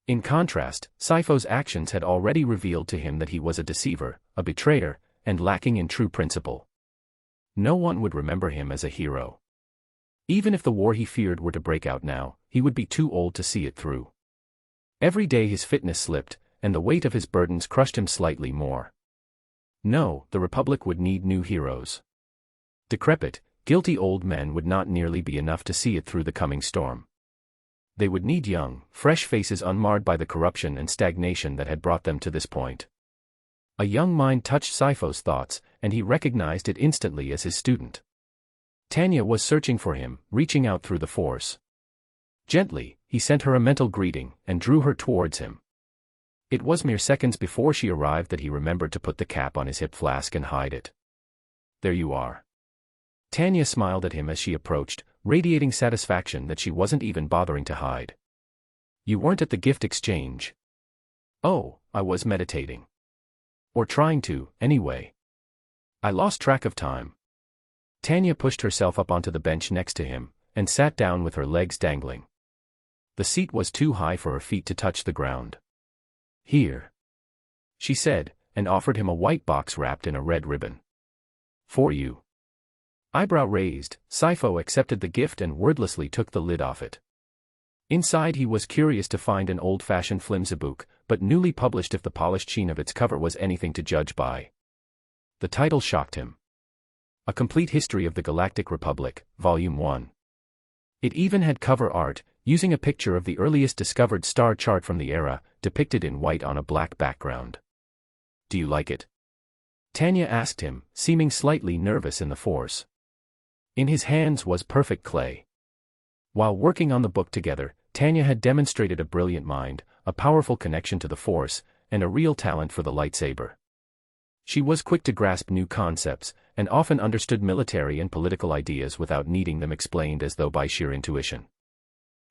In contrast, Sifo's actions had already revealed to him that he was a deceiver, a betrayer, and lacking in true principle. No one would remember him as a hero. Even if the war he feared were to break out now, he would be too old to see it through. Every day his fitness slipped, and the weight of his burdens crushed him slightly more. No, the Republic would need new heroes. Decrepit, guilty old men would not nearly be enough to see it through the coming storm. They would need young, fresh faces unmarred by the corruption and stagnation that had brought them to this point. A young mind touched Sifo's thoughts, and he recognized it instantly as his student. Tanya was searching for him, reaching out through the Force. Gently, he sent her a mental greeting, and drew her towards him. It was mere seconds before she arrived that he remembered to put the cap on his hip flask and hide it. There you are. Tanya smiled at him as she approached, radiating satisfaction that she wasn't even bothering to hide. You weren't at the gift exchange. Oh, I was meditating. Or trying to, anyway. I lost track of time. Tanya pushed herself up onto the bench next to him, and sat down with her legs dangling. The seat was too high for her feet to touch the ground. Here, she said, and offered him a white box wrapped in a red ribbon. For you. Eyebrow raised, Sifo accepted the gift and wordlessly took the lid off it. Inside he was curious to find an old-fashioned flimsy book, but newly published if the polished sheen of its cover was anything to judge by. The title shocked him. A Complete History of the Galactic Republic, Volume 1. It even had cover art, using a picture of the earliest discovered star chart from the era, depicted in white on a black background. Do you like it? Tanya asked him, seeming slightly nervous in the Force. In his hands was perfect clay. While working on the book together, Tanya had demonstrated a brilliant mind, a powerful connection to the Force, and a real talent for the lightsaber. She was quick to grasp new concepts, and often understood military and political ideas without needing them explained as though by sheer intuition.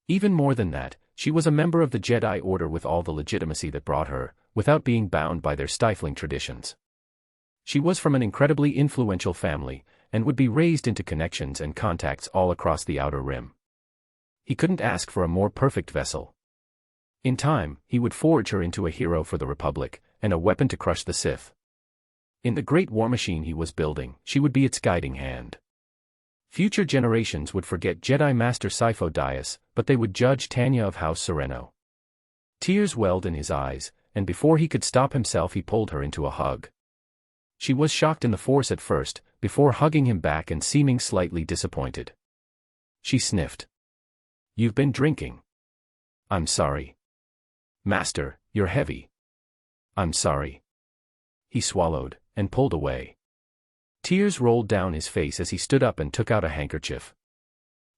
Even more than that, she was a member of the Jedi Order with all the legitimacy that brought her, without being bound by their stifling traditions. She was from an incredibly influential family, and would be raised into connections and contacts all across the Outer Rim. He couldn't ask for a more perfect vessel. In time, he would forge her into a hero for the Republic, and a weapon to crush the Sith. In the great war machine he was building, she would be its guiding hand. Future generations would forget Jedi Master Sifo Dyas, but they would judge Tanya of House Sereno. Tears welled in his eyes, and before he could stop himself he pulled her into a hug. She was shocked in the Force at first, before hugging him back and seeming slightly disappointed. She sniffed. You've been drinking. I'm sorry. Master, you're heavy. I'm sorry. He swallowed, and pulled away. Tears rolled down his face as he stood up and took out a handkerchief.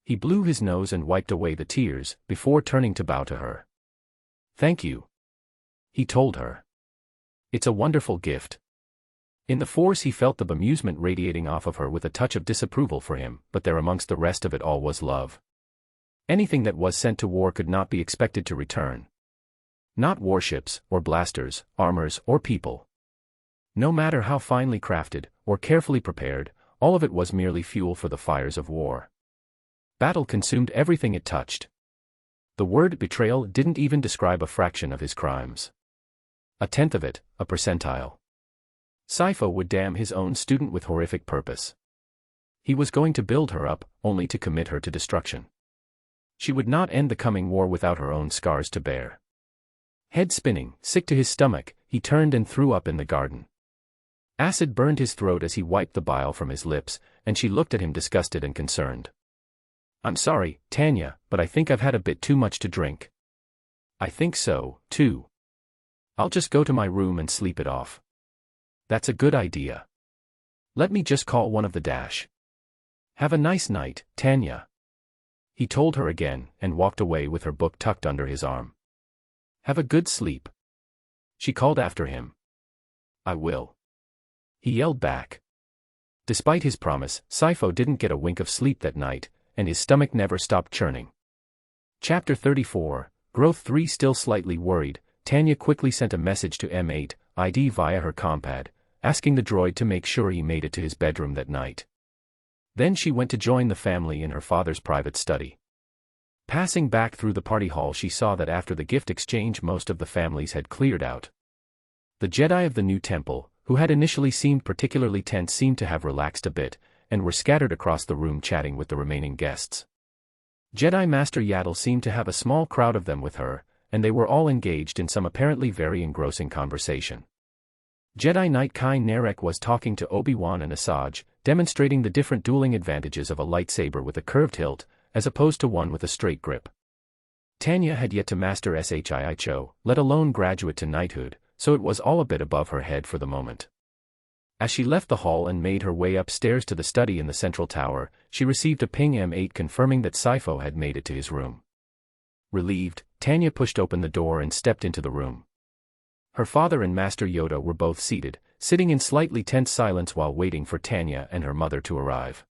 He blew his nose and wiped away the tears, before turning to bow to her. Thank you. He told her. It's a wonderful gift. In the Force he felt the bemusement radiating off of her with a touch of disapproval for him, but there amongst the rest of it all was love. Anything that was sent to war could not be expected to return. Not warships, or blasters, armors, or people. No matter how finely crafted, or carefully prepared, all of it was merely fuel for the fires of war. Battle consumed everything it touched. The word betrayal didn't even describe a fraction of his crimes. A tenth of it, a percentile. Sifo would damn his own student with horrific purpose. He was going to build her up, only to commit her to destruction. She would not end the coming war without her own scars to bear. Head spinning, sick to his stomach, he turned and threw up in the garden. Acid burned his throat as he wiped the bile from his lips, and she looked at him disgusted and concerned. "I'm sorry, Tanya, but I think I've had a bit too much to drink." "I think so, too. I'll just go to my room and sleep it off." "That's a good idea. Let me just call one of the dash." "Have a nice night, Tanya," he told her again, and walked away with her book tucked under his arm. "Have a good sleep," she called after him. "I will," he yelled back. Despite his promise, Sifo didn't get a wink of sleep that night, and his stomach never stopped churning. Chapter 34, Growth 3. Still slightly worried, Tanya quickly sent a message to M8, ID via her compad, asking the droid to make sure he made it to his bedroom that night. Then she went to join the family in her father's private study. Passing back through the party hall, she saw that after the gift exchange most of the families had cleared out. The Jedi of the new temple, who had initially seemed particularly tense, seemed to have relaxed a bit, and were scattered across the room chatting with the remaining guests. Jedi Master Yaddle seemed to have a small crowd of them with her, and they were all engaged in some apparently very engrossing conversation. Jedi Knight Kai Narek was talking to Obi-Wan and Asajj, demonstrating the different dueling advantages of a lightsaber with a curved hilt, as opposed to one with a straight grip. Tanya had yet to master Shiicho, let alone graduate to knighthood, so it was all a bit above her head for the moment. As she left the hall and made her way upstairs to the study in the central tower, she received a ping M8 confirming that Sifo had made it to his room. Relieved, Tanya pushed open the door and stepped into the room. Her father and Master Yoda were both seated, sitting in slightly tense silence while waiting for Tanya and her mother to arrive.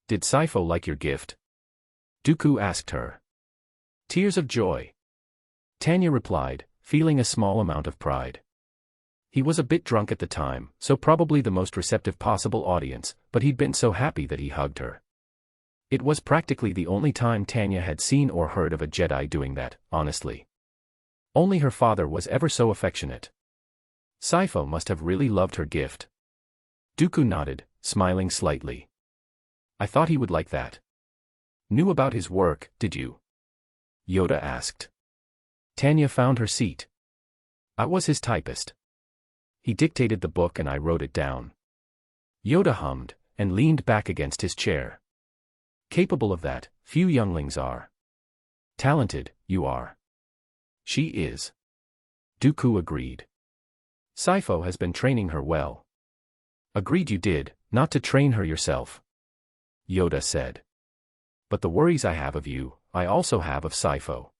"Did Sifo like your gift?" Dooku asked her. "Tears of joy," Tanya replied, feeling a small amount of pride. He was a bit drunk at the time, so probably the most receptive possible audience, but he'd been so happy that he hugged her. It was practically the only time Tanya had seen or heard of a Jedi doing that, honestly. Only her father was ever so affectionate. Sifo must have really loved her gift. Dooku nodded, smiling slightly. "I thought he would like that." "Knew about his work, did you?" Yoda asked. Tanya found her seat. "I was his typist. He dictated the book and I wrote it down." Yoda hummed, and leaned back against his chair. "Capable of that, few younglings are." "Talented, you are." "She is." Dooku agreed. "Sifo has been training her well." "Agreed you did, not to train her yourself," Yoda said. "But the worries I have of you, I also have of Sifo.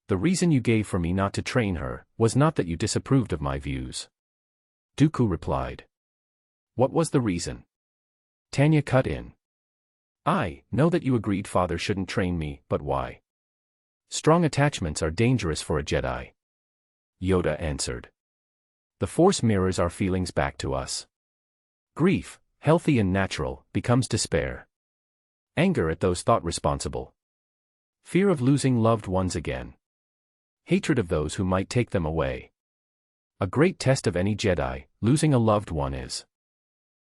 The reason you gave for me not to train her was not that you disapproved of my views," Dooku replied. "What was the reason?" Tanya cut in. "I know that you agreed father shouldn't train me, but why?" "Strong attachments are dangerous for a Jedi," Yoda answered. "The Force mirrors our feelings back to us. Grief, healthy and natural, becomes despair. Anger at those thought responsible. Fear of losing loved ones again. Hatred of those who might take them away. A great test of any Jedi, losing a loved one is."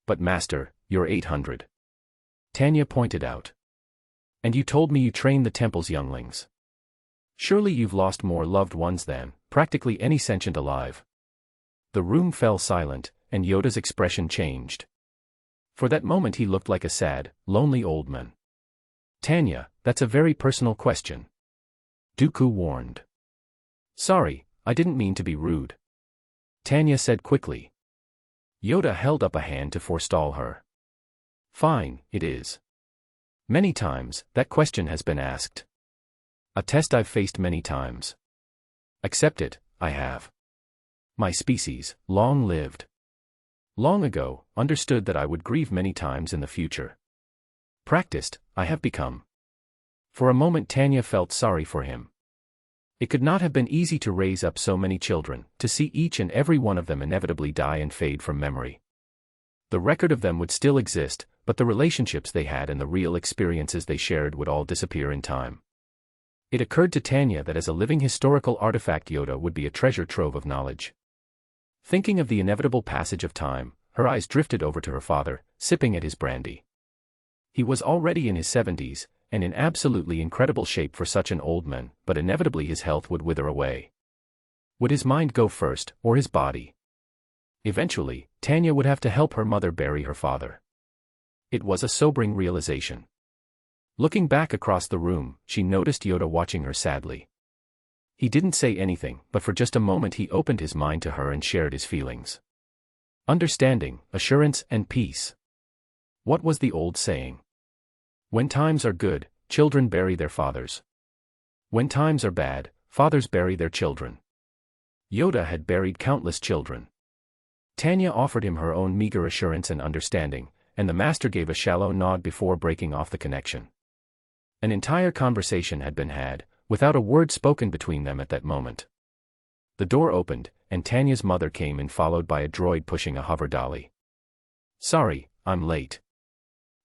"But Master, you're 800. Tanya pointed out. "And you told me you trained the temple's younglings. Surely you've lost more loved ones than practically any sentient alive." The room fell silent, and Yoda's expression changed. For that moment he looked like a sad, lonely old man. "Tanya, that's a very personal question," Dooku warned. "Sorry, I didn't mean to be rude," Tanya said quickly. Yoda held up a hand to forestall her. "Fine, it is. Many times, that question has been asked. A test I've faced many times. Accept it, I have. My species, long lived. Long ago, understood that I would grieve many times in the future. Practiced, I have become." For a moment Tanya felt sorry for him. It could not have been easy to raise up so many children, to see each and every one of them inevitably die and fade from memory. The record of them would still exist, but the relationships they had and the real experiences they shared would all disappear in time. It occurred to Tanya that as a living historical artifact Yoda would be a treasure trove of knowledge. Thinking of the inevitable passage of time, her eyes drifted over to her father, sipping at his brandy. He was already in his 70s, and in absolutely incredible shape for such an old man, but inevitably his health would wither away. Would his mind go first, or his body? Eventually, Tanya would have to help her mother bury her father. It was a sobering realization. Looking back across the room, she noticed Yoda watching her sadly. He didn't say anything, but for just a moment he opened his mind to her and shared his feelings. Understanding, assurance, and peace. What was the old saying? When times are good, children bury their fathers. When times are bad, fathers bury their children. Yoda had buried countless children. Tanya offered him her own meager assurance and understanding, and the master gave a shallow nod before breaking off the connection. An entire conversation had been had, without a word spoken between them at that moment. The door opened, and Tanya's mother came in followed by a droid pushing a hover dolly. "Sorry, I'm late.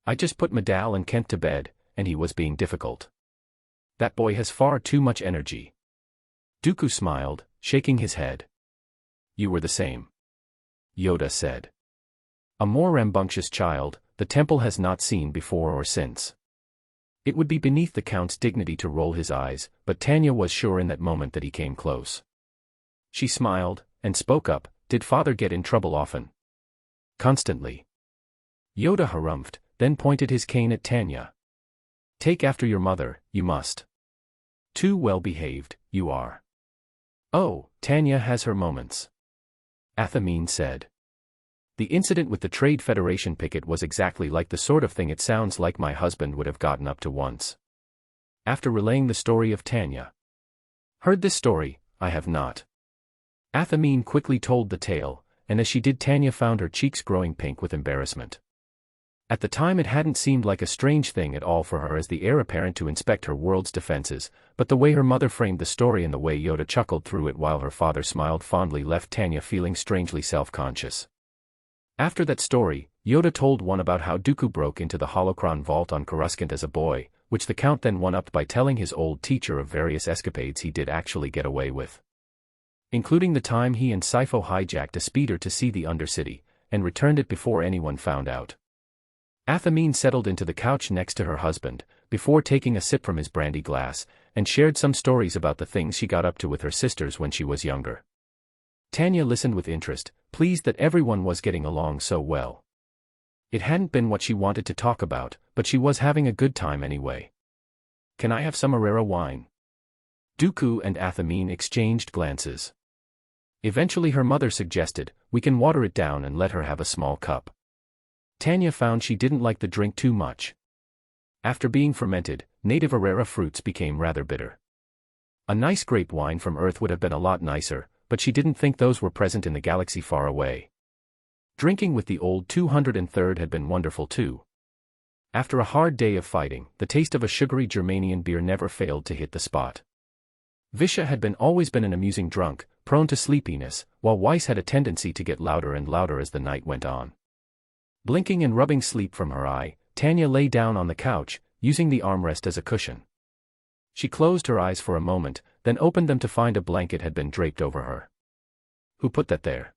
I just put Madal and Kent to bed, and he was being difficult. That boy has far too much energy." Dooku smiled, shaking his head. "You were the same," Yoda said. "A more rambunctious child, the temple has not seen before or since." It would be beneath the Count's dignity to roll his eyes, but Tanya was sure in that moment that he came close. She smiled, and spoke up, "Did father get in trouble often?" "Constantly." Yoda harumphed, then pointed his cane at Tanya. "Take after your mother, you must. Too well behaved, you are." "Oh, Tanya has her moments," Athamine said. "The incident with the Trade Federation picket was exactly like the sort of thing it sounds like my husband would have gotten up to once." After relaying the story of Tanya. "Heard this story? I have not." Athamine quickly told the tale, and as she did Tanya found her cheeks growing pink with embarrassment. At the time it hadn't seemed like a strange thing at all for her as the heir apparent to inspect her world's defenses, but the way her mother framed the story and the way Yoda chuckled through it while her father smiled fondly left Tanya feeling strangely self-conscious. After that story, Yoda told one about how Dooku broke into the holocron vault on Coruscant as a boy, which the Count then one-upped by telling his old teacher of various escapades he did actually get away with. Including the time he and Sifo hijacked a speeder to see the Undercity, and returned it before anyone found out. Athamine settled into the couch next to her husband, before taking a sip from his brandy glass, and shared some stories about the things she got up to with her sisters when she was younger. Tanya listened with interest, pleased that everyone was getting along so well. It hadn't been what she wanted to talk about, but she was having a good time anyway. "Can I have some Arera wine?" Dooku and Athamine exchanged glances. Eventually her mother suggested, "We can water it down and let her have a small cup." Tanya found she didn't like the drink too much. After being fermented, native Arera fruits became rather bitter. A nice grape wine from Earth would have been a lot nicer, but she didn't think those were present in the galaxy far away. Drinking with the old 203rd had been wonderful too. After a hard day of fighting, the taste of a sugary Germanian beer never failed to hit the spot. Visha had always been an amusing drunk, prone to sleepiness, while Weiss had a tendency to get louder and louder as the night went on. Blinking and rubbing sleep from her eye, Tanya lay down on the couch, using the armrest as a cushion. She closed her eyes for a moment, then opened them to find a blanket had been draped over her. Who put that there?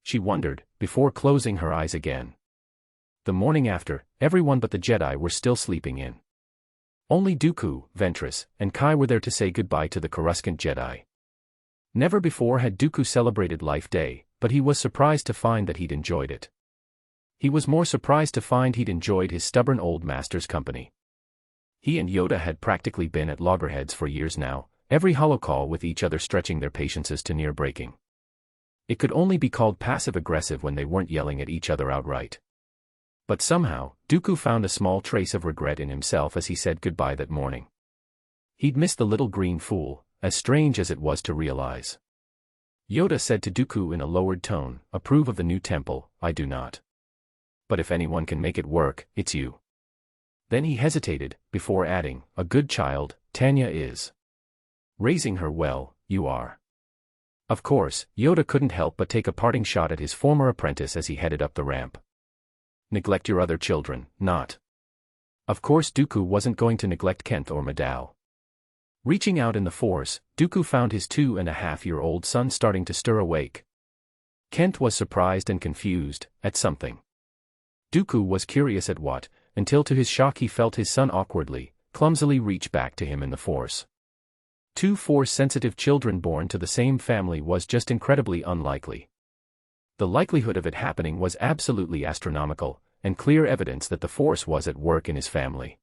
She wondered, before closing her eyes again. The morning after, everyone but the Jedi were still sleeping in. Only Dooku, Ventress, and Kai were there to say goodbye to the Coruscant Jedi. Never before had Dooku celebrated Life Day, but he was surprised to find that he'd enjoyed it. He was more surprised to find he'd enjoyed his stubborn old master's company. He and Yoda had practically been at loggerheads for years now, every holocall with each other stretching their patiences to near breaking. It could only be called passive-aggressive when they weren't yelling at each other outright. But somehow, Dooku found a small trace of regret in himself as he said goodbye that morning. He'd missed the little green fool, as strange as it was to realize. Yoda said to Dooku in a lowered tone, "Approve of the new temple, I do not. But if anyone can make it work, it's you." Then he hesitated, before adding, "A good child, Tanya is." Raising her well, you are. Of course, Yoda couldn't help but take a parting shot at his former apprentice as he headed up the ramp. Neglect your other children, not. Of course Dooku wasn't going to neglect Kent or Madal. Reaching out in the Force, Dooku found his 2.5-year-old son starting to stir awake. Kent was surprised and confused, at something. Dooku was curious at what, until to his shock he felt his son awkwardly, clumsily reach back to him in the Force. 2 Force-sensitive children born to the same family was just incredibly unlikely. The likelihood of it happening was absolutely astronomical, and clear evidence that the Force was at work in his family.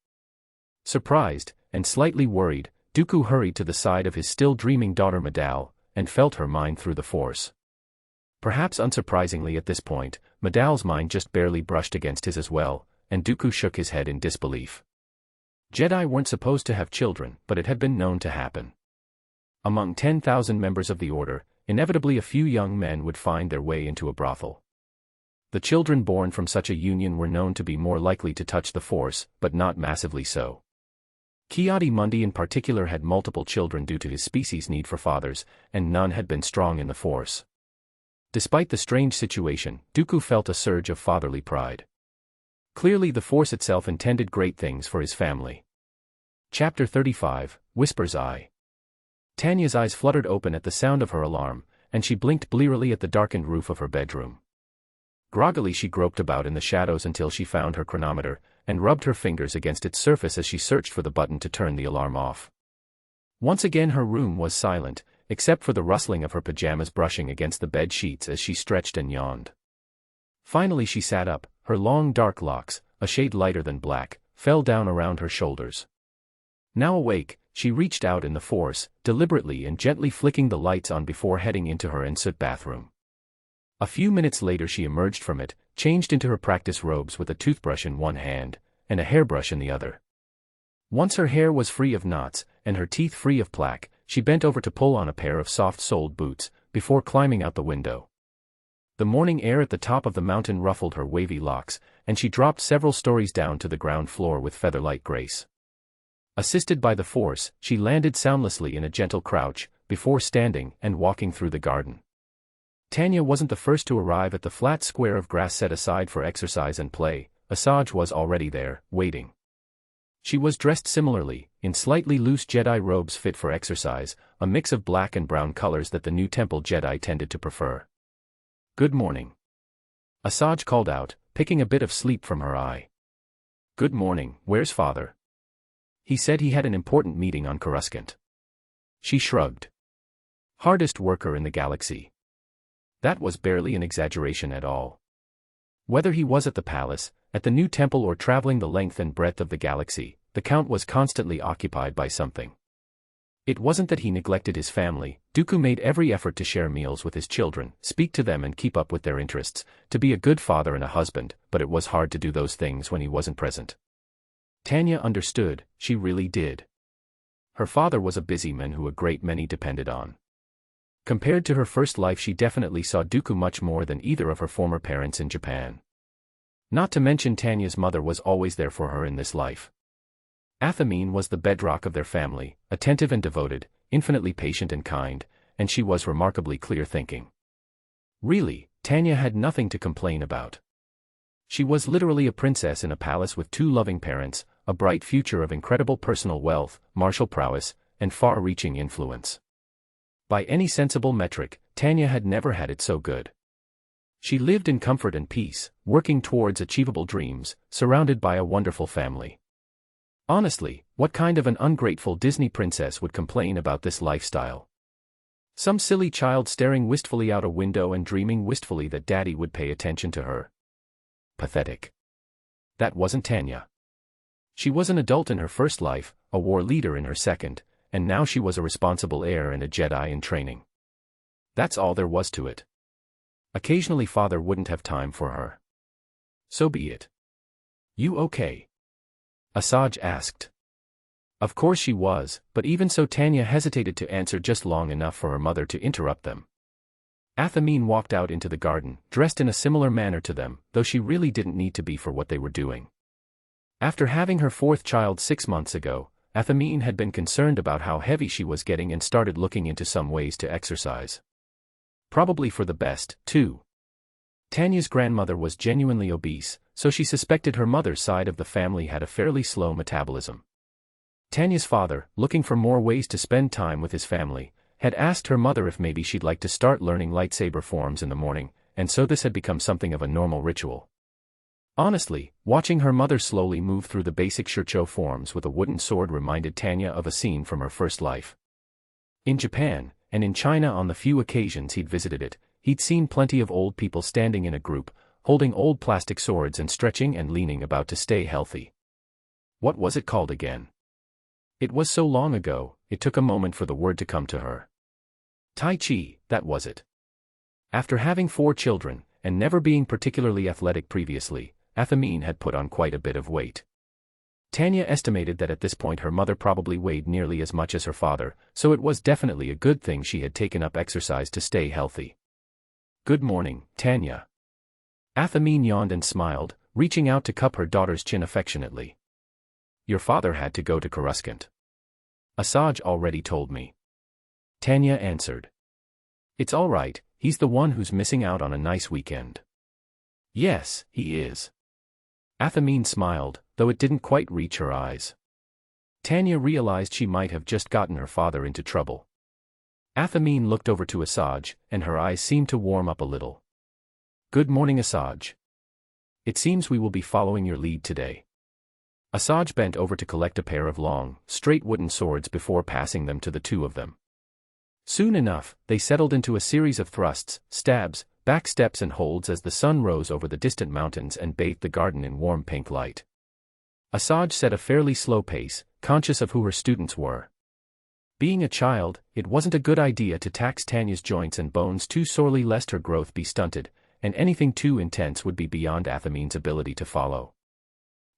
Surprised, and slightly worried, Dooku hurried to the side of his still dreaming daughter Madal, and felt her mind through the Force. Perhaps unsurprisingly at this point, Madal's mind just barely brushed against his as well, and Dooku shook his head in disbelief. Jedi weren't supposed to have children, but it had been known to happen. Among 10,000 members of the Order, inevitably a few young men would find their way into a brothel. The children born from such a union were known to be more likely to touch the Force, but not massively so. Ki-Adi-Mundi in particular had multiple children due to his species' need for fathers, and none had been strong in the Force. Despite the strange situation, Dooku felt a surge of fatherly pride. Clearly the Force itself intended great things for his family. Chapter 35, Whisper's Eye. Tanya's eyes fluttered open at the sound of her alarm, and she blinked blearily at the darkened roof of her bedroom. Groggily she groped about in the shadows until she found her chronometer, and rubbed her fingers against its surface as she searched for the button to turn the alarm off. Once again her room was silent, except for the rustling of her pajamas brushing against the bed sheets as she stretched and yawned. Finally she sat up, her long dark locks, a shade lighter than black, fell down around her shoulders. Now awake, she reached out in the Force, deliberately and gently flicking the lights on before heading into her en suite bathroom. A few minutes later she emerged from it, changed into her practice robes with a toothbrush in one hand, and a hairbrush in the other. Once her hair was free of knots, and her teeth free of plaque, she bent over to pull on a pair of soft-soled boots, before climbing out the window. The morning air at the top of the mountain ruffled her wavy locks, and she dropped several stories down to the ground floor with feather-light grace. Assisted by the Force, she landed soundlessly in a gentle crouch, before standing and walking through the garden. Tanya wasn't the first to arrive at the flat square of grass set aside for exercise and play. Asajj was already there, waiting. She was dressed similarly, in slightly loose Jedi robes fit for exercise, a mix of black and brown colors that the new Temple Jedi tended to prefer. "Good morning." Asajj called out, picking a bit of sleep from her eye. "Good morning, where's Father?" "He said he had an important meeting on Coruscant." She shrugged. "Hardest worker in the galaxy." That was barely an exaggeration at all. Whether he was at the palace, at the new temple or traveling the length and breadth of the galaxy, the Count was constantly occupied by something. It wasn't that he neglected his family. Dooku made every effort to share meals with his children, speak to them and keep up with their interests, to be a good father and a husband, but it was hard to do those things when he wasn't present. Tanya understood, she really did. Her father was a busy man who a great many depended on. Compared to her first life she definitely saw Dooku much more than either of her former parents in Japan. Not to mention Tanya's mother was always there for her in this life. Athamine was the bedrock of their family, attentive and devoted, infinitely patient and kind, and she was remarkably clear-thinking. Really, Tanya had nothing to complain about. She was literally a princess in a palace with 2 loving parents, a bright future of incredible personal wealth, martial prowess, and far-reaching influence. By any sensible metric, Tanya had never had it so good. She lived in comfort and peace, working towards achievable dreams, surrounded by a wonderful family. Honestly, what kind of an ungrateful Disney princess would complain about this lifestyle? Some silly child staring wistfully out a window and dreaming wistfully that daddy would pay attention to her. Pathetic. That wasn't Tanya. She was an adult in her first life, a war leader in her second, and now she was a responsible heir and a Jedi in training. That's all there was to it. Occasionally Father wouldn't have time for her. So be it. "You okay?" Asajj asked. Of course she was, but even so Tanya hesitated to answer just long enough for her mother to interrupt them. Athamine walked out into the garden, dressed in a similar manner to them, though she really didn't need to be for what they were doing. After having her 4th child 6 months ago, Athamine had been concerned about how heavy she was getting and started looking into some ways to exercise. Probably for the best, too. Tanya's grandmother was genuinely obese, so she suspected her mother's side of the family had a fairly slow metabolism. Tanya's father, looking for more ways to spend time with his family, had asked her mother if maybe she'd like to start learning lightsaber forms in the morning, and so this had become something of a normal ritual. Honestly, watching her mother slowly move through the basic shurcho forms with a wooden sword reminded Tanya of a scene from her first life. In Japan, and in China on the few occasions he'd visited it, he'd seen plenty of old people standing in a group, holding old plastic swords and stretching and leaning about to stay healthy. What was it called again? It was so long ago, it took a moment for the word to come to her. Tai Chi, that was it. After having 4 children, and never being particularly athletic previously, Athamine had put on quite a bit of weight. Tanya estimated that at this point her mother probably weighed nearly as much as her father, so it was definitely a good thing she had taken up exercise to stay healthy. "Good morning, Tanya." Athamine yawned and smiled, reaching out to cup her daughter's chin affectionately. "Your father had to go to Coruscant. Asajj already told me." Tanya answered. "It's all right, he's the one who's missing out on a nice weekend." "Yes, he is." Athamine smiled, though it didn't quite reach her eyes. Tanya realized she might have just gotten her father into trouble. Athamine looked over to Asajj, and her eyes seemed to warm up a little. "Good morning, Asajj. It seems we will be following your lead today." Asajj bent over to collect a pair of long, straight wooden swords before passing them to the two of them. Soon enough, they settled into a series of thrusts, stabs, backsteps and holds as the sun rose over the distant mountains and bathed the garden in warm pink light. Asajj set a fairly slow pace, conscious of who her students were. Being a child, it wasn't a good idea to tax Tanya's joints and bones too sorely lest her growth be stunted, and anything too intense would be beyond Athamine's ability to follow.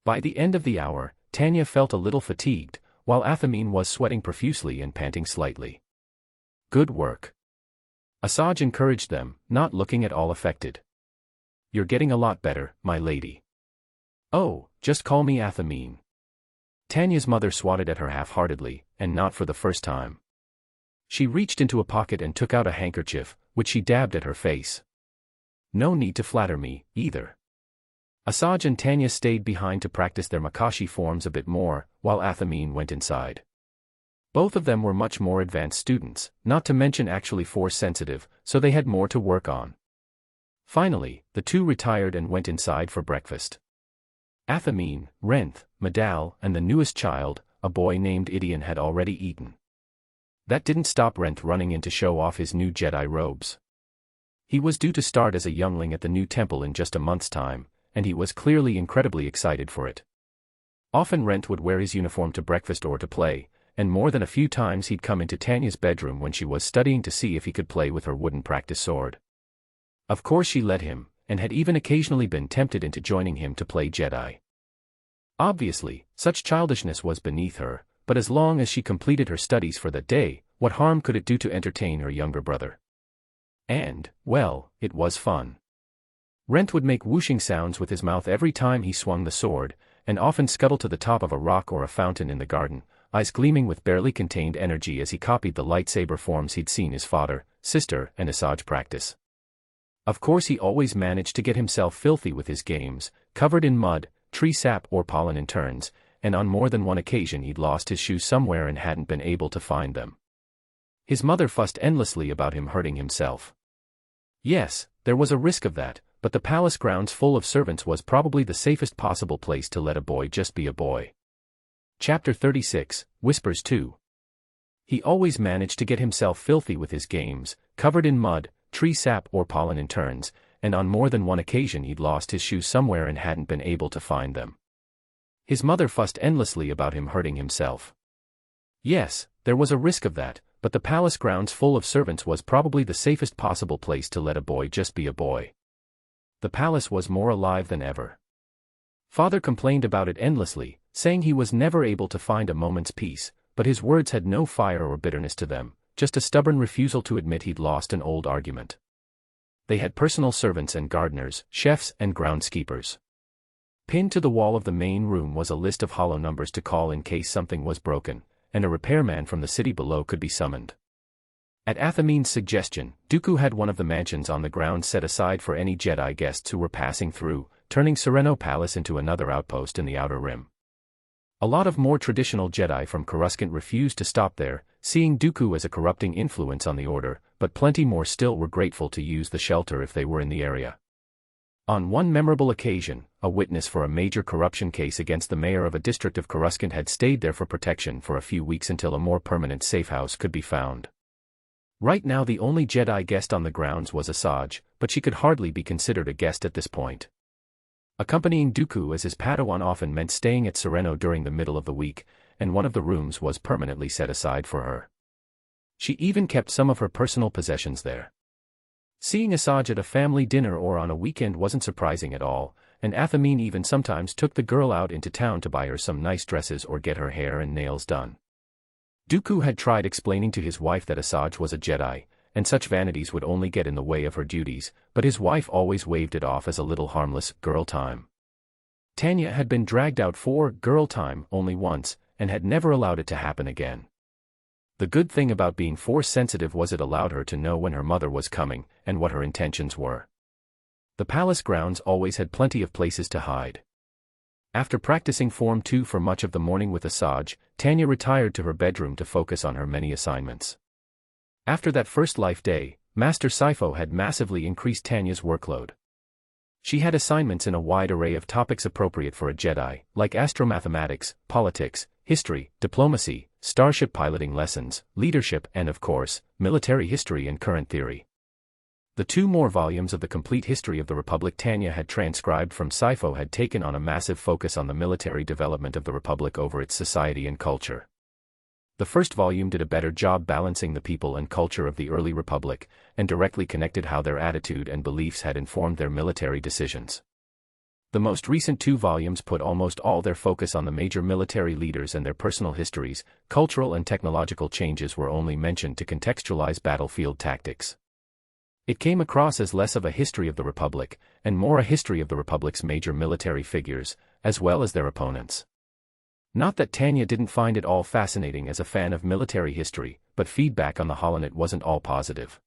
By the end of the hour, Tanya felt a little fatigued, while Athamine was sweating profusely and panting slightly. "Good work." Asajj encouraged them, not looking at all affected. "You're getting a lot better, my lady." "Oh, just call me Athamine." Tanya's mother swatted at her half-heartedly, and not for the first time. She reached into a pocket and took out a handkerchief, which she dabbed at her face. "No need to flatter me, either." Asajj and Tanya stayed behind to practice their Makashi forms a bit more, while Athamine went inside. Both of them were much more advanced students, not to mention actually Force-sensitive, so they had more to work on. Finally, the two retired and went inside for breakfast. Athamine, Renth, Medal, and the newest child, a boy named Idion, had already eaten. That didn't stop Renth running in to show off his new Jedi robes. He was due to start as a youngling at the new temple in just a month's time, and he was clearly incredibly excited for it. Often Renth would wear his uniform to breakfast or to play, and more than a few times he'd come into Tanya's bedroom when she was studying to see if he could play with her wooden practice sword. Of course she let him, and had even occasionally been tempted into joining him to play Jedi. Obviously, such childishness was beneath her, but as long as she completed her studies for that day, what harm could it do to entertain her younger brother? And, well, it was fun. Renth would make whooshing sounds with his mouth every time he swung the sword, and often scuttle to the top of a rock or a fountain in the garden, eyes gleaming with barely contained energy as he copied the lightsaber forms he'd seen his father, sister, and Asajj practice. Of course he always managed to get himself filthy with his games, covered in mud, tree sap or pollen in turns, and on more than one occasion he'd lost his shoes somewhere and hadn't been able to find them. His mother fussed endlessly about him hurting himself. Yes, there was a risk of that, but the palace grounds full of servants was probably the safest possible place to let a boy just be a boy. Chapter 36, Whispers 2. He always managed to get himself filthy with his games, covered in mud, tree sap or pollen in turns, and on more than one occasion he'd lost his shoes somewhere and hadn't been able to find them. His mother fussed endlessly about him hurting himself. Yes, there was a risk of that, but the palace grounds full of servants was probably the safest possible place to let a boy just be a boy. The palace was more alive than ever. Father complained about it endlessly, saying he was never able to find a moment's peace, but his words had no fire or bitterness to them, just a stubborn refusal to admit he'd lost an old argument. They had personal servants and gardeners, chefs and groundskeepers. Pinned to the wall of the main room was a list of hollow numbers to call in case something was broken, and a repairman from the city below could be summoned. At Athamine's suggestion, Dooku had one of the mansions on the grounds set aside for any Jedi guests who were passing through, turning Sereno Palace into another outpost in the Outer Rim. A lot of more traditional Jedi from Coruscant refused to stop there, seeing Dooku as a corrupting influence on the Order, but plenty more still were grateful to use the shelter if they were in the area. On one memorable occasion, a witness for a major corruption case against the mayor of a district of Coruscant had stayed there for protection for a few weeks until a more permanent safehouse could be found. Right now the only Jedi guest on the grounds was Asajj, but she could hardly be considered a guest at this point. Accompanying Dooku as his Padawan often meant staying at Sereno during the middle of the week, and one of the rooms was permanently set aside for her. She even kept some of her personal possessions there. Seeing Asajj at a family dinner or on a weekend wasn't surprising at all, and Athamine even sometimes took the girl out into town to buy her some nice dresses or get her hair and nails done. Dooku had tried explaining to his wife that Asajj was a Jedi, and such vanities would only get in the way of her duties, but his wife always waved it off as a little harmless girl time. Tanya had been dragged out for girl time only once, and had never allowed it to happen again. The good thing about being Force-sensitive was it allowed her to know when her mother was coming, and what her intentions were. The palace grounds always had plenty of places to hide. After practicing Form 2 for much of the morning with Asajj, Tanya retired to her bedroom to focus on her many assignments. After that first life day, Master Sifo had massively increased Tanya's workload. She had assignments in a wide array of topics appropriate for a Jedi, like astromathematics, politics, history, diplomacy, starship piloting lessons, leadership and of course, military history and current theory. The 2 more volumes of the complete history of the Republic Tanya had transcribed from Sifo had taken on a massive focus on the military development of the Republic over its society and culture. The first volume did a better job balancing the people and culture of the early Republic, and directly connected how their attitude and beliefs had informed their military decisions. The most recent 2 volumes put almost all their focus on the major military leaders and their personal histories. Cultural and technological changes were only mentioned to contextualize battlefield tactics. It came across as less of a history of the Republic, and more a history of the Republic's major military figures, as well as their opponents. Not that Tanya didn't find it all fascinating as a fan of military history, but feedback on the holonet wasn't all positive.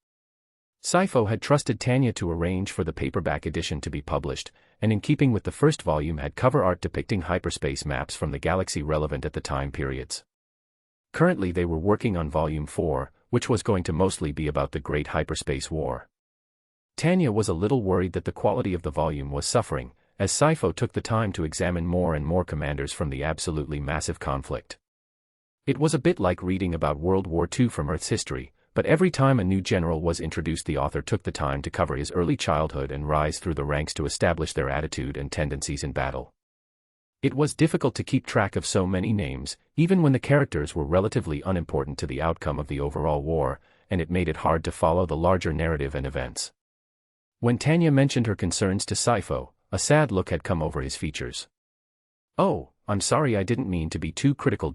Sifo had trusted Tanya to arrange for the paperback edition to be published, and in keeping with the first volume had cover art depicting hyperspace maps from the galaxy relevant at the time periods. Currently they were working on Volume 4, which was going to mostly be about the Great Hyperspace War. Tanya was a little worried that the quality of the volume was suffering, as Sifo took the time to examine more and more commanders from the absolutely massive conflict. It was a bit like reading about World War II from Earth's history, but every time a new general was introduced the author took the time to cover his early childhood and rise through the ranks to establish their attitude and tendencies in battle. It was difficult to keep track of so many names, even when the characters were relatively unimportant to the outcome of the overall war, and it made it hard to follow the larger narrative and events. When Tanya mentioned her concerns to Sifo, a sad look had come over his features. "Oh, I'm sorry, I didn't mean to be too critical.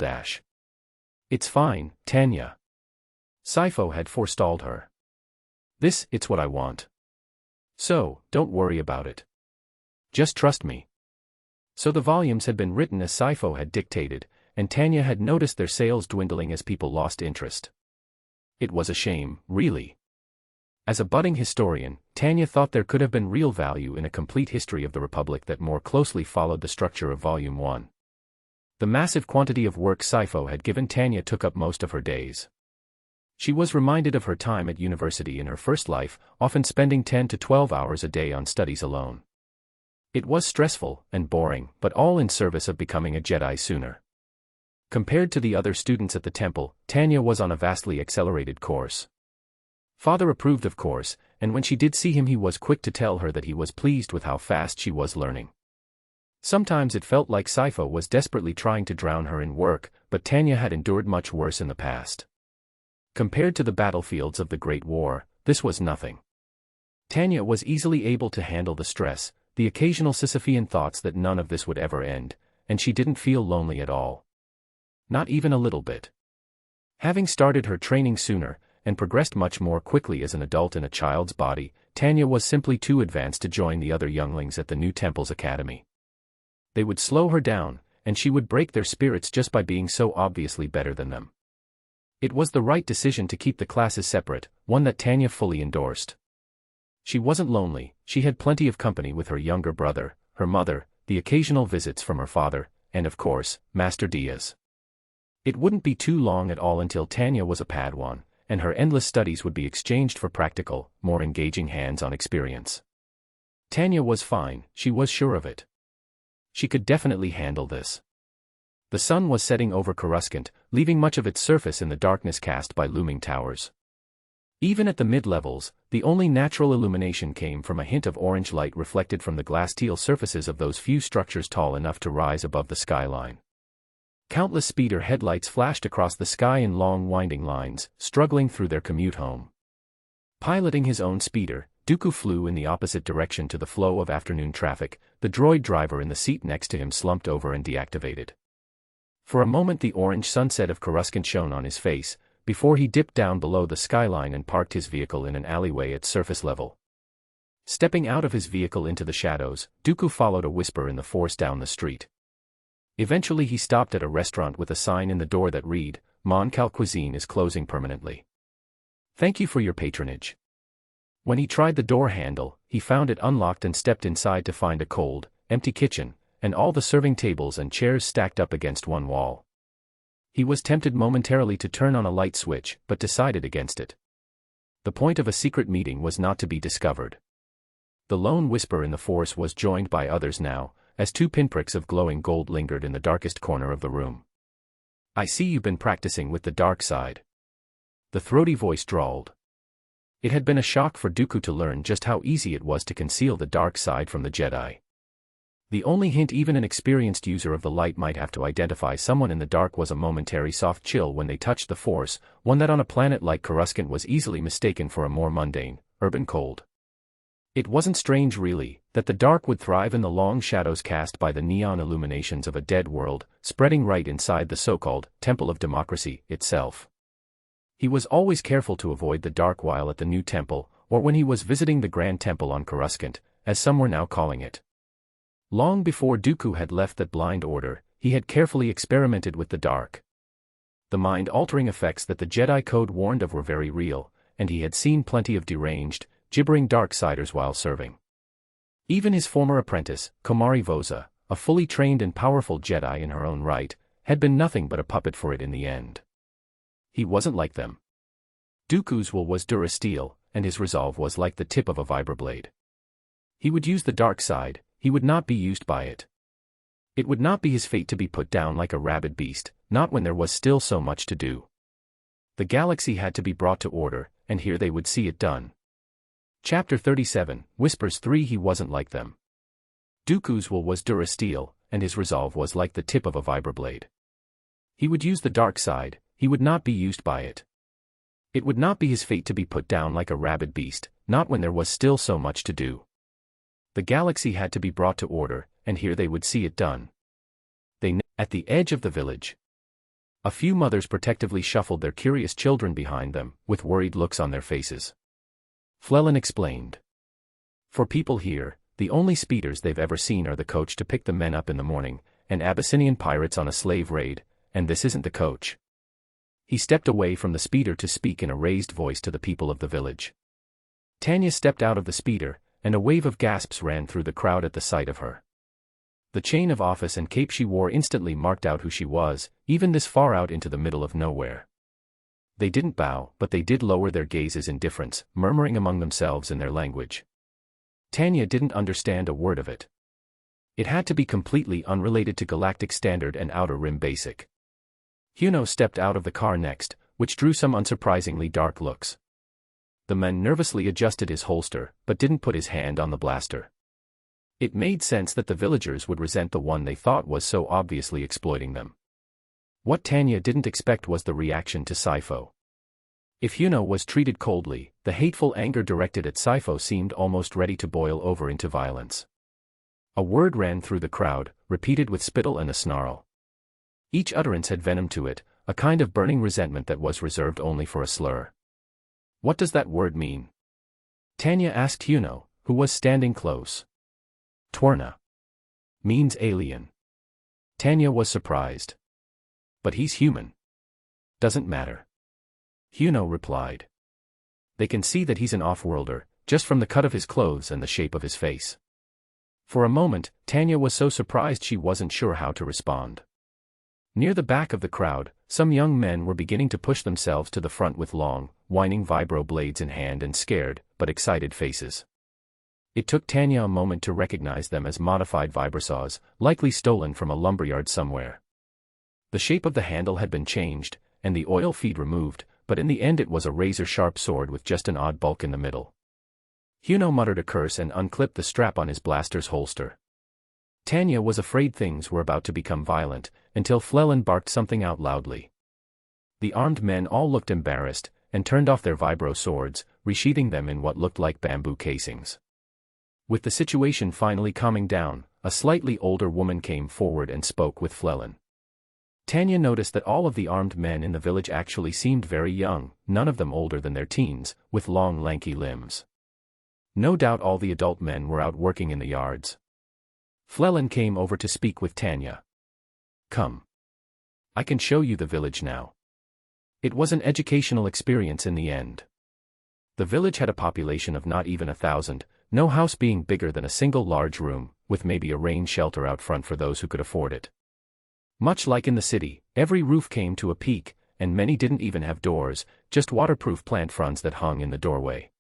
It's fine, Tanya." Sifo had forestalled her. It's what I want. So, don't worry about it. Just trust me." So the volumes had been written as Sifo had dictated, and Tanya had noticed their sales dwindling as people lost interest. It was a shame, really. As a budding historian, Tanya thought there could have been real value in a complete history of the Republic that more closely followed the structure of Volume 1. The massive quantity of work Sifo had given Tanya took up most of her days. She was reminded of her time at university in her first life, often spending 10 to 12 hours a day on studies alone. It was stressful and boring, but all in service of becoming a Jedi sooner. Compared to the other students at the temple, Tanya was on a vastly accelerated course. Father approved, of course, and when she did see him he was quick to tell her that he was pleased with how fast she was learning. Sometimes it felt like Sifo was desperately trying to drown her in work, but Tanya had endured much worse in the past. Compared to the battlefields of the Great War, this was nothing. Tanya was easily able to handle the stress, the occasional Sisyphean thoughts that none of this would ever end, and she didn't feel lonely at all. Not even a little bit. Having started her training sooner, and progressed much more quickly as an adult in a child's body, Tanya was simply too advanced to join the other younglings at the new temple's academy. They would slow her down, and she would break their spirits just by being so obviously better than them. It was the right decision to keep the classes separate, one that Tanya fully endorsed. She wasn't lonely, she had plenty of company with her younger brother, her mother, the occasional visits from her father, and of course, Master Diaz. It wouldn't be too long at all until Tanya was a Padawan, and her endless studies would be exchanged for practical, more engaging hands-on experience. Tanya was fine, she was sure of it. She could definitely handle this. The sun was setting over Coruscant, leaving much of its surface in the darkness cast by looming towers. Even at the mid-levels, the only natural illumination came from a hint of orange light reflected from the glass-teal surfaces of those few structures tall enough to rise above the skyline. Countless speeder headlights flashed across the sky in long winding lines, struggling through their commute home. Piloting his own speeder, Dooku flew in the opposite direction to the flow of afternoon traffic. The droid driver in the seat next to him slumped over and deactivated. For a moment the orange sunset of Coruscant shone on his face, before he dipped down below the skyline and parked his vehicle in an alleyway at surface level. Stepping out of his vehicle into the shadows, Dooku followed a whisper in the Force down the street. Eventually he stopped at a restaurant with a sign in the door that read, "Mon Cal Cuisine is closing permanently. Thank you for your patronage." When he tried the door handle, he found it unlocked and stepped inside to find a cold, empty kitchen, and all the serving tables and chairs stacked up against one wall. He was tempted momentarily to turn on a light switch, but decided against it. The point of a secret meeting was not to be discovered. The lone whisper in the Force was joined by others now, as two pinpricks of glowing gold lingered in the darkest corner of the room. "I see you've been practicing with the dark side," the throaty voice drawled. It had been a shock for Dooku to learn just how easy it was to conceal the dark side from the Jedi. The only hint even an experienced user of the light might have to identify someone in the dark was a momentary soft chill when they touched the Force, one that on a planet like Coruscant was easily mistaken for a more mundane, urban cold. It wasn't strange really, that the dark would thrive in the long shadows cast by the neon illuminations of a dead world, spreading right inside the so-called Temple of Democracy itself. He was always careful to avoid the dark while at the new temple, or when he was visiting the Grand Temple on Coruscant, as some were now calling it. Long before Dooku had left that blind order, he had carefully experimented with the dark. The mind-altering effects that the Jedi Code warned of were very real, and he had seen plenty of deranged, gibbering darksiders while serving. Even his former apprentice, Komari Voza, a fully trained and powerful Jedi in her own right, had been nothing but a puppet for it in the end. He wasn't like them. Dooku's will was durasteel, and his resolve was like the tip of a vibroblade. He would use the dark side, he would not be used by it. It would not be his fate to be put down like a rabid beast, not when there was still so much to do. The galaxy had to be brought to order, and here they would see it done. Chapter 37, Whispers 3. He wasn't like them. Dooku's will was durasteel, and his resolve was like the tip of a vibroblade. He would use the dark side, he would not be used by it. It would not be his fate to be put down like a rabid beast, not when there was still so much to do. The galaxy had to be brought to order, and here they would see it done. At the edge of the village. A few mothers protectively shuffled their curious children behind them, with worried looks on their faces. Flellan explained. For people here, the only speeders they've ever seen are the coach to pick the men up in the morning, and Abyssinian pirates on a slave raid, and this isn't the coach. He stepped away from the speeder to speak in a raised voice to the people of the village. Tanya stepped out of the speeder, and a wave of gasps ran through the crowd at the sight of her. The chain of office and cape she wore instantly marked out who she was, even this far out into the middle of nowhere. They didn't bow, but they did lower their gazes in difference, murmuring among themselves in their language. Tanya didn't understand a word of it. It had to be completely unrelated to Galactic Standard and Outer Rim Basic. Huno stepped out of the car next, which drew some unsurprisingly dark looks. The man nervously adjusted his holster, but didn't put his hand on the blaster. It made sense that the villagers would resent the one they thought was so obviously exploiting them. What Tanya didn't expect was the reaction to Sifo. If Huno was treated coldly, the hateful anger directed at Sifo seemed almost ready to boil over into violence. A word ran through the crowd, repeated with spittle and a snarl. Each utterance had venom to it, a kind of burning resentment that was reserved only for a slur. What does that word mean? Tanya asked Huno, who was standing close. Twerna. Means alien. Tanya was surprised. But he's human. Doesn't matter. Huno replied. They can see that he's an off-worlder, just from the cut of his clothes and the shape of his face. For a moment, Tanya was so surprised she wasn't sure how to respond. Near the back of the crowd, some young men were beginning to push themselves to the front with long, whining vibro blades in hand and scared, but excited faces. It took Tanya a moment to recognize them as modified vibrosaws, likely stolen from a lumberyard somewhere. The shape of the handle had been changed, and the oil feed removed, but in the end it was a razor-sharp sword with just an odd bulk in the middle. Huno muttered a curse and unclipped the strap on his blaster's holster. Tanya was afraid things were about to become violent, until Flellan barked something out loudly. The armed men all looked embarrassed, and turned off their vibro swords, resheathing them in what looked like bamboo casings. With the situation finally calming down, a slightly older woman came forward and spoke with Flellan. Tanya noticed that all of the armed men in the village actually seemed very young, none of them older than their teens, with long lanky limbs. No doubt all the adult men were out working in the yards. Flellan came over to speak with Tanya. Come. I can show you the village now. It was an educational experience in the end. The village had a population of not even 1,000, no house being bigger than a single large room, with maybe a rain shelter out front for those who could afford it. Much like in the city, every roof came to a peak, and many didn't even have doors, just waterproof plant fronds that hung in the doorway.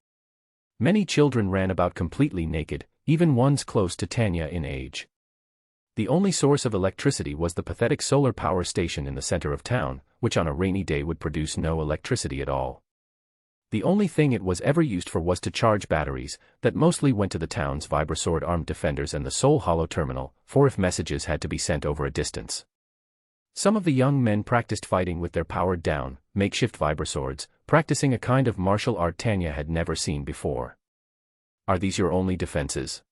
Many children ran about completely naked, even ones close to Tanya in age. The only source of electricity was the pathetic solar power station in the center of town, which on a rainy day would produce no electricity at all. The only thing it was ever used for was to charge batteries, that mostly went to the town's vibrosword-armed defenders and the Soul Hollow terminal, for if messages had to be sent over a distance. Some of the young men practiced fighting with their powered-down, makeshift vibroswords, practicing a kind of martial art Tanya had never seen before. Are these your only defenses?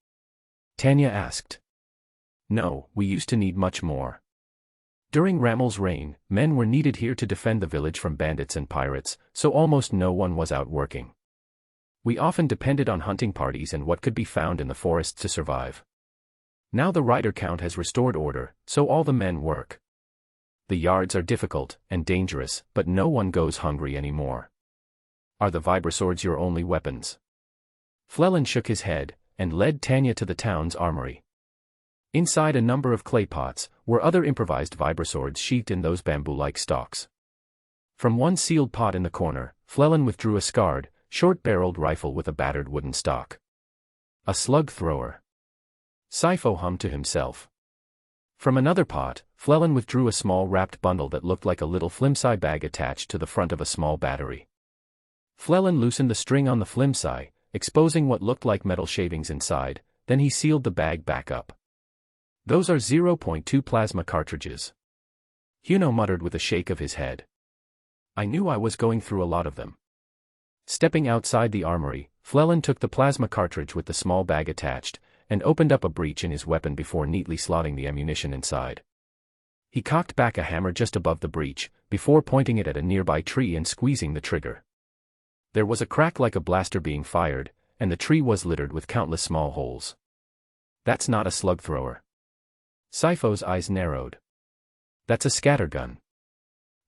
Tanya asked. No, we used to need much more. During Rammel's reign, men were needed here to defend the village from bandits and pirates, so almost no one was out working. We often depended on hunting parties and what could be found in the forests to survive. Now the rider count has restored order, so all the men work. The yards are difficult and dangerous, but no one goes hungry anymore. Are the vibroswords your only weapons? Flellan shook his head, and led Tanya to the town's armory. Inside a number of clay pots, were other improvised vibroswords sheathed in those bamboo-like stalks. From one sealed pot in the corner, Flellan withdrew a scarred, short-barreled rifle with a battered wooden stock. A slug thrower. Sipho hummed to himself. From another pot, Flellan withdrew a small wrapped bundle that looked like a little flimsy bag attached to the front of a small battery. Flellan loosened the string on the flimsy, exposing what looked like metal shavings inside, then he sealed the bag back up. Those are 0.2 plasma cartridges. Huno muttered with a shake of his head. I knew I was going through a lot of them. Stepping outside the armory, Flellan took the plasma cartridge with the small bag attached, and opened up a breach in his weapon before neatly slotting the ammunition inside. He cocked back a hammer just above the breach, before pointing it at a nearby tree and squeezing the trigger. There was a crack like a blaster being fired, and the tree was littered with countless small holes. That's not a slug thrower. Sipho's eyes narrowed. That's a scattergun.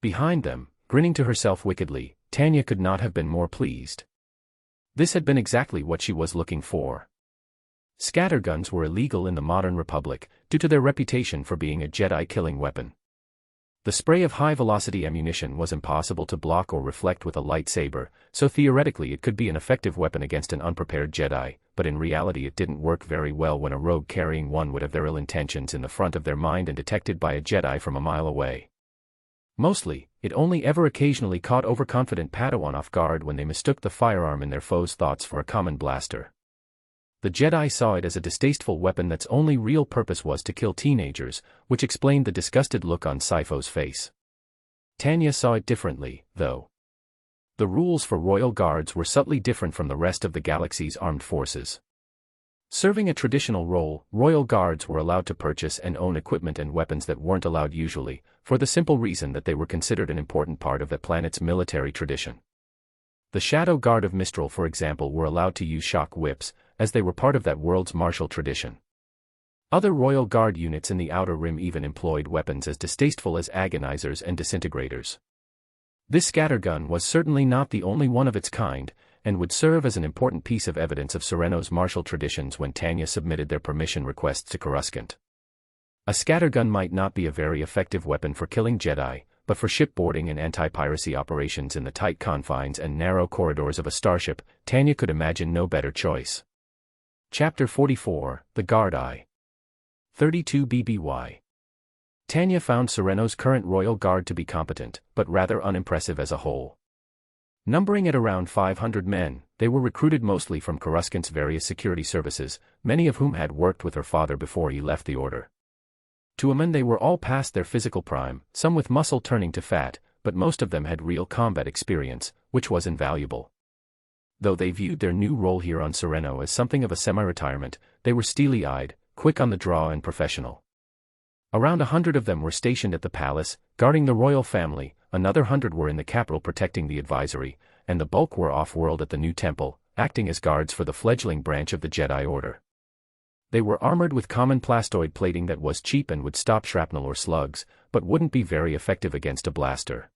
Behind them, grinning to herself wickedly, Tanya could not have been more pleased. This had been exactly what she was looking for. Scatterguns were illegal in the modern Republic, due to their reputation for being a Jedi killing weapon. The spray of high-velocity ammunition was impossible to block or reflect with a lightsaber, so theoretically it could be an effective weapon against an unprepared Jedi, but in reality it didn't work very well when a rogue carrying one would have their ill intentions in the front of their mind and detected by a Jedi from a mile away. Mostly, it only ever occasionally caught overconfident Padawan off guard when they mistook the firearm in their foe's thoughts for a common blaster. The Jedi saw it as a distasteful weapon that's only real purpose was to kill teenagers, which explained the disgusted look on Sipho's face. Tanya saw it differently, though. The rules for royal guards were subtly different from the rest of the galaxy's armed forces. Serving a traditional role, royal guards were allowed to purchase and own equipment and weapons that weren't allowed usually, for the simple reason that they were considered an important part of that planet's military tradition. The Shadow Guard of Mistral, for example, were allowed to use shock whips, as they were part of that world's martial tradition. Other Royal Guard units in the Outer Rim even employed weapons as distasteful as agonizers and disintegrators. This scattergun was certainly not the only one of its kind, and would serve as an important piece of evidence of Sereno's martial traditions when Tanya submitted their permission requests to Coruscant. A scattergun might not be a very effective weapon for killing Jedi, but for shipboarding and anti-piracy operations in the tight confines and narrow corridors of a starship, Tanya could imagine no better choice. Chapter 44, The Guard Eye. 32 BBY. Tanya found Sereno's current Royal Guard to be competent, but rather unimpressive as a whole. Numbering at around 500 men, they were recruited mostly from Coruscant's various security services, many of whom had worked with her father before he left the Order. To a man they were all past their physical prime, some with muscle turning to fat, but most of them had real combat experience, which was invaluable. Though they viewed their new role here on Sereno as something of a semi-retirement, they were steely-eyed, quick on the draw and professional. Around 100 of them were stationed at the palace, guarding the royal family, another 100 were in the capital protecting the advisory, and the bulk were off-world at the new temple, acting as guards for the fledgling branch of the Jedi Order. They were armored with common plastoid plating that was cheap and would stop shrapnel or slugs, but wouldn't be very effective against a blaster.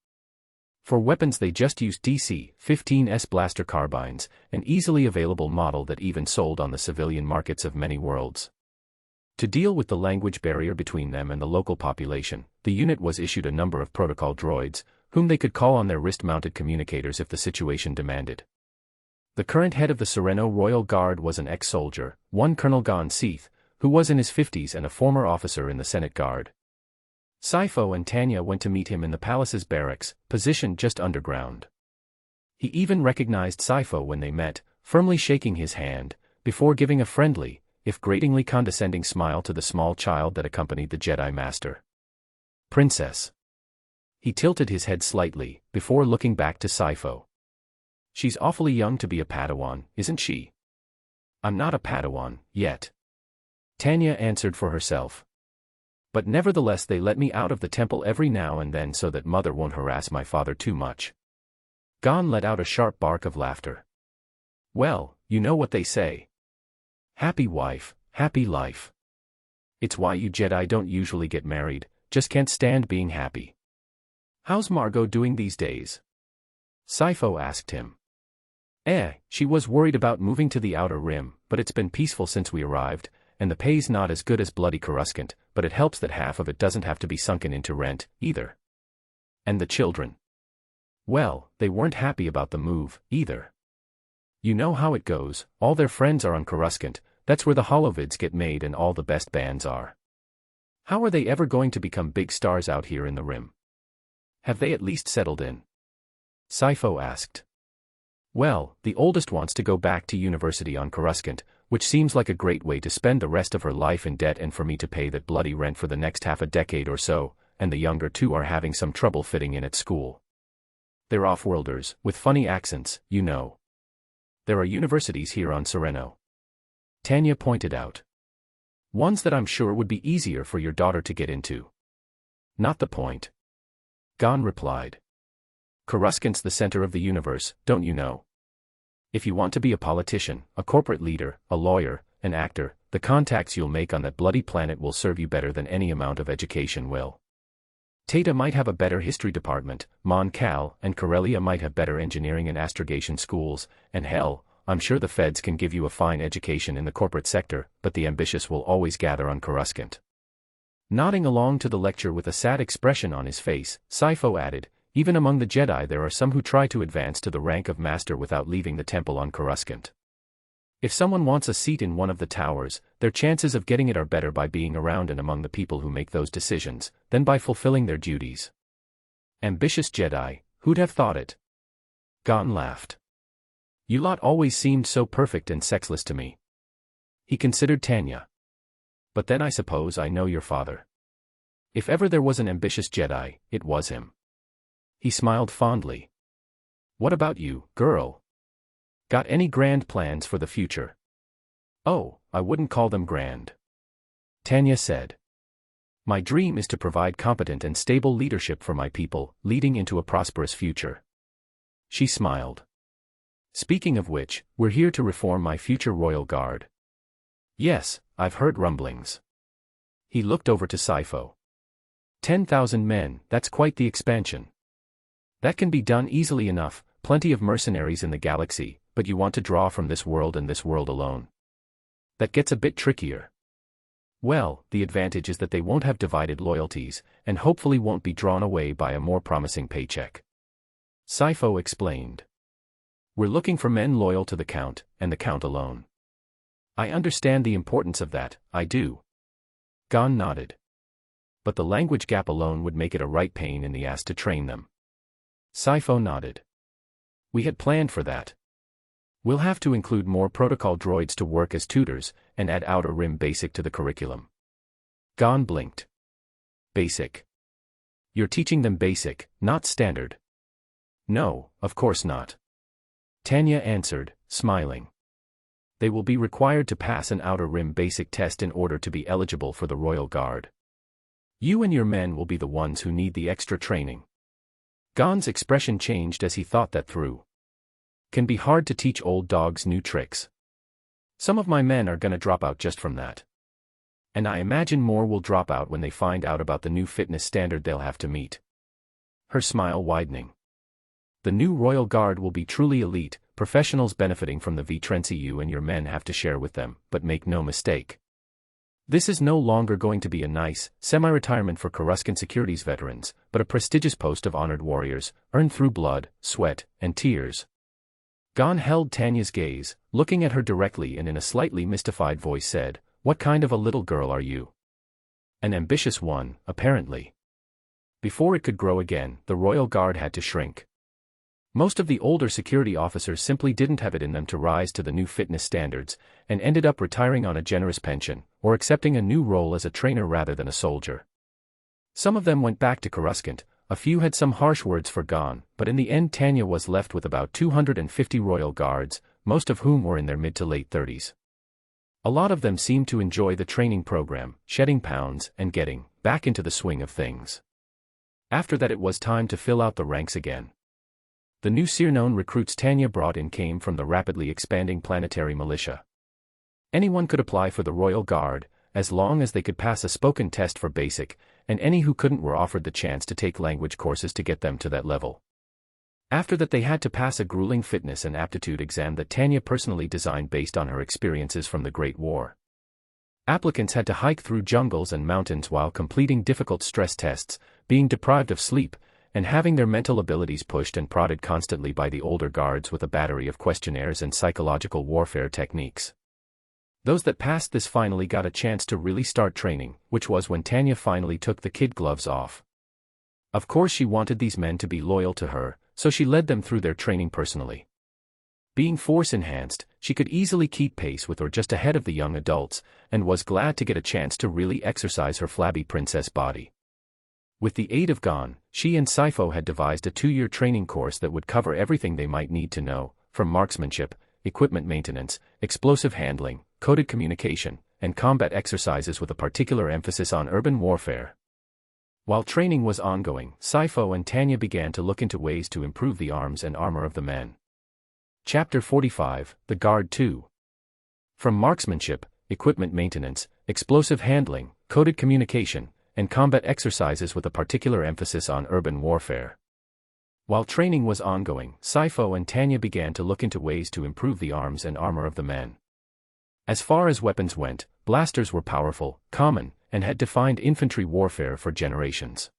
For weapons they just used DC-15S blaster carbines, an easily available model that even sold on the civilian markets of many worlds. To deal with the language barrier between them and the local population, the unit was issued a number of protocol droids, whom they could call on their wrist-mounted communicators if the situation demanded. The current head of the Sereno Royal Guard was an ex-soldier, one Colonel Sith, who was in his 50s and a former officer in the Senate Guard. Sifo and Tanya went to meet him in the palace's barracks, positioned just underground. He even recognized Sifo when they met, firmly shaking his hand, before giving a friendly, if gratingly condescending smile to the small child that accompanied the Jedi Master. Princess. He tilted his head slightly, before looking back to Sifo. She's awfully young to be a Padawan, isn't she? I'm not a Padawan, yet. Tanya answered for herself. But nevertheless they let me out of the temple every now and then so that mother won't harass my father too much. Gon let out a sharp bark of laughter. Well, you know what they say. Happy wife, happy life. It's why you Jedi don't usually get married, just can't stand being happy. How's Margot doing these days? Sifo asked him. She was worried about moving to the Outer Rim, but it's been peaceful since we arrived, and the pay's not as good as bloody Coruscant, but it helps that half of it doesn't have to be sunken into rent, either. And the children? Well, they weren't happy about the move, either. You know how it goes, all their friends are on Coruscant, that's where the holovids get made and all the best bands are. How are they ever going to become big stars out here in the Rim? Have they at least settled in? Sifo asked. Well, the oldest wants to go back to university on Coruscant, which seems like a great way to spend the rest of her life in debt and for me to pay that bloody rent for the next half a decade or so, and the younger two are having some trouble fitting in at school. They're off-worlders, with funny accents, you know. There are universities here on Sereno. Tanya pointed out. Ones that I'm sure would be easier for your daughter to get into. Not the point. Gon replied. Coruscant's the center of the universe, don't you know? If you want to be a politician, a corporate leader, a lawyer, an actor, the contacts you'll make on that bloody planet will serve you better than any amount of education will. Tata might have a better history department, Mon Cal and Corellia might have better engineering and astrogation schools, and hell, I'm sure the feds can give you a fine education in the corporate sector, but the ambitious will always gather on Coruscant. Nodding along to the lecture with a sad expression on his face, Sifo added, even among the Jedi there are some who try to advance to the rank of master without leaving the temple on Coruscant. If someone wants a seat in one of the towers, their chances of getting it are better by being around and among the people who make those decisions, than by fulfilling their duties. Ambitious Jedi, who'd have thought it? Gon laughed. You lot always seemed so perfect and sexless to me. He considered Tanya. But then I suppose I know your father. If ever there was an ambitious Jedi, it was him. He smiled fondly. What about you, girl? Got any grand plans for the future? Oh, I wouldn't call them grand. Tanya said. My dream is to provide competent and stable leadership for my people, leading into a prosperous future. She smiled. Speaking of which, we're here to reform my future royal guard. Yes, I've heard rumblings. He looked over to Sifo. 10,000 men, that's quite the expansion. That can be done easily enough, plenty of mercenaries in the galaxy, but you want to draw from this world and this world alone. That gets a bit trickier. Well, the advantage is that they won't have divided loyalties, and hopefully won't be drawn away by a more promising paycheck. Sifo explained. We're looking for men loyal to the Count, and the Count alone. I understand the importance of that, I do. Gon nodded. But the language gap alone would make it a right pain in the ass to train them. Sifo nodded. We had planned for that. We'll have to include more protocol droids to work as tutors, and add Outer Rim Basic to the curriculum. Gon blinked. Basic. You're teaching them basic, not standard. No, of course not. Tanya answered, smiling. They will be required to pass an Outer Rim Basic test in order to be eligible for the Royal Guard. You and your men will be the ones who need the extra training. Gon's expression changed as he thought that through. Can be hard to teach old dogs new tricks. Some of my men are gonna drop out just from that. And I imagine more will drop out when they find out about the new fitness standard they'll have to meet. Her smile widening. The new Royal Guard will be truly elite, professionals benefiting from the Vitrency you and your men have to share with them, but make no mistake. This is no longer going to be a nice, semi-retirement for Coruscant Securities veterans, but a prestigious post of honored warriors, earned through blood, sweat, and tears. Gon held Tanya's gaze, looking at her directly and in a slightly mystified voice said, "What kind of a little girl are you?" An ambitious one, apparently. Before it could grow again, the Royal Guard had to shrink. Most of the older security officers simply didn't have it in them to rise to the new fitness standards, and ended up retiring on a generous pension, or accepting a new role as a trainer rather than a soldier. Some of them went back to Coruscant, a few had some harsh words for Gon, but in the end Tanya was left with about 250 Royal Guards, most of whom were in their mid to late 30s. A lot of them seemed to enjoy the training program, shedding pounds and getting back into the swing of things. After that it was time to fill out the ranks again. The new Seer-known recruits Tanya brought in came from the rapidly expanding planetary militia. Anyone could apply for the Royal Guard, as long as they could pass a spoken test for basic, and any who couldn't were offered the chance to take language courses to get them to that level. After that they had to pass a grueling fitness and aptitude exam that Tanya personally designed based on her experiences from the Great War. Applicants had to hike through jungles and mountains while completing difficult stress tests, being deprived of sleep, and having their mental abilities pushed and prodded constantly by the older guards with a battery of questionnaires and psychological warfare techniques. Those that passed this finally got a chance to really start training, which was when Tanya finally took the kid gloves off. Of course she wanted these men to be loyal to her, so she led them through their training personally. Being force-enhanced, she could easily keep pace with or just ahead of the young adults, and was glad to get a chance to really exercise her flabby princess body. With the aid of Gon, she and Sifo had devised a 2-year training course that would cover everything they might need to know, from marksmanship, equipment maintenance, explosive handling, coded communication, and combat exercises with a particular emphasis on urban warfare. While training was ongoing, Sifo and Tanya began to look into ways to improve the arms and armor of the men. Chapter 45, The Guard 2. From marksmanship, equipment maintenance, explosive handling, coded communication, and combat exercises with a particular emphasis on urban warfare. While training was ongoing, Sifo and Tanya began to look into ways to improve the arms and armor of the men. As far as weapons went, blasters were powerful, common, and had defined infantry warfare for generations.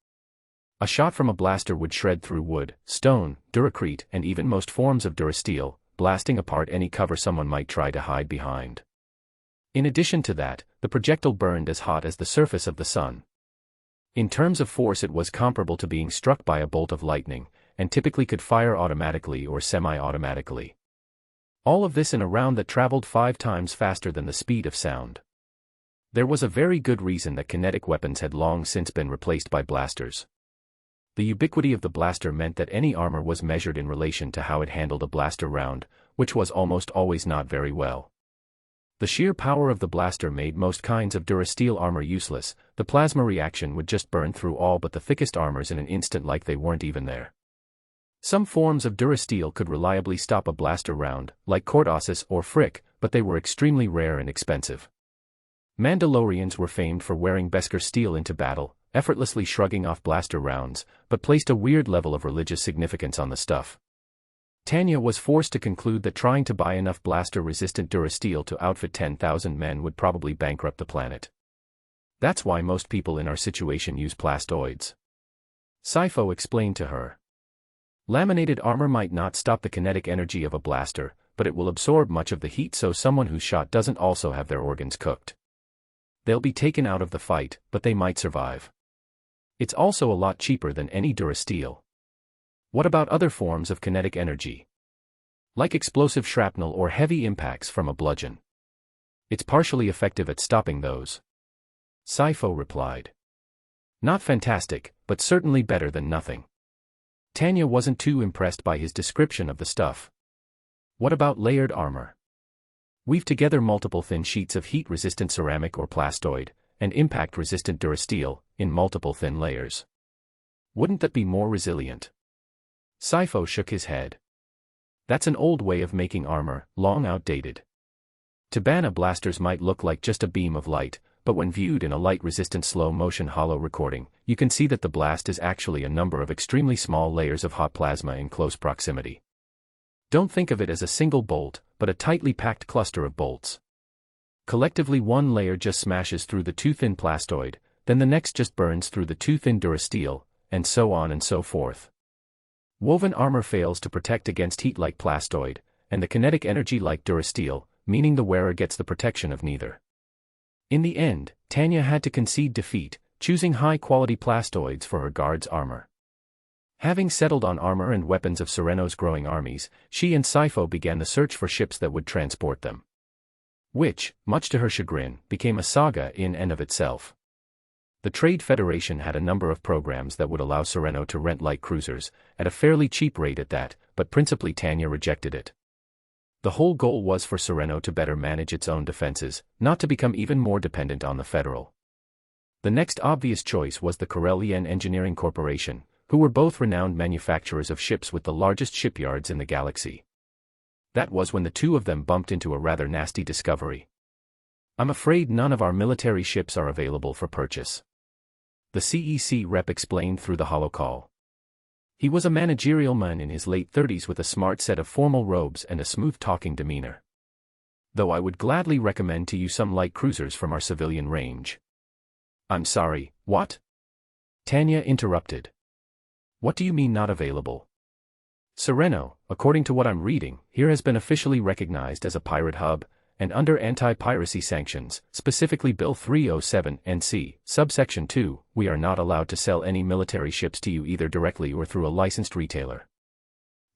A shot from a blaster would shred through wood, stone, duracrete, and even most forms of durasteel, blasting apart any cover someone might try to hide behind. In addition to that, the projectile burned as hot as the surface of the sun. In terms of force it was comparable to being struck by a bolt of lightning, and typically could fire automatically or semi-automatically. All of this in a round that traveled 5 times faster than the speed of sound. There was a very good reason that kinetic weapons had long since been replaced by blasters. The ubiquity of the blaster meant that any armor was measured in relation to how it handled a blaster round, which was almost always not very well. The sheer power of the blaster made most kinds of durasteel armor useless. The plasma reaction would just burn through all but the thickest armors in an instant like they weren't even there. Some forms of durasteel could reliably stop a blaster round, like cordosis or frick, but they were extremely rare and expensive. Mandalorians were famed for wearing Beskar steel into battle, effortlessly shrugging off blaster rounds, but placed a weird level of religious significance on the stuff. Tanya was forced to conclude that trying to buy enough blaster-resistant durasteel to outfit 10,000 men would probably bankrupt the planet. That's why most people in our situation use plastoids. Sifo explained to her. Laminated armor might not stop the kinetic energy of a blaster, but it will absorb much of the heat so someone who's shot doesn't also have their organs cooked. They'll be taken out of the fight, but they might survive. It's also a lot cheaper than any durasteel. What about other forms of kinetic energy? Like explosive shrapnel or heavy impacts from a bludgeon. It's partially effective at stopping those. Sifo replied. Not fantastic, but certainly better than nothing. Tanya wasn't too impressed by his description of the stuff. What about layered armor? Weave together multiple thin sheets of heat-resistant ceramic or plastoid, and impact-resistant durasteel, in multiple thin layers. Wouldn't that be more resilient? Sifo shook his head. That's an old way of making armor, long outdated. Tabana blasters might look like just a beam of light, but when viewed in a light-resistant slow-motion hollow recording, you can see that the blast is actually a number of extremely small layers of hot plasma in close proximity. Don't think of it as a single bolt, but a tightly packed cluster of bolts. Collectively one layer just smashes through the too thin plastoid, then the next just burns through the too thin durasteel, and so on and so forth. Woven armor fails to protect against heat like plastoid, and the kinetic energy like durasteel, meaning the wearer gets the protection of neither. In the end, Tanya had to concede defeat, choosing high-quality plastoids for her guard's armor. Having settled on armor and weapons of Sereno's growing armies, she and Sifo began the search for ships that would transport them. Which, much to her chagrin, became a saga in and of itself. The Trade Federation had a number of programs that would allow Sereno to rent light cruisers, at a fairly cheap rate at that, but principally Tanya rejected it. The whole goal was for Sereno to better manage its own defenses, not to become even more dependent on the Federal. The next obvious choice was the Corellian Engineering Corporation, who were both renowned manufacturers of ships with the largest shipyards in the galaxy. That was when the two of them bumped into a rather nasty discovery. I'm afraid none of our military ships are available for purchase. The CEC rep explained through the holocall. He was a managerial man in his late 30s with a smart set of formal robes and a smooth-talking demeanor. Though I would gladly recommend to you some light cruisers from our civilian range. I'm sorry, what? Tanya interrupted. What do you mean not available? Sereno, according to what I'm reading, here has been officially recognized as a pirate hub, and under anti-piracy sanctions, specifically Bill 307 NC, subsection 2, we are not allowed to sell any military ships to you either directly or through a licensed retailer.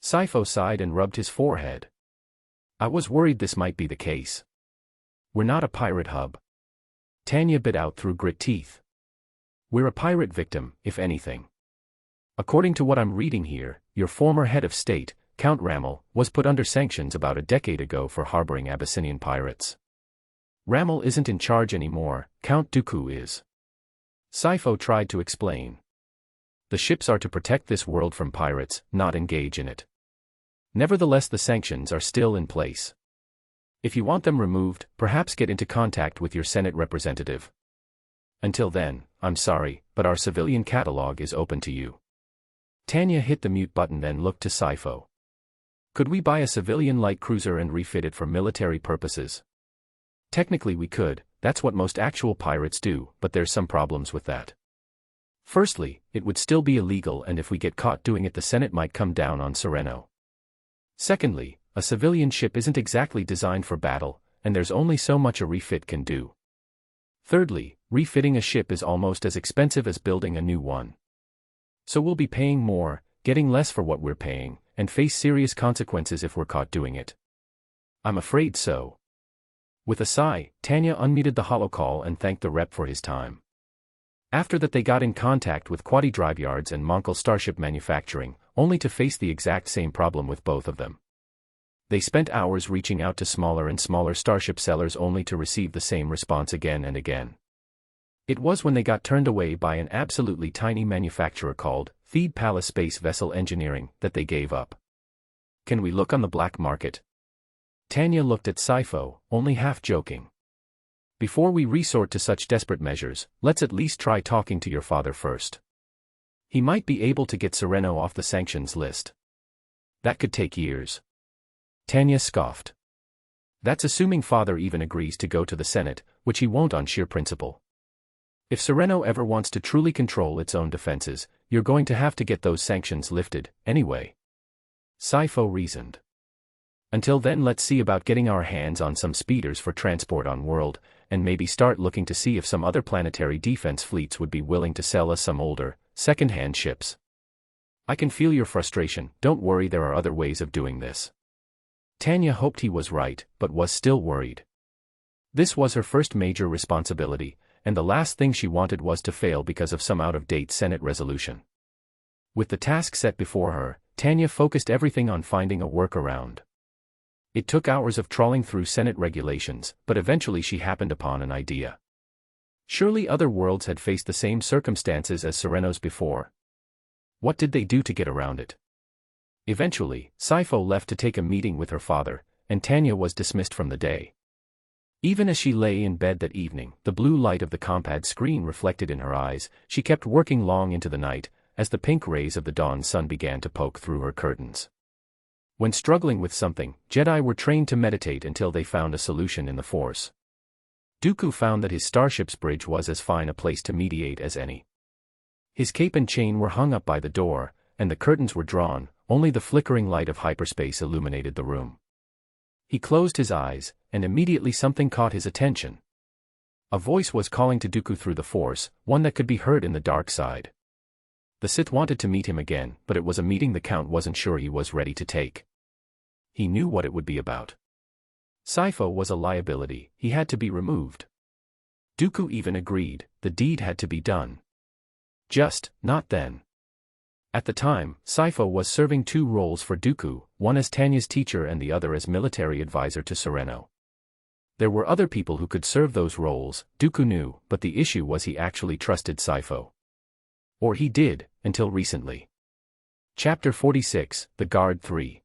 Sifo sighed and rubbed his forehead. I was worried this might be the case. We're not a pirate hub. Tanya bit out through grit teeth. We're a pirate victim, if anything. According to what I'm reading here, your former head of state, Count Rammel, was put under sanctions about a decade ago for harboring Abyssinian pirates. Rammel isn't in charge anymore, Count Dooku is. Sifo tried to explain. The ships are to protect this world from pirates, not engage in it. Nevertheless, the sanctions are still in place. If you want them removed, perhaps get into contact with your Senate representative. Until then, I'm sorry, but our civilian catalog is open to you. Tanya hit the mute button, then looked to Sifo. Could we buy a civilian light cruiser and refit it for military purposes? Technically we could, that's what most actual pirates do, but there's some problems with that. Firstly, it would still be illegal, and if we get caught doing it, the Senate might come down on Sereno. Secondly, a civilian ship isn't exactly designed for battle, and there's only so much a refit can do. Thirdly, refitting a ship is almost as expensive as building a new one. So we'll be paying more, getting less for what we're paying, and face serious consequences if we're caught doing it. I'm afraid so. With a sigh, Tanya unmuted the holocall and thanked the rep for his time. After that they got in contact with Quadi Drive Yards and Monkle Starship Manufacturing, only to face the exact same problem with both of them. They spent hours reaching out to smaller and smaller starship sellers only to receive the same response again and again. It was when they got turned away by an absolutely tiny manufacturer called Theed Palace Space Vessel Engineering that they gave up. Can we look on the black market? Tanya looked at Sifo, only half joking. Before we resort to such desperate measures, let's at least try talking to your father first. He might be able to get Sereno off the sanctions list. That could take years. Tanya scoffed. That's assuming father even agrees to go to the Senate, which he won't on sheer principle. If Sereno ever wants to truly control its own defenses, you're going to have to get those sanctions lifted, anyway. Sifo reasoned. Until then, let's see about getting our hands on some speeders for transport on world, and maybe start looking to see if some other planetary defense fleets would be willing to sell us some older, second-hand ships. I can feel your frustration, don't worry, there are other ways of doing this. Tanya hoped he was right, but was still worried. This was her first major responsibility, and the last thing she wanted was to fail because of some out-of-date Senate resolution. With the task set before her, Tanya focused everything on finding a workaround. It took hours of trawling through Senate regulations, but eventually she happened upon an idea. Surely other worlds had faced the same circumstances as Sereno's before. What did they do to get around it? Eventually, Sifo left to take a meeting with her father, and Tanya was dismissed from the day. Even as she lay in bed that evening, the blue light of the compad screen reflected in her eyes, she kept working long into the night, as the pink rays of the dawn sun began to poke through her curtains. When struggling with something, Jedi were trained to meditate until they found a solution in the Force. Dooku found that his starship's bridge was as fine a place to mediate as any. His cape and chain were hung up by the door, and the curtains were drawn, only the flickering light of hyperspace illuminated the room. He closed his eyes, and immediately something caught his attention. A voice was calling to Dooku through the Force, one that could be heard in the dark side. The Sith wanted to meet him again, but it was a meeting the Count wasn't sure he was ready to take. He knew what it would be about. Sifo was a liability, he had to be removed. Dooku even agreed, the deed had to be done. Just, not then. At the time, Sifo was serving two roles for Dooku, one as Tanya's teacher and the other as military advisor to Sereno. There were other people who could serve those roles, Dooku knew, but the issue was he actually trusted Sifo. Or he did, until recently. Chapter 46, The Guard 3.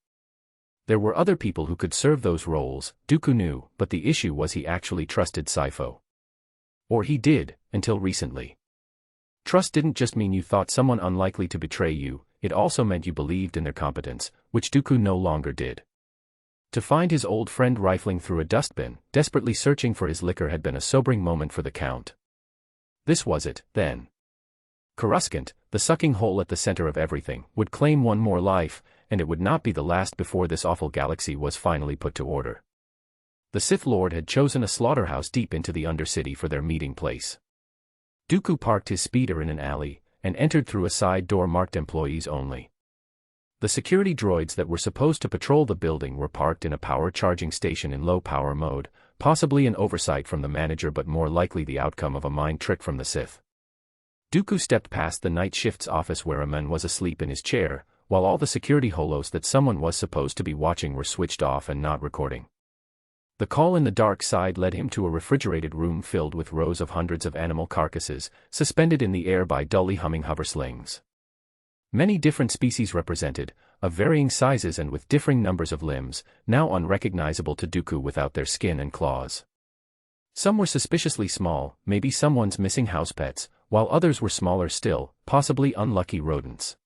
There were other people who could serve those roles, Dooku knew, but the issue was he actually trusted Sifo. Or he did, until recently. Trust didn't just mean you thought someone unlikely to betray you, it also meant you believed in their competence, which Dooku no longer did. To find his old friend rifling through a dustbin, desperately searching for his liquor had been a sobering moment for the Count. This was it, then. Coruscant, the sucking hole at the center of everything, would claim one more life, and it would not be the last before this awful galaxy was finally put to order. The Sith Lord had chosen a slaughterhouse deep into the Undercity for their meeting place. Dooku parked his speeder in an alley, and entered through a side door marked Employees Only. The security droids that were supposed to patrol the building were parked in a power charging station in low power mode, possibly an oversight from the manager but more likely the outcome of a mind trick from the Sith. Dooku stepped past the night shift's office where a man was asleep in his chair, while all the security holos that someone was supposed to be watching were switched off and not recording. The call in the dark side led him to a refrigerated room filled with rows of hundreds of animal carcasses, suspended in the air by dully humming hover slings. Many different species represented, of varying sizes and with differing numbers of limbs, now unrecognizable to Dooku without their skin and claws. Some were suspiciously small, maybe someone's missing house pets, while others were smaller still, possibly unlucky rodents.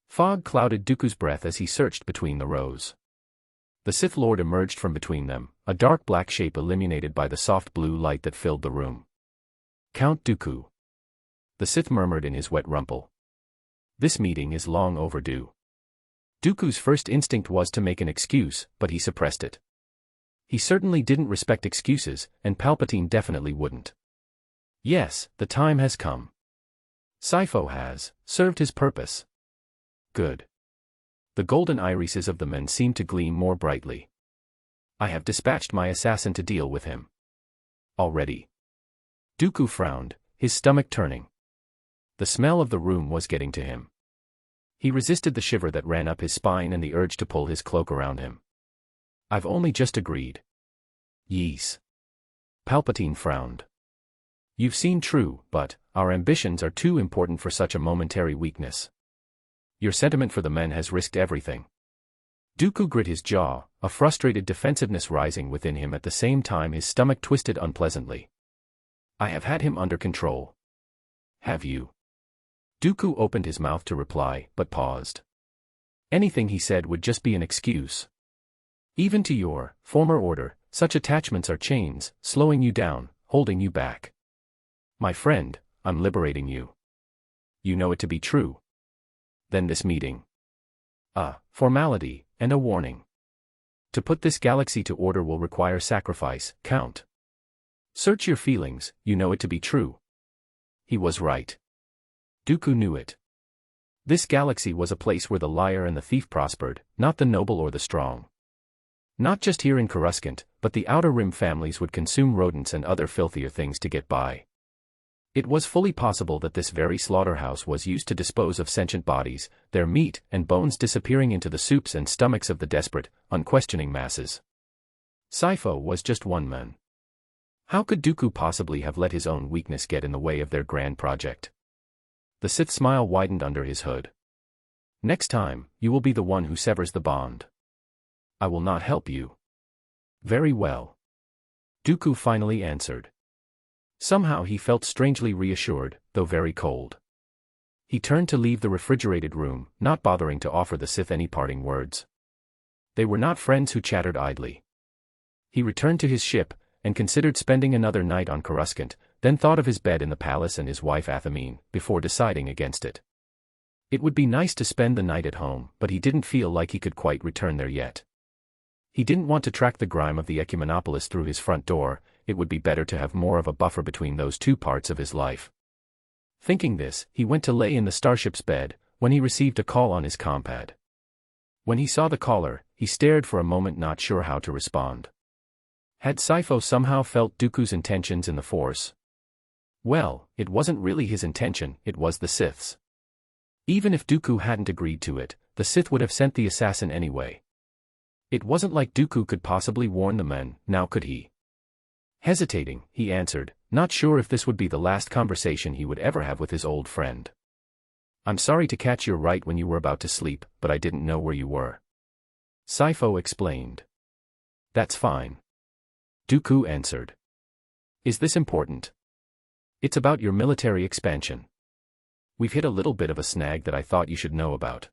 Fog clouded Dooku's breath as he searched between the rows. The Sith Lord emerged from between them, a dark black shape illuminated by the soft blue light that filled the room. Count Dooku. The Sith murmured in his wet rumple. This meeting is long overdue. Dooku's first instinct was to make an excuse, but he suppressed it. He certainly didn't respect excuses, and Palpatine definitely wouldn't. Yes, the time has come. Sifo has served his purpose. Good. The golden irises of the men seemed to gleam more brightly. I have dispatched my assassin to deal with him. Already. Dooku frowned, his stomach turning. The smell of the room was getting to him. He resisted the shiver that ran up his spine and the urge to pull his cloak around him. I've only just agreed. Yes. Palpatine frowned. You've seen true, but our ambitions are too important for such a momentary weakness. Your sentiment for the men has risked everything. Dooku grit his jaw, a frustrated defensiveness rising within him at the same time his stomach twisted unpleasantly. I have had him under control. Have you? Dooku opened his mouth to reply, but paused. Anything he said would just be an excuse. Even to your former order, such attachments are chains, slowing you down, holding you back. My friend, I'm liberating you. You know it to be true. Then this meeting. A formality, and a warning. To put this galaxy to order will require sacrifice, Count. Search your feelings, you know it to be true. He was right. Dooku knew it. This galaxy was a place where the liar and the thief prospered, not the noble or the strong. Not just here in Coruscant, but the Outer Rim families would consume rodents and other filthier things to get by. It was fully possible that this very slaughterhouse was used to dispose of sentient bodies, their meat and bones disappearing into the soups and stomachs of the desperate, unquestioning masses. Sifo was just one man. How could Dooku possibly have let his own weakness get in the way of their grand project? The Sith smile widened under his hood. Next time, you will be the one who severs the bond. I will not help you. Very well. Dooku finally answered. Somehow he felt strangely reassured, though very cold. He turned to leave the refrigerated room, not bothering to offer the Sith any parting words. They were not friends who chattered idly. He returned to his ship, and considered spending another night on Coruscant, then thought of his bed in the palace and his wife Athamine, before deciding against it. It would be nice to spend the night at home, but he didn't feel like he could quite return there yet. He didn't want to track the grime of the Ecumenopolis through his front door. It would be better to have more of a buffer between those two parts of his life. Thinking this, he went to lay in the starship's bed, when he received a call on his compad. When he saw the caller, he stared for a moment, not sure how to respond. Had Sifo somehow felt Dooku's intentions in the Force? Well, it wasn't really his intention, it was the Sith's. Even if Dooku hadn't agreed to it, the Sith would have sent the assassin anyway. It wasn't like Dooku could possibly warn the men, now could he? Hesitating, he answered, not sure if this would be the last conversation he would ever have with his old friend. I'm sorry to catch you right when you were about to sleep, but I didn't know where you were. Sifo explained. That's fine. Dooku answered. Is this important? It's about your military expansion. We've hit a little bit of a snag that I thought you should know about.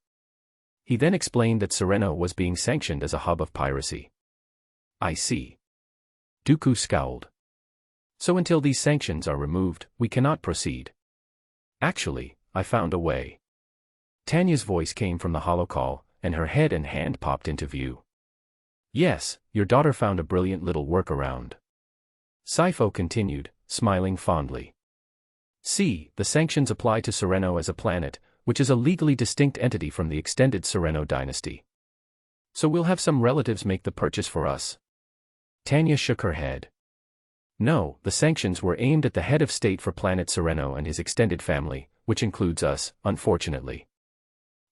He then explained that Sereno was being sanctioned as a hub of piracy. I see. Dooku scowled. So until these sanctions are removed, we cannot proceed. Actually, I found a way. Tanya's voice came from the holocall, and her head and hand popped into view. Yes, your daughter found a brilliant little workaround. Sifo continued, smiling fondly. See, the sanctions apply to Sereno as a planet, which is a legally distinct entity from the extended Sereno dynasty. So we'll have some relatives make the purchase for us. Tanya shook her head. No, the sanctions were aimed at the head of state for planet Sereno and his extended family, which includes us, unfortunately.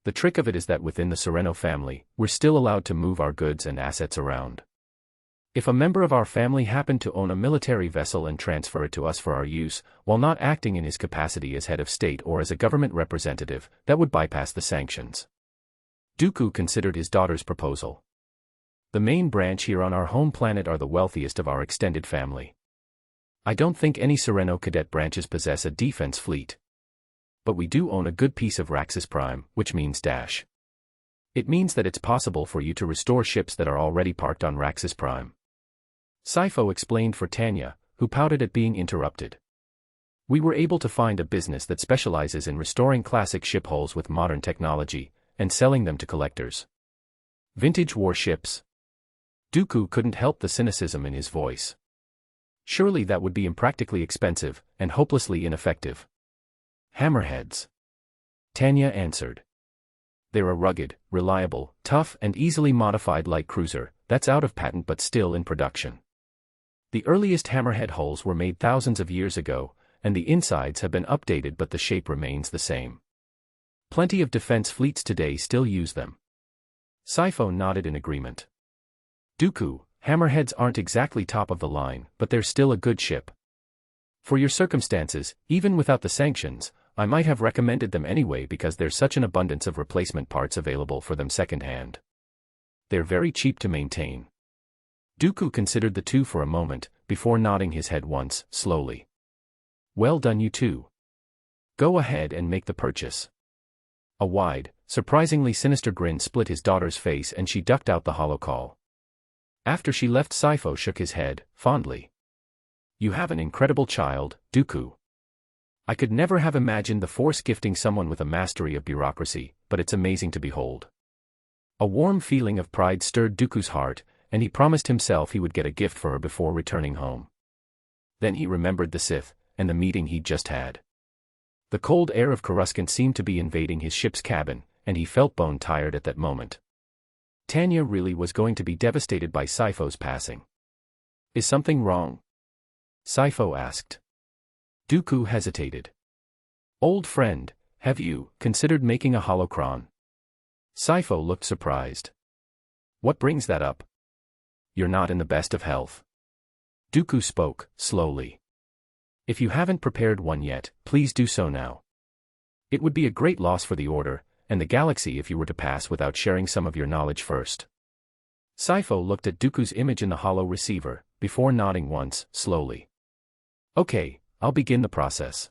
The trick of it is that within the Sereno family, we're still allowed to move our goods and assets around. If a member of our family happened to own a military vessel and transfer it to us for our use, while not acting in his capacity as head of state or as a government representative, that would bypass the sanctions. Dooku considered his daughter's proposal. The main branch here on our home planet are the wealthiest of our extended family. I don't think any Sereno cadet branches possess a defense fleet. But we do own a good piece of Raxus Prime, which means dash. It means that it's possible for you to restore ships that are already parked on Raxus Prime. Sifo explained for Tanya, who pouted at being interrupted. We were able to find a business that specializes in restoring classic ship hulls with modern technology, and selling them to collectors. Vintage warships. Dooku couldn't help the cynicism in his voice. Surely that would be impractically expensive, and hopelessly ineffective. Hammerheads. Tanya answered. They're a rugged, reliable, tough and easily modified light cruiser, that's out of patent but still in production. The earliest hammerhead hulls were made thousands of years ago, and the insides have been updated but the shape remains the same. Plenty of defense fleets today still use them. Sifo nodded in agreement. Dooku, hammerheads aren't exactly top of the line, but they're still a good ship. For your circumstances, even without the sanctions, I might have recommended them anyway because there's such an abundance of replacement parts available for them secondhand. they're very cheap to maintain. Dooku considered the two for a moment, before nodding his head once, slowly. Well done you two. Go ahead and make the purchase. A wide, surprisingly sinister grin split his daughter's face and she ducked out the hollow call. After she left, Sifo shook his head, fondly. You have an incredible child, Dooku. I could never have imagined the Force gifting someone with a mastery of bureaucracy, but it's amazing to behold. A warm feeling of pride stirred Dooku's heart, and he promised himself he would get a gift for her before returning home. Then he remembered the Sith, and the meeting he'd just had. The cold air of Coruscant seemed to be invading his ship's cabin, and he felt bone-tired at that moment. Tanya really was going to be devastated by Sifo's passing. Is something wrong? Sifo asked. Dooku hesitated. Old friend, have you considered making a holocron? Sifo looked surprised. What brings that up? You're not in the best of health. Dooku spoke, slowly. If you haven't prepared one yet, please do so now. It would be a great loss for the Order, and the galaxy if you were to pass without sharing some of your knowledge first. Sifo looked at Dooku's image in the hollow receiver, before nodding once, slowly. Okay, I'll begin the process.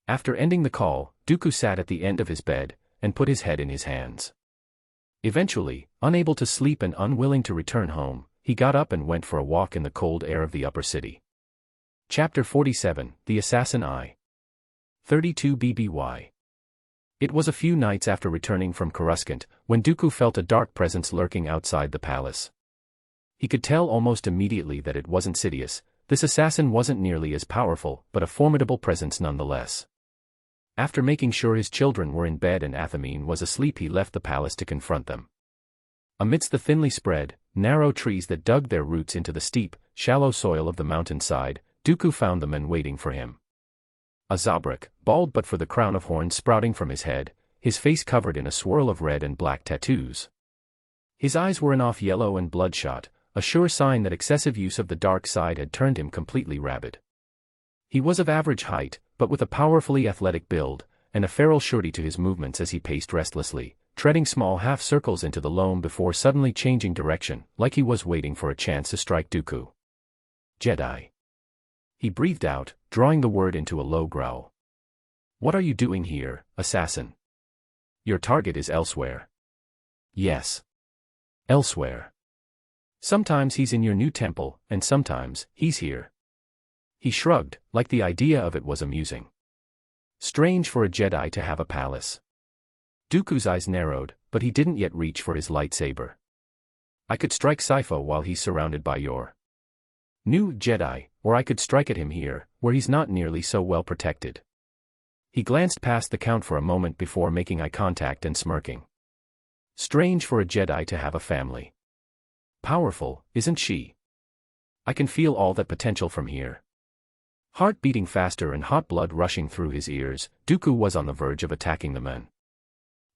After ending the call, Dooku sat at the end of his bed, and put his head in his hands. Eventually, unable to sleep and unwilling to return home, he got up and went for a walk in the cold air of the upper city. Chapter 47, The Assassin Eye. 32 BBY. It was a few nights after returning from Coruscant, when Dooku felt a dark presence lurking outside the palace. He could tell almost immediately that it wasn't Sidious. This assassin wasn't nearly as powerful, but a formidable presence nonetheless. After making sure his children were in bed and Athamine was asleep, he left the palace to confront them. Amidst the thinly spread, narrow trees that dug their roots into the steep, shallow soil of the mountainside, Dooku found the men waiting for him. A Zabrak, bald but for the crown of horns sprouting from his head, his face covered in a swirl of red and black tattoos. His eyes were an off yellow and bloodshot, a sure sign that excessive use of the dark side had turned him completely rabid. He was of average height, but with a powerfully athletic build, and a feral surety to his movements as he paced restlessly, treading small half-circles into the loam before suddenly changing direction, like he was waiting for a chance to strike Dooku. Jedi. He breathed out, drawing the word into a low growl. What are you doing here, assassin? Your target is elsewhere. Yes. Elsewhere. Sometimes he's in your new temple, and sometimes he's here. He shrugged, like the idea of it was amusing. Strange for a Jedi to have a palace. Dooku's eyes narrowed, but he didn't yet reach for his lightsaber. I could strike Sifo while he's surrounded by your new Jedi, or I could strike at him here, where he's not nearly so well protected. He glanced past the Count for a moment before making eye contact and smirking. Strange for a Jedi to have a family. Powerful, isn't she? I can feel all that potential from here. Heart beating faster and hot blood rushing through his ears, Dooku was on the verge of attacking the men.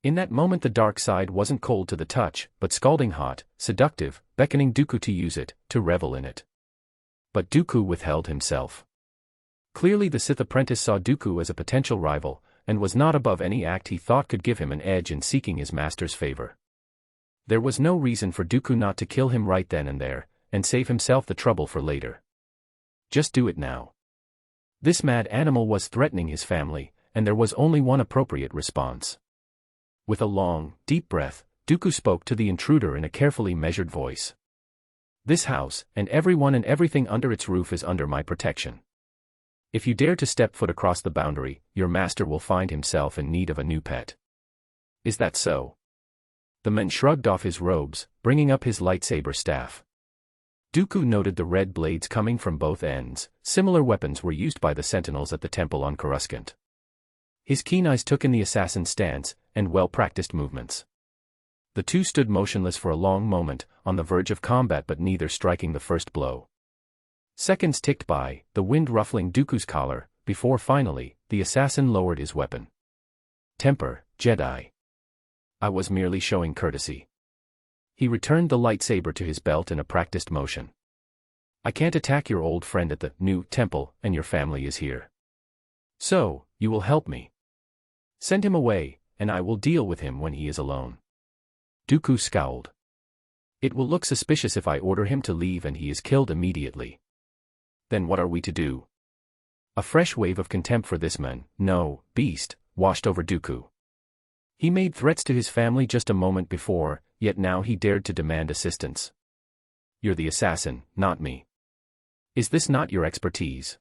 In that moment the dark side wasn't cold to the touch, but scalding hot, seductive, beckoning Dooku to use it, to revel in it. But Dooku withheld himself. Clearly the Sith apprentice saw Dooku as a potential rival, and was not above any act he thought could give him an edge in seeking his master's favor. There was no reason for Dooku not to kill him right then and there, and save himself the trouble for later. Just do it now. This mad animal was threatening his family, and there was only one appropriate response. With a long, deep breath, Dooku spoke to the intruder in a carefully measured voice. This house, and everyone and everything under its roof is under my protection. If you dare to step foot across the boundary, your master will find himself in need of a new pet. Is that so? The man shrugged off his robes, bringing up his lightsaber staff. Dooku noted the red blades coming from both ends. Similar weapons were used by the sentinels at the temple on Coruscant. His keen eyes took in the assassin's stance, and well-practiced movements. The two stood motionless for a long moment, on the verge of combat but neither striking the first blow. Seconds ticked by, the wind ruffling Dooku's collar, before finally, the assassin lowered his weapon. Temper, Jedi. I was merely showing courtesy. He returned the lightsaber to his belt in a practiced motion. I can't attack your old friend at the new temple, and your family is here. So, you will help me. Send him away, and I will deal with him when he is alone. Dooku scowled. It will look suspicious if I order him to leave and he is killed immediately. Then what are we to do? A fresh wave of contempt for this man, no, beast, washed over Dooku. He made threats to his family just a moment before, yet now he dared to demand assistance. You're the assassin, not me. Is this not your expertise?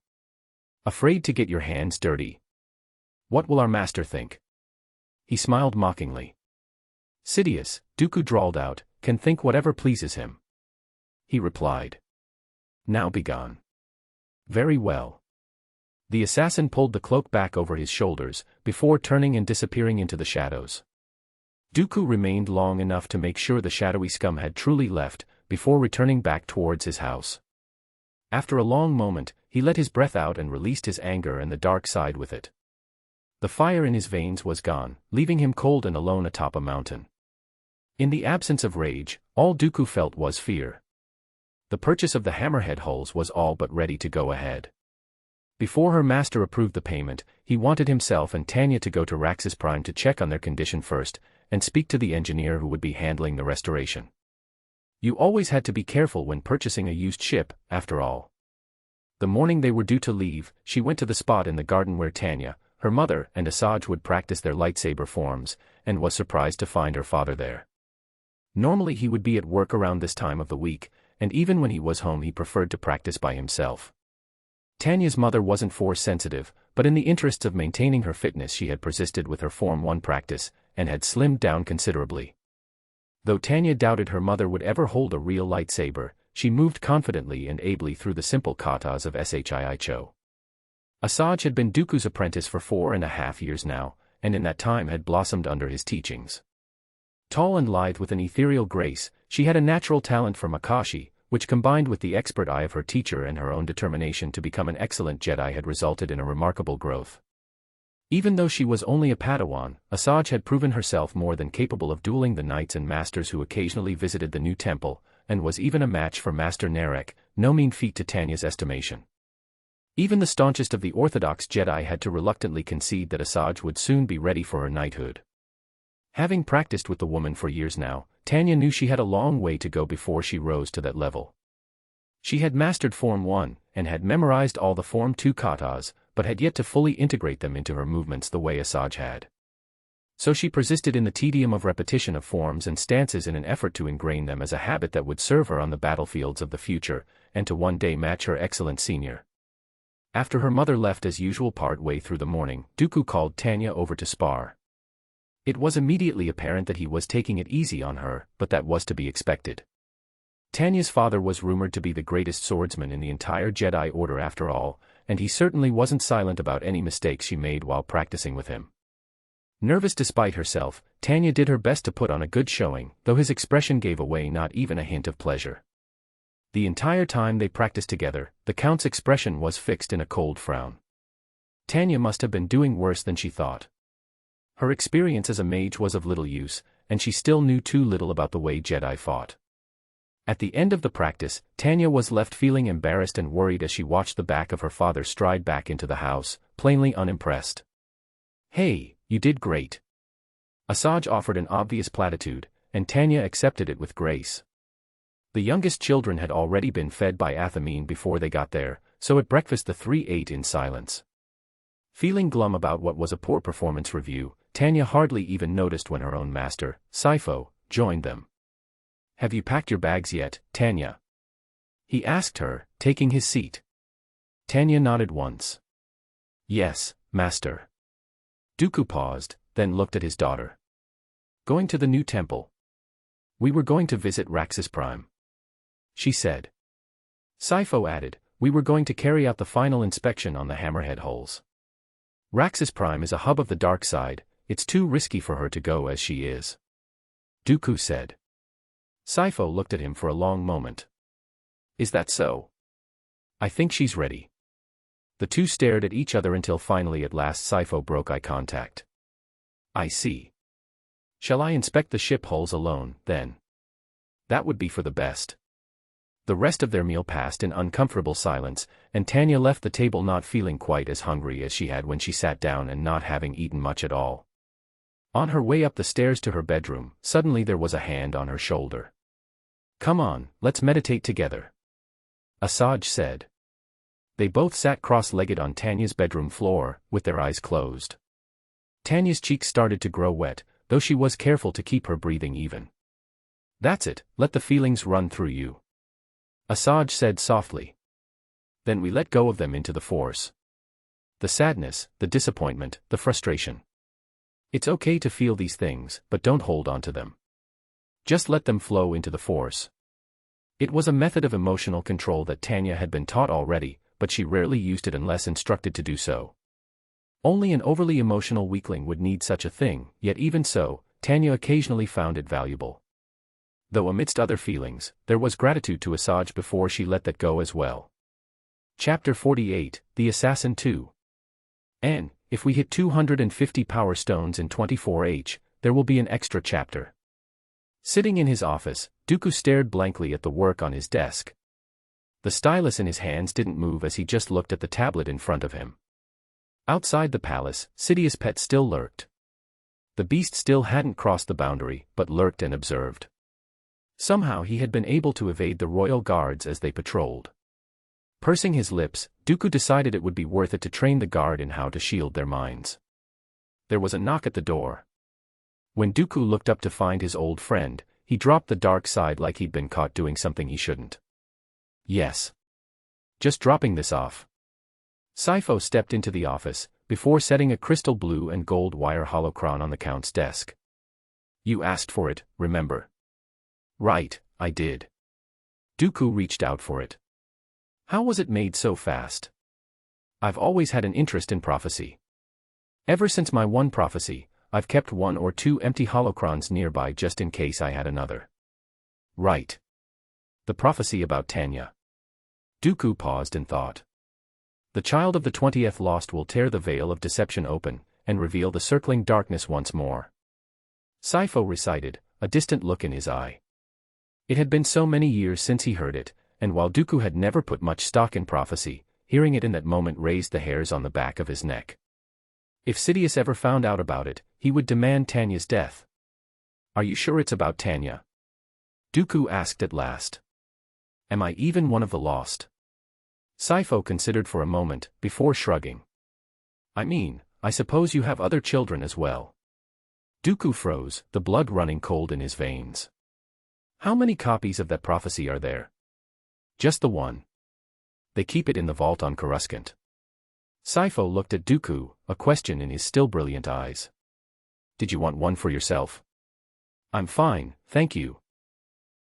Afraid to get your hands dirty? What will our master think? He smiled mockingly. Sidious, Dooku drawled out, can think whatever pleases him. He replied. Now begone. Very well. The assassin pulled the cloak back over his shoulders, before turning and disappearing into the shadows. Dooku remained long enough to make sure the shadowy scum had truly left, before returning back towards his house. After a long moment, he let his breath out and released his anger and the dark side with it. The fire in his veins was gone, leaving him cold and alone atop a mountain. In the absence of rage, all Dooku felt was fear. The purchase of the hammerhead hulls was all but ready to go ahead. Before her master approved the payment, he wanted himself and Tanya to go to Raxus Prime to check on their condition first, and speak to the engineer who would be handling the restoration. You always had to be careful when purchasing a used ship, after all. The morning they were due to leave, she went to the spot in the garden where Tanya, her mother, and Asajj would practice their lightsaber forms, and was surprised to find her father there. Normally he would be at work around this time of the week, and even when he was home he preferred to practice by himself. Tanya's mother wasn't Force-sensitive, but in the interests of maintaining her fitness she had persisted with her Form 1 practice, and had slimmed down considerably. Though Tanya doubted her mother would ever hold a real lightsaber, she moved confidently and ably through the simple katas of Shih. Asajj had been Dooku's apprentice for 4.5 years now, and in that time had blossomed under his teachings. Tall and lithe with an ethereal grace, she had a natural talent for Makashi, which combined with the expert eye of her teacher and her own determination to become an excellent Jedi had resulted in a remarkable growth. Even though she was only a Padawan, Asajj had proven herself more than capable of dueling the knights and masters who occasionally visited the new temple, and was even a match for Master Narek, no mean feat to Tanya's estimation. Even the staunchest of the orthodox Jedi had to reluctantly concede that Asajj would soon be ready for her knighthood. Having practiced with the woman for years now, Tanya knew she had a long way to go before she rose to that level. She had mastered Form 1, and had memorized all the Form 2 katas, but had yet to fully integrate them into her movements the way Asajj had. So she persisted in the tedium of repetition of forms and stances in an effort to ingrain them as a habit that would serve her on the battlefields of the future, and to one day match her excellent senior. After her mother left as usual part way through the morning, Dooku called Tanya over to spar. It was immediately apparent that he was taking it easy on her, but that was to be expected. Tanya's father was rumored to be the greatest swordsman in the entire Jedi Order after all, and he certainly wasn't silent about any mistakes she made while practicing with him. Nervous despite herself, Tanya did her best to put on a good showing, though his expression gave away not even a hint of pleasure. The entire time they practiced together, the Count's expression was fixed in a cold frown. Tanya must have been doing worse than she thought. Her experience as a mage was of little use, and she still knew too little about the way Jedi fought. At the end of the practice, Tanya was left feeling embarrassed and worried as she watched the back of her father stride back into the house, plainly unimpressed. Hey, you did great. Asajj offered an obvious platitude, and Tanya accepted it with grace. The youngest children had already been fed by Athamine before they got there, so at breakfast the three ate in silence. Feeling glum about what was a poor performance review, Tanya hardly even noticed when her own master, Sifo, joined them. Have you packed your bags yet, Tanya? He asked her, taking his seat. Tanya nodded once. Yes, master. Dooku paused, then looked at his daughter. Going to the new temple. We were going to visit Raxus Prime. She said. Sifo added, we were going to carry out the final inspection on the hammerhead hulls. Raxus Prime is a hub of the dark side, it's too risky for her to go as she is. Dooku said. Sifo looked at him for a long moment. Is that so? I think she's ready. The two stared at each other until finally at last Sifo broke eye contact. I see. Shall I inspect the ship hulls alone, then? That would be for the best. The rest of their meal passed in uncomfortable silence, and Tanya left the table not feeling quite as hungry as she had when she sat down and not having eaten much at all. On her way up the stairs to her bedroom, suddenly there was a hand on her shoulder. Come on, let's meditate together, Asajj said. They both sat cross-legged on Tanya's bedroom floor, with their eyes closed. Tanya's cheeks started to grow wet, though she was careful to keep her breathing even. That's it, let the feelings run through you, Asajj said softly. Then we let go of them into the Force. The sadness, the disappointment, the frustration. It's okay to feel these things, but don't hold on to them. Just let them flow into the Force. It was a method of emotional control that Tanya had been taught already, but she rarely used it unless instructed to do so. Only an overly emotional weakling would need such a thing, yet even so, Tanya occasionally found it valuable. Though amidst other feelings, there was gratitude to Asajj before she let that go as well. Chapter 48, The Assassin 2. And, if we hit 250 power stones in 24H, there will be an extra chapter. Sitting in his office, Dooku stared blankly at the work on his desk. The stylus in his hands didn't move as he just looked at the tablet in front of him. Outside the palace, Sidious's pet still lurked. The beast still hadn't crossed the boundary, but lurked and observed. Somehow he had been able to evade the royal guards as they patrolled. Pursing his lips, Dooku decided it would be worth it to train the guard in how to shield their minds. There was a knock at the door. When Dooku looked up to find his old friend, he dropped the dark side like he'd been caught doing something he shouldn't. Yes. Just dropping this off. Sifo stepped into the office, before setting a crystal blue and gold wire holocron on the Count's desk. You asked for it, remember? Right, I did. Dooku reached out for it. How was it made so fast? I've always had an interest in prophecy. Ever since my one prophecy, I've kept 1 or 2 empty holocrons nearby just in case I had another. Right. The prophecy about Tanya. Dooku paused and thought. The child of the 20th Lost will tear the veil of deception open, and reveal the circling darkness once more. Sifo recited, a distant look in his eye. It had been so many years since he heard it, and while Dooku had never put much stock in prophecy, hearing it in that moment raised the hairs on the back of his neck. If Sidious ever found out about it, he would demand Tanya's death. Are you sure it's about Tanya? Dooku asked at last. Am I even one of the lost? Sifo considered for a moment, before shrugging. I mean, I suppose you have other children as well. Dooku froze, the blood running cold in his veins. How many copies of that prophecy are there? Just the one. They keep it in the vault on Coruscant. Sifo looked at Dooku, a question in his still brilliant eyes. Did you want one for yourself? I'm fine, thank you.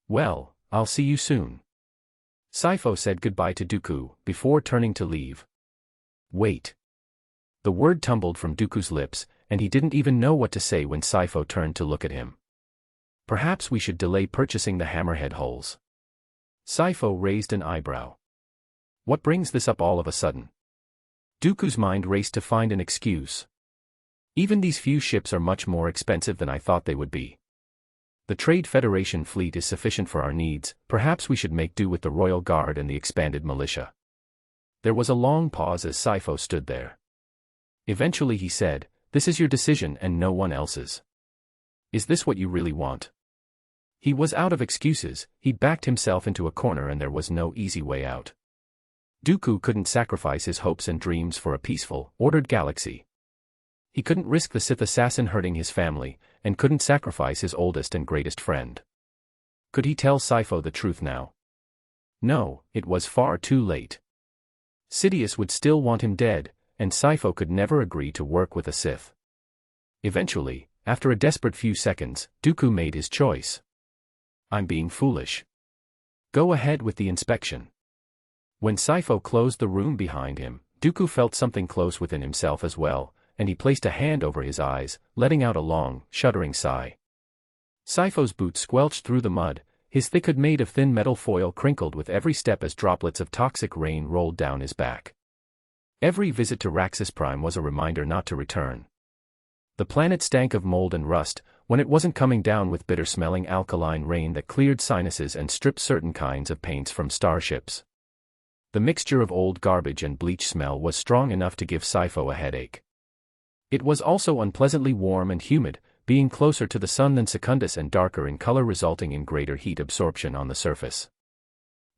Well, I'll see you soon. Sifo said goodbye to Dooku, before turning to leave. Wait. The word tumbled from Dooku's lips, and he didn't even know what to say when Sifo turned to look at him. Perhaps we should delay purchasing the hammerhead hulls. Sifo raised an eyebrow. What brings this up all of a sudden? Dooku's mind raced to find an excuse. Even these few ships are much more expensive than I thought they would be. The Trade Federation fleet is sufficient for our needs, perhaps we should make do with the Royal Guard and the expanded militia. There was a long pause as Sifo stood there. Eventually he said, this is your decision and no one else's. Is this what you really want? He was out of excuses, he'd backed himself into a corner and there was no easy way out. Dooku couldn't sacrifice his hopes and dreams for a peaceful, ordered galaxy. He couldn't risk the Sith assassin hurting his family, and couldn't sacrifice his oldest and greatest friend. Could he tell Sifo the truth now? No, it was far too late. Sidious would still want him dead, and Sifo could never agree to work with a Sith. Eventually, after a desperate few seconds, Dooku made his choice. I'm being foolish. Go ahead with the inspection. When Sifo closed the room behind him, Dooku felt something close within himself as well, and he placed a hand over his eyes, letting out a long, shuddering sigh. Sifo's boots squelched through the mud, his thick hood made of thin metal foil crinkled with every step as droplets of toxic rain rolled down his back. Every visit to Raxus Prime was a reminder not to return. The planet stank of mold and rust, when it wasn't coming down with bitter-smelling alkaline rain that cleared sinuses and stripped certain kinds of paints from starships. The mixture of old garbage and bleach smell was strong enough to give Sifo a headache. It was also unpleasantly warm and humid, being closer to the sun than Secundus and darker in color, resulting in greater heat absorption on the surface.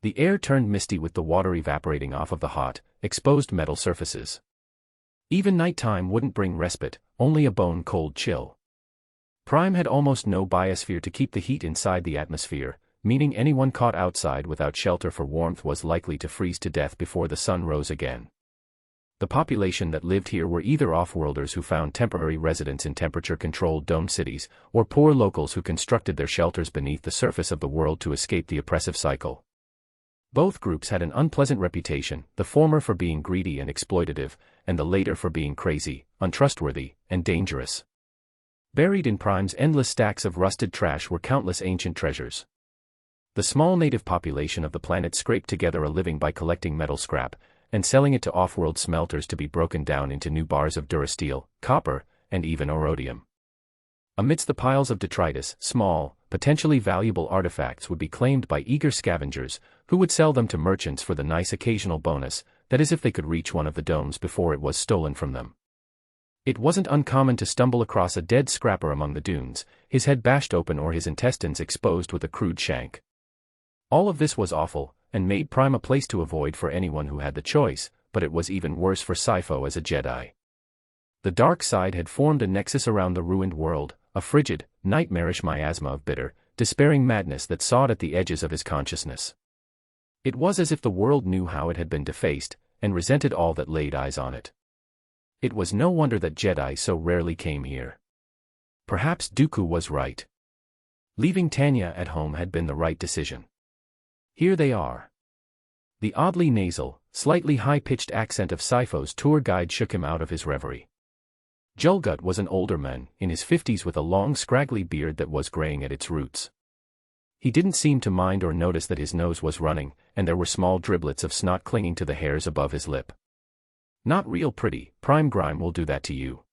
The air turned misty with the water evaporating off of the hot, exposed metal surfaces. Even nighttime wouldn't bring respite, only a bone-cold chill. Prime had almost no biosphere to keep the heat inside the atmosphere, meaning anyone caught outside without shelter for warmth was likely to freeze to death before the sun rose again. The population that lived here were either off-worlders who found temporary residence in temperature-controlled domed cities, or poor locals who constructed their shelters beneath the surface of the world to escape the oppressive cycle. Both groups had an unpleasant reputation, the former for being greedy and exploitative, and the latter for being crazy, untrustworthy, and dangerous. Buried in Prime's endless stacks of rusted trash were countless ancient treasures. The small native population of the planet scraped together a living by collecting metal scrap, and selling it to off-world smelters to be broken down into new bars of durasteel, copper, and even orodium. Amidst the piles of detritus, small, potentially valuable artifacts would be claimed by eager scavengers, who would sell them to merchants for the nice occasional bonus, that is if they could reach one of the domes before it was stolen from them. It wasn't uncommon to stumble across a dead scrapper among the dunes, his head bashed open or his intestines exposed with a crude shank. All of this was awful, and made Prime a place to avoid for anyone who had the choice, but it was even worse for Sipho as a Jedi. The dark side had formed a nexus around the ruined world, a frigid, nightmarish miasma of bitter, despairing madness that sawed at the edges of his consciousness. It was as if the world knew how it had been defaced, and resented all that laid eyes on it. It was no wonder that Jedi so rarely came here. Perhaps Dooku was right. Leaving Tanya at home had been the right decision. Here they are. The oddly nasal, slightly high-pitched accent of Sipho's tour guide shook him out of his reverie. Julgut was an older man, in his 50s with a long scraggly beard that was graying at its roots. He didn't seem to mind or notice that his nose was running, and there were small driblets of snot clinging to the hairs above his lip. Not real pretty, Prime Grime will do that to you.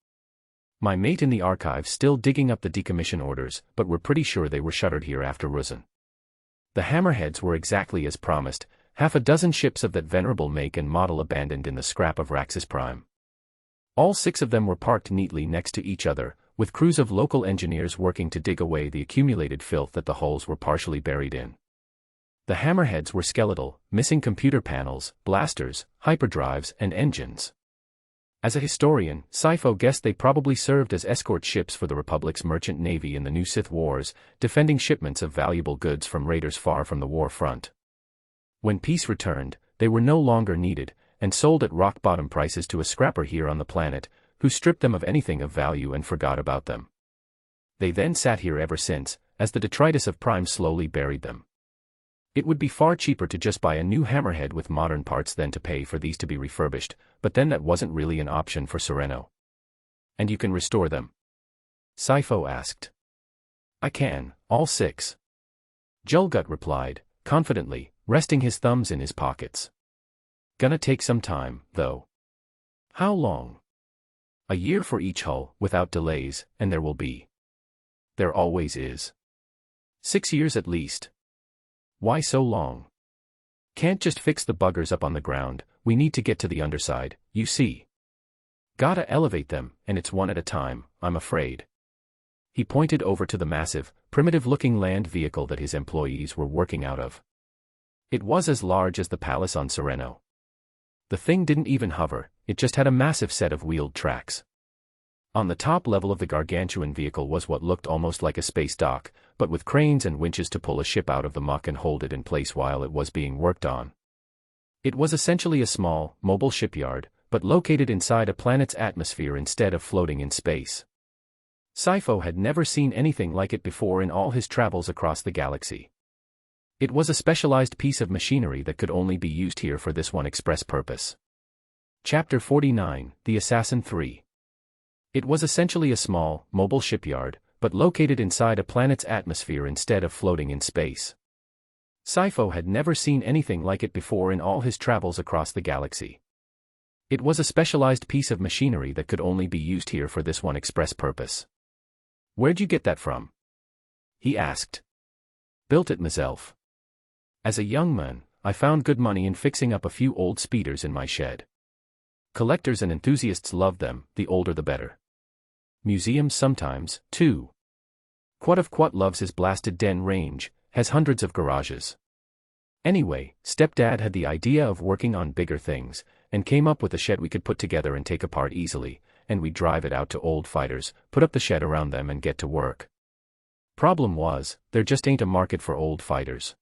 My mate in the archives still digging up the decommission orders, but we're pretty sure they were shuttered here after Ruzan. The hammerheads were exactly as promised, half a dozen ships of that venerable make and model abandoned in the scrap of Raxus Prime. All 6 of them were parked neatly next to each other, with crews of local engineers working to dig away the accumulated filth that the hulls were partially buried in. The hammerheads were skeletal, missing computer panels, blasters, hyperdrives, and engines. As a historian, Sipho guessed they probably served as escort ships for the Republic's merchant navy in the new Sith Wars, defending shipments of valuable goods from raiders far from the war front. When peace returned, they were no longer needed, and sold at rock-bottom prices to a scrapper here on the planet, who stripped them of anything of value and forgot about them. They then sat here ever since, as the detritus of Prime slowly buried them. It would be far cheaper to just buy a new hammerhead with modern parts than to pay for these to be refurbished, but then that wasn't really an option for Sereno. And you can restore them? Sipho asked. I can, all 6. Julgut replied, confidently, resting his thumbs in his pockets. Gonna take some time, though. How long? A year for each hull, without delays, and there will be. There always is. 6 years at least. Why so long? Can't just fix the buggers up on the ground, we need to get to the underside, you see. Gotta elevate them, and it's one at a time, I'm afraid. He pointed over to the massive, primitive-looking land vehicle that his employees were working out of. It was as large as the palace on Sereno. The thing didn't even hover, it just had a massive set of wheeled tracks. On the top level of the gargantuan vehicle was what looked almost like a space dock, but with cranes and winches to pull a ship out of the muck and hold it in place while it was being worked on. It was essentially a small, mobile shipyard, but located inside a planet's atmosphere instead of floating in space. Sipho had never seen anything like it before in all his travels across the galaxy. It was a specialized piece of machinery that could only be used here for this one express purpose. Chapter 49, The Assassin 3. It was essentially a small, mobile shipyard, but located inside a planet's atmosphere instead of floating in space. Sipho had never seen anything like it before in all his travels across the galaxy. It was a specialized piece of machinery that could only be used here for this one express purpose. Where'd you get that from? He asked. Built it myself. As a young man, I found good money in fixing up a few old speeders in my shed. Collectors and enthusiasts loved them, the older the better. Museums sometimes, too. Quat of Quat loves his blasted den range, has hundreds of garages. Anyway, stepdad had the idea of working on bigger things, and came up with a shed we could put together and take apart easily, and we'd drive it out to old fighters, put up the shed around them and get to work. Problem was, there just ain't a market for old fighters.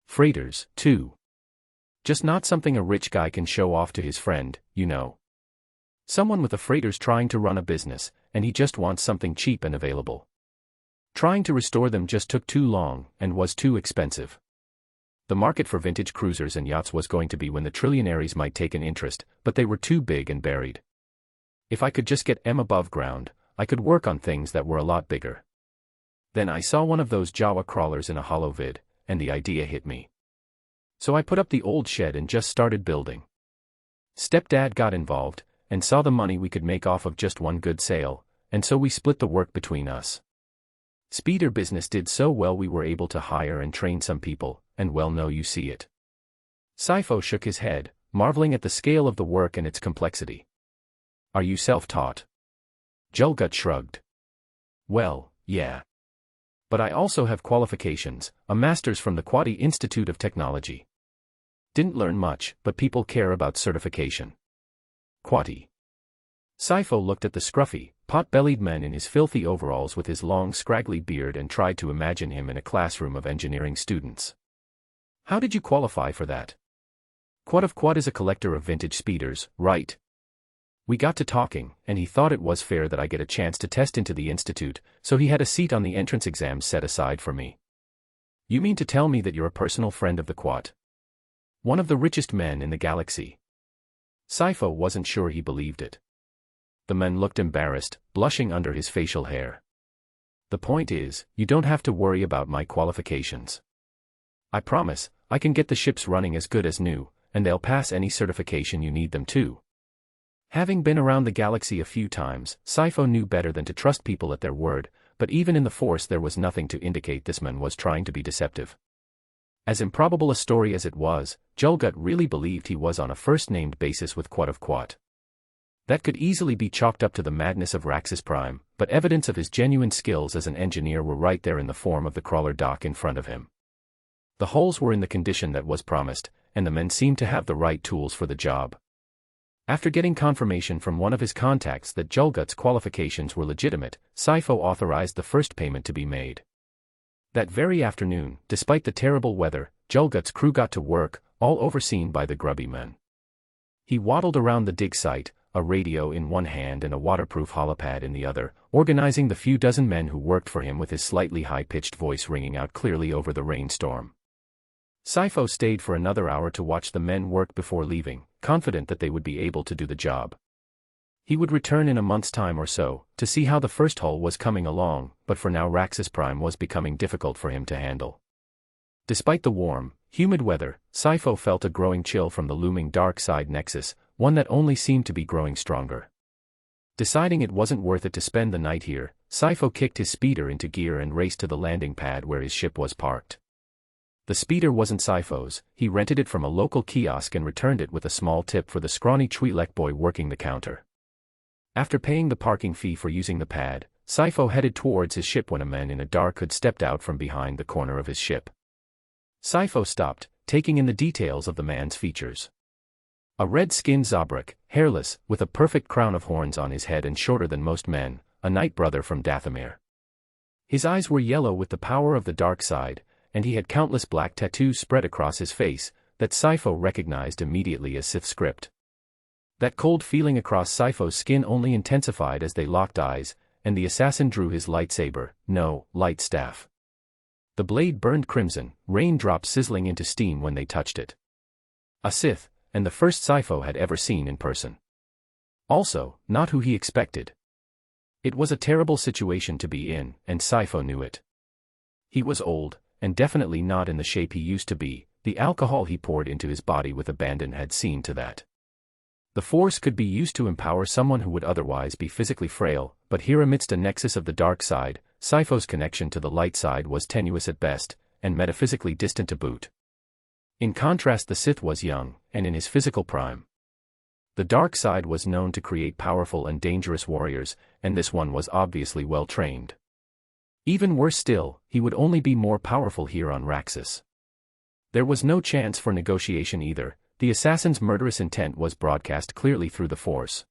Freighters, too. Just not something a rich guy can show off to his friend, you know. Someone with a freighter's trying to run a business, and he just wants something cheap and available. Trying to restore them just took too long, and was too expensive. The market for vintage cruisers and yachts was going to be when the trillionaires might take an interest, but they were too big and buried. If I could just get them above ground, I could work on things that were a lot bigger. Then I saw one of those Jawa crawlers in a holo vid, and the idea hit me. So I put up the old shed and just started building. Stepdad got involved, and saw the money we could make off of just one good sale, and so we split the work between us. Speeder business did so well we were able to hire and train some people, and well no you see it. Sifo shook his head, marveling at the scale of the work and its complexity. Are you self-taught? Julgut shrugged. Well, yeah. But I also have qualifications, a master's from the Quati Institute of Technology. Didn't learn much, but people care about certification. Quati. Sifo looked at the scruffy, pot-bellied man in his filthy overalls with his long scraggly beard and tried to imagine him in a classroom of engineering students. How did you qualify for that? Quat of Quat is a collector of vintage speeders, right? We got to talking, and he thought it was fair that I get a chance to test into the institute, so he had a seat on the entrance exams set aside for me. You mean to tell me that you're a personal friend of the Quat? One of the richest men in the galaxy. Sifo wasn't sure he believed it. The man looked embarrassed, blushing under his facial hair. The point is, you don't have to worry about my qualifications. I promise, I can get the ships running as good as new, and they'll pass any certification you need them to. Having been around the galaxy a few times, Sifo knew better than to trust people at their word, but even in the Force there was nothing to indicate this man was trying to be deceptive. As improbable a story as it was, Julgut really believed he was on a first-named basis with Quat of Quat. That could easily be chalked up to the madness of Raxus Prime, but evidence of his genuine skills as an engineer were right there in the form of the crawler dock in front of him. The holes were in the condition that was promised, and the men seemed to have the right tools for the job. After getting confirmation from one of his contacts that Julgut's qualifications were legitimate, Sifo authorized the first payment to be made. That very afternoon, despite the terrible weather, Julgut's crew got to work, all overseen by the grubby men. He waddled around the dig site, a radio in one hand and a waterproof holopad in the other, organizing the few dozen men who worked for him with his slightly high-pitched voice ringing out clearly over the rainstorm. Sifo stayed for another hour to watch the men work before leaving, confident that they would be able to do the job. He would return in a month's time or so, to see how the first hull was coming along, but for now Raxus Prime was becoming difficult for him to handle. Despite the warm, humid weather, Sifo felt a growing chill from the looming dark side nexus, one that only seemed to be growing stronger. Deciding it wasn't worth it to spend the night here, Sifo kicked his speeder into gear and raced to the landing pad where his ship was parked. The speeder wasn't Sifo's, he rented it from a local kiosk and returned it with a small tip for the scrawny Twi'lek boy working the counter. After paying the parking fee for using the pad, Sifo headed towards his ship when a man in a dark hood stepped out from behind the corner of his ship. Sifo stopped, taking in the details of the man's features. A red-skinned Zabrak, hairless, with a perfect crown of horns on his head and shorter than most men, a Night Brother from Dathomir. His eyes were yellow with the power of the dark side, and he had countless black tattoos spread across his face, that Sifo recognized immediately as Sith script. That cold feeling across Sifo's skin only intensified as they locked eyes, and the assassin drew his lightsaber, no, light staff. The blade burned crimson, raindrops sizzling into steam when they touched it. A Sith, and the first Sifo had ever seen in person. Also, not who he expected. It was a terrible situation to be in, and Sifo knew it. He was old, and definitely not in the shape he used to be. The alcohol he poured into his body with abandon had seen to that. The Force could be used to empower someone who would otherwise be physically frail, but here amidst a nexus of the dark side, Sifo's connection to the light side was tenuous at best, and metaphysically distant to boot. In contrast, the Sith was young, and in his physical prime. The dark side was known to create powerful and dangerous warriors, and this one was obviously well trained. Even worse still, he would only be more powerful here on Raxus. There was no chance for negotiation either. The assassin's murderous intent was broadcast clearly through the Force.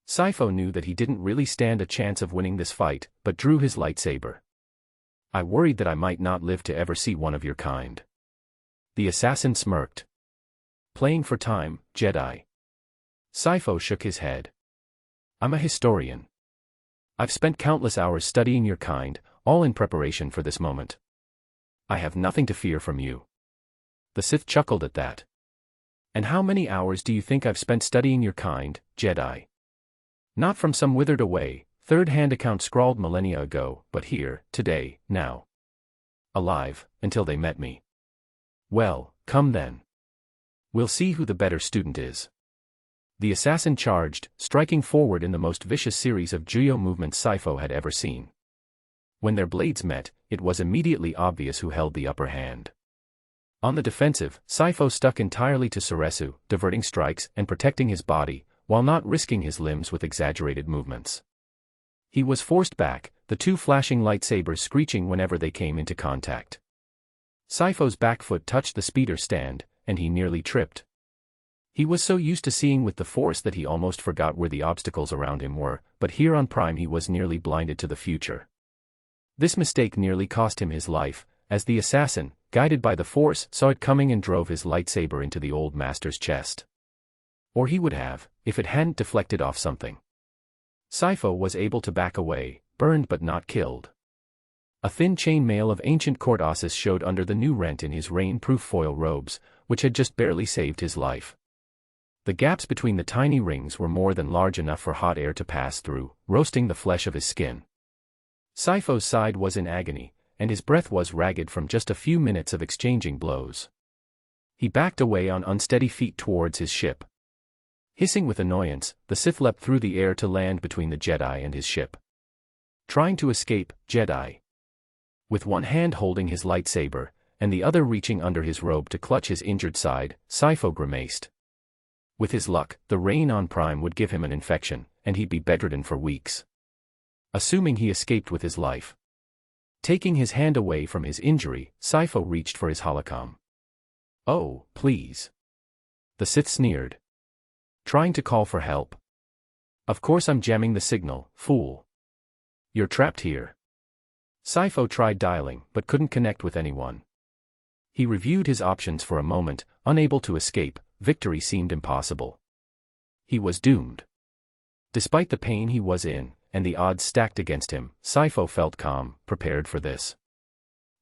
Sifo knew that he didn't really stand a chance of winning this fight, but drew his lightsaber. I worried that I might not live to ever see one of your kind. The assassin smirked. Playing for time, Jedi. Sifo shook his head. I'm a historian. I've spent countless hours studying your kind, all in preparation for this moment. I have nothing to fear from you. The Sith chuckled at that. And how many hours do you think I've spent studying your kind, Jedi? Not from some withered away, third-hand account scrawled millennia ago, but here, today, now. Alive, until they met me. Well, come then. We'll see who the better student is. The assassin charged, striking forward in the most vicious series of Juyo movements Sifo had ever seen. When their blades met, it was immediately obvious who held the upper hand. On the defensive, Sifo stuck entirely to Ceresu, diverting strikes and protecting his body, while not risking his limbs with exaggerated movements. He was forced back, the two flashing lightsabers screeching whenever they came into contact. Sifo's back foot touched the speeder stand, and he nearly tripped. He was so used to seeing with the Force that he almost forgot where the obstacles around him were, but here on Prime he was nearly blinded to the future. This mistake nearly cost him his life, as the assassin, guided by the Force, saw it coming and drove his lightsaber into the old master's chest. Or he would have, if it hadn't deflected off something. Sifo was able to back away, burned but not killed. A thin chainmail of ancient court osses showed under the new rent in his rain-proof foil robes, which had just barely saved his life. The gaps between the tiny rings were more than large enough for hot air to pass through, roasting the flesh of his skin. Sifo's side was in agony, and his breath was ragged from just a few minutes of exchanging blows. He backed away on unsteady feet towards his ship. Hissing with annoyance, the Sith leapt through the air to land between the Jedi and his ship. Trying to escape, Jedi. With one hand holding his lightsaber, and the other reaching under his robe to clutch his injured side, Sifo grimaced. With his luck, the rain on Prime would give him an infection, and he'd be bedridden for weeks. Assuming he escaped with his life. Taking his hand away from his injury, Sifo reached for his holocom. Oh, please. The Sith sneered. Trying to call for help. Of course I'm jamming the signal, fool. You're trapped here. Sifo tried dialing, but couldn't connect with anyone. He reviewed his options for a moment, unable to escape. Victory seemed impossible. He was doomed. Despite the pain he was in, and the odds stacked against him, Sifo felt calm, prepared for this.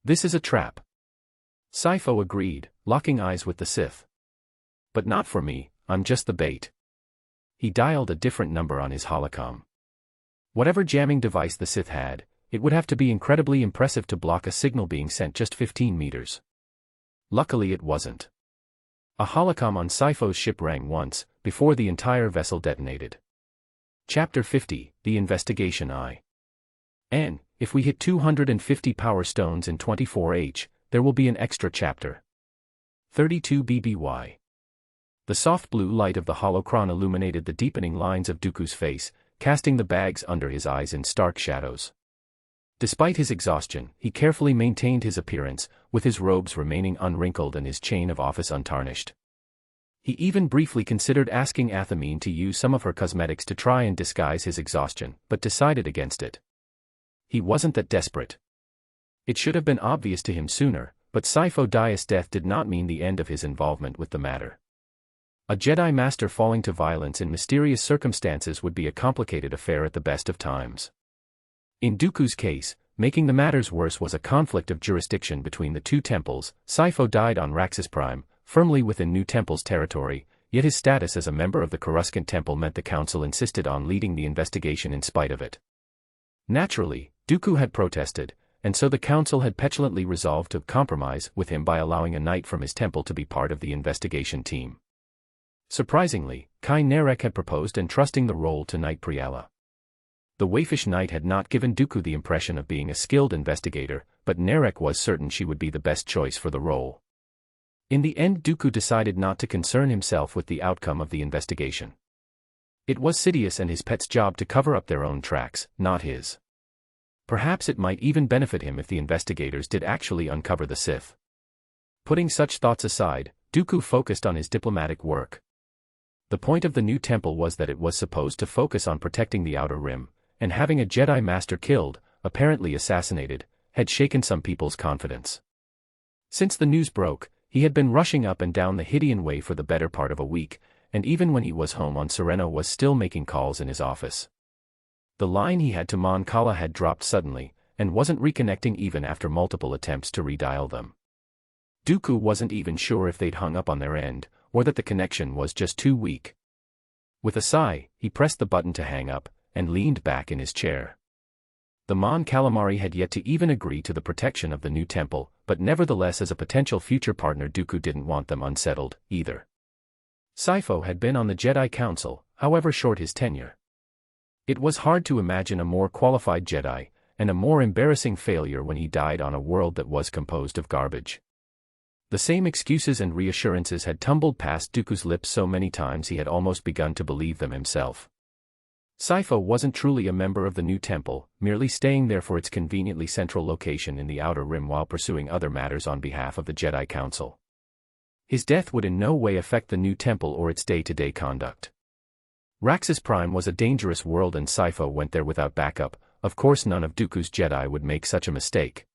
This is a trap. Sifo agreed, locking eyes with the Sith. But not for me, I'm just the bait. He dialed a different number on his holocom. Whatever jamming device the Sith had, it would have to be incredibly impressive to block a signal being sent just 15 meters. Luckily it wasn't. A holocom on Sifo's ship rang once, before the entire vessel detonated. Chapter 50, The Investigation Eye. And, if we hit 250 power stones in 24H, there will be an extra chapter. 32 BBY. The soft blue light of the holocron illuminated the deepening lines of Dooku's face, casting the bags under his eyes in stark shadows. Despite his exhaustion, he carefully maintained his appearance, with his robes remaining unwrinkled and his chain of office untarnished. He even briefly considered asking Athamine to use some of her cosmetics to try and disguise his exhaustion, but decided against it. He wasn't that desperate. It should have been obvious to him sooner, but Sifo Dyas' death did not mean the end of his involvement with the matter. A Jedi Master falling to violence in mysterious circumstances would be a complicated affair at the best of times. In Dooku's case, making the matters worse was a conflict of jurisdiction between the two temples. Sifo died on Raxus Prime, firmly within New Temple's territory, yet his status as a member of the Coruscant Temple meant the Council insisted on leading the investigation in spite of it. Naturally, Dooku had protested, and so the Council had petulantly resolved to compromise with him by allowing a knight from his temple to be part of the investigation team. Surprisingly, Kai Narek had proposed entrusting the role to Knight Priala. The Wayfish Knight had not given Dooku the impression of being a skilled investigator, but Narek was certain she would be the best choice for the role. In the end, Dooku decided not to concern himself with the outcome of the investigation. It was Sidious and his pet's job to cover up their own tracks, not his. Perhaps it might even benefit him if the investigators did actually uncover the Sith. Putting such thoughts aside, Dooku focused on his diplomatic work. The point of the new temple was that it was supposed to focus on protecting the Outer Rim, and having a Jedi Master killed, apparently assassinated, had shaken some people's confidence. Since the news broke, he had been rushing up and down the Hydian Way for the better part of a week, and even when he was home on Sereno was still making calls in his office. The line he had to Mon Cala had dropped suddenly, and wasn't reconnecting even after multiple attempts to redial them. Dooku wasn't even sure if they'd hung up on their end, or that the connection was just too weak. With a sigh, he pressed the button to hang up, and leaned back in his chair. The Mon Calamari had yet to even agree to the protection of the new temple, but nevertheless as a potential future partner Dooku didn't want them unsettled, either. Sifo had been on the Jedi Council, however short his tenure. It was hard to imagine a more qualified Jedi, and a more embarrassing failure when he died on a world that was composed of garbage. The same excuses and reassurances had tumbled past Dooku's lips so many times he had almost begun to believe them himself. Sifo wasn't truly a member of the new temple, merely staying there for its conveniently central location in the Outer Rim while pursuing other matters on behalf of the Jedi Council. His death would in no way affect the new temple or its day-to-day conduct. Raxus Prime was a dangerous world and Sifo went there without backup. Of course none of Dooku's Jedi would make such a mistake.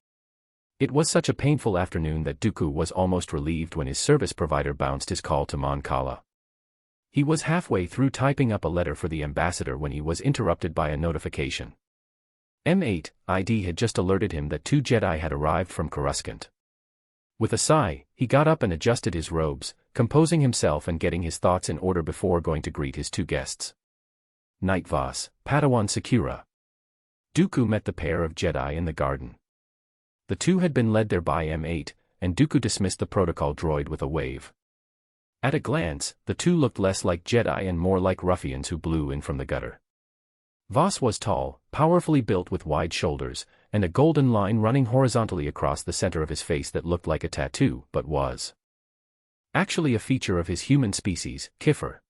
It was such a painful afternoon that Dooku was almost relieved when his service provider bounced his call to Mon Cala. He was halfway through typing up a letter for the ambassador when he was interrupted by a notification. M8 ID had just alerted him that 2 Jedi had arrived from Coruscant. With a sigh, he got up and adjusted his robes, composing himself and getting his thoughts in order before going to greet his 2 guests. Knight Voss, Padawan Sakura. Dooku met the pair of Jedi in the garden. The 2 had been led there by M8, and Dooku dismissed the protocol droid with a wave. At a glance, the 2 looked less like Jedi and more like ruffians who blew in from the gutter. Voss was tall, powerfully built with wide shoulders, and a golden line running horizontally across the center of his face that looked like a tattoo, but was actually a feature of his human species, Kiffer.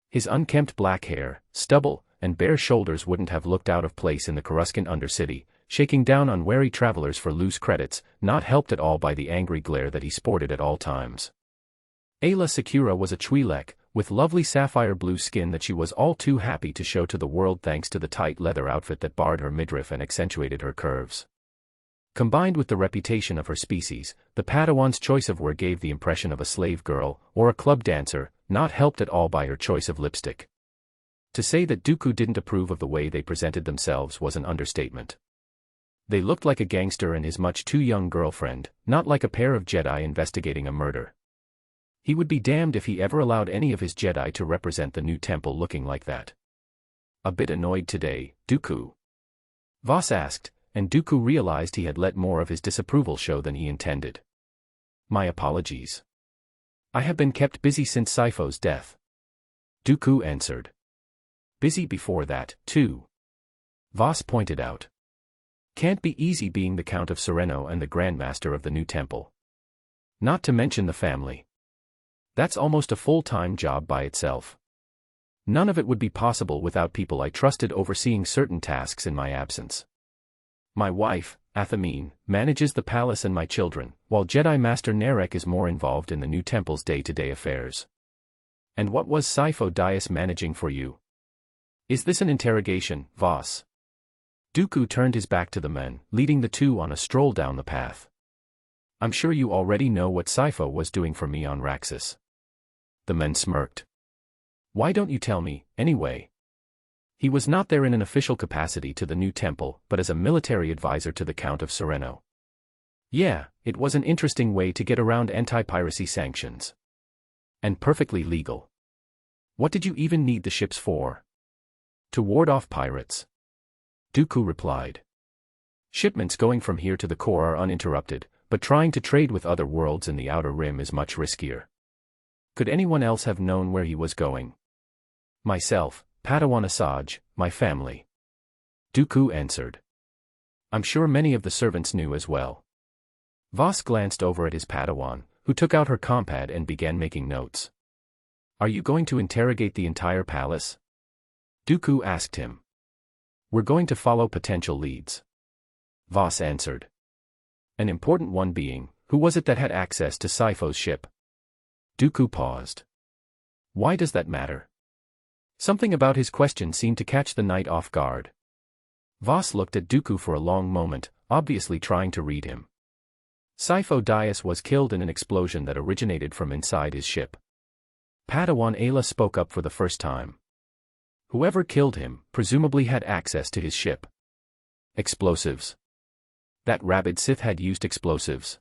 His unkempt black hair, stubble, and bare shoulders wouldn't have looked out of place in the Coruscant Undercity, shaking down on wary travelers for loose credits, not helped at all by the angry glare that he sported at all times. Ayla Sakura was a Twi'lek, with lovely sapphire blue skin that she was all too happy to show to the world thanks to the tight leather outfit that barred her midriff and accentuated her curves. Combined with the reputation of her species, the Padawan's choice of wear gave the impression of a slave girl, or a club dancer, not helped at all by her choice of lipstick. To say that Dooku didn't approve of the way they presented themselves was an understatement. They looked like a gangster and his much too young girlfriend, not like a pair of Jedi investigating a murder. He would be damned if he ever allowed any of his Jedi to represent the new temple looking like that. A bit annoyed today, Dooku? Voss asked, and Dooku realized he had let more of his disapproval show than he intended. My apologies. I have been kept busy since Sifo's death. Dooku answered. Busy before that, too. Voss pointed out. Can't be easy being the Count of Sereno and the Grandmaster of the new temple. Not to mention the family. That's almost a full-time job by itself. None of it would be possible without people I trusted overseeing certain tasks in my absence. My wife, Athamine, manages the palace and my children, while Jedi Master Narek is more involved in the new temple's day-to-day affairs. And what was Sifo Dyas managing for you? Is this an interrogation, Voss? Dooku turned his back to the men, leading the 2 on a stroll down the path. I'm sure you already know what Sifo was doing for me on Raxus. The men smirked. Why don't you tell me, anyway? He was not there in an official capacity to the new temple, but as a military advisor to the Count of Sereno. Yeah, it was an interesting way to get around anti-piracy sanctions. And perfectly legal. What did you even need the ships for? To ward off pirates. Dooku replied. Shipments going from here to the core are uninterrupted, but trying to trade with other worlds in the Outer Rim is much riskier. Could anyone else have known where he was going? Myself, Padawan Asajj, my family. Dooku answered. I'm sure many of the servants knew as well. Voss glanced over at his Padawan, who took out her compad and began making notes. "Are you going to interrogate the entire palace?" Dooku asked him. "We're going to follow potential leads," Voss answered. "An important one being, who was it that had access to Sipho's ship?" Dooku paused. "Why does that matter?" Something about his question seemed to catch the knight off guard. Voss looked at Dooku for a long moment, obviously trying to read him. Sipho Dyas was killed in an explosion that originated from inside his ship. Padawan Ayla spoke up for the first time. Whoever killed him, presumably had access to his ship. Explosives. That rabid Sith had used explosives.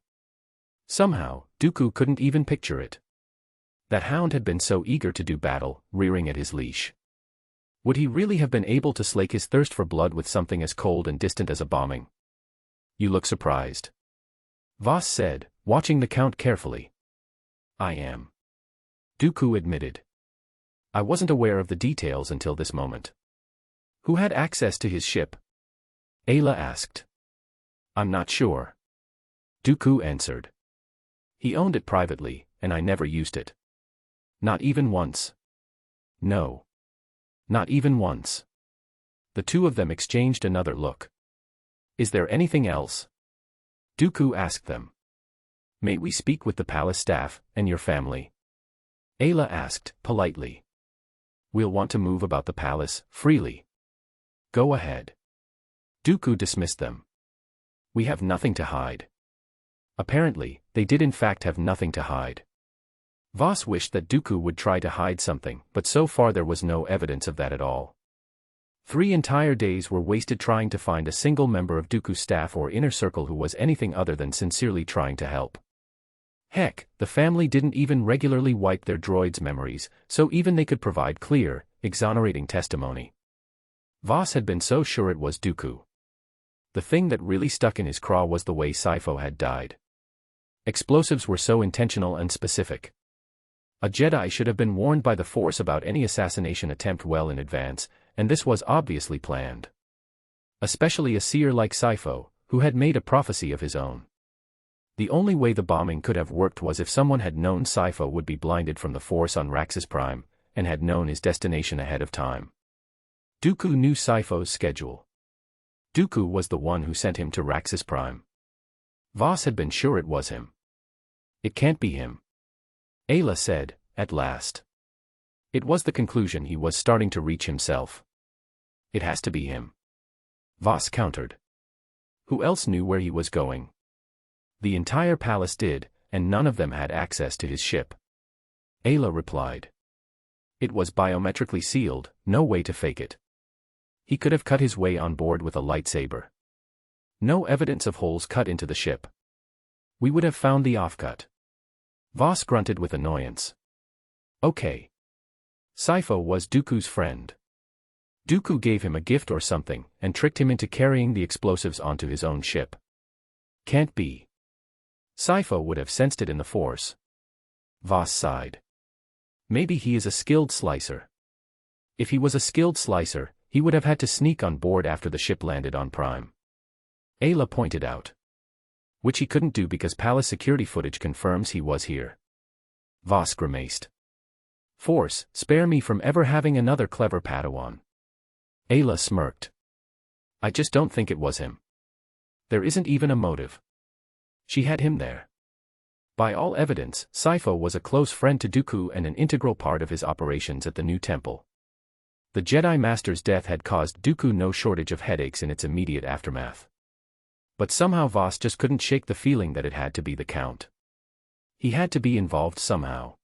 Somehow, Dooku couldn't even picture it. That hound had been so eager to do battle, rearing at his leash. Would he really have been able to slake his thirst for blood with something as cold and distant as a bombing? "You look surprised," Voss said, watching the Count carefully. "I am," Dooku admitted. "I wasn't aware of the details until this moment." "Who had access to his ship?" Ayla asked. "I'm not sure," Dooku answered. "He owned it privately, and I never used it." "Not even once?" "No. Not even once." The two of them exchanged another look. "Is there anything else?" Dooku asked them. "May we speak with the palace staff, and your family?" Ayla asked, politely. "We'll want to move about the palace, freely." "Go ahead." Dooku dismissed them. "We have nothing to hide." Apparently, they did in fact have nothing to hide. Voss wished that Dooku would try to hide something, but so far there was no evidence of that at all. 3 entire days were wasted trying to find a single member of Dooku's staff or inner circle who was anything other than sincerely trying to help. Heck, the family didn't even regularly wipe their droids' memories, so even they could provide clear, exonerating testimony. Voss had been so sure it was Dooku. The thing that really stuck in his craw was the way Sipho had died. Explosives were so intentional and specific. A Jedi should have been warned by the Force about any assassination attempt well in advance, and this was obviously planned. Especially a seer like Sipho, who had made a prophecy of his own. The only way the bombing could have worked was if someone had known Sipho would be blinded from the Force on Raxus Prime, and had known his destination ahead of time. Dooku knew Sipho's schedule. Dooku was the one who sent him to Raxus Prime. Voss had been sure it was him. "It can't be him," Ayla said, at last. It was the conclusion he was starting to reach himself. "It has to be him," Voss countered. Who else knew where he was going? The entire palace did, and none of them had access to his ship. Ayla replied. "It was biometrically sealed, no way to fake it. He could have cut his way on board with a lightsaber. No evidence of holes cut into the ship. We would have found the offcut." Voss grunted with annoyance. "Okay. Sipho was Dooku's friend. Dooku gave him a gift or something, and tricked him into carrying the explosives onto his own ship. Can't be. Sipho would have sensed it in the Force." Voss sighed. "Maybe he is a skilled slicer. If he was a skilled slicer, he would have had to sneak on board after the ship landed on Prime," Ayla pointed out. "Which he couldn't do because palace security footage confirms he was here." Voss grimaced. "Force, spare me from ever having another clever Padawan." Ayla smirked. "I just don't think it was him. There isn't even a motive. She had him there. By all evidence, Sipho was a close friend to Dooku and an integral part of his operations at the new temple. The Jedi Master's death had caused Dooku no shortage of headaches in its immediate aftermath. But somehow Voss just couldn't shake the feeling that it had to be the Count. He had to be involved somehow.